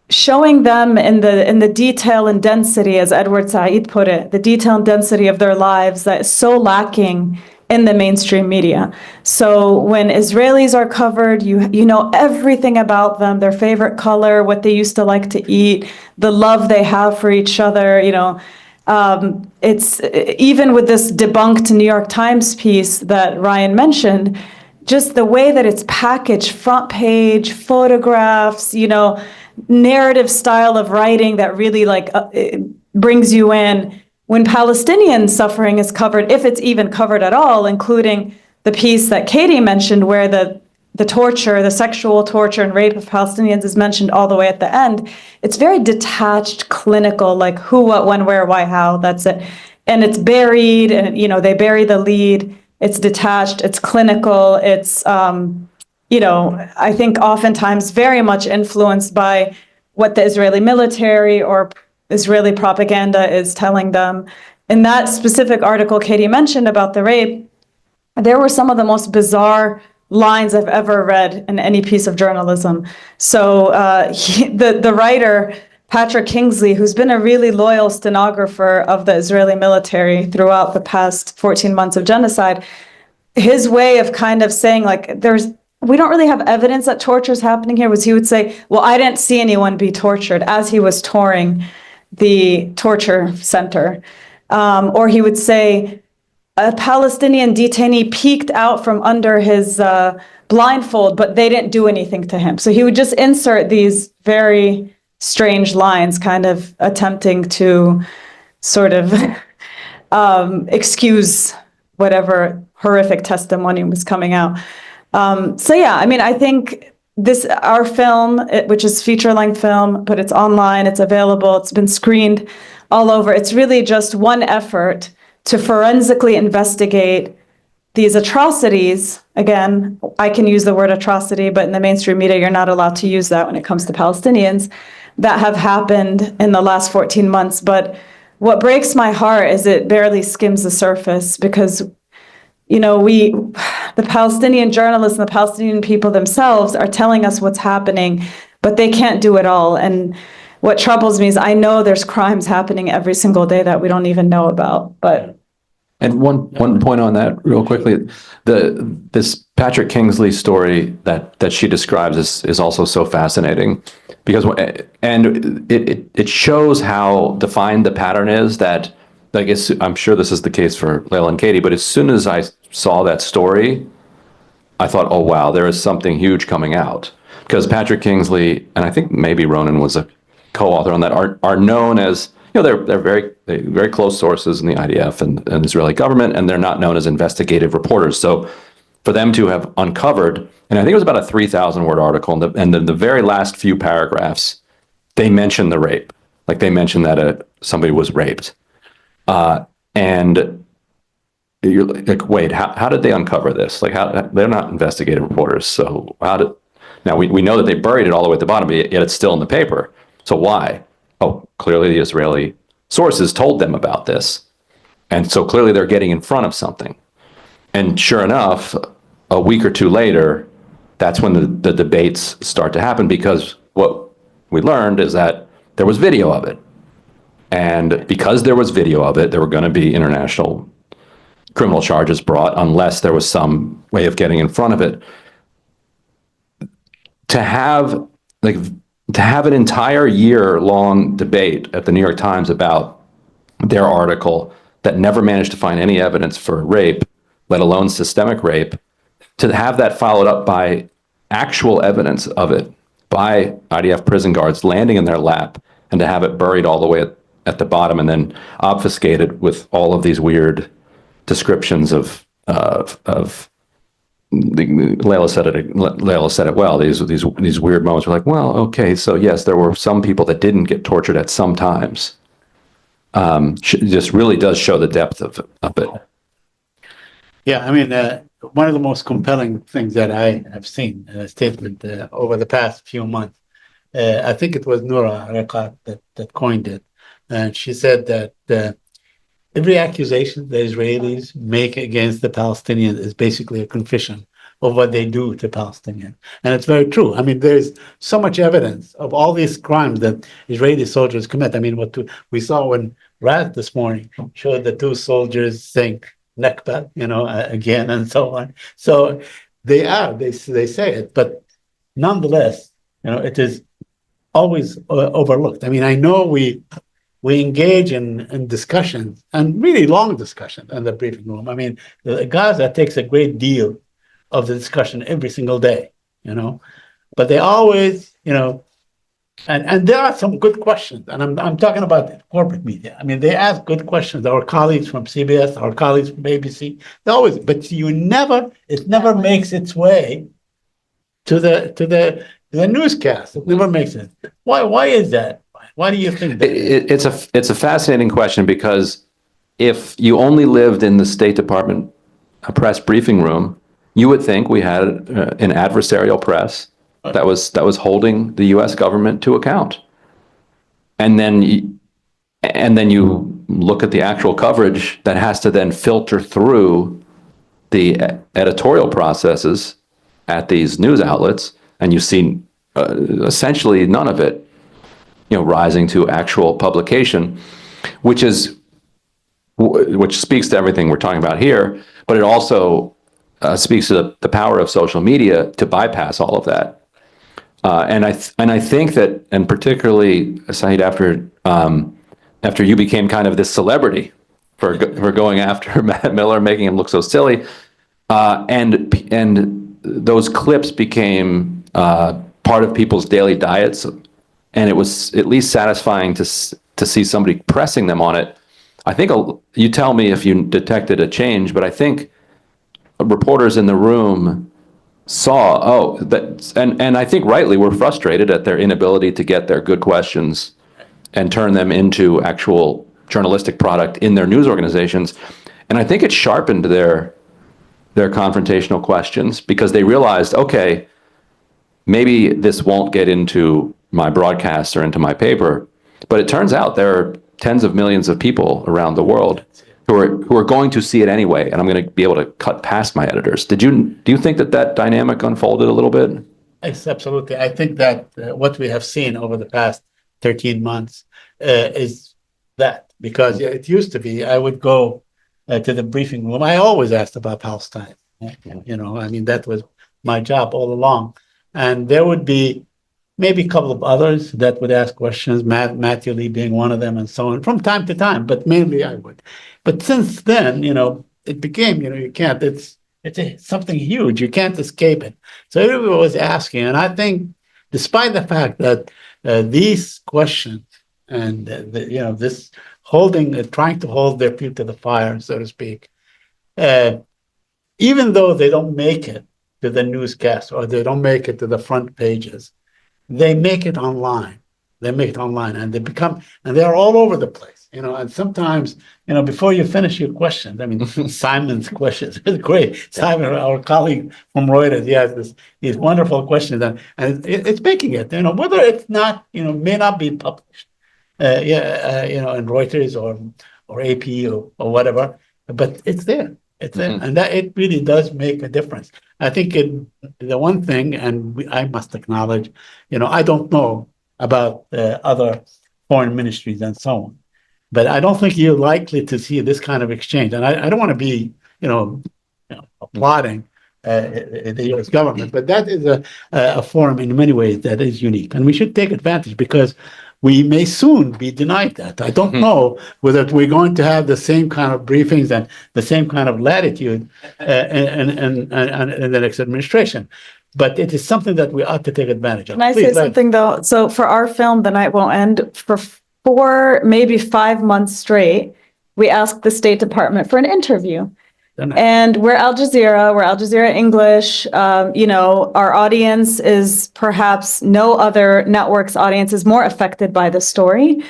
showing them in the detail and density, as Edward Said put it, the detail and density of their lives that is so lacking in the mainstream media. So when Israelis are covered, you know everything about them, their favorite color, what they used to like to eat, the love they have for each other, you know. It's even with this debunked New York Times piece that Ryan mentioned, just the way that it's packaged, front page, photographs, you know, narrative style of writing that really like brings you in. When Palestinian suffering is covered, if it's even covered at all, including the piece that Katie mentioned where the torture, the sexual torture and rape of Palestinians is mentioned all the way at the end, it's very detached, clinical, like who, what, when, where, why, how, that's it. And it's buried, and you know, they bury the lead, it's detached, it's clinical, it's you know, I think oftentimes very much influenced by what the Israeli military or Israeli propaganda is telling them. In that specific article Katie mentioned about the rape, there were some of the most bizarre lines I've ever read in any piece of journalism. So the writer, Patrick Kingsley, who's been a really loyal stenographer of the Israeli military throughout the past 14 months of genocide, his way of kind of saying like, we don't really have evidence that torture is happening here, was he would say, well, I didn't see anyone be tortured, as he was touring the torture center. Or he would say, a Palestinian detainee peeked out from under his blindfold, but they didn't do anything to him. So he would just insert these very strange lines, kind of attempting to sort of excuse whatever horrific testimony was coming out. So yeah, I mean, I think our film, which is feature-length film, but it's online, it's available, it's been screened all over. It's really just one effort to forensically investigate these atrocities. Again, I can use the word atrocity, but in the mainstream media, you're not allowed to use that when it comes to Palestinians, that have happened in the last 14 months. But what breaks my heart is it barely skims the surface, because you know, the Palestinian journalists and the Palestinian people themselves are telling us what's happening, but they can't do it all. And what troubles me is I know there's crimes happening every single day that we don't even know about. But and one point on that real quickly, this Patrick Kingsley story that she describes is also so fascinating, because it shows how defined the pattern is that, I guess, I'm sure this is the case for Layla and Katie, but as soon as I saw that story, I thought, oh, wow, there is something huge coming out. Because Patrick Kingsley, and I think maybe Ronan was a co-author on that, are known as, you know, they're very close sources in the IDF and Israeli government, and they're not known as investigative reporters. So for them to have uncovered, and I think it was about a 3,000-word article, and the very last few paragraphs, they mentioned the rape. Like, they mentioned that somebody was raped. And you're like, wait, how did they uncover this? Like, they're not investigative reporters, so Now, we know that they buried it all the way at the bottom, but yet it's still in the paper. So why? Oh, clearly the Israeli sources told them about this. And so clearly they're getting in front of something. And sure enough, a week or two later, that's when the debates start to happen, because what we learned is that there was video of it. And because there was video of it, there were going to be international criminal charges brought unless there was some way of getting in front of it. To have an entire year-long debate at the New York Times about their article that never managed to find any evidence for rape, let alone systemic rape, to have that followed up by actual evidence of it by IDF prison guards landing in their lap, and to have it buried all the way at the bottom and then obfuscated with all of these weird descriptions of Layla said it well. These weird moments were like, well, okay, so yes, there were some people that didn't get tortured at some times. Just really does show the depth of it. Yeah, I mean, one of the most compelling things that I have seen in a statement over the past few months, I think it was Noura Reqat that coined it, and she said that every accusation the Israelis make against the Palestinians is basically a confession of what they do to Palestinians. And it's very true. I mean, there's so much evidence of all these crimes that Israeli soldiers commit. I mean, we saw when Raz this morning showed the two soldiers saying Nakba, again, and so on. So they say it, but nonetheless, it is always overlooked. I mean, I know we engage in discussions, and really long discussions in the briefing room. I mean, Gaza takes a great deal of the discussion every single day, but they always, and there are some good questions, and I'm talking about the corporate media. I mean, they ask good questions. Our colleagues from CBS, our colleagues from ABC, they always, but it never makes its way to the newscast. It never makes it. Why is that? Why do you think that? It's a fascinating question, because if you only lived in the State Department press briefing room, you would think we had an adversarial press that was holding the U.S. government to account. And then you look at the actual coverage that has to then filter through the editorial processes at these news outlets, and you see essentially none of it rising to actual publication, which speaks to everything we're talking about here, but it also speaks to the power of social media to bypass all of that. And I think that, and particularly, Saeed, after you became kind of this celebrity for going after Matt Miller, making him look so silly, and those clips became part of people's daily diets, and it was at least satisfying to see somebody pressing them on it. I think, you tell me if you detected a change, but I think reporters in the room saw, and I think rightly were frustrated at their inability to get their good questions and turn them into actual journalistic product in their news organizations. And I think it sharpened their confrontational questions, because they realized, okay, maybe this won't get into my broadcast or into my paper, but it turns out there are tens of millions of people around the world who are going to see it anyway, and I'm going to be able to cut past my editors. Do you think that dynamic unfolded a little bit? Yes, absolutely. I think that what we have seen over the past 13 months is that, because it used to be I would go to the briefing room. I always asked about Palestine. I mean, that was my job all along. And there would be maybe a couple of others that would ask questions, Matthew Lee being one of them, and so on, from time to time, but mainly I would. But since then, it became, you can't, it's something huge. You can't escape it. So everybody was asking, and I think despite the fact that these questions and, this trying to hold their feet to the fire, so to speak, even though they don't make it to the newscast or they don't make it to the front pages, they make it online. They make it online, and they're all over the place, and sometimes, before you finish your questions, I mean, Simon's questions is great. Simon, our colleague from Reuters, he has these wonderful questions, and it's making it, whether it's not, may not be published, in Reuters or AP or whatever, but it's there. It's there, and that it really does make a difference. I think the one thing, and I must acknowledge, I don't know about other foreign ministries and so on, but I don't think you're likely to see this kind of exchange. And I don't want to be, applauding the U.S. government, but that is a forum in many ways that is unique, and we should take advantage because we may soon be denied that. I don't know whether we're going to have the same kind of briefings and the same kind of latitude in the next administration. But it is something that we ought to take advantage of. Can I say something though? So for our film, The Night Won't End, for 4, maybe 5 months straight, we asked the State Department for an interview. And we're Al Jazeera English. Our audience is perhaps no other network's audience is more affected by the story.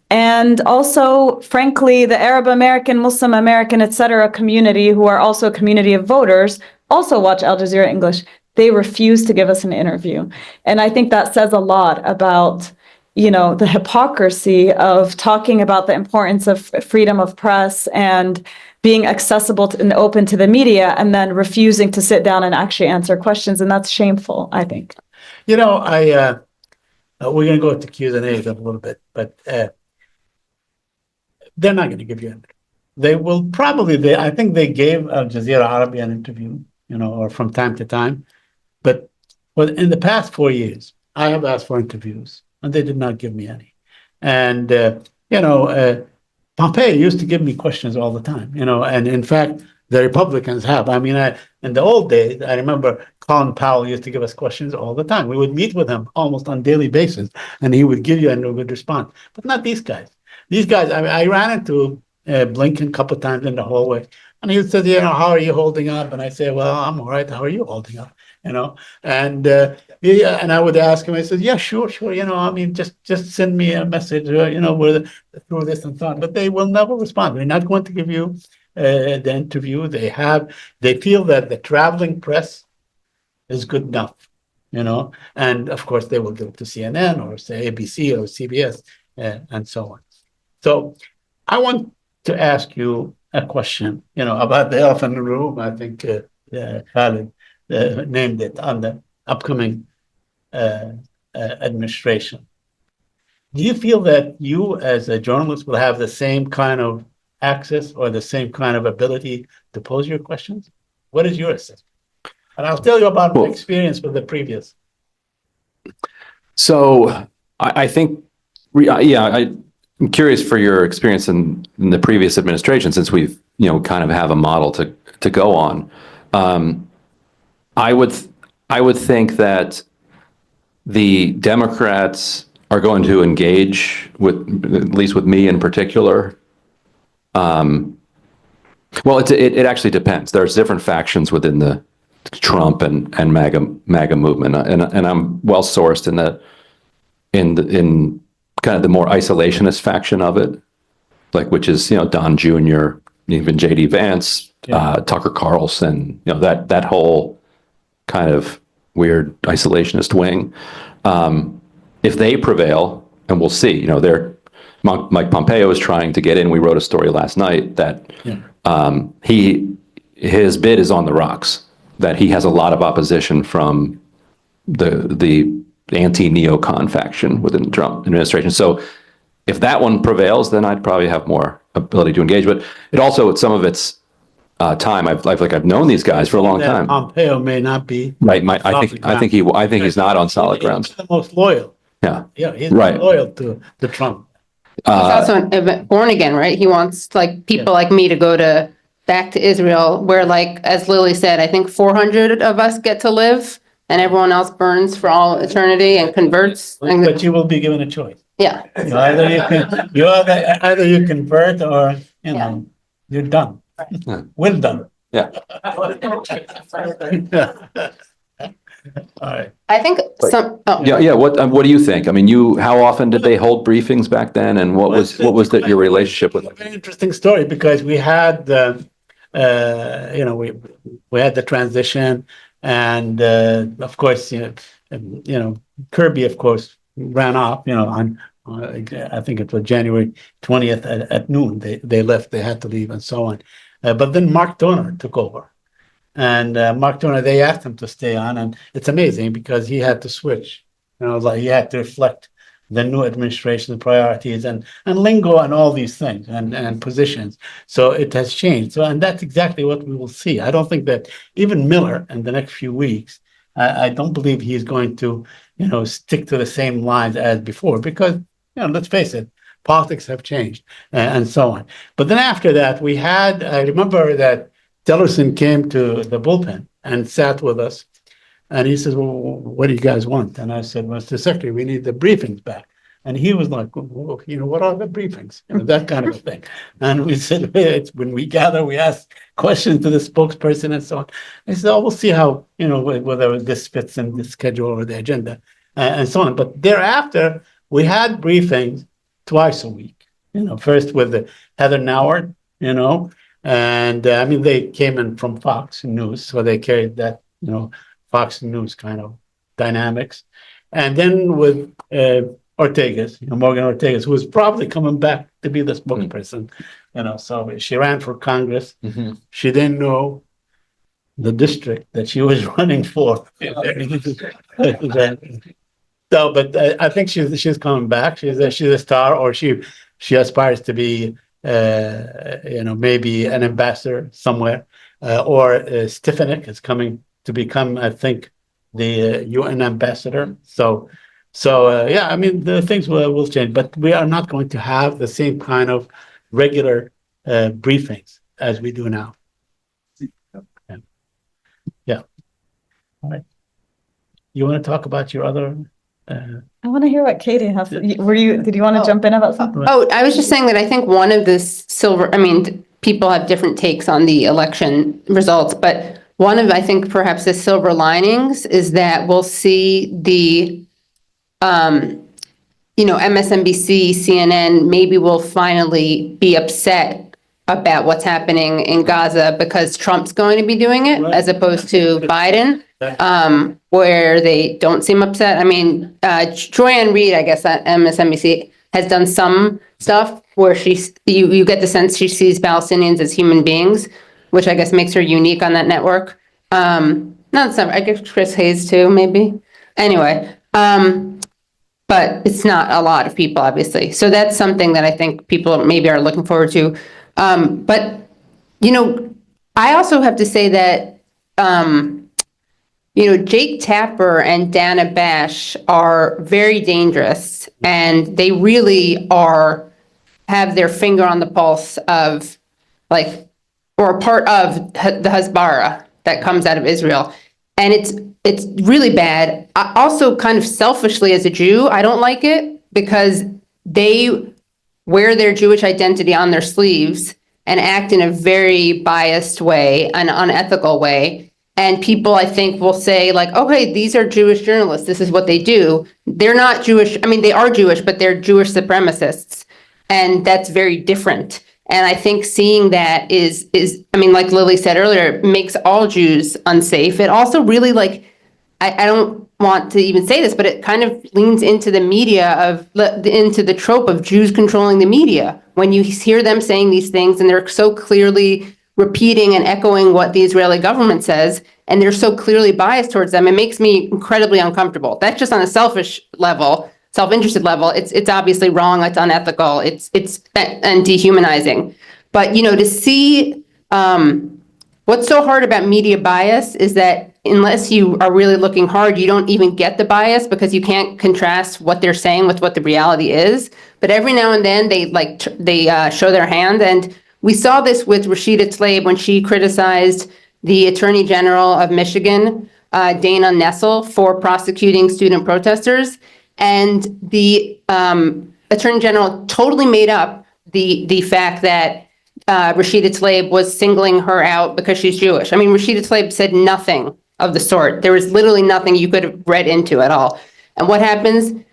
And also, frankly, the Arab American, Muslim American, et cetera, community, who are also a community of voters, also watch Al Jazeera English. They refuse to give us an interview. And I think that says a lot about, the hypocrisy of talking about the importance of freedom of press and being accessible and open to the media, and then refusing to sit down and actually answer questions. And that's shameful, I think. We're going to go to Q&A in a little bit, but they're not going to give you an interview. They will probably, I think they gave Al Jazeera Arabi an interview, or from time to time. But in the past 4 years, I have asked for interviews, and they did not give me any. And, Pompeo used to give me questions all the time, and in fact, the Republicans have. I mean, in the old days, I remember Colin Powell used to give us questions all the time. We would meet with him almost on a daily basis, and he would give you and we would respond. But not these guys. These guys, I ran into Blinken a couple of times in the hallway, and he said, how are you holding up? And I say, well, I'm all right. How are you holding up? And I would ask him, I said, yeah, sure. Just send me a message, we're through this and so on. But they will never respond. They're not going to give you the interview. They feel that the traveling press is good enough, and of course they will go to CNN or say ABC or CBS and so on. So I want to ask you a question, about the elephant in the room. I think Khalid named it on the upcoming administration. Do you feel that you as a journalist will have the same kind of access or the same kind of ability to pose your questions? What is your assessment? And I'll tell you about my experience with the previous. So I think, I'm curious for your experience in the previous administration, since we've, kind of have a model to go on. I would think that the Democrats are going to engage with, at least with me in particular. Well, it actually depends. There's different factions within the Trump and MAGA movement, and I'm well sourced in kind of the more isolationist faction of it, which is Don Jr., even J.D. Vance, Tucker Carlson, that whole kind of weird isolationist wing. If they prevail, and we'll see, Mike Pompeo is trying to get in. We wrote a story last night that his bid is on the rocks, that he has a lot of opposition from the anti-neocon faction within the Trump administration. So if that one prevails, then I'd probably have more ability to engage. But it also, some of its time, I've known these guys for a long time. Pompeo may not be right. I think he's not on solid ground. He's the most loyal. Yeah, he's loyal to Trump. He's also born again, right? He wants people like me to go back to Israel, where, as Lily said, I think 400 of us get to live, and everyone else burns for all eternity and converts. But you will be given a choice. Yeah. Either you convert or you're done. Well done. Yeah. All right. I think some, oh. Yeah. What do you think? I mean, how often did they hold briefings back then, and what was your relationship with them? Very interesting story because we had, we had the transition, and of course, Kirby, of course, ran off. On I think it was January 20th at noon. They left. They had to leave, and so on. But then Mark Toner took over. And Mark Turner, they asked him to stay on, and it's amazing because he had to switch. Like he had to reflect the new administration's priorities and lingo and all these things and positions. So it has changed. So, and that's exactly what we will see. I don't think that even Miller in the next few weeks, I don't believe he's going to, stick to the same lines as before because, let's face it, politics have changed and so on. But then after that, I remember that Tillerson came to the bullpen and sat with us, and he says, "Well, what do you guys want?" And I said, "Well, Mr. Secretary, we need the briefings back." And he was like, well, "What are the briefings?" That kind of a thing. And we said, "It's when we gather, we ask questions to the spokesperson and so on." I said, "Oh, we'll see how whether this fits in the schedule or the agenda and so on." But thereafter, we had briefings twice a week. First with Heather Nauert, and they came in from Fox News, so they carried that, Fox News kind of dynamics. And then with Ortegas, Morgan Ortegas, who was probably coming back to be the spokesperson, so she ran for Congress. Mm-hmm. She didn't know the district that she was running for. So, but I think she's coming back. She's a star, or she aspires to be. Maybe an ambassador somewhere, or Stefanik is coming to become, I think, the UN ambassador. So the things will change, but we are not going to have the same kind of regular briefings as we do now. Yeah. All right. You want to talk about your other? I want to hear what Katie has. Did you want to jump in about something? Oh, I was just saying that I think one of the people have different takes on the election results, but one of, I think, perhaps the silver linings is that we'll see the, MSNBC, CNN, maybe will finally be upset about what's happening in Gaza because Trump's going to be doing it as opposed to Biden. Where they don't seem upset. Joy-Ann Reid, I guess, at MSNBC has done some stuff where you get the sense she sees Palestinians as human beings, which I guess makes her unique on that network. Not some, I guess Chris Hayes too, maybe. Anyway, but it's not a lot of people, obviously. So that's something that I think people maybe are looking forward to. But I also have to say that, Jake Tapper and Dana Bash are very dangerous, and they really have their finger on the pulse of, or a part of the Hasbara that comes out of Israel. And it's really bad. I also, kind of selfishly as a Jew, I don't like it because they wear their Jewish identity on their sleeves and act in a very biased way, an unethical way. And people, I think, will say, okay, these are Jewish journalists. This is what they do. They're not Jewish. They are Jewish, but they're Jewish supremacists. And that's very different. And I think seeing that is like Lily said earlier, makes all Jews unsafe. It also really, I don't want to even say this, but it kind of leans into the media into the trope of Jews controlling the media. When you hear them saying these things and they're so clearly repeating and echoing what the Israeli government says, and they're so clearly biased towards them, it makes me incredibly uncomfortable. That's just on a selfish level, self-interested level. It's obviously wrong, it's unethical, it's and dehumanizing. But to see what's so hard about media bias is that unless you are really looking hard, you don't even get the bias because you can't contrast what they're saying with what the reality is. But every now and then they show their hand. And we saw this with Rashida Tlaib when she criticized the Attorney General of Michigan, Dana Nessel, for prosecuting student protesters. And the Attorney General totally made up the fact that Rashida Tlaib was singling her out because she's Jewish. Rashida Tlaib said nothing of the sort. There was literally nothing you could have read into at all. And what happens?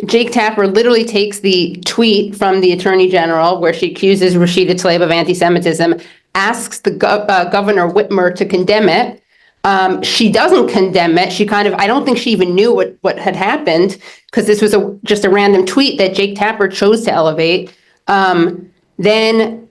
Jake Tapper literally takes the tweet from the Attorney General where she accuses Rashida Tlaib of anti-Semitism, asks the Governor Whitmer to condemn it. She doesn't condemn it. She I don't think she even knew what had happened, because this was just a random tweet that Jake Tapper chose to elevate. Then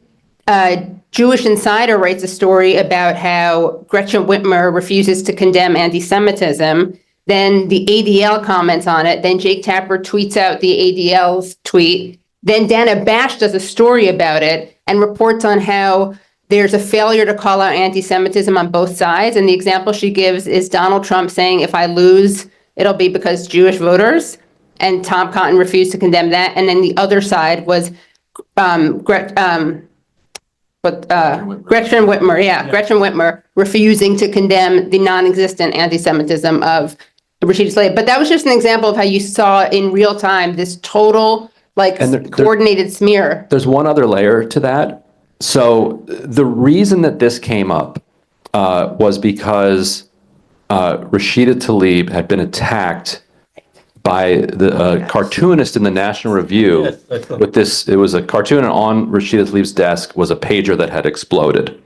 Jewish Insider writes a story about how Gretchen Whitmer refuses to condemn anti-Semitism. Then the ADL comments on it. Then Jake Tapper tweets out the ADL's tweet. Then Dana Bash does a story about it and reports on how there's a failure to call out anti-Semitism on both sides. And the example she gives is Donald Trump saying, if I lose, it'll be because Jewish voters. And Tom Cotton refused to condemn that. And then the other side was Gretchen Whitmer refusing to condemn the non-existent anti-Semitism of Rashida Tlaib. But that was just an example of how you saw in real time this total coordinated smear. There's one other layer to that. So the reason that this came up was because Rashida Tlaib had been attacked by the cartoonist in the National Review with this. It was a cartoon, and on Rashida Tlaib's desk was a pager that had exploded.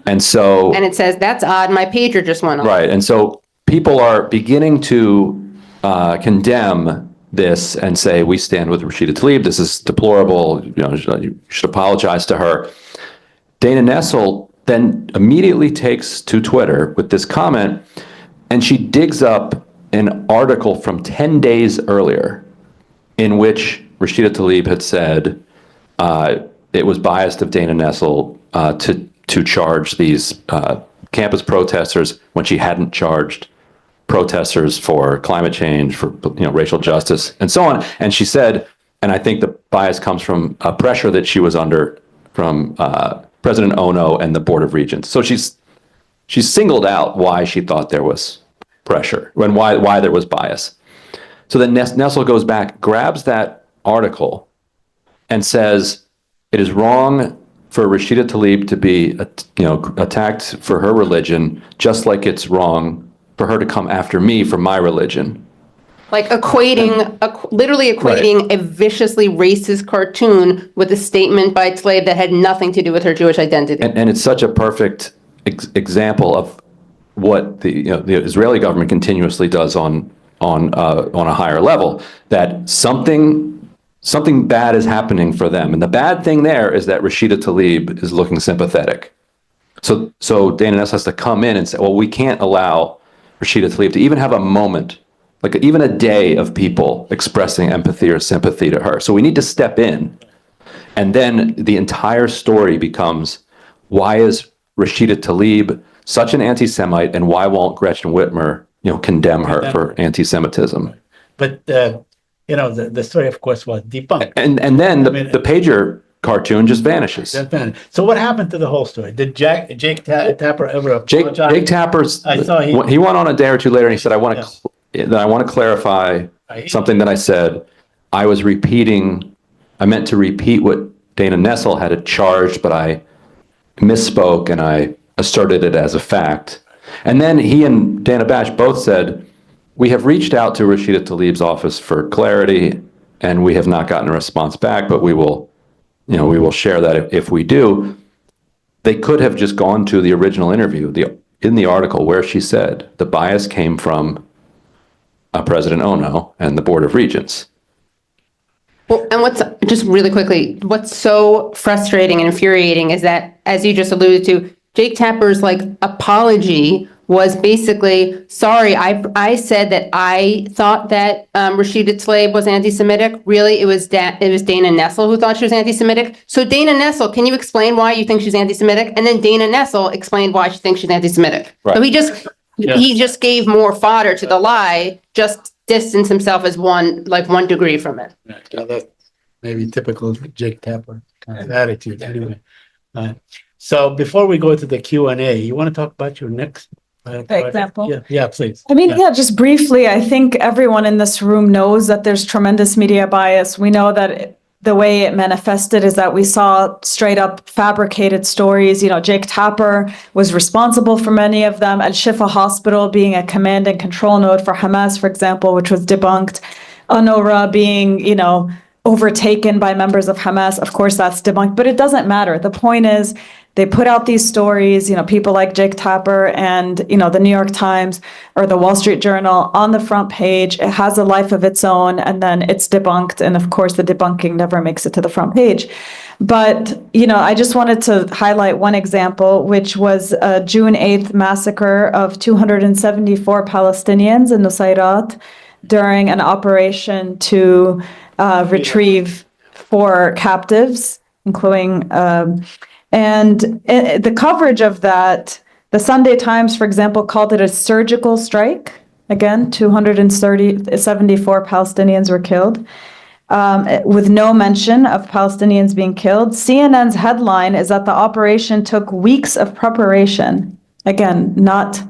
And it says, that's odd, my pager just went off. Right. And so people are beginning to condemn this and say, we stand with Rashida Tlaib. This is deplorable. You should apologize to her. Dana Nessel then immediately takes to Twitter with this comment, and she digs up an article from 10 days earlier in which Rashida Tlaib had said it was biased of Dana Nessel to charge these campus protesters when she hadn't charged protesters for climate change, for racial justice, and so on. And she said, and I think the bias comes from pressure that she was under from President Ono and the Board of Regents. So she's singled out why she thought there was pressure and why there was bias. So then Nessel goes back, grabs that article, and says it is wrong for Rashida Tlaib to be attacked for her religion, just like it's wrong for her to come after me for my religion. Like literally equating a viciously racist cartoon with a statement by Tlaib that had nothing to do with her Jewish identity. And it's such a perfect example of what the Israeli government continuously does on a higher level, that something bad is happening for them. And the bad thing there is that Rashida Tlaib is looking sympathetic. So Dana Nessel has to come in and say, well, we can't allow Rashida Tlaib to even have a moment, like even a day of people expressing empathy or sympathy to her. So we need to step in. And then the entire story becomes, why is Rashida Tlaib such an anti-Semite, and why won't Gretchen Whitmer, condemn her for anti-Semitism? But the story, of course, was debunked. And then the pager cartoon just vanishes. So what happened to the whole story? Did Jake Tapper ever apologize? Jake Tapper's. I saw he went on a day or two later and he said, I want to clarify something that I said. I meant to repeat what Dana Nessel had charged, but I misspoke and I asserted it as a fact. And then he and Dana Bash both said, we have reached out to Rashida Tlaib's office for clarity and we have not gotten a response back, but we will share that if we do. They could have just gone to the original interview, in the article where she said the bias came from President Ono and the Board of Regents. Well, and just really quickly, what's so frustrating and infuriating is that, as you just alluded to, Jake Tapper's apology was basically, sorry, I said that I thought that Rashida Tlaib was anti-Semitic. Really, it was Dana Nessel who thought she was anti-Semitic. So Dana Nessel, can you explain why you think she's anti-Semitic? And then Dana Nessel explained why she thinks she's anti-Semitic. Right. So he just gave more fodder to the lie, just distanced himself as one degree from it. That's maybe typical Jake Tapper kind of attitude. Anyway, so before we go to the Q&A, you want to talk about your next example? Yeah, please. Just briefly, I think everyone in this room knows that there's tremendous media bias. We know that the way it manifested is that we saw straight up fabricated stories. You know, Jake Tapper was responsible for many of them. Al-Shifa Hospital being a command and control node for Hamas, for example, which was debunked. Al-Nura being, you know, overtaken by members of Hamas. Of course, that's debunked, but it doesn't matter. The point is, they put out these stories, you know, people like Jake Tapper and, you know, the New York Times or the Wall Street Journal on the front page. It has a life of its own, and then it's debunked. And of course, the debunking never makes it to the front page. But, you know, I just wanted to highlight one example, which was a June 8th massacre of 274 Palestinians in Nusayrat during an operation to retrieve 4 captives, including and the coverage of that, the Sunday Times, for example, called it a surgical strike. Again, 274 Palestinians were killed, with no mention of Palestinians being killed. CNN's headline is that the operation took weeks of preparation. Again, not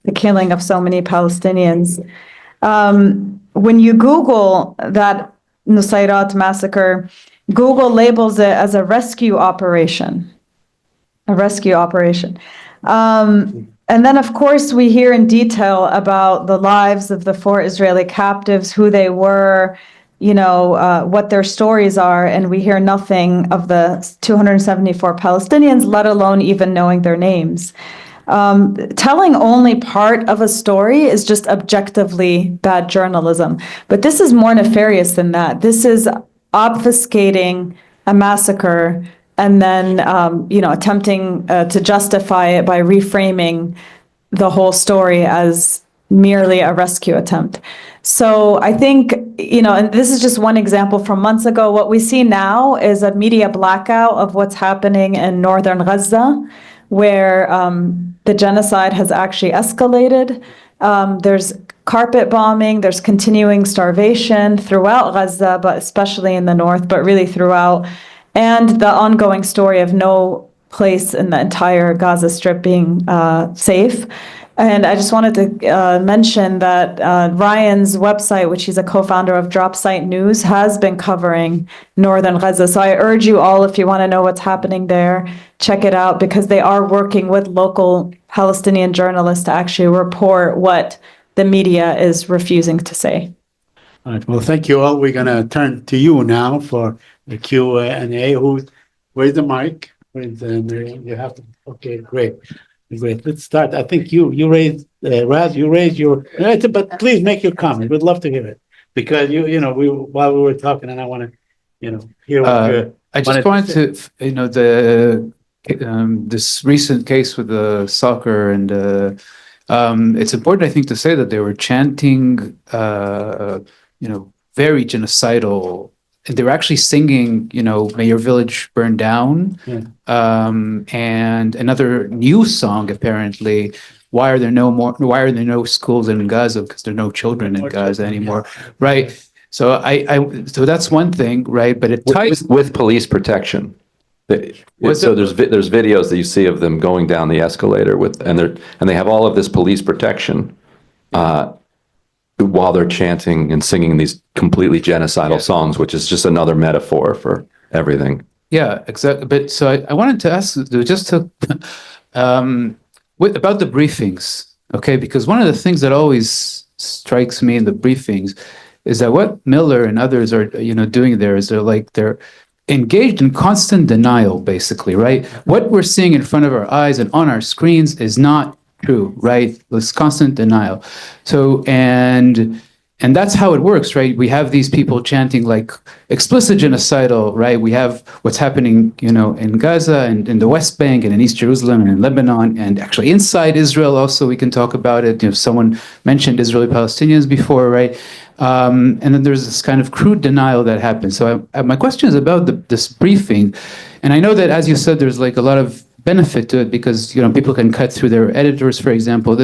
the killing of so many Palestinians. When you Google that Nusayrat massacre, Google labels it as a rescue operation. A rescue operation. And then, of course, we hear in detail about the lives of the 4 Israeli captives, who they were, you know, what their stories are, and we hear nothing of the 274 Palestinians, let alone even knowing their names. Telling only part of a story is just objectively bad journalism. But this is more nefarious than that. This is obfuscating a massacre and then, you know, attempting to justify it by reframing the whole story as merely a rescue attempt. So I think, you know, and this is just one example from months ago. What we see now is a media blackout of what's happening in northern Gaza, where the genocide has actually escalated. There's carpet bombing, there's continuing starvation throughout Gaza, but especially in the north, but really throughout. And the ongoing story of no place in the entire Gaza Strip being safe. And I just wanted to mention that Ryan's website, which he's a co-founder of Dropsite News, has been covering northern Gaza. So I urge you all, if you want to know what's happening there, check it out, because they are working with local Palestinian journalists to actually report what the media is refusing to say. All right. Well, thank you all. We're going to turn to you now for the Q&A. Where's the mic? You have to. Okay, great. Great. Let's start. I think you raised, Raz, you raised your, but please make your comment. We'd love to hear it, because while we were talking, and I want to, hear what you're. I just wanted to, this recent case with the soccer, and it's important, I think, to say that they were chanting, very genocidal. And they were actually singing, "May your village burn down," and another new song apparently. Why are there no schools in Gaza? Because there are no children in Gaza anymore, right? So so that's one thing, right? But it ties with police protection. So there's videos that you see of them going down the escalator and they have all of this police protection. While they're chanting and singing these completely genocidal songs, which is just another metaphor for everything. Yeah, exactly. But so I wanted to ask just to about the briefings, okay? Because one of the things that always strikes me in the briefings is that what Miller and others are doing there is they're engaged in constant denial, basically, right? What we're seeing in front of our eyes and on our screens is not true, right? This constant denial. So, and that's how it works, right? We have these people chanting like explicit genocidal, right? We have what's happening, in Gaza and in the West Bank and in East Jerusalem and in Lebanon, and actually inside Israel also, we can talk about it. Someone mentioned Israeli Palestinians before, right? And then there's this kind of crude denial that happens. So my question is about this briefing. And I know that, as you said, there's like a lot of benefit to it because people can cut through their editors, for example.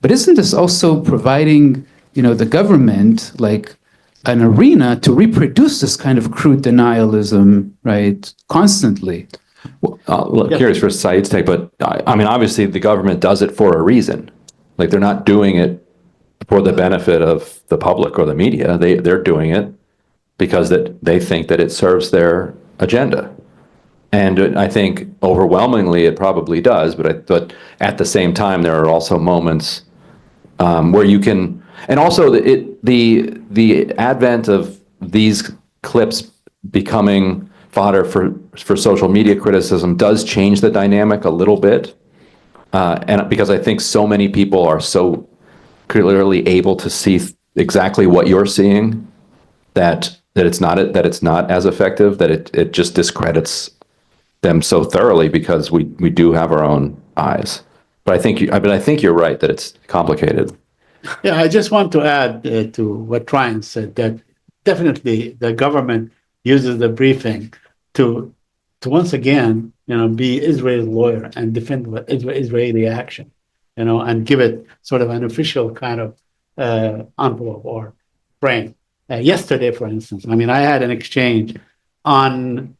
But isn't this also providing the government like an arena to reproduce this kind of crude denialism, right, constantly? Curious for Saeed's take, but I mean, obviously the government does it for a reason. Like they're not doing it for the benefit of the public or the media. They're doing it because that they think that it serves their agenda. And I think overwhelmingly it probably does, but at the same time, there are also moments where you can, and also the advent of these clips becoming fodder for social media criticism does change the dynamic a little bit. And because I think so many people are so clearly able to see exactly what you're seeing, that it's not as effective, that it just discredits them so thoroughly because we do have our own eyes. But I think you're right that it's complicated. Yeah, I just want to add to what Ryan said, that definitely the government uses the briefing to once again, be Israel's lawyer and defend Israeli action, and give it sort of an official kind of envelope or frame. Yesterday, for instance, I had an exchange on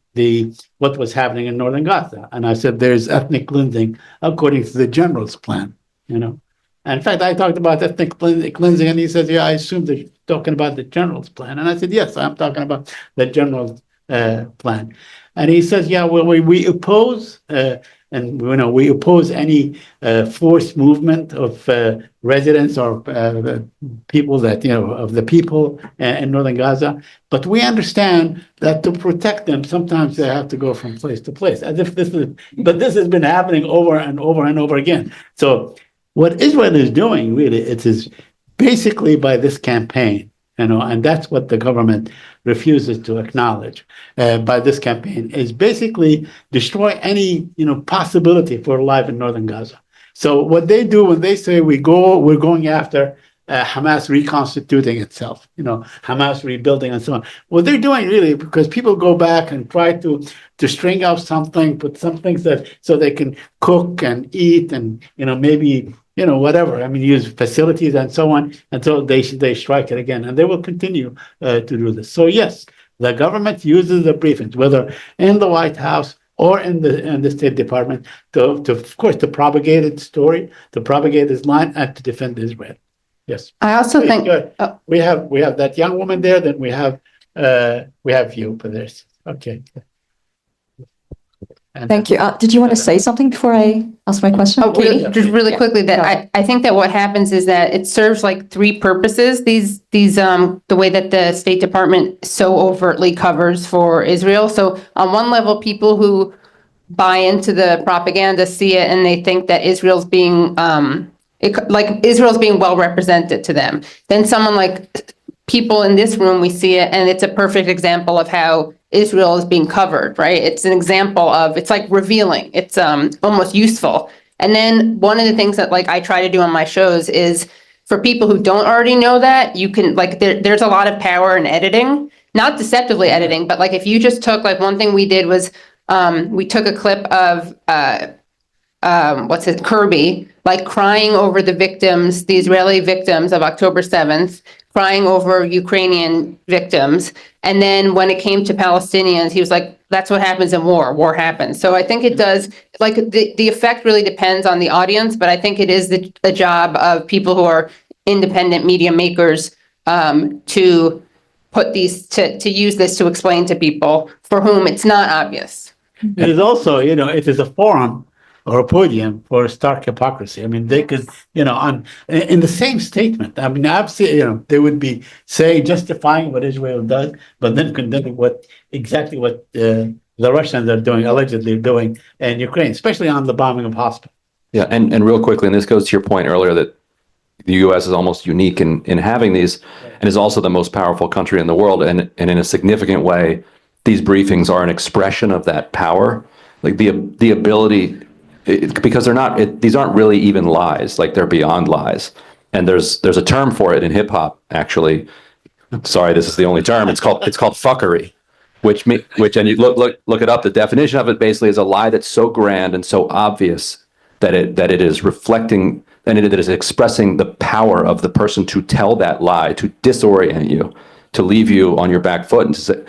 what was happening in northern Gaza, and I said there's ethnic cleansing according to the general's plan. And in fact, I talked about ethnic cleansing, and he says, "Yeah, I assume they're talking about the general's plan." And I said, "Yes, I'm talking about the general's plan." And he says, "Yeah, well, we oppose, and we oppose any forced movement of residents or people that of the people in northern Gaza. But we understand that to protect them, sometimes they have to go from place to place, as if this has been happening over and over and over again." So what Israel is doing, really, it is basically by this campaign, and that's what the government refuses to acknowledge. By this campaign is basically destroy any possibility for life in northern Gaza. So what they do when they say we're going after Hamas reconstituting itself, Hamas rebuilding and so on. What they're doing really, because people go back and try to string out something, put some things so they can cook and eat and maybe whatever. Use facilities and so on until they strike it again, and they will continue to do this. So yes, the government uses the briefings, whether in the White House or in the State Department, to of course to propagate its story, to propagate its line, and to defend Israel. Yes. I also think we have that young woman there. Then we have you for this. Okay. Thank you. Did you want to say something before I ask my question? Oh, just really quickly, that I think that what happens is that it serves like three purposes. These the way that the State Department so overtly covers for Israel. So on one level, people who buy into the propaganda see it and they think that Israel's being Israel's being well represented to them. Then someone like people in this room, we see it, and it's a perfect example of how Israel is being covered, right? It's an example of, it's like revealing, it's almost useful. And then one of the things that like I try to do on my shows is for people who don't already know that, you can there's a lot of power in editing, not deceptively editing, but like if you just took one thing we did was we took a clip of Kirby, crying over the victims, the Israeli victims of October 7th, crying over Ukrainian victims. And then when it came to Palestinians, he was like, that's what happens in war. War happens. So I think it does, the effect really depends on the audience, but I think it is the job of people who are independent media makers to put these, to use this to explain to people for whom it's not obvious. It is also, it is a forum or a podium for stark hypocrisy. They could, in the same statement, I've seen, they would be justifying what Israel does, but then condemning exactly what the Russians are doing, allegedly doing in Ukraine, especially on the bombing of hospitals. Yeah, and real quickly, and this goes to your point earlier that the U.S. is almost unique in having these, and is also the most powerful country in the world, and in a significant way, these briefings are an expression of that power, the ability. Because these aren't really even lies, they're beyond lies. And there's a term for it in hip hop, actually. Sorry, this is the only term. It's called fuckery, which and you look it up. The definition of it basically is a lie that's so grand and so obvious that it is reflecting and it is expressing the power of the person to tell that lie, to disorient you, to leave you on your back foot, and to say,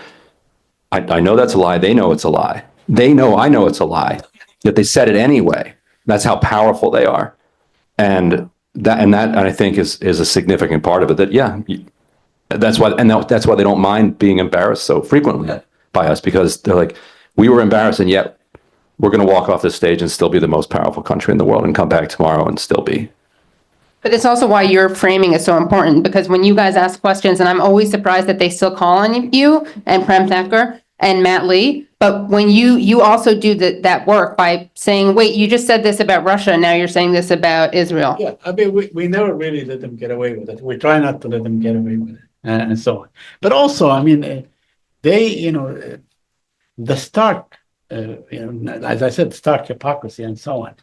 I know that's a lie. They know it's a lie. They know I know it's a lie. Yet they said it anyway. That's how powerful they are, and that I think is a significant part of it. That That's why, and that's why they don't mind being embarrassed so frequently by us, because they're like, we were embarrassed, and yet we're going to walk off this stage and still be the most powerful country in the world, and come back tomorrow and still be. But it's also why your framing is so important, because when you guys ask questions, and I'm always surprised that they still call on you and Prem Thakur and Matt Lee, but when you also do that work by saying, wait, you just said this about Russia, now you're saying this about Israel. Yeah, I mean, we never really let them get away with it. We try not to let them get away with it, and so on. But also, I mean, they, the stark, as I said, stark hypocrisy and so on.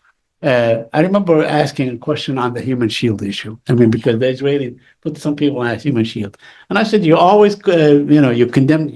I remember asking a question on the human shield issue. I mean, because the Israelis put some people as human shield, and I said, you always, you condemn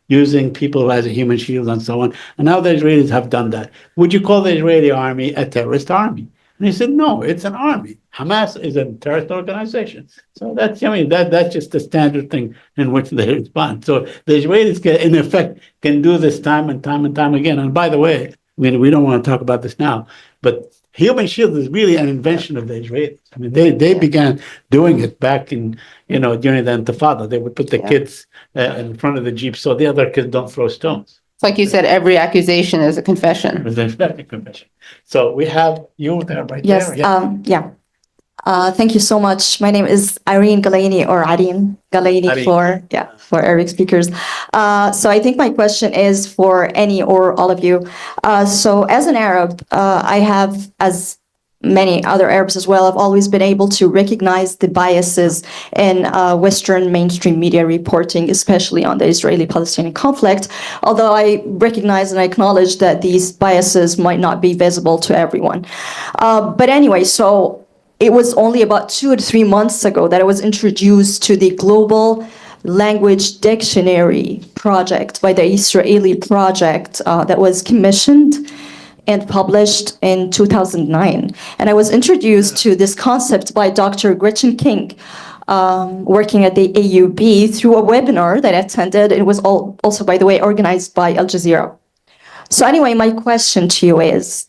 using people as a human shield and so on. And now the Israelis have done that. Would you call the Israeli army a terrorist army? And he said, no, it's an army. Hamas is a terrorist organization. So that's, that's just the standard thing in which they respond. So the Israelis in effect can do this time and time and time again. And by the way, I mean, we don't want to talk about this now, but human shield is really an invention of the Israelis. I mean, they began doing it back in, during the Intifada. They would put the kids in front of the Jeep so the other kids don't throw stones. It's like you said, every accusation is a confession. It's a confession. So we have you there right Yes, there. thank you so much. My name is Irene Galaini, or Irene Galaini for Arabic speakers. So I think my question is for any or all of you. So as an Arab, I have, as many other Arabs as well, have always been able to recognize the biases in Western mainstream media reporting, especially on the Israeli-Palestinian conflict, although I recognize and I acknowledge that these biases might not be visible to everyone. But anyway, so it was only about 2 to 3 months ago that I was introduced to the Global Language Dictionary project by the Israeli project that was commissioned and published in 2009. And I was introduced to this concept by Dr. Gretchen King, working at the AUB, through a webinar that I attended. It was also, by the way, organized by Al Jazeera. So anyway, my question to you is,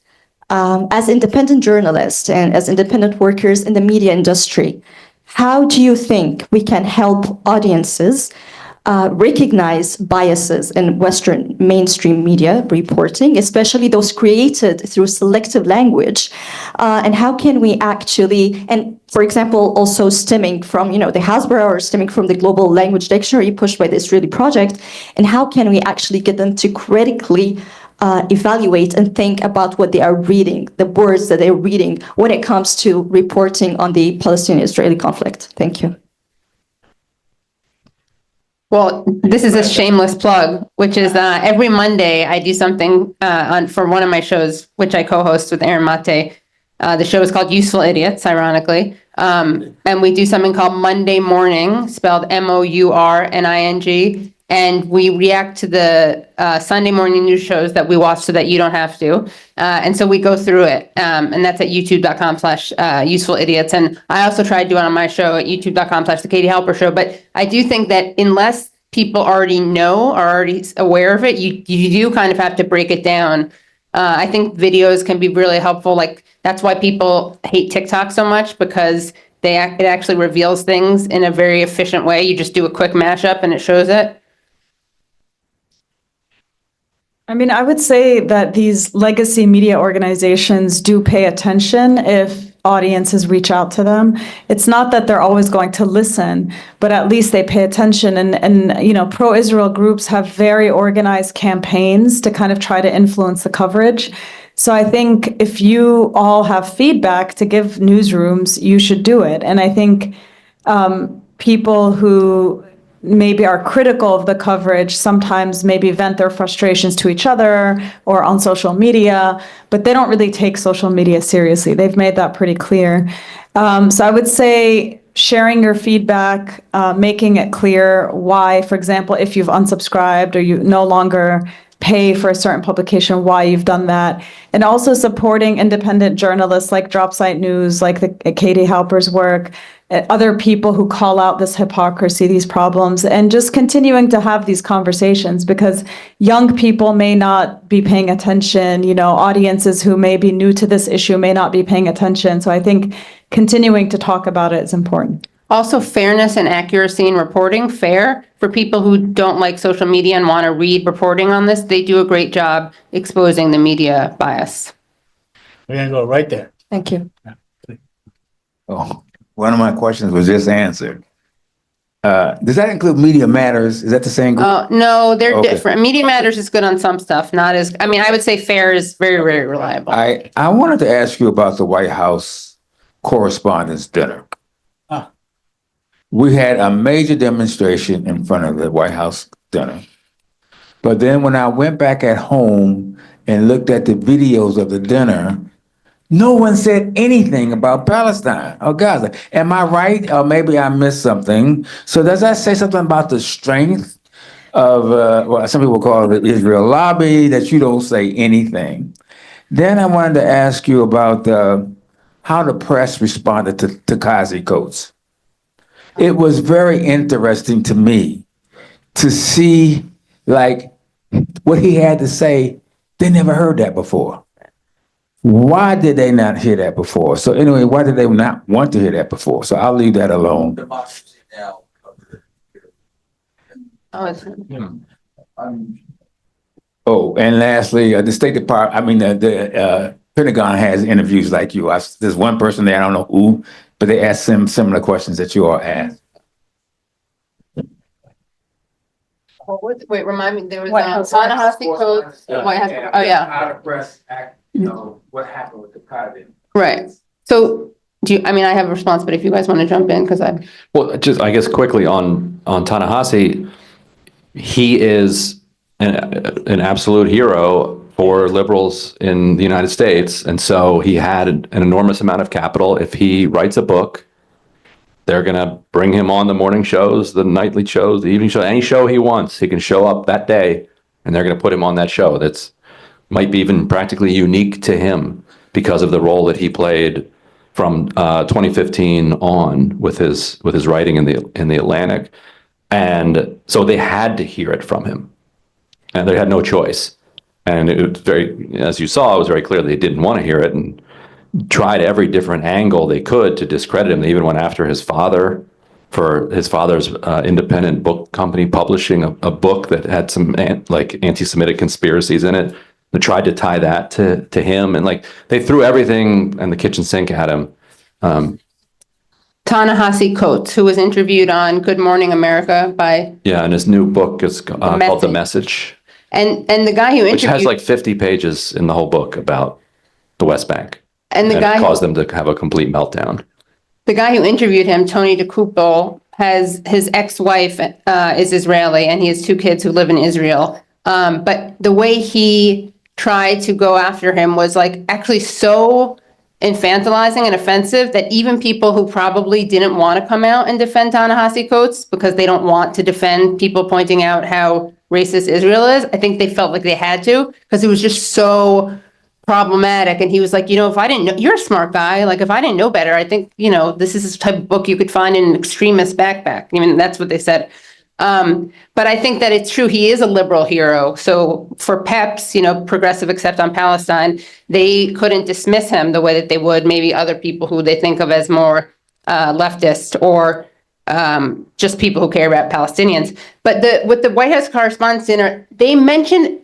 as independent journalists and as independent workers in the media industry, how do you think we can help audiences recognize biases in Western mainstream media reporting, especially those created through selective language? And how can we actually, and for example, also stemming from, the Hasbara or stemming from the Global Language Dictionary pushed by the Israeli project, and how can we actually get them to critically evaluate and think about what they are reading, the words that they're reading when it comes to reporting on the Palestinian-Israeli conflict? Thank you. Well, this is a shameless plug, which is every Monday I do something for one of my shows, which I co-host with Aaron Mate. The show is called Useful Idiots, ironically. And we do something called Monday Morning, spelled MOURNING. And we react to the Sunday morning news shows that we watch so that you don't have to. And so we go through it. And that's at youtube.com/useful idiots. And I also try to do it on my show at youtube.com/the Katie Halper Show. But I do think that unless people already know or already aware of it, you do kind of have to break it down. I think videos can be really helpful. Like, that's why people hate TikTok so much, because it actually reveals things in a very efficient way. You just do a quick mashup and it shows it. I mean, I would say that these legacy media organizations do pay attention if audiences reach out to them. It's not that they're always going to listen, but at least they pay attention. And pro-Israel groups have very organized campaigns to kind of try to influence the coverage. So I think if you all have feedback to give newsrooms, you should do it. And I think people who maybe are critical of the coverage sometimes maybe vent their frustrations to each other or on social media, but they don't really take social media seriously. They've made that pretty clear. So I would say sharing your feedback, making it clear why, for example, if you've unsubscribed or you no longer pay for a certain publication, why you've done that, and also supporting independent journalists like Dropsite News, like the Katie Halper's work, other people who call out this hypocrisy, these problems, and just continuing to have these conversations, because young people may not be paying attention, audiences who may be new to this issue may not be paying attention. So I think continuing to talk about it is important. Also, fairness and accuracy in reporting, fair. For people who don't like social media and want to read reporting on this, they do a great job exposing the media bias. We're gonna go right there. Thank you. Oh, one of my questions was just answered. Does that include Media Matters? Is that the same group? No, they're Okay. different. Media Matters is good on some stuff, not as, I mean, I would say fair is very, very reliable. I wanted to ask you about the White House Correspondents' Dinner. Ah. We had a major demonstration in front of the White House dinner. But then when I went back at home and looked at the videos of the dinner, no one said anything about Palestine or Gaza. Am I right? Or maybe I missed something. So does that say something about the strength of, well, some people call it the Israel lobby, that you don't say anything? Then I wanted to ask you about how the press responded to Takazi Coates. It was very interesting to me to see, like, what he had to say. They never heard that before. Why did they not hear that before? So anyway, why did they not want to hear that before? So I'll leave that alone. Oh, and lastly, the State Department, I mean, the Pentagon has interviews like you. There's one person there, I don't know who, but they asked them similar questions that you all asked. Wait, remind me, there was Ta-Nehisi Coates, White House, oh, yeah. How the press act, you know, what happened with the private. Right. So do you, I mean, I have a response, but if you guys want to jump in, because I. Well, just, I guess quickly on Ta-Nehisi, he is an absolute hero for liberals in the United States. And so he had an enormous amount of capital. If he writes a book, they're going to bring him on the morning shows, the nightly shows, the evening show, any show he wants. He can show up that day and they're going to put him on that show. That's might be even practically unique to him because of the role that he played from 2015 on with his writing in the Atlantic. And so they had to hear it from him and they had no choice. And it was very, as you saw, it was very clear they didn't want to hear it and tried every different angle they could to discredit him. They even went after his father for his father's independent book company publishing a book that had some like anti-Semitic conspiracies in it. They tried to tie that to him, and like they threw everything and the kitchen sink at him. Ta-Nehisi Coates, who was interviewed on Good Morning America by. Yeah, and his new book is called The Message. And the guy who interviewed. Which has like 50 pages in the whole book about the West Bank. And the guy it caused them to have a complete meltdown. The guy who interviewed him, Tony DeCouple, has his ex-wife is Israeli, and he has 2 kids who live in Israel. But the way he tried to go after him was like actually so infantilizing and offensive that even people who probably didn't want to come out and defend Ta-Nehisi Coates because they don't want to defend people pointing out how racist Israel is, I think they felt like they had to because it was just so problematic. And he was like, you know, if I didn't know, you're a smart guy. Like, if I didn't know better, I think, you know, this is the type of book you could find in an extremist backpack. I mean, that's what they said. But I think that it's true. He is a liberal hero. So for PEPs, you know, Progressive Except on Palestine, they couldn't dismiss him the way that they would maybe other people who they think of as more leftist or just people who care about Palestinians. But with the White House Correspondents' Dinner, they mentioned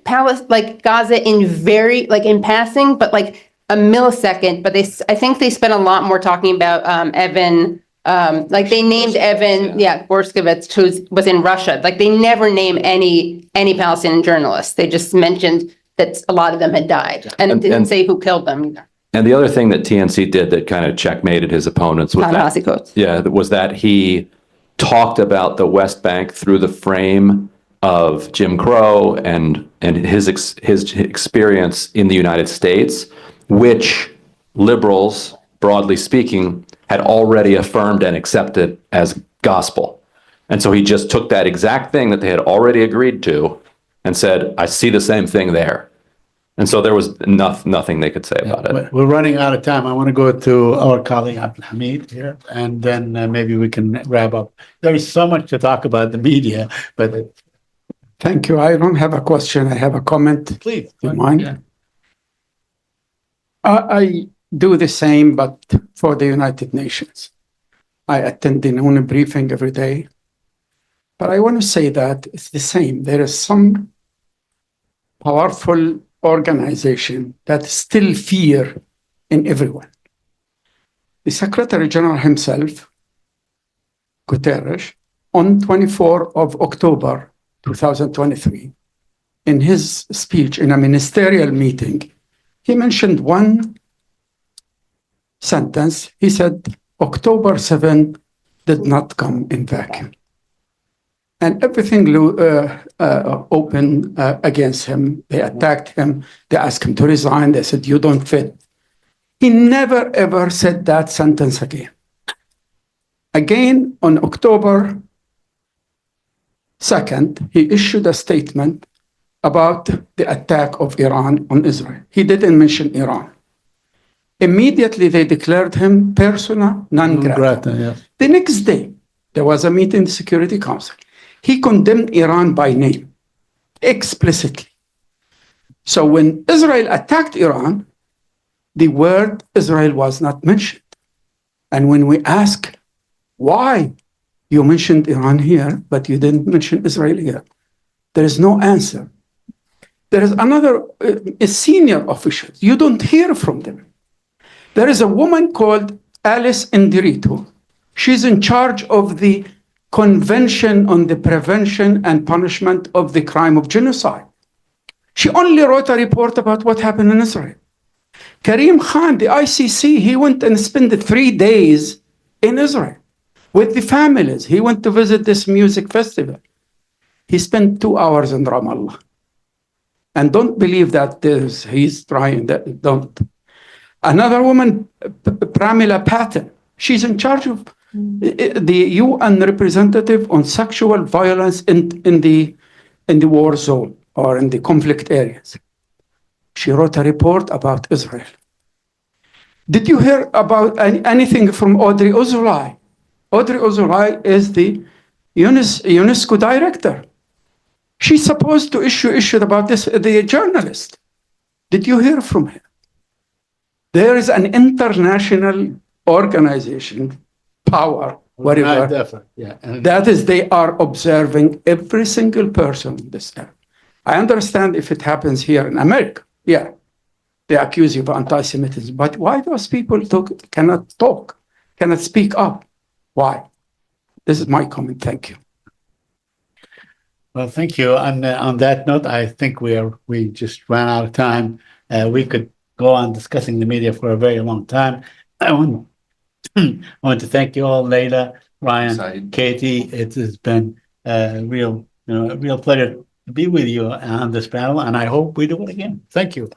like Gaza in very, like in passing, but like a millisecond. But I think they spent a lot more talking about Evan. Like they named Evan, Borskovitz, who was in Russia. Like they never name any Palestinian journalists. They just mentioned that a lot of them had died and didn't say who killed them either. And the other thing that TNC did that kind of checkmated his opponents was that he talked about the West Bank through the frame of Jim Crow and his experience in the United States, which liberals, broadly speaking, had already affirmed and accepted as gospel. And so he just took that exact thing that they had already agreed to and said, I see the same thing there. And so there was nothing they could say about it. We're running out of time. I want to go to our colleague Abdulhamid here, and then maybe we can wrap up. There is so much to talk about the media, but thank you. I don't have a question. I have a comment. Please, do you mind? Yeah. I do the same, but for the United Nations. I attend the noon briefing every day. But I want to say that it's the same. There is some powerful organization that still fear in everyone. The Secretary General himself, Guterres, on 24 of October 2023, in his speech in a ministerial meeting, he mentioned one sentence. He said, October 7 did not come in vacuum. And everything opened against him. They attacked him. They asked him to resign. They said, you don't fit. He never, ever said that sentence again. Again, on October 2nd, he issued a statement about the attack of Iran on Israel. He didn't mention Iran. Immediately, they declared him persona non grata. Yes. The next day, there was a meeting in the Security Council. He condemned Iran by name, explicitly. So when Israel attacked Iran, the word Israel was not mentioned. And when we ask why you mentioned Iran here, but you didn't mention Israel here, there is no answer. There is another a senior official. You don't hear from them. There is a woman called Alice Indirito. She's in charge of the Convention on the Prevention and Punishment of the Crime of Genocide. She only wrote a report about what happened in Israel. Karim Khan, the ICC, he went and spent 3 days in Israel with the families. He went to visit this music festival. He spent 2 hours in Ramallah. And don't believe that he's trying that. Don't. Another woman, Pramila Patten, she's in charge of the UN representative on sexual violence in the war zone or in the conflict areas. She wrote a report about Israel. Did you hear about anything from Audrey Azoulay? Audrey Azoulay is the UNESCO director. She's supposed to issue about this, the journalist. Did you hear from her? There is an international organization, power, whatever. Yeah. That is, they are observing every single person in this area. I understand if it happens here in America, yeah, they accuse you of anti-Semitism. But why those people cannot talk, cannot speak up? Why? This is my comment. Thank you. Well, thank you. And on that note, I think we just ran out of time. We could go on discussing the media for a very long time. I want to thank you all, Leila, Ryan, Katie. It has been a real pleasure to be with you on this panel, and I hope we do it again. Thank you.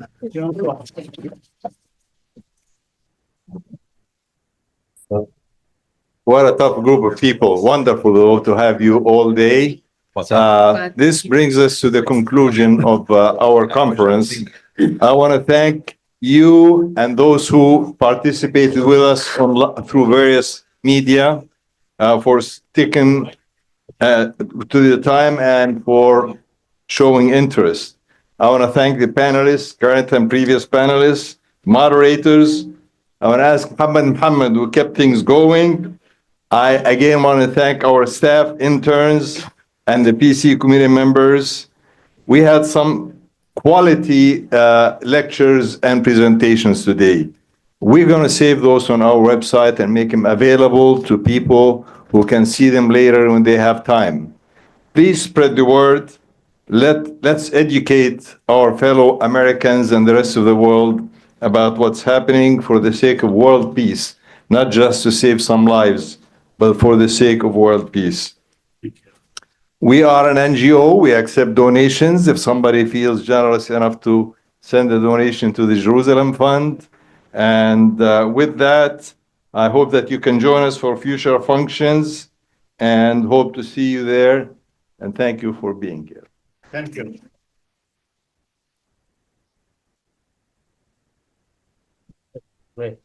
What a tough group of people. Wonderful to have you all day. This brings us to the conclusion of our conference. I want to thank you and those who participated with us through various media for sticking to the time and for showing interest. I want to thank the panelists, current and previous panelists, moderators. I want to ask Muhammad who kept things going. I again want to thank our staff, interns, and the PC committee members. We had some quality lectures and presentations today. We're going to save those on our website and make them available to people who can see them later when they have time. Please spread the word. Let's educate our fellow Americans and the rest of the world about what's happening for the sake of world peace, not just to save some lives, but for the sake of world peace. We are an NGO. We accept donations. If somebody feels generous enough to send a donation to the Jerusalem Fund. And with that, I hope that you can join us for future functions and hope to see you there. And thank you for being here. Thank you. Great.